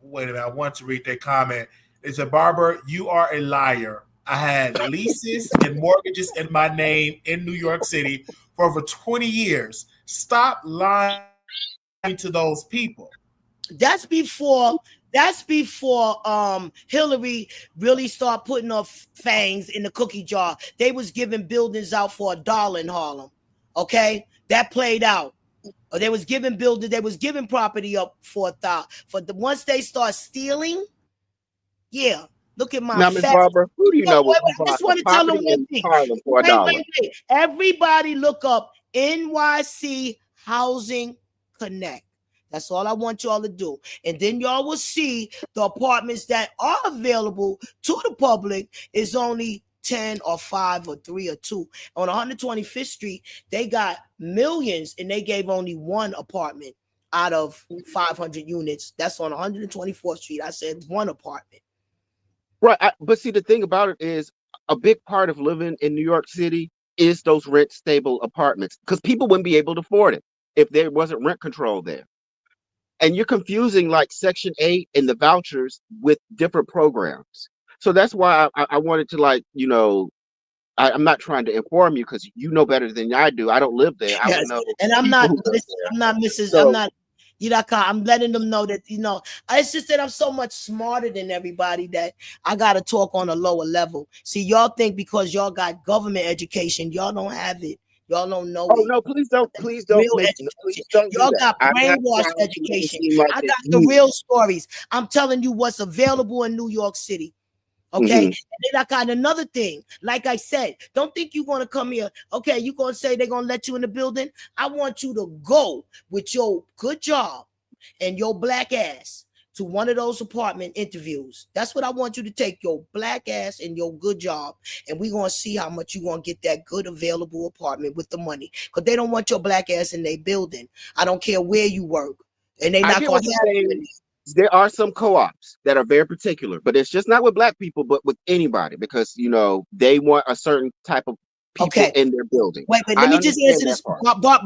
wait a minute, I want to read their comment. They said, Barbara, you are a liar. I had leases and mortgages in my name in New York City for over 20 years. Stop lying to those people. That's before Hillary really started putting her fangs in the cookie jar. They was giving buildings out for $1 in Harlem. Okay, that played out. Or they was giving buildings, they was giving property up for $1. For the once they start stealing, yeah. Look at my now, Miss Barbara, who do you know? I just want to tell them one thing. For $1. Everybody look up NYC Housing Connect. That's all I want y'all to do. And then y'all will see the apartments that are available to the public is only 10 or 5 or 3 or 2. On 125th Street, they got millions and they gave only 1 apartment out of 500 units. That's on 124th Street. I said 1 apartment. Right. But see, the thing about it is a big part of living in New York City is those rent stable apartments, because people wouldn't be able to afford it if there wasn't rent control there. And you're confusing like Section 8 and the vouchers with different programs. So that's why I wanted to, like, you know, I'm not trying to inform you because you know better than I do. I don't live there. I would know. And I'm not I'm letting them know that, you know, it's just that I'm so much smarter than everybody that I got to talk on a lower level. See, y'all think because y'all got government education, y'all don't have it. Y'all don't know it. No, please don't. Please don't. Y'all got brainwashed education. I got the real stories. I'm telling you what's available in New York City. Okay. And then I got another thing. Like I said, don't think you're going to come here. Okay. You're going to say they're going to let you in the building. I want you to go with your good job and your black ass to one of those apartment interviews. That's what I want you to take, your black ass and your good job. And we're going to see how much you're going to get that good available apartment with the money. Because they don't want your black ass in their building. I don't care where you work. And they not going to have you. There are some co-ops that are very particular, but it's just not with black people, but with anybody, because, you know, they want a certain type of people in their building. Wait, let me just answer this.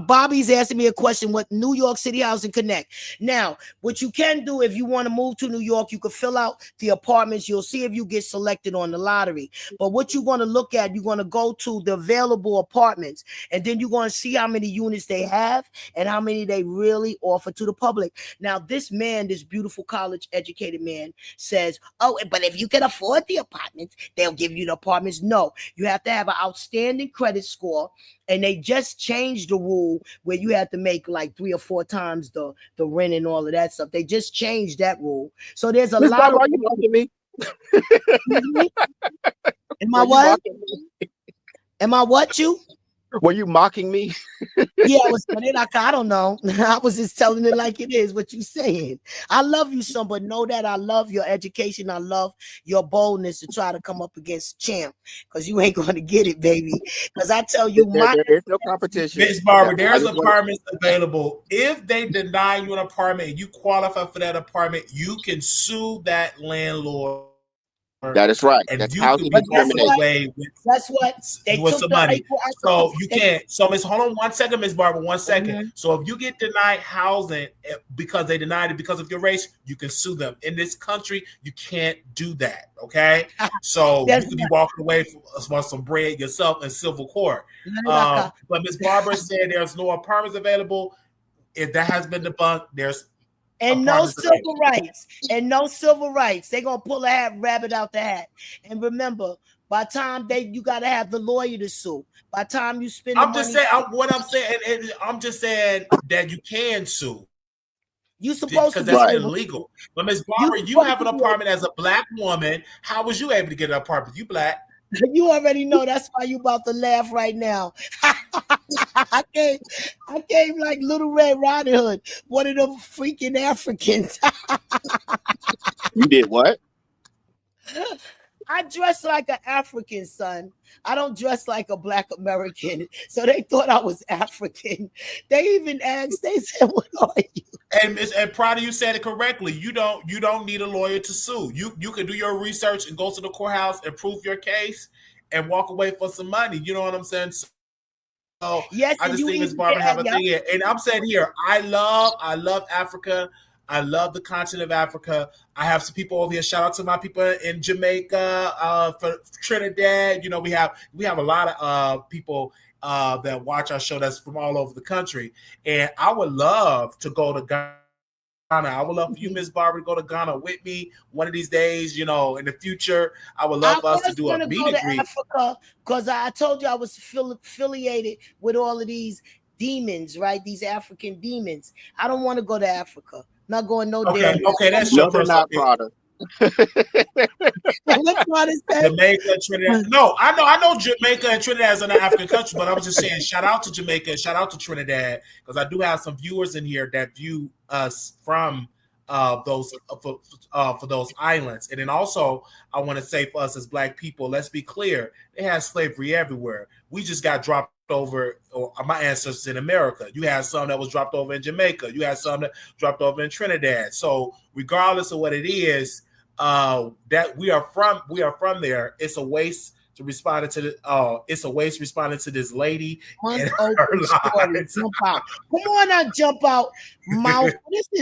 Bobby's asking me a question with New York City Housing Connect. Now, what you can do if you want to move to New York, you can fill out the apartments. You'll see if you get selected on the lottery. But what you're going to look at, you're going to go to the available apartments, and then you're going to see how many units they have and how many they really offer to the public. Now, this man, this beautiful college educated man says, oh, but if you can afford the apartments, they'll give you the apartments. No, you have to have an outstanding credit score, and they just changed the rule where you have to make like 3 or 4 times the rent and all of that stuff. They just changed that rule. So there's a lot of. Are you mocking me? Am I what? Am I what you? Were you mocking me? Yeah, I was. I don't know. I was just telling it like it is. What you saying? I love you some, but know that I love your education. I love your boldness to try to come up against Champ, because you ain't going to get it, baby. Because I tell you, there's no competition. Miss Barbara, there's apartments available. If they deny you an apartment and you qualify for that apartment, you can sue that landlord. That is right. And that's you housing discrimination. That's what they took some money. So you can't. So Miss, hold on 1 second, Miss Barbara, 1 second. So if you get denied housing because they denied it because of your race, you can sue them. In this country, you can't do that. Okay. So you could be walking away from some bread yourself in civil court. But Miss Barbara said there's no apartments available. If that has been debunked, there's. And no civil rights. And no civil rights. They're going to pull a rabbit out the hat. And remember, By the time you got to have the lawyer to sue. By the time you spend I'm the just money, saying. I'm just saying that you can sue. You supposed to because that's be illegal. But Ms. Barber, you have an apartment as a black woman. How was you able to get an apartment? You black. You already know. That's why you about to laugh right now. I came like Little Red Riding Hood, one of them freaking Africans. You did what? I dress like an African, son. I don't dress like a black American. So they thought I was African. They even asked, they said, what are you? And Prada, you said it correctly. You don't need a lawyer to sue. You can do your research and go to the courthouse and prove your case and walk away for some money. You know what I'm saying? So yes, I just think Ms. Barber have a thing here. And I'm saying here, I love Africa. I love the continent of Africa. I have some people over here. Shout out to my people in Jamaica, for Trinidad. You know, we have a lot of people that watch our show that's from all over the country. And I would love to go to Ghana. I would love for you, Ms. Barber, to go to Ghana with me one of these days, you know, in the future. I would love for us to do a meet and greet. Africa, because I told you I was affiliated with all of these demons, right? These African demons. I don't want to go to Africa. Not going no damn. Okay, that's your personal. Prada. Jamaica, Trinidad. No, I know Jamaica and Trinidad is an African country, but I was just saying, shout out to Jamaica, shout out to Trinidad, because I do have some viewers in here that view us from those for those islands. And then also, I want to say for us as black people, let's be clear, they had slavery everywhere. We just got dropped over, or my ancestors in America. You had some that was dropped over in Jamaica. You had some that dropped over in Trinidad. So regardless of what it is, that we are from there, it's a waste to respond to the it's a waste responding to this lady and her lies. Jump out. Come on now, jump out. Mouth.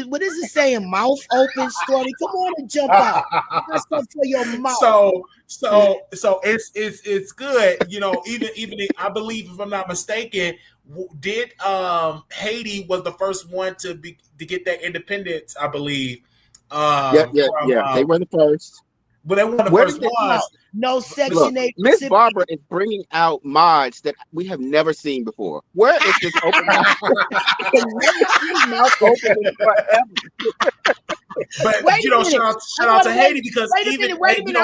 What is it saying? Mouth open story. Come on and jump out. That's for your mouth. So it's good. You know, even I believe, if I'm not mistaken, did Haiti was the first one to get their independence, I believe. Yeah. They were the first. But they were the first ones. No Section 8. Miss Barbara is bringing out mods that we have never seen before. Where is this open mouth? But you know, shout out to Haiti, because even Haiti,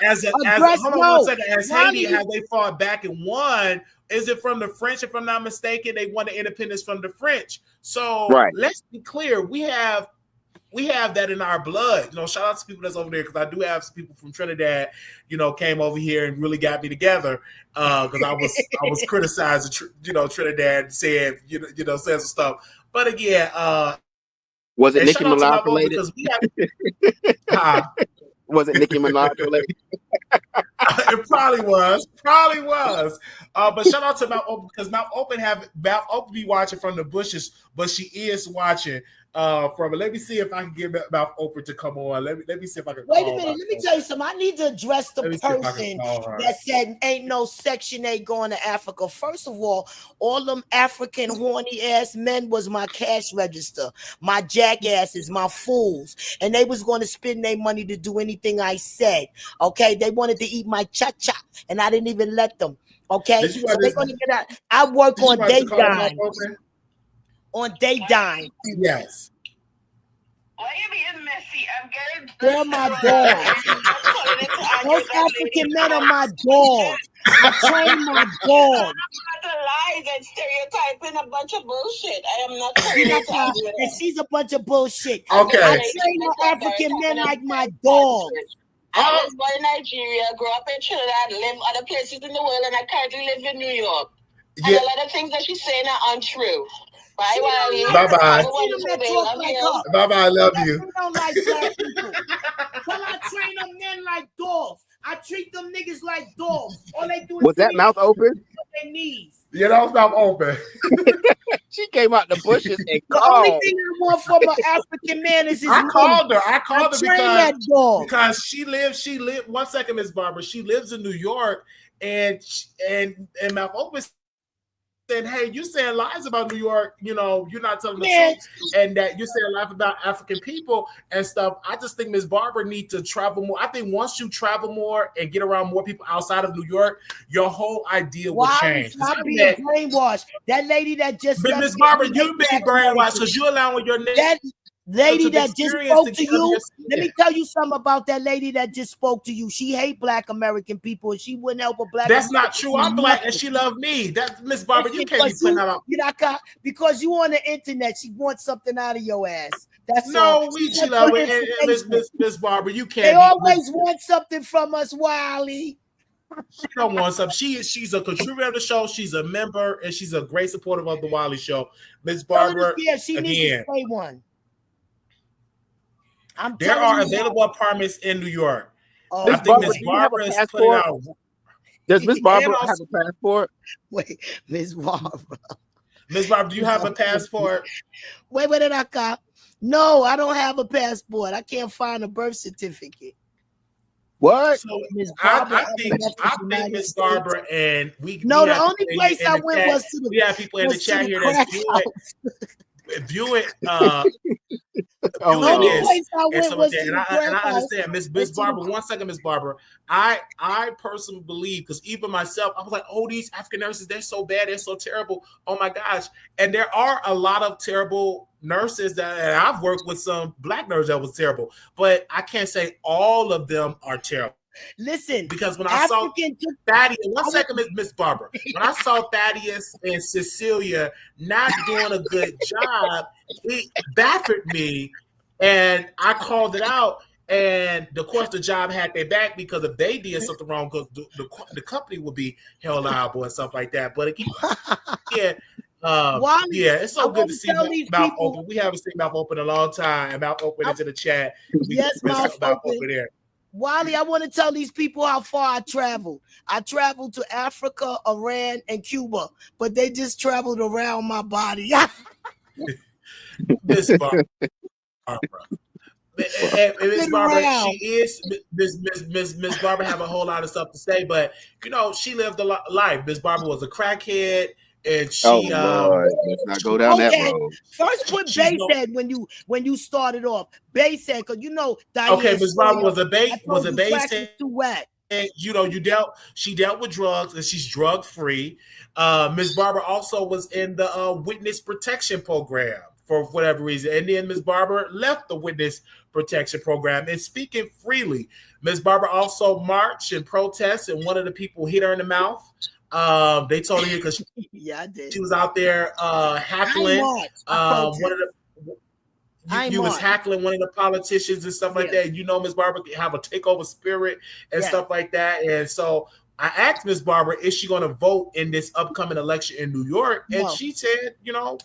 as Haiti, how they fought back and won. Is it from the French? If I'm not mistaken, they won the independence from the French. So let's be clear, we have that in our blood. You know, shout out to people that's over there, because I do have some people from Trinidad, you know, came over here and really got me together, because I was criticizing, Trinidad, saying said some stuff. But again, was it Nicki Minaj related? Was it Nicki Minaj related? It probably was. But shout out to Mouth Open, because Mouth Open be watching from the bushes, but she is watching from it. Let me see if I can get Mouth Open to come on. Let me see if I can. Wait a minute. Let me tell you something. I need to address the person that said ain't no Section 8 going to Africa. First of all them African horny ass men was my cash register, my jackasses, my fools, and they was going to spend their money to do anything I said. Okay, they wanted to eat my cha-cha, and I didn't even let them. Okay, so they're going to get out. I work on daytime. On daytime. Yes. Why are you being messy? I'm getting. They're my dogs. Those African men are my dogs. I train my dogs. I'm not lies and stereotyping a bunch of bullshit. I am not. And she's a bunch of bullshit. Okay. I train African men like my dogs. I was born in Nigeria, grew up in Trinidad, live other places in the world, and I currently live in New York. And a lot of things that she's saying are untrue. Bye, Wally. Bye-bye. Bye-bye. Love you. I don't like black people. Well, I train them men like dogs. I treat them niggas like dogs. All they do is was that mouth open? Their knees. Yeah, that was mouth open. She came out the bushes and the only thing I want from an African man is his I called her because she lives. 1 second, Miss Barbara. She lives in New York, and mouth open saying, hey, you're saying lies about New York, you're not telling the truth, and that you're saying lies about African people and stuff. I just think Miss Barbara needs to travel more. I think once you travel more and get around more people outside of New York, your whole idea will change. Stop being brainwashed. That lady that just Miss Barbara, you being brainwashed because you're allowing your that lady that just spoke to you. Let me tell you something about that lady that just spoke to you. She hate Black American people, and she wouldn't help a Black. That's not true. I'm Black, and she loved me. That's Miss Barbara. You can't be putting that out. Because you on the internet, she wants something out of your ass. That's she love it. And Miss Barbara, you can't. They always want something from us, Wiley. She don't want something. She's a contributor of the show. She's a member, and she's a great supporter of the Wiley Show. Miss Barbara, she needs to stay one. There are available apartments in New York. I think Miss Barbara is putting out. Does Miss Barbara have a passport? Wait, Miss Barbara. Miss Barbara, do you have a passport? Wait, did I got? No, I don't have a passport. I can't find a birth certificate. What? So I think Miss Barbara and we. No, the only place I went was to the. We have people in the chat here that's viewing. And I understand, Miss Barbara. 1 second, Miss Barbara. I personally believe, because even myself, I was like, oh, these African nurses, they're so bad, they're so terrible. Oh my gosh. And there are a lot of terrible nurses and I've worked with some Black nurses that was terrible, but I can't say all of them are terrible. Listen, because when I saw Thaddeus, 1 second, Miss Barbara, when I saw Thaddeus and Cecilia not doing a good job, it baffled me, and I called it out. And of course, the job had their back, because if they did something wrong, because the company would be held liable and stuff like that. But again, it's so good to see Mouth Open. We haven't seen Mouth Open in a long time. Mouth Open is in the chat. Yes, Mouth Open there. Wiley, I want to tell these people how far I traveled. I traveled to Africa, Iran, and Cuba, but they just traveled around my body. Miss Barbara. Miss Barbara, she is Miss Barbara have a whole lot of stuff to say, but she lived a life. Miss Barbara was a crackhead. And she let's not go down that road. First put Bayshead when you started off. Bayshead, because okay, Miss Barbara was a Bayshead. And she dealt with drugs, and she's drug free. Miss Barbara also was in the witness protection program for whatever reason, and then Miss Barbara left the witness protection program. And speaking freely, Miss Barbara also marched and protested, and one of the people hit her in the mouth. They told her because she was out there hackling you was hackling one of the politicians and stuff like that. Miss Barbara can have a takeover spirit and stuff like that. And so I asked Miss Barbara, is she going to vote in this upcoming election in New York? And she said,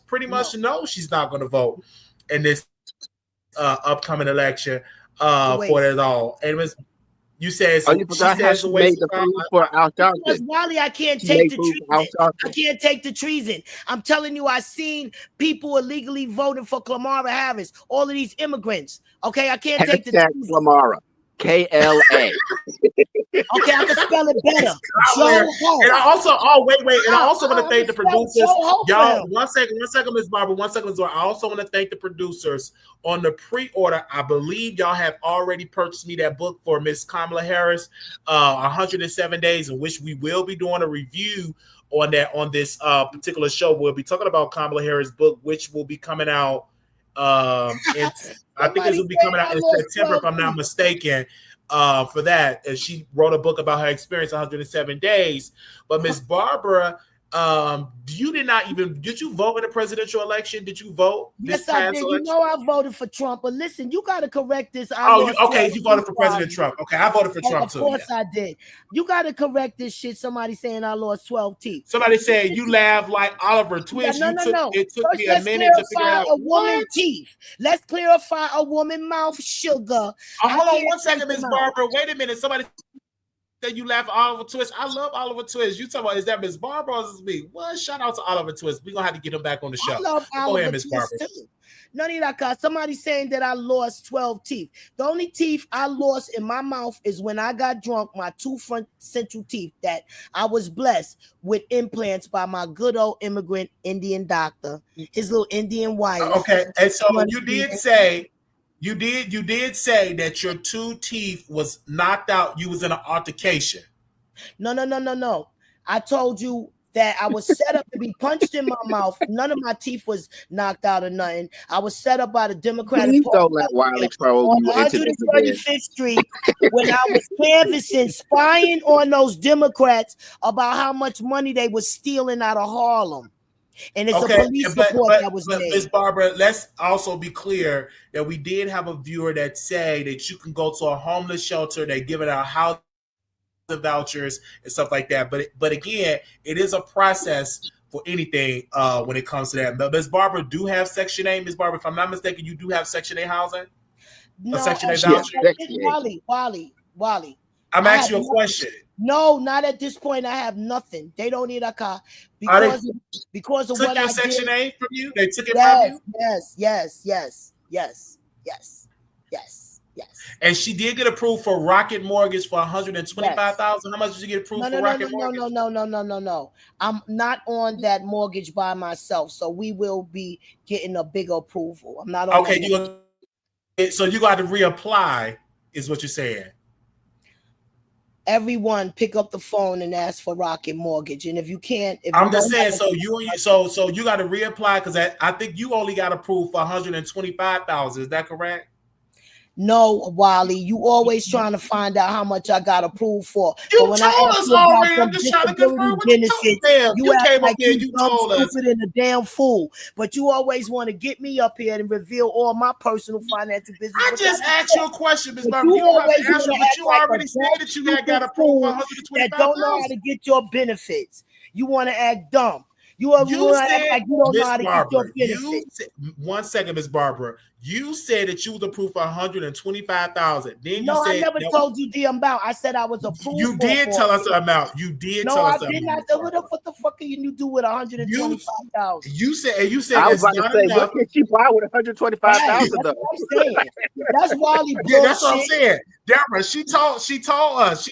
pretty much no, she's not going to vote in this upcoming election for it all. And you said you forgot how she made the food for Al Sharpton. Because Wally, I can't take the treason. I can't take the treason. I'm telling you, I seen people illegally voting for Kamala Harris. All of these immigrants. Okay, I can't take the treason. Kamala. KLA. Okay, I can spell it better. And I also, and I also want to thank the producers. Y'all, 1 second, Miss Barbara, 1 second, I also want to thank the producers on the pre-order. I believe y'all have already purchased me that book for Miss Kamala Harris, 107 Days, in which we will be doing a review on that on this particular show. We'll be talking about Kamala Harris' book, which will be coming out. I think this will be coming out in September, if I'm not mistaken. For that, and she wrote a book about her experience, 107 Days. But Miss Barbara, did you vote in the presidential election? Did you vote? Yes, I did. Election? I voted for Trump, but listen, you got to correct this. You voted for President Trump. Okay, I voted for Trump too. Of course I did. You got to correct this shit. Somebody saying I lost 12 teeth. Somebody saying you laugh like Oliver Twist. No. It took me a minute to figure out a woman's teeth. Let's clarify a woman's mouth sugar. Hold on 1 second, Miss Barbara. Wait a minute. Somebody that you laugh at Oliver Twist. I love Oliver Twist. You talking about, is that Miss Barbara or is this me? Well, shout out to Oliver Twist. We're going to have to get him back on the show. I love Go Oliver ahead, Miss Twist Barbara. too. None of that, cause somebody's saying that I lost 12 teeth. The only teeth I lost in my mouth is when I got drunk, my 2 front central teeth that I was blessed with implants by my good old immigrant Indian doctor, his little Indian wife. Okay, and so you did say that your 2 teeth was knocked out. You was in an altercation. No. I told you that I was set up to be punched in my mouth. None of my teeth was knocked out or nothing. I was set up by the Democratic Please Party don't let Wiley troll on you into this again. 135th Street when I was canvassing, spying on those Democrats about how much money they were stealing out of Harlem. And it's a police report that was made. Ms. Barbara, let's also be clear that we did have a viewer that say that you can go to a homeless shelter, they give it out house vouchers and stuff like that. But again, it is a process for anything when it comes to that. But Ms. Barbara do have Section 8. Ms. Barbara, if I'm not mistaken, you do have Section 8 housing? No, Section 8 voucher? Wally. I'm asking you a question. No, not at this point. I have nothing. They don't need a car because of what I did. Section 8 from you? They took it from you? Yes. And she did get approved for Rocket Mortgage for $125,000. How much did you get approved for Rocket Mortgage? No. I'm not on that mortgage by myself, so we will be getting a bigger approval. I'm not on. Okay, so you got to reapply, is what you're saying. Everyone pick up the phone and ask for Rocket Mortgage, and if you can't, I'm just saying. So you got to reapply because I think you only got approved for $125,000. Is that correct? No, Wally, you always trying to find out how much I got approved for. You told us already. I'm just trying to confirm what you told them. You came up here, you told us. Stupid and a damn fool. But you always want to get me up here and reveal all my personal financial business. I just asked you a question, Ms. Barbara. You always answer, but you already said that you got approved for $125,000. That don't know how to get your benefits. You want to act dumb. You said, like you don't know how to get your benefits. One second, Ms. Barbara. You said that you was approved for $125,000. Then you said I never told you the amount. I said I was approved. You did tell us the amount. You did tell us the amount. No, I did not. What the fuck are you do with $125,000? You said I was about to say, what can she buy with $125,000 though? That's Wally. Yeah, that's what I'm saying. Deborah, she told us,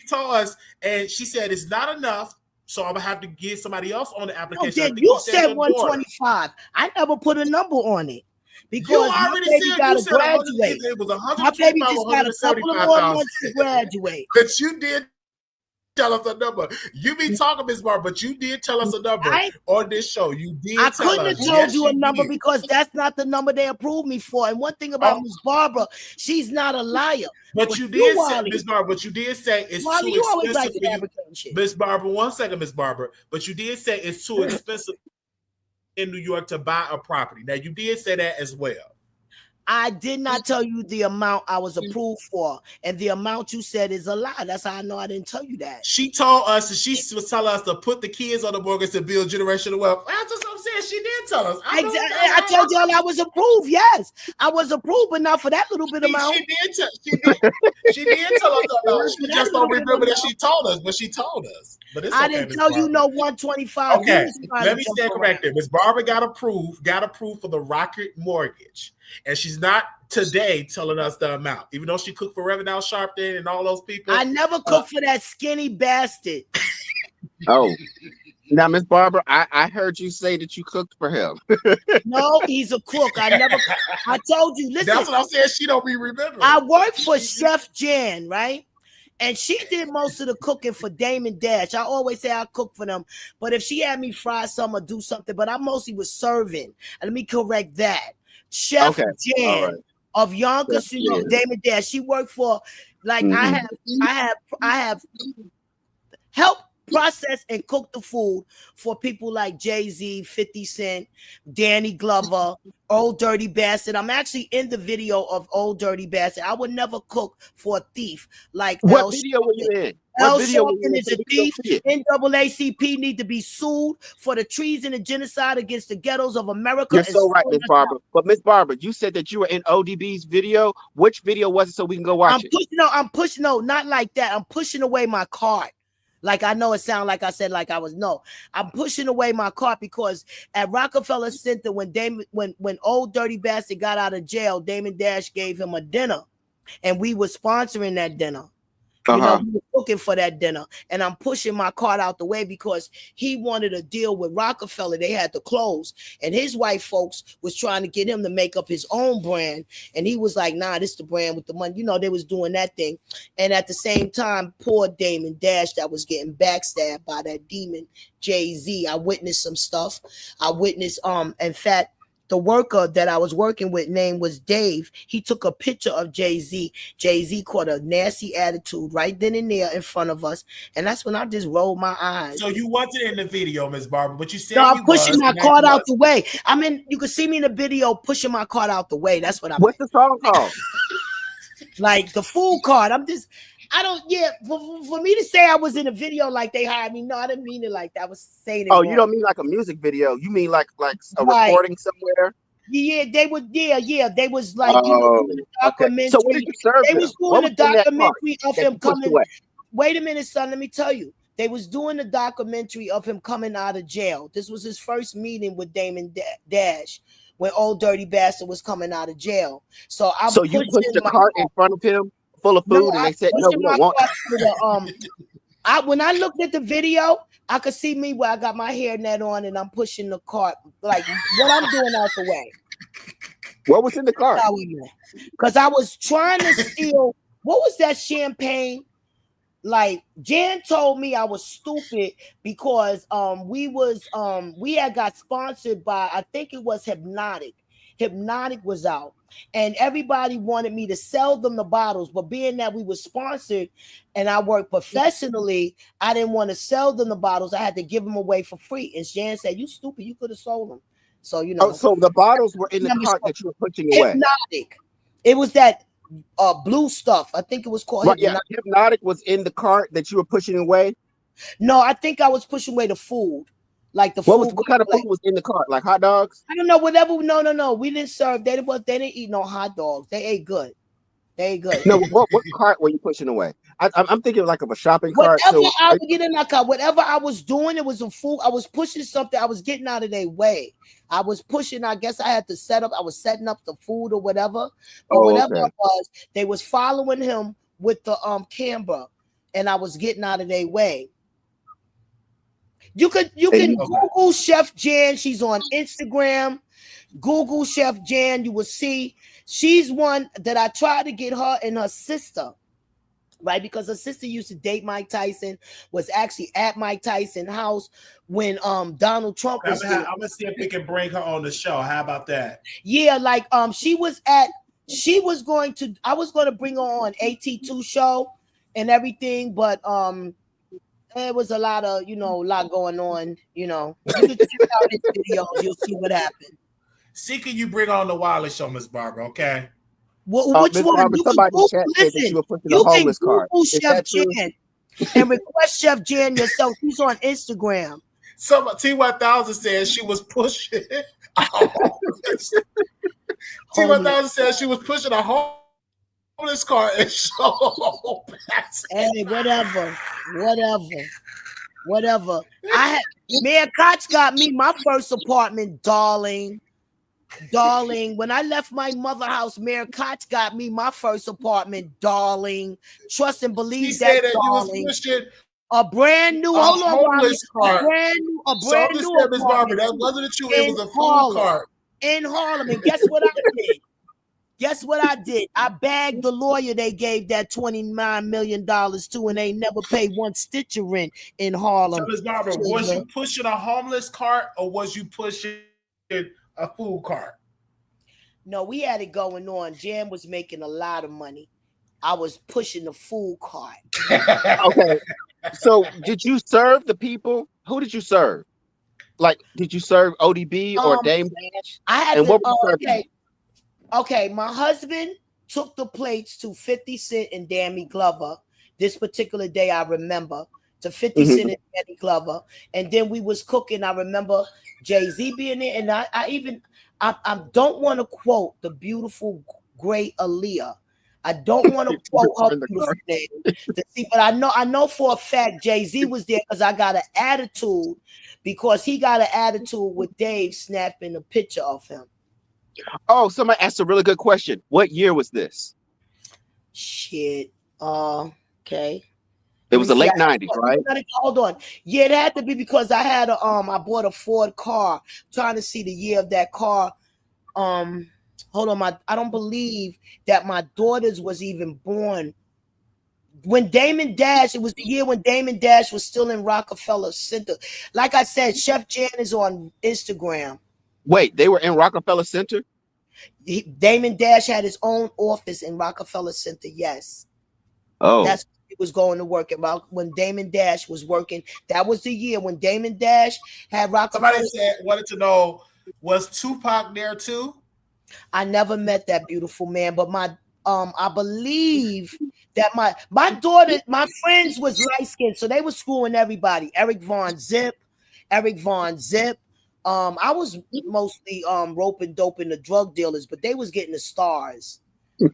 and she said it's not enough. So I'm gonna have to get somebody else on the application. You said 125. I never put a number on it because you already said you gotta said graduate. It was $125,000. My baby just got a couple of more months to graduate. But you did tell us a number. You be talking, Ms. Barr, but you did tell us a number on this show. You did. I couldn't have told you a number because that's not the number they approved me for. And one thing about Ms. Barbara, she's not a liar. But you did say, Ms. Barbara, but you did say it's Wally, too you always expensive like for you. Ms. Barbara, 1 second, Ms. Barbara. But you did say it's too expensive in New York to buy a property. Now, you did say that as well. I did not tell you the amount I was approved for, and the amount you said is a lie. That's how I know I didn't tell you that. She told us, and she was telling us to put the kids on the mortgage to build generational wealth. That's what I'm saying. She did tell us. I told y'all I was approved. Yes, I was approved, but not for that little bit amount. She did tell us that. She just don't remember that she told us, but she told us. But it's I didn't tell you no 125. Okay, let me stand corrected. Ms. Barbara got approved for the Rocket Mortgage. And she's not today telling us the amount, even though she cooked for Reverend Al Sharpton and all those people. I never cooked for that skinny bastard. Oh, now, Miss Barbara, I heard you say that you cooked for him. No, he's a cook. I told you. Listen, that's what I'm saying. She don't be remembering. I worked for Chef Jan, right? And she did most of the cooking for Damon Dash. I always say I cook for them, but if she had me fry some or do something, but I mostly was serving. And let me correct that. Chef Jan of Yonkers, Damon Dash. She worked for I have helped process and cook the food for people like Jay-Z, 50 Cent, Danny Glover, Old Dirty Bastard. I'm actually in the video of Old Dirty Bastard. I would never cook for a thief like What El video were you in? El What video were you Sharpton in? is So a we can go thief. see it. NAACP need to be sued for the treason and genocide against the ghettos of America. You're so right, Miss Barbara. But Miss Barbara, you said that you were in ODB's video. Which video was it so we can go watch it? I'm pushing, no, not like that. I'm pushing away my cart. Like I know it sounds like I said like I was I'm pushing away my cart because at Rockefeller Center when Old Dirty Bastard got out of jail, Damon Dash gave him a dinner, and we were sponsoring that dinner. You know, we were looking for that dinner, and I'm pushing my cart out the way because he wanted a deal with Rockefeller. They had to close, and his white folks was trying to get him to make up his own brand, and he was like, "Nah, this the brand with the money." You know, they was doing that thing, and at the same time, poor Damon Dash that was getting backstabbed by that demon Jay-Z. I witnessed some stuff. I witnessed, in fact, the worker that I was working with, name was Dave. He took a picture of Jay-Z. Jay-Z caught a nasty attitude right then and there in front of us. And that's when I just rolled my eyes. So you wasn't in the video, Miss Barbara, but you said no, I'm pushing my cart out the way. You can see me in the video pushing my cart out the way. That's what I'm. What's the song called? Like the food cart. For me to say I was in a video like they hired me, no, I didn't mean it like that. I was saying it. Oh, wrong. you don't mean like a music video. You mean like a recording somewhere? Yeah, they would. Yeah, they was like doing a documentary. Okay. So what did you serve They them? was doing a documentary of him coming. Away? Wait a minute, son. Let me tell you. They was doing a documentary of him coming out of jail. This was his first meeting with Damon Dash when Old Dirty Bastard was coming out of jail. So you pushed the cart in front of him full of food, and they said, "No, we don't want." When I looked at the video, I could see me where I got my hairnet on and I'm pushing the cart, like what I'm doing out the way. What was in the cart? Because I was trying to steal. What was that champagne? Like Jan told me I was stupid because we had got sponsored by, I think it was Hypnotic. Hypnotic was out, and everybody wanted me to sell them the bottles, but being that we were sponsored and I worked professionally, I didn't want to sell them the bottles. I had to give them away for free. And Jan said, "You stupid, you could have sold them." So so the bottles were in the cart that you were pushing away. Hypnotic. It was that blue stuff. I think it was called Hypnotic. Yeah, Hypnotic was in the cart that you were pushing away. No, I think I was pushing away the food. Like the what kind of food was in the cart? Like hot dogs? I don't know. Whatever. No. We didn't serve. They didn't eat no hot dogs. They ate good. No, what cart were you pushing away? I'm thinking like of a shopping cart. Whatever I would get in that cart, whatever I was doing, it was a food. I was pushing something. I was getting out of their way. I was pushing. I guess I had to set up. I was setting up the food or whatever. But whatever it was, they was following him with the camera, and I was getting out of their way. You can Google Chef Jan. She's on Instagram. Google Chef Jan. You will see she's one that I tried to get her and her sister, right? Because her sister used to date Mike Tyson, was actually at Mike Tyson's house when Donald Trump was here. I'm gonna see if we can bring her on the show. How about that? Yeah, like I was going to bring her on AT2 show and everything, but there was a lot going on, You can check out his videos, you'll see what happened. See, can you bring on the wireless show, Miss Barbara? Okay. Which one? Barbara, somebody said that you were pushing a homeless cart. Google Chef Jan and request Chef Jan yourself. She's on Instagram. Some T1000 says she was pushing. T1000 says she was pushing a homeless cart and show. Hey, whatever. Mayor Koch got me my first apartment, darling. When I left my mother house, Mayor Koch got me my first apartment, darling. Trust and believe that, darling. A brand new, hold on, a brand new Miss Barbara, that wasn't a true. It was a food cart in Harlem. And guess what I did? I bagged the lawyer they gave that $29 million to, and they never paid one stitch of rent in Harlem. So, Ms. Barbara, was you pushing a homeless cart or was you pushing a food cart? No, we had it going on. Jan was making a lot of money. I was pushing the food cart. Okay. So did you serve the people? Who did you serve? Like, did you serve ODB or Dame Dash? I had And to. what were you serving? Okay. My husband took the plates to 50 Cent and Danny Glover. This particular day, I remember, to 50 Cent and Danny Glover, and then we was cooking. I remember Jay-Z being there, and I don't want to quote the beautiful great Aaliyah. I don't want to quote her beautiful name to see, but I know for a fact Jay-Z was there because I got an attitude, because he got an attitude with Dave snapping a picture of him. Oh, somebody asked a really good question. What year was this? Shit. Okay. It was the late 90s, right? Hold on. Yeah, it had to be because I had I bought a Ford car. Trying to see the year of that car. Hold on, I don't believe that my daughters was even born when Damon Dash. It was the year when Damon Dash was still in Rockefeller Center. Like I said, Chef Jan is on Instagram. Wait, they were in Rockefeller Center? Damon Dash had his own office in Rockefeller Center. Yes. Oh, that's when he was going to work about when Damon Dash was working. That was the year when Damon Dash had Rockefeller. Somebody wanted to know, was Tupac there too? I never met that beautiful man, but I believe that my daughter, my friends was light skinned, so they were screwing everybody. Eric Von Zip. I was mostly roping, doping the drug dealers, but they was getting the stars.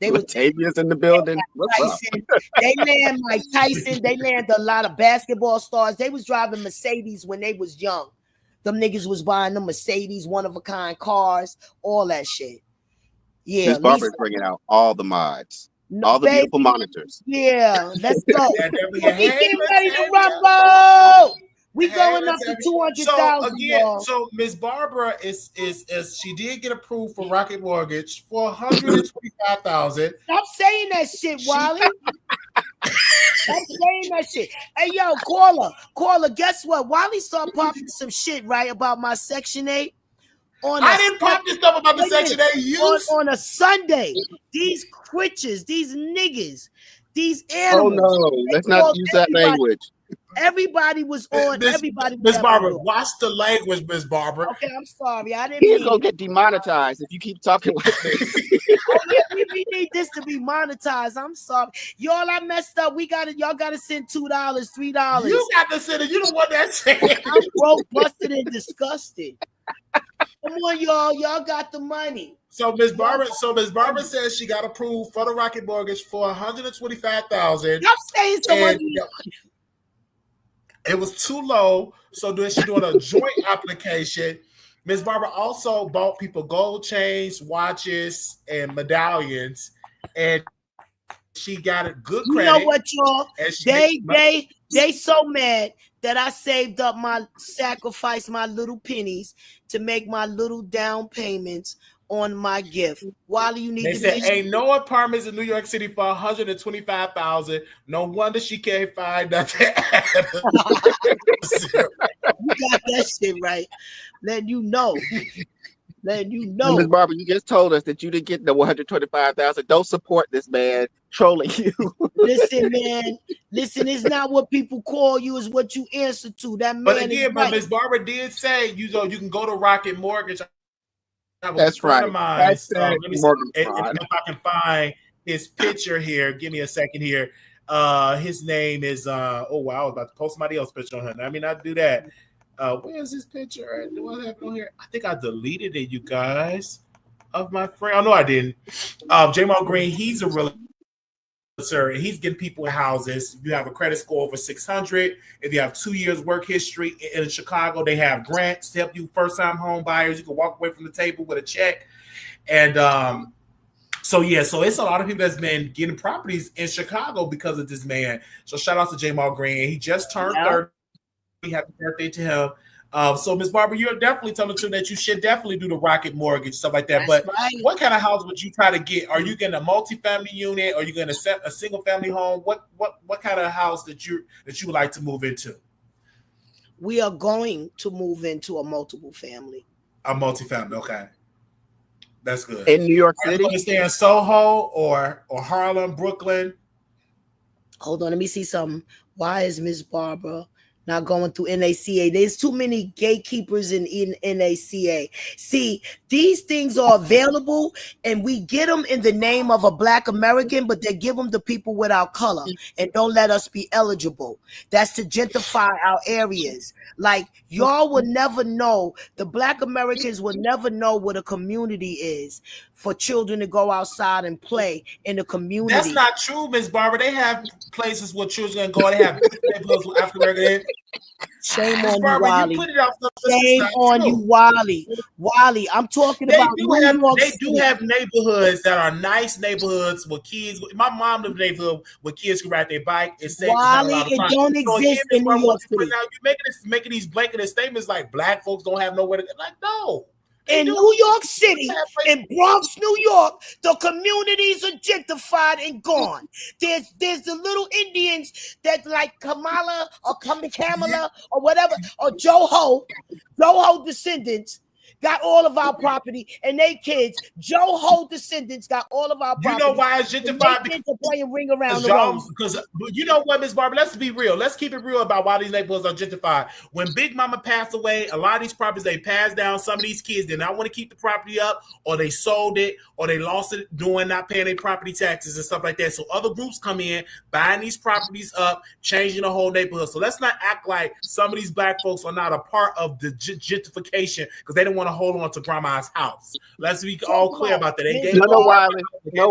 They was Tavia's in the building. They land Mike Tyson. They land a lot of basketball stars. They was driving Mercedes when they was young. Them niggas was buying them Mercedes, one of a kind cars, all that shit. Yeah, Miss Barbara's bringing out all the mods, all the beautiful monitors. Yeah, let's go. We getting ready to rumble. We going up to 200,000. So Miss Barbara is she did get approved for Rocket Mortgage for $125,000. Stop saying that shit, Wally. Stop saying that shit. Hey yo, caller. Guess what? Wally started popping some shit right about my Section 8. I didn't pop this stuff about the Section 8 on a Sunday. These creatures, these niggas, these animals. Oh no, let's not use that language. Everybody was on. Everybody. Miss Barbara, watch the language, Miss Barbara. Okay, I'm sorry. I didn't. He's gonna get demonetized if you keep talking like this. Oh yeah, we need this to be monetized. I'm sorry, y'all. I messed up. Y'all gotta send $2, $3. You got to send it. You don't want that shit. I'm broke, busted, and disgusted. Come on, y'all. Y'all got the money. So Miss Barbara says she got approved for the Rocket Mortgage for $125,000. Y'all saying so much. It was too low, so then she's doing a joint application. Miss Barbara also bought people gold chains, watches, and medallions, and she got a good credit. You know what, y'all? They so mad that I saved up sacrificed my little pennies to make my little down payments on my gift. Wally, you need they to said ain't no apartments in New York City for $125,000. No wonder she can't find nothing. You got that shit right. Letting you know. Miss Barbara, you just told us that you didn't get the $125,000. Don't support this man trolling you. Listen, man. Listen, it's not what people call you, it's what you answer to. That man. But again, Miss Barbara did say you can go to Rocket Mortgage. That's right. Let me see if I can find his picture here. Give me a second here. His name is oh wow, I was about to post somebody else's picture on him. I mean, I do that. Where's this picture? Do I have it on here? I think I deleted it, you guys. Of my friend. Oh no, I didn't. Jamal Green, he's a realtor. He's getting people in houses. You have a credit score over 600. If you have 2 years work history in Chicago, they have grants to help you first-time home buyers. You can walk away from the table with a check. And so it's a lot of people that's been getting properties in Chicago because of this man. So shout out to Jamal Green. He just turned 30. Happy birthday to him. So Ms. Barbara, you're definitely telling the truth that you should definitely do the Rocket Mortgage, stuff like that. That's but right. What kind of house would you try to get? Are you getting a multi-family unit? Are you going to set a single family home? What kind of house that you would like to move into? We are going to move into a multiple family. A multi-family, okay. That's good. In New York Are City? you going to stay in Soho or Harlem, Brooklyn? Hold on, let me see something. Why is Miss Barbara not going through NACA? There's too many gatekeepers in NACA. See, these things are available, and we get them in the name of a Black American, but they give them to people without color and don't let us be eligible. That's to gentrify our areas. Like, y'all will never know, the Black Americans will never know what a community is for children to go outside and play in the community. That's not true, Miss Barbara. They have places where children can go. They have neighborhoods with African American. Shame Miss on Barbara, you, Wally. you put it out. Shame on you, Wally. Wally, I'm talking about They do have neighborhoods that are nice neighborhoods with kids. My mom lived in a neighborhood where kids could ride their bike. It's safe. Wally, it don't exist in New York City. Now you're making these blanket statements like Black folks don't have nowhere to go. Like, no. In New York City, in Bronx, New York, the communities are gentrified and gone. There's the little Indians that like Kamala or Kamala or whatever, or Joho descendants got all of our property, and they kids, Joho descendants got all of our property. You know why it's gentrified? Because playing ring around the rose. Because you know what, Miss Barbara, let's be real. Let's keep it real about why these neighborhoods are gentrified. When Big Mama passed away, a lot of these properties they passed down. Some of these kids did not want to keep the property up, or they sold it, or they lost it doing not paying their property taxes and stuff like that. So other groups come in, buying these properties up, changing the whole neighborhood. So let's not act like some of these Black folks are not a part of the gentrification because they don't want to hold on to grandma's house. Let's be all clear about that. They gave no, Wiley. That's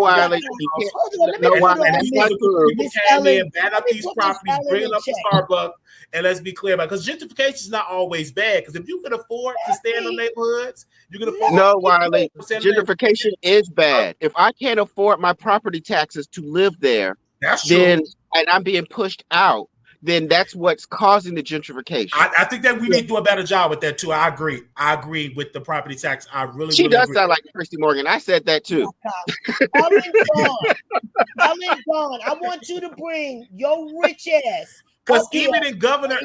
not true. People came in, ban up these properties, bring it up to Starbucks, and let's be clear about it. Because gentrification is not always bad. Because if you can afford to stay in the neighborhoods, you can afford. No, Wiley. Gentrification is bad. If I can't afford my property taxes to live there, and I'm being pushed out, then that's what's causing the gentrification. I think that we need to do a better job with that too. I agree with the property tax. She does sound like Christy Morgan. I said that too. Ellen Dawn, I want you to bring your rich ass. Because even the governor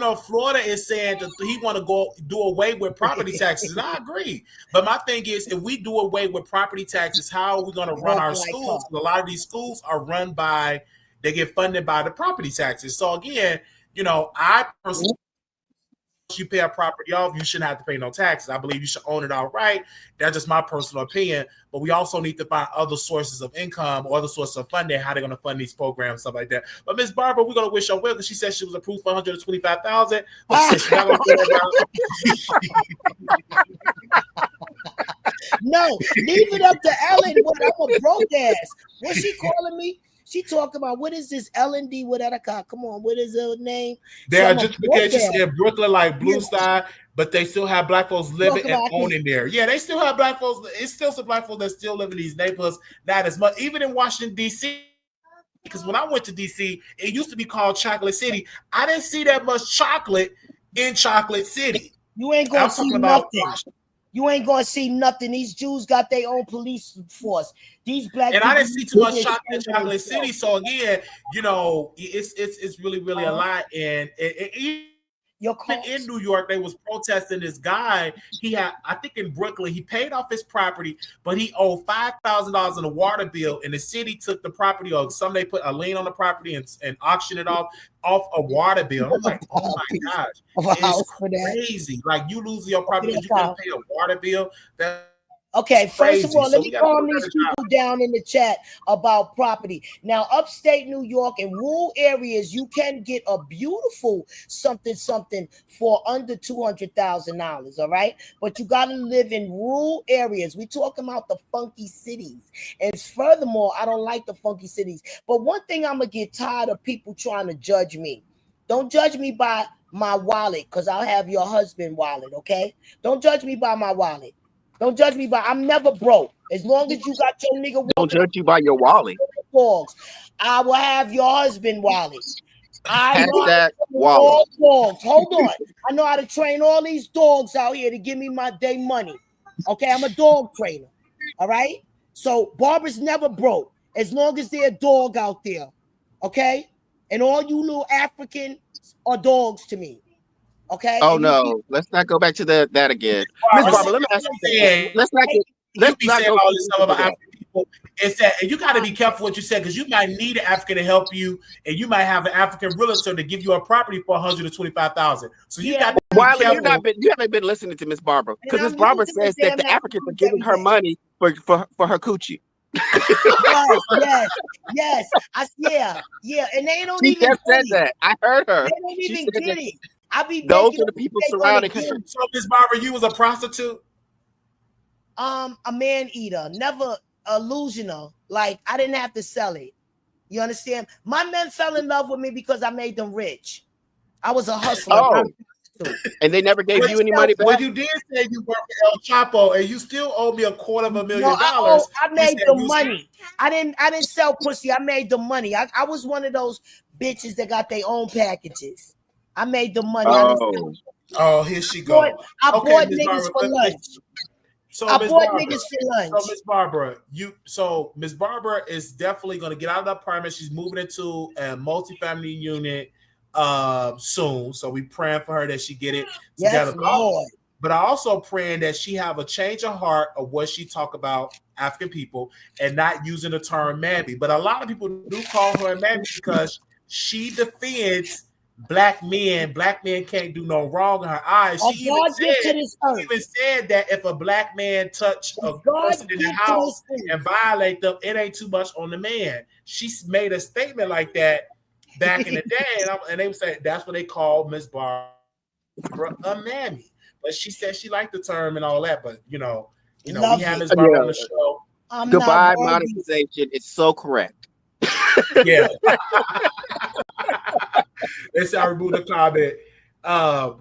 of Florida is saying that he want to go do away with property taxes, and I agree. But my thing is, if we do away with property taxes, how are we going to run our schools? A lot of these schools are run by. They get funded by the property taxes. So again, I personally, you pay a property off, you shouldn't have to pay no taxes. I believe you should own it outright. That's just my personal opinion. But we also need to find other sources of income or other sources of funding, how they're going to fund these programs, stuff like that. But Ms. Barbara, we're going to wish her well because she said she was approved for $125,000. But she said she's not going to No, leave it up to Ellen. What I'm a broke ass. What's she calling me? She talked about what is this L&D without come on, what is her name? There are gentrifications in Brooklyn like Blue Sky, but they still have Black folks living and owning there. Yeah, they still have Black folks. It's still some Black folks that still live in these neighborhoods. Not as much, even in Washington, D.C. Because when I went to D.C., it used to be called Chocolate City. I didn't see that much chocolate in Chocolate City. You ain't going to see nothing. You ain't gonna see nothing. These Jews got their own police force. These Black and I didn't see too much chocolate in Chocolate City. So again, it's really a lot. And in New York, they was protesting this guy. He had, I think in Brooklyn, he paid off his property, but he owed $5,000 in a water bill, and the city took the property, or some they put a lien on the property and auctioned it off a water bill. I'm like, oh my gosh, it's crazy. Like you lose your property because you can't pay a water bill. Okay, first of all, let me calm these people down in the chat about property. Now, upstate New York and rural areas, you can get a beautiful something for under $200,000, all right? But you got to live in rural areas. We're talking about the funky cities. And furthermore, I don't like the funky cities. But one thing I'm going to get tired of people trying to judge me. Don't judge me by my wallet, because I'll have your husband wallet, okay? Don't judge me by my wallet. Don't judge me by, I'm never broke. As long as you got your nigga. Don't judge you by your wallet. Dogs. I will have your husband wallet. I know that wallet. Dogs. Hold on. I know how to train all these dogs out here to give me my day money. Okay, I'm a dog trainer. All right? So Barbara's never broke. As long as there's a dog out there. Okay? And all you little Africans are dogs to me. Okay. Oh no, let's not go back to that again. Miss Barbara, let me ask you. Let's not go. people is that, and you got to be careful what you say, because you might need an African to help you, and you might have an African realtor to give you a property for $125,000. So you got to be Wiley, careful. you haven't been listening to Miss Barbara, because Miss Barbara says that the Africans are giving her money for her coochie. yes. And they don't she even just said that. I heard her. They don't even get it. I be those are the people surrounding her. So, Miss Barbara, you was a prostitute? A man eater, never illusional. Like, I didn't have to sell it. You understand? My men fell in love with me because I made them rich. I was a hustler. Oh. And they never gave you any money back? Well, you did say you worked for El Chapo, and you still owe me $250,000. No, I made the money. I didn't sell pussy. I made the money. I was one of those bitches that got their own packages. I made the money. Oh, here she goes. I bought niggas for lunch. So I bought niggas for lunch. So Miss Barbara, Miss Barbara is definitely going to get out of the apartment. She's moving into a multifamily unit soon. So we praying for her that she get it together. Yes, Lord. But I also praying that she have a change of heart of what she talk about African people and not using the term mammy. But a lot of people do call her a mammy because she defends black men. Black men can't do no wrong in her eyes. She even said that if a black man touch a person in the house and violate them, it ain't too much on the man. She made a statement like that back in the day, and they would say that's what they call Miss Barbara a mammy. But she said she liked the term and all that. But we have Miss Barbara on the show. Goodbye monetization. It's so correct. Yeah. Let's remove the comment.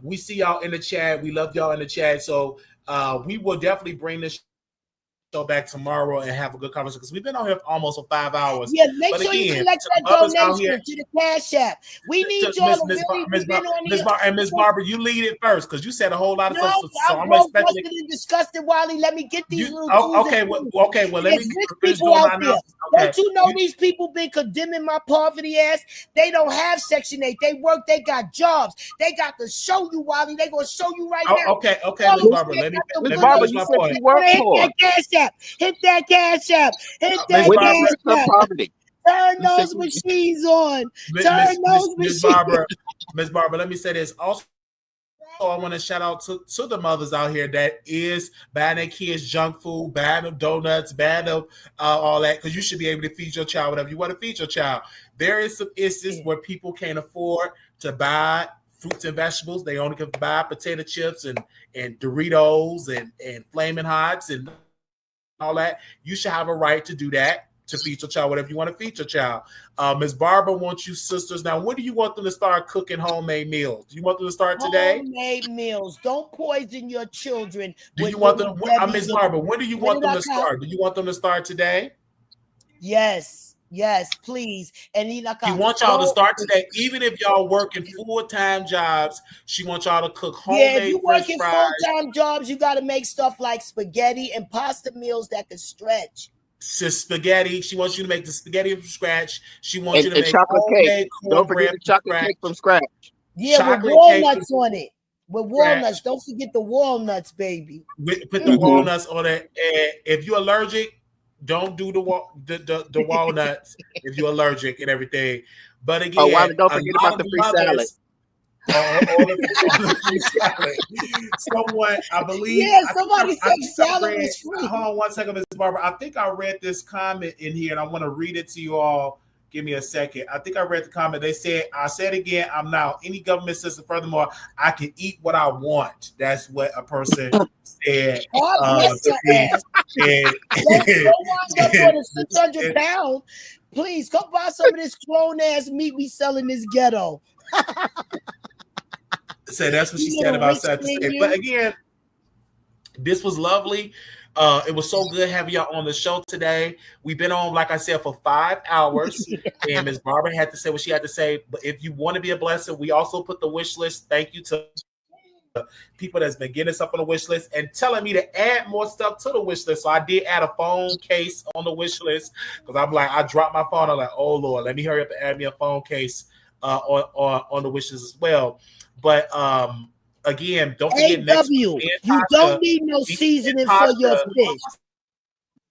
We see y'all in the chat. We love y'all in the chat. So we will definitely bring this show back tomorrow and have a good conversation, because we've been on here for almost 5 hours. Yeah, make sure you collect that donation to the Cash App. We need y'all to really Miss Barbara, you lead it first, because you said a whole lot of stuff. So I'm expecting and disgusted, Wiley. Let me get these little okay, well, let me people out there. Don't you know these people been condemning my poverty ass? They don't have Section 8. They work, they got jobs. They got to show you, Wiley. They gonna show you right now. Okay, Miss Barbara. Miss Barbara, you said she worked for. Hit that Cash App. Hit that Cash App. Turn those machines on. Turn those machines. Miss Barbara, let me say this. Also, I want to shout out to the mothers out here that is buying their kids junk food, buying them donuts, buying them all that, because you should be able to feed your child whatever you want to feed your child. There is some instances where people can't afford to buy fruits and vegetables. They only can buy potato chips and Doritos and Flaming Hots and all that. You should have a right to do that, to feed your child whatever you want to feed your child. Ms. Barbara wants you sisters. Now, when do you want them to start cooking homemade meals? Do you want them to start today? Homemade meals. Don't poison your children. Do you want them, Ms. Barbara, when do you want them to start? Do you want them to start today? Yes, please. And she wants y'all to start today, even if y'all working full-time jobs. She wants y'all to cook homemade if you working full-time jobs, you got to make stuff like spaghetti and pasta meals that can stretch. Spaghetti. She wants you to make the spaghetti from scratch. She wants you to make chocolate cake. Don't forget the chocolate cake from scratch. Yeah, chocolate with walnuts on it. With walnuts. Don't forget the walnuts, baby. Put the walnuts on it. And if you're allergic, don't do the walnuts if you're allergic and everything. But again, don't forget about the free salad. Someone, I believe. Yeah, somebody said salad was free. Hold on one second, Ms. Barbara. I think I read this comment in here, and I want to read it to you all. Give me a second. I think I read the comment. They said, I said again, I'm now any government system. Furthermore, I can eat what I want. That's what a person said. Don't wind up on 600 pounds. Please come buy some of this clone ass meat we sell in this ghetto. So that's what she said about Saturday. But again, this was lovely. It was so good having y'all on the show today. We've been on, like I said, for 5 hours. And Ms. Barbara had to say what she had to say. But if you want to be a blessing, we also put the wish list. Thank you to people that's been getting us up on the wish list and telling me to add more stuff to the wish list. So I did add a phone case on the wish list, because I'm like, I dropped my phone. I'm like, oh Lord, let me hurry up and add me a phone case on the wish list as well. But again, don't forget you don't need no seasoning for your fish.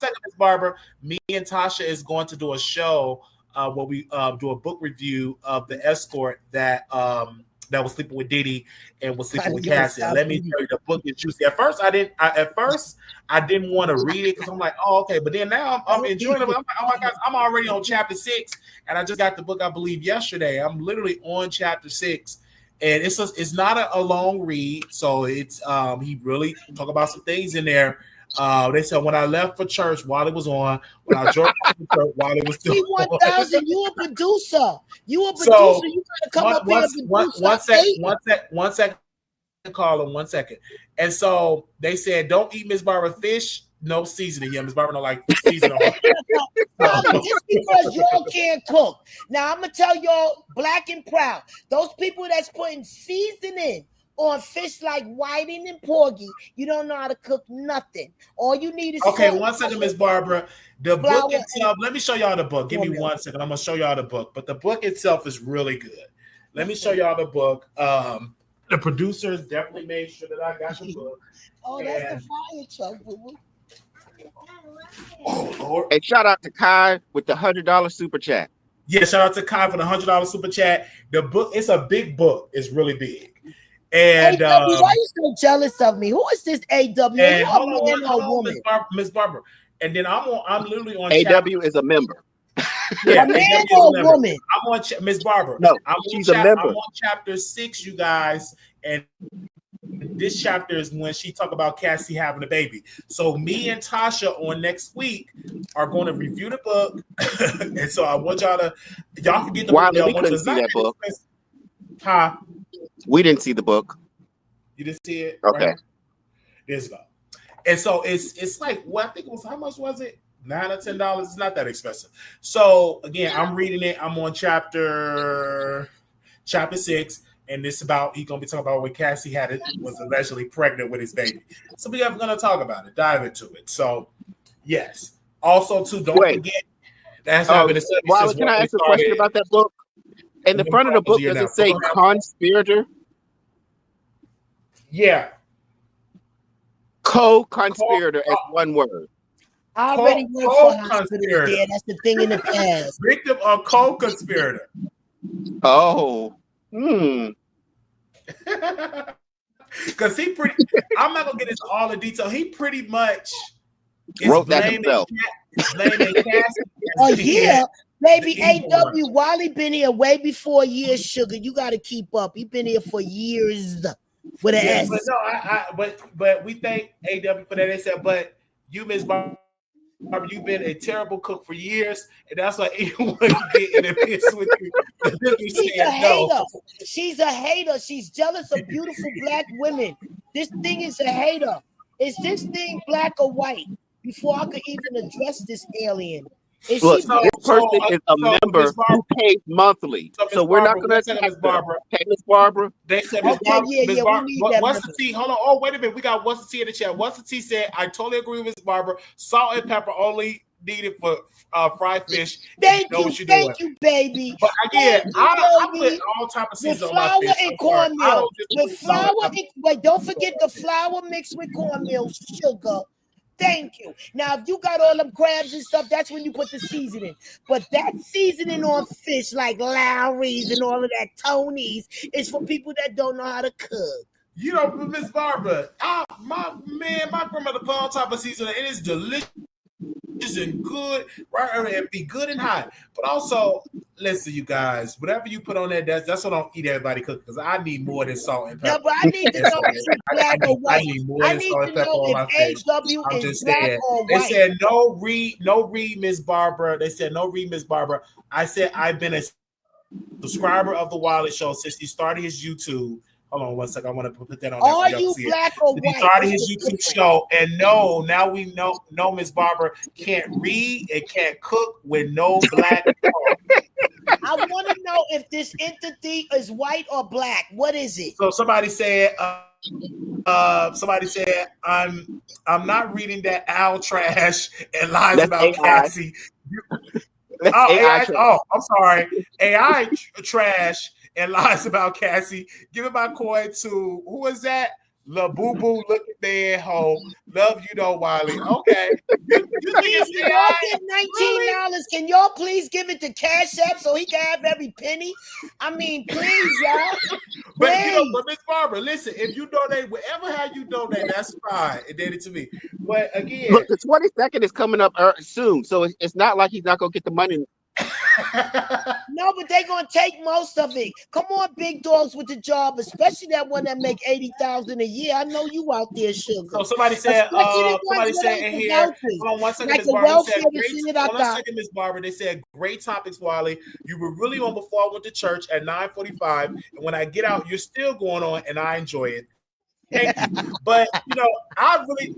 second, Miss Barbara. Me and Tasha is going to do a show where we do a book review of the escort that was sleeping with Diddy and was sleeping with Cassie. And let me tell you, the book is juicy. At first, I didn't want to read it because I'm like, oh, okay. But then now I'm enjoying it. I'm like, oh my gosh, I'm already on chapter 6, and I just got the book, I believe, yesterday. I'm literally on chapter 6. And it's not a long read, so it's he really talk about some things in there. They said when I left for church while it was on, when I drove to church while it was still on. 1000, you a producer. You a producer. So, you gotta come up here and produce. One second, Carla, 1 second. And so they said, don't eat Miss Barbara fish, no seasoning. Yeah, Miss Barbara don't like seasoning. Just because y'all can't cook. Now I'm gonna tell y'all, black and proud, those people that's putting seasoning on fish like whiting and porgy, you don't know how to cook nothing. All you need is okay. 1 second, Miss Barbara. The book itself. Let me show y'all the book. Give me 1 second. I'm gonna show y'all the book. But the book itself is really good. Let me show y'all the book. The producers definitely made sure that I got the book. Oh, that's the fire truck, boo-boo. Oh, Lord. And shout out to Kai with the $100 super chat. Yeah, shout out to Kai for the $100 super chat. The book, it's a big book. It's really big. And AW, why are you so jealous of me? Who is this AW? And hold on, Miss Barbara. And then I'm literally on. AW is a member. Yeah, a man or a woman? I'm on Miss Barbara. No, she's a member. I'm on chapter 6, you guys, and this chapter is when she talk about Cassie having a baby. So me and Tasha on next week are going to review the book, and so I want y'all can get the book. We couldn't see that book. Huh? We didn't see the book. You didn't see it? Okay. Right? There's go. And so it's like, well, I think it was, how much was it? $9 or $10. It's not that expensive. So again, I'm reading it. I'm on chapter 6, and it's about, he's gonna be talking about when Cassie was allegedly pregnant with his baby. So we are gonna talk about it, dive into it. So yes. Also, too, don't forget that's not been Wiley, can I ask a question about that book? In the front of the book, does it say conspirator? Yeah. Co-conspirator as one word. I already went for hospital. Yeah, that's the thing in the past. Victim or co-conspirator. Oh. Because he pretty, I'm not going to get into all the detail. He pretty much wrote that himself. Blaming Cassie. Oh, yeah. Baby, AW, Wiley been here way before years, sugar. You got to keep up. He been here for years with an S. But no, but we thank AW for that. They said, but you, Miss Barbara, you've been a terrible cook for years, and that's why anyone get in a piss with you. She's a hater. She's a hater. She's jealous of beautiful black women. This thing is a hater. Is this thing black or white? Before I could even address this alien. Look, this person is a member who pays monthly. So we're not going to attack Miss Barbara. Hey, Miss Barbara. They said, Miss Barbara, what's the tea? Hold on. Oh, wait a minute. We got what's the tea in the chat. What's the tea said? I totally agree with Miss Barbara. Salt and pepper only needed for fried fish. Thank you, baby. But again, I put all type of seasoning on my fish. And cornmeal. With flour and don't forget the flour mixed with cornmeal, sugar. Thank you. Now, if you got all them crabs and stuff, that's when you put the seasoning. But that seasoning on fish like Lowry's and all of that Tony's is for people that don't know how to cook. You know, Miss Barbara, my grandmother put all type of seasoning. It is delicious and good, right? And be good and hot. But also, listen, you guys, whatever you put on that, that's what I don't eat everybody cook, because I need more than salt and pepper. No, but I need to know if it's black or white. I need more than salt and pepper on my fish. I'm just saying. They said no read, Miss Barbara. They said no read, Miss Barbara. I said I've been a subscriber of the Wiley Show since he started his YouTube. Hold on 1 second. I want to put that on. Are you black or white? He started his YouTube show, and now we know Miss Barbara can't read and can't cook with no black. I want to know if this entity is white or black. What is it? So somebody said, I'm not reading that owl trash and lies about AI. Cassie. I'm sorry. AI trash and lies about Cassie. Give it my coin to who is that? La boo boo looking bad hoe. Love you though, Wiley. Okay. You think Please, it's y'all AI? get $19. Really? Can y'all please give it to Cash App so he can have every penny? I mean, please, y'all. But you know, Please. but Miss Barbara, listen, if you donate, whatever how you donate, that's fine. And then it to me. But again, Look, the 22nd is coming up soon, so it's not like he's not gonna get the money. No, but they gonna take most of it. Come on, big dogs with the job, especially that one that make 80,000 a year. I know you out there, sugar. so somebody said, somebody said in here, hold on one second, like Miss the Barbara. welfare Said, the great, shit I hold on a got. second, Miss Barbara. They said great topics, Wiley. You were really on before I went to church at 9:45, and when I get out, you're still going on, and I enjoy it. Thank you. But you know,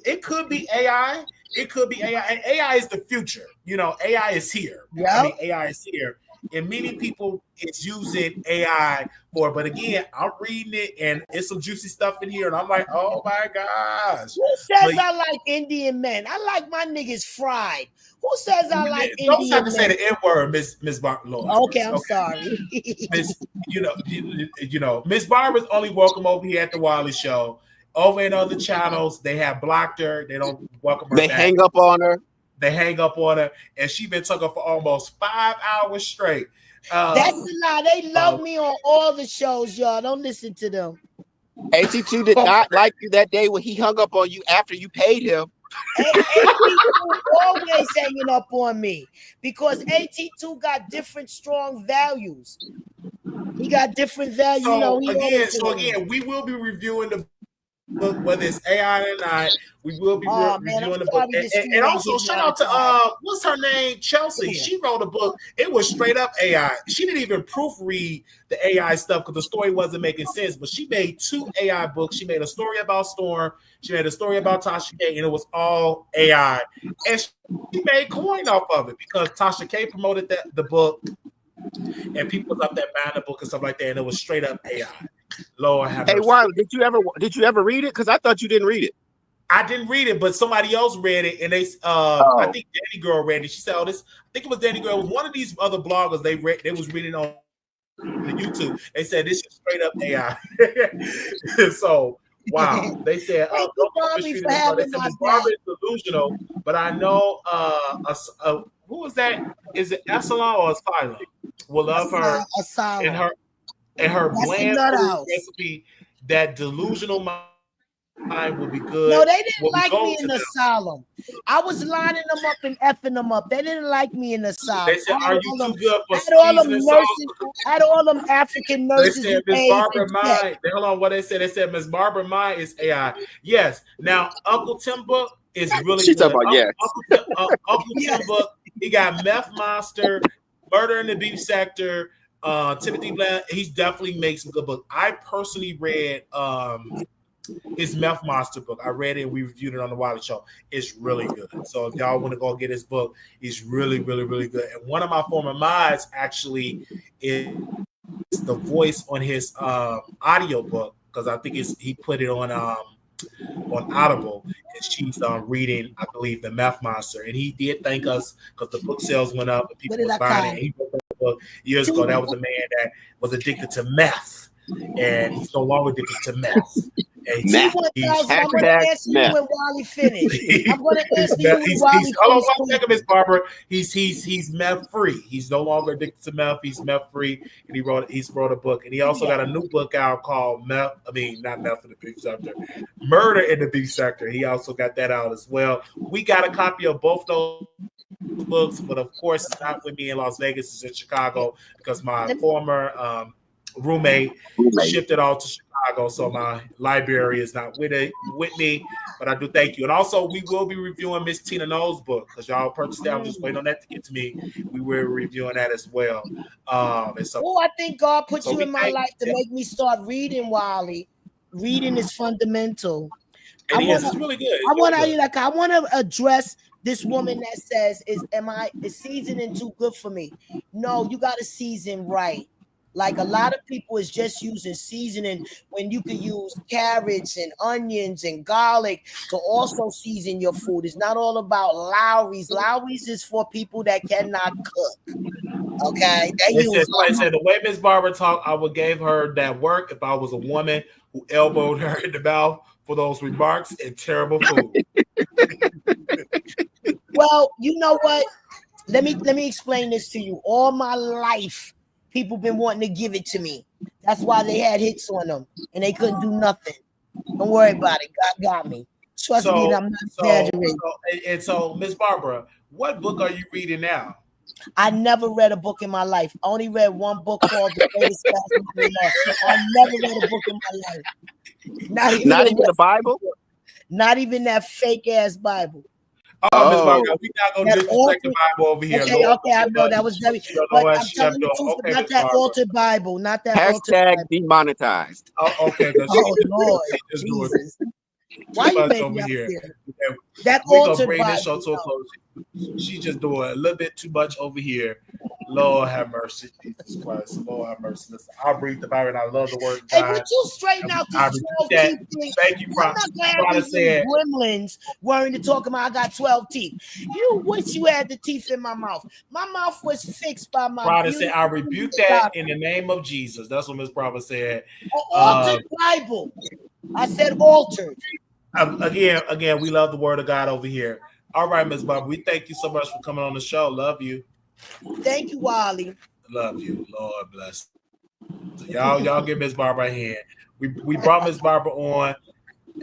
it could be AI. It could be AI, and AI is the future. You know, AI is here. Yeah. I mean, AI is here. And many people is using AI for, but again, I'm reading it and it's some juicy stuff in here, and I'm like, oh my gosh. Who says But, I like Indian men? I like my niggas fried. Who says I like don't Indian have to men? say the N word, Miss Barbara. Okay, I'm sorry. Miss, you know, Miss Barbara's only welcome over here at the Wiley Show. Over in other channels, they have blocked her. They don't welcome her They back. hang up on her. They hang up on her, and she been talking for almost 5 hours straight. That's a lie. They love me on all the shows, y'all. Don't listen to them. AT2 did not like you that day when he hung up on you after you paid him. AT2 always hanging up on me because AT2 got different strong values. He got different values. So again, we will be reviewing the book, whether it's AI or not. We will be reviewing the book. And also, shout out to what's her name? Chelsea. Yeah. She wrote a book. It was straight up AI. She didn't even proofread the AI stuff because the story wasn't making sense. But she made 2 AI books. She made a story about Storm. She made a story about Tasha K, and it was all AI. And she made coin off of it because Tasha K promoted the book, and people was up there buying the book and stuff like that, and it was straight up AI. Lord have mercy. Hey, Wiley, did you ever read it? Because I thought you didn't read it. I didn't read it, but somebody else read it, and they I think Danny Girl read it. She said, "Oh, this." I think it was Danny Girl. It was one of these other bloggers. They was reading on the YouTube. They said this is straight up AI. So wow, they said Bobby for having Miss Barbara is delusional, but I know who is that? Is it Epsilon or Asylum? Will love her Asylum. and her bland food recipe. That delusional mind would be good. No, they didn't like me in the Asylum. I was lining them up and effing them up. They didn't like me in the Asylum. They said, "Are you too good for had all them African nurses. They said Miss Barbara Mind. Hold on, what they said? They said Miss Barbara Mind is AI. Yes. Now Uncle Tim book is really She's good. talking about Uncle Tim book. He got Meth Monster, Murder in the Beef Sector. Timothy Bland. He definitely makes a good book. I personally read his Meth Monster book. I read it and we reviewed it on the Wiley Show. It's really good. So if y'all want to go get his book, it's really, really, really good. And one of my former mods actually is the voice on his audio book because I think he put it on Audible, and she's reading, I believe, the Meth Monster. And he did thank us because the book sales went up and people was buying it. And he wrote that book years ago. That was a man that was addicted to meth, and he's no longer addicted to meth. I'm going to answer you when Wally finished. I'm going to answer you when Wally finished. Hold on one second, Miss Barbara. He's meth free. He's no longer addicted to meth. He's meth free, and he wrote a book, and he also got a new book out called not Meth in the Beef Sector, Murder in the Beef Sector. He also got that out as well. We got a copy of both those books, but of course, it's not with me in Las Vegas. It's in Chicago because my former roommate shipped it all to Chicago, so my library is not with me, but I do thank you. And also, we will be reviewing Miss Tina Knowles' book because y'all purchased it. I'm just waiting on that to get to me. We were reviewing that as well. I think God put you in my life to make me start reading, Wally. Reading is fundamental. And it's really good. I want to address this woman that says, is seasoning too good for me? No, you got to season right. Like a lot of people is just using seasoning when you could use carrots and onions and garlic to also season your food. It's not all about Lowry's. Lowry's is for people that cannot cook. Okay. Somebody said the way Miss Barbara talked, I would give her that work if I was a woman who elbowed her in the mouth for those remarks and terrible food. Well, you know what? Let me explain this to you. All my life, people been wanting to give it to me. That's why they had hits on them, and they couldn't do nothing. Don't worry about it. God got me. Trust me, I'm not exaggerating. So, Miss Barbara, what book are you reading now? I never read a book in my life. I only read one book called The Greatest Classic in Love. I never read a book in my life. Not even the Bible? Not even that fake ass Bible. Oh, Miss Barbara, we not gonna disrespect the Bible over here. Okay, I know that was very. But I'm telling the truth, not that altered Bible, not that altered Bible. Demonetized. Oh, okay. Oh Lord, Jesus. Why you making over here? That we're altered gonna bring Bible, this show to a close. She's just doing a little bit too much over here. Lord have mercy, Jesus Christ. Lord have mercy. Listen, I'll read the Bible and I love the word of God. Hey, would you straighten out this 12 teeth thing? Thank you, I'm not glad these gremlins worrying to talk about I got 12 teeth. You wish you had the teeth in my mouth. My mouth was fixed by my Protestant. I rebuke that in the name of Jesus. That's what Miss Barbara said. Altered Bible. I said altered. Again, we love the word of God over here. All right, Miss Barbara, we thank you so much for coming on the show. Love you. Thank you, Wally. Love you. Lord bless. So y'all give Miss Barbara a hand. We brought Miss Barbara on,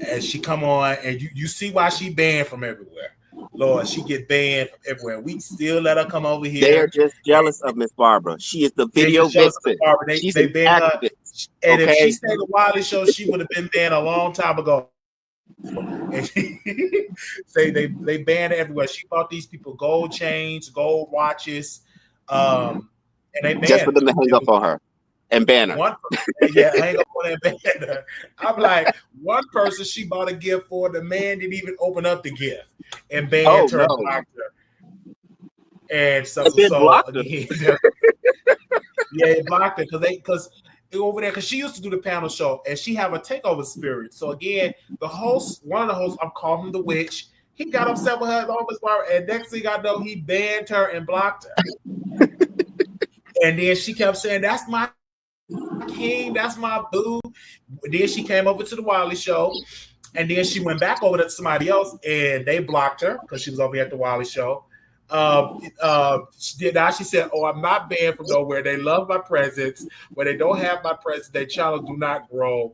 and she come on, and you see why she banned from everywhere. Lord, she get banned from everywhere. We still let her come over here. They are just jealous of Miss Barbara. She is the video vixen. They banned her. And if she stayed the Wiley show, she would have been banned a long time ago. And say they banned her everywhere. She bought these people gold chains, gold watches, and they banned just for them to hang up on her and ban her. Hang up on her and ban her. I'm like, one person she bought a gift for, the man didn't even open up the gift and banned her, and blocked her. And so blocked her. Yeah, it blocked her because over there, because she used to do the panel show and she have a takeover spirit. So again, one of the hosts, I'm calling him the witch. He got upset with her, and next thing I know, he banned her and blocked her. And then she kept saying, "That's my king, that's my boo." Then she came over to the Wiley show, and then she went back over to somebody else, and they blocked her because she was over here at the Wiley show. Now she said, "Oh, I'm not banned from nowhere. They love my presence. When they don't have my presence, their channel do not grow."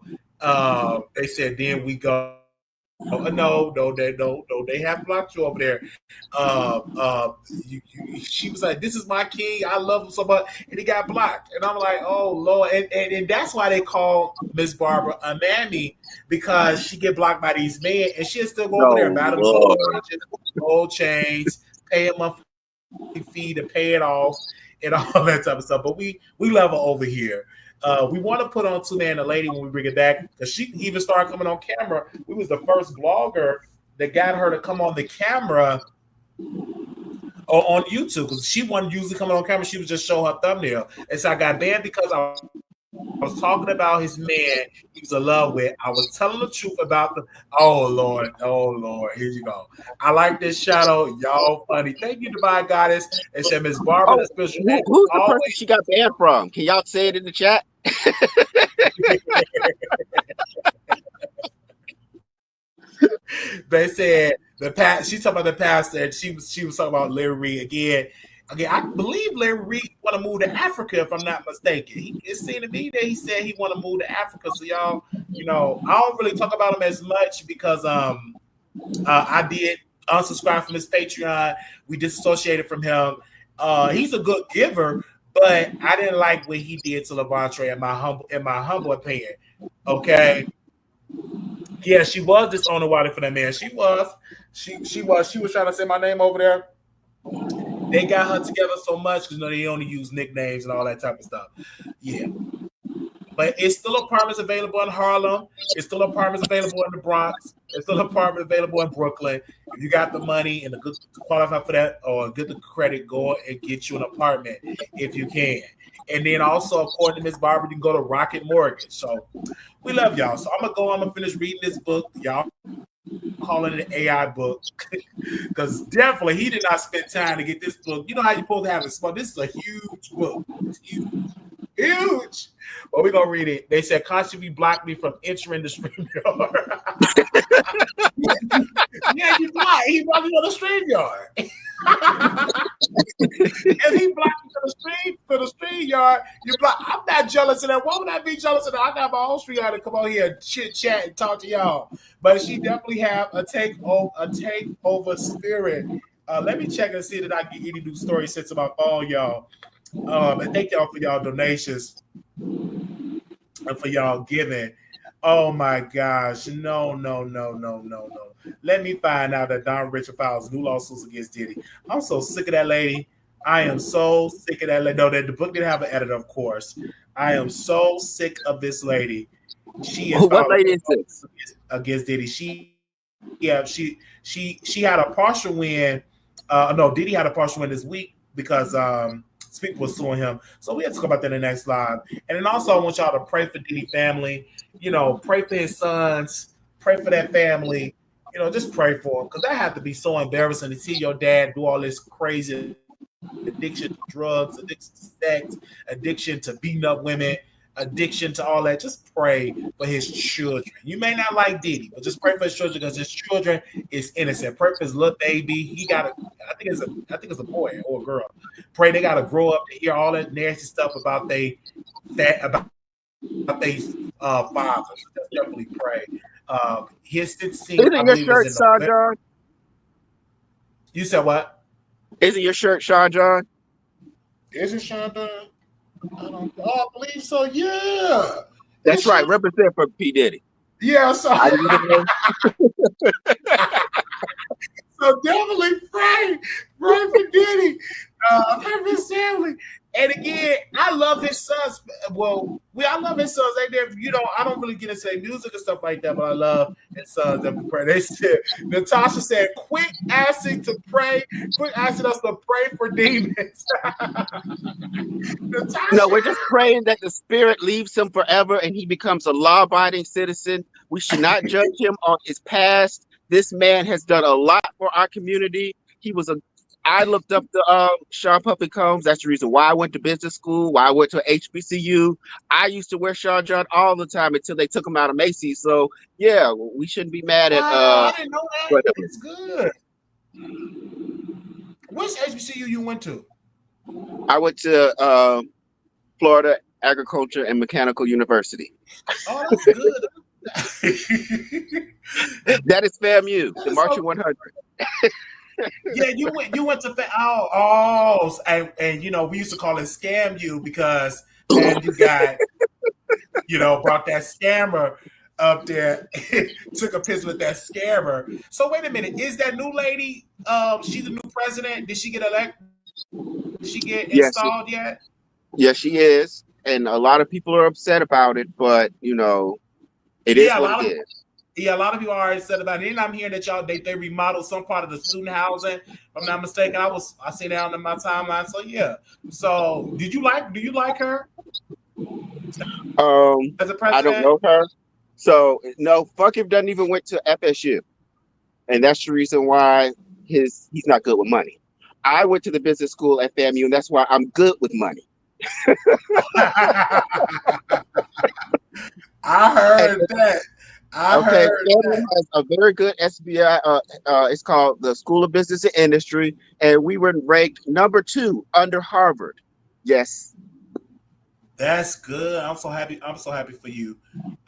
They said, "Then we go." No, they have blocked you over there. She was like, "This is my king. I love him so much," and he got blocked. And I'm like, "Oh Lord!" And that's why they call Miss Barbara a mammy, because she get blocked by these men, and she'll still go over there and buy them gold chains, pay a monthly fee to pay it off, and all that type of stuff. But we love her over here. We want to put on Two Man and a Lady when we bring it back, because she even started coming on camera. We was the first blogger that got her to come on the camera on YouTube, because she wasn't usually coming on camera. She would just show her thumbnail. And so I got banned because I was talking about his man he was in love with. I was telling the truth about the oh Lord, here you go. I like this shadow, y'all funny. Thank you, Divine Goddess. And said Miss Barbara, the special who's the person she got banned from? Can y'all say it in the chat? They said she's talking about the pastor, and she was talking about Larry Reid again. I believe Larry Reid want to move to Africa, if I'm not mistaken. It seemed to me that he said he want to move to Africa. So y'all, I don't really talk about him as much because I did unsubscribe from his Patreon. We disassociated from him. He's a good giver, but I didn't like what he did to Levante in my humble opinion. Okay. Yeah, she was disowning Wiley for that man. She was trying to say my name over there. They got her together so much because they only use nicknames and all that type of stuff. Yeah. But it's still apartments available in Harlem. It's still apartments available in the Bronx. It's still apartments available in Brooklyn. If you got the money and the good qualify for that or get the credit, go and get you an apartment if you can. And then also, according to Miss Barbara, you can go to Rocket Mortgage. So we love y'all. So I'm gonna finish reading this book. Y'all calling it an AI book because definitely he did not spend time to get this book. You know how you're supposed to have it small. This is a huge book. It's huge. Well, we're gonna read it. They said consciously blocked me from entering the StreamYard. Yeah, you blocked. He blocked you on the StreamYard. If he blocked you to the StreamYard, you block. I'm not jealous of that. Why would I be jealous of that? I got my own StreamYard to come on here and chit chat and talk to y'all. But she definitely have a takeover spirit. Let me check and see that I get any new stories sent to my phone, y'all. And thank y'all for y'all donations and for y'all giving. Oh my gosh. No. Let me find out that Don Richard files new lawsuits against Diddy. I'm so sick of that lady. I am so sick of that lady. No, that the book didn't have an editor, of course. I am so sick of this lady. She is what lady is this? Against Diddy. She had a partial win. No, Diddy had a partial win this week because people were suing him. So we have to talk about that in the next live. And then also I want y'all to pray for Diddy family. Pray for his sons. Pray for that family. Just pray for him, because that had to be so embarrassing to see your dad do all this crazy addiction to drugs, addiction to sex, addiction to beating up women, addiction to all that. Just pray for his children. You may not like Diddy, but just pray for his children, because his children is innocent. Pray for his little baby. He got I think it's a boy or a girl. Pray they got to grow up to hear all that nasty stuff about they fathers. Just definitely pray. His scene, Isn't your shirt Sean John? You said what? Isn't your shirt Sean John? Is it Sean John? I believe so. Yeah, that's right. Represent for P. Diddy. Yeah, so definitely pray for Diddy, pray for his family. And again, I love his sons. Well, I love his sons. I don't really get into their music and stuff like that, but I love his sons that we pray. They said, Natasha said, quit asking us to pray for demons. No, we're just praying that the spirit leaves him forever and he becomes a law-abiding citizen. We should not judge him on his past. This man has done a lot for our community. I looked up the Sean Puffy Combs. That's the reason why I went to business school, why I went to HBCU. I used to wear Sean John all the time until they took him out of Macy's. So yeah, we shouldn't be mad at. I didn't know that. It's good. Which HBCU you went to? I went to Florida Agriculture and Mechanical University. Oh, that's good. That is FAMU, the Marching 100. Yeah, you went to and we used to call it Scam You, because you got brought that scammer up there, took a picture with that scammer. So wait a minute, is that new lady? She's the new president. Did she get elected? Did she get installed yet? Yes, she is, and a lot of people are upset about it, but it is what it is. Yeah, a lot of people are upset about it. And I'm hearing that they remodeled some part of the student housing. If I'm not mistaken, I seen that on my timeline. So yeah. So do you like her? As a president? I don't know her. So no, fuck him doesn't even went to FSU. And that's the reason why he's not good with money. I went to the business school at FAMU, and that's why I'm good with money. I heard that. FAMU has a very good SBI. It's called the School of Business and Industry, and we were ranked number 2 under Harvard. Yes. That's good. I'm so happy. I'm so happy for you.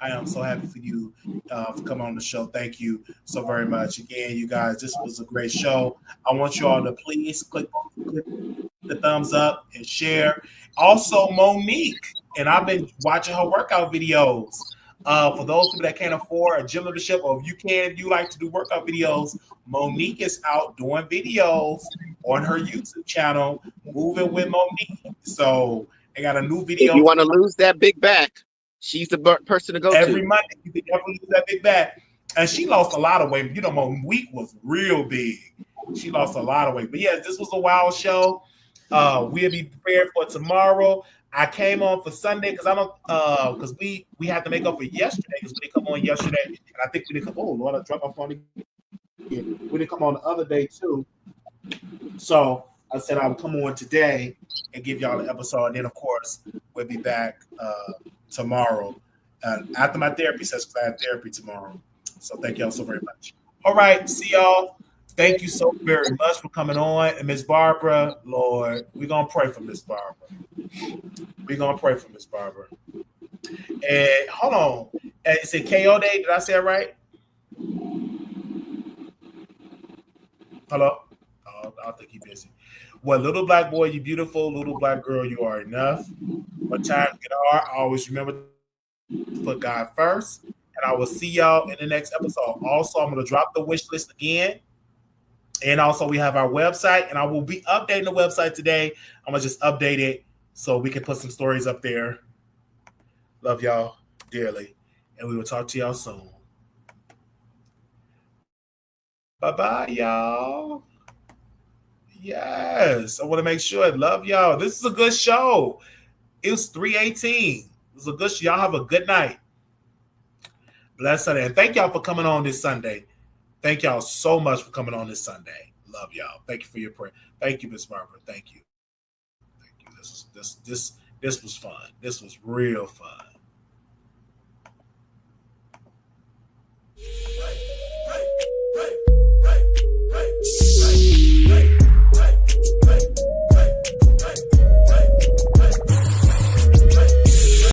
I am so happy for you for coming on the show. Thank you so very much. Again, you guys, this was a great show. I want you all to please click the thumbs up and share. Also, Monique, and I've been watching her workout videos. For those people that can't afford a gym membership, or if you like to do workout videos, Monique is out doing videos on her YouTube channel, Moving with Monique. So they got a new video. If you want to lose that big back, she's the person to go every to. Monday. You can definitely lose that big back. And she lost a lot of weight. Monique was real big. She lost a lot of weight. But yeah, this was a wild show. We'll be prepared for tomorrow. I came on for Sunday because we had to make up for yesterday, because we didn't come on yesterday, and I think we didn't come. Oh Lord, I dropped my phone again. We didn't come on the other day too. So I said I would come on today and give y'all an episode, and then of course we'll be back tomorrow after my therapy session. I have therapy tomorrow, So thank y'all so very much. All right, see y'all. Thank you so very much for coming on. And Miss Barbara, Lord, we're going to pray for Miss Barbara. We're going to pray for Miss Barbara. And hold on. Is it KO Day? Did I say it right? Hello? Oh, I think he's busy. Well, little black boy, you beautiful. Little black girl, you are enough. What times get hard, always remember to put God first. And I will see y'all in the next episode. Also, I'm going to drop the wish list again. And also, we have our website, and I will be updating the website today. I'm going to just update it so we can put some stories up there. Love y'all dearly. And we will talk to y'all soon. Bye-bye, y'all. Yes, I want to make sure. I love y'all. This is a good show. It was 3:18. It was a good show. Y'all have a good night. Bless Sunday. And thank y'all for coming on this Sunday. Thank y'all so much for coming on this Sunday. Love y'all. Thank you for your prayer. Thank you, Miss Barbara. Thank you. Thank you. This was fun. This was real fun.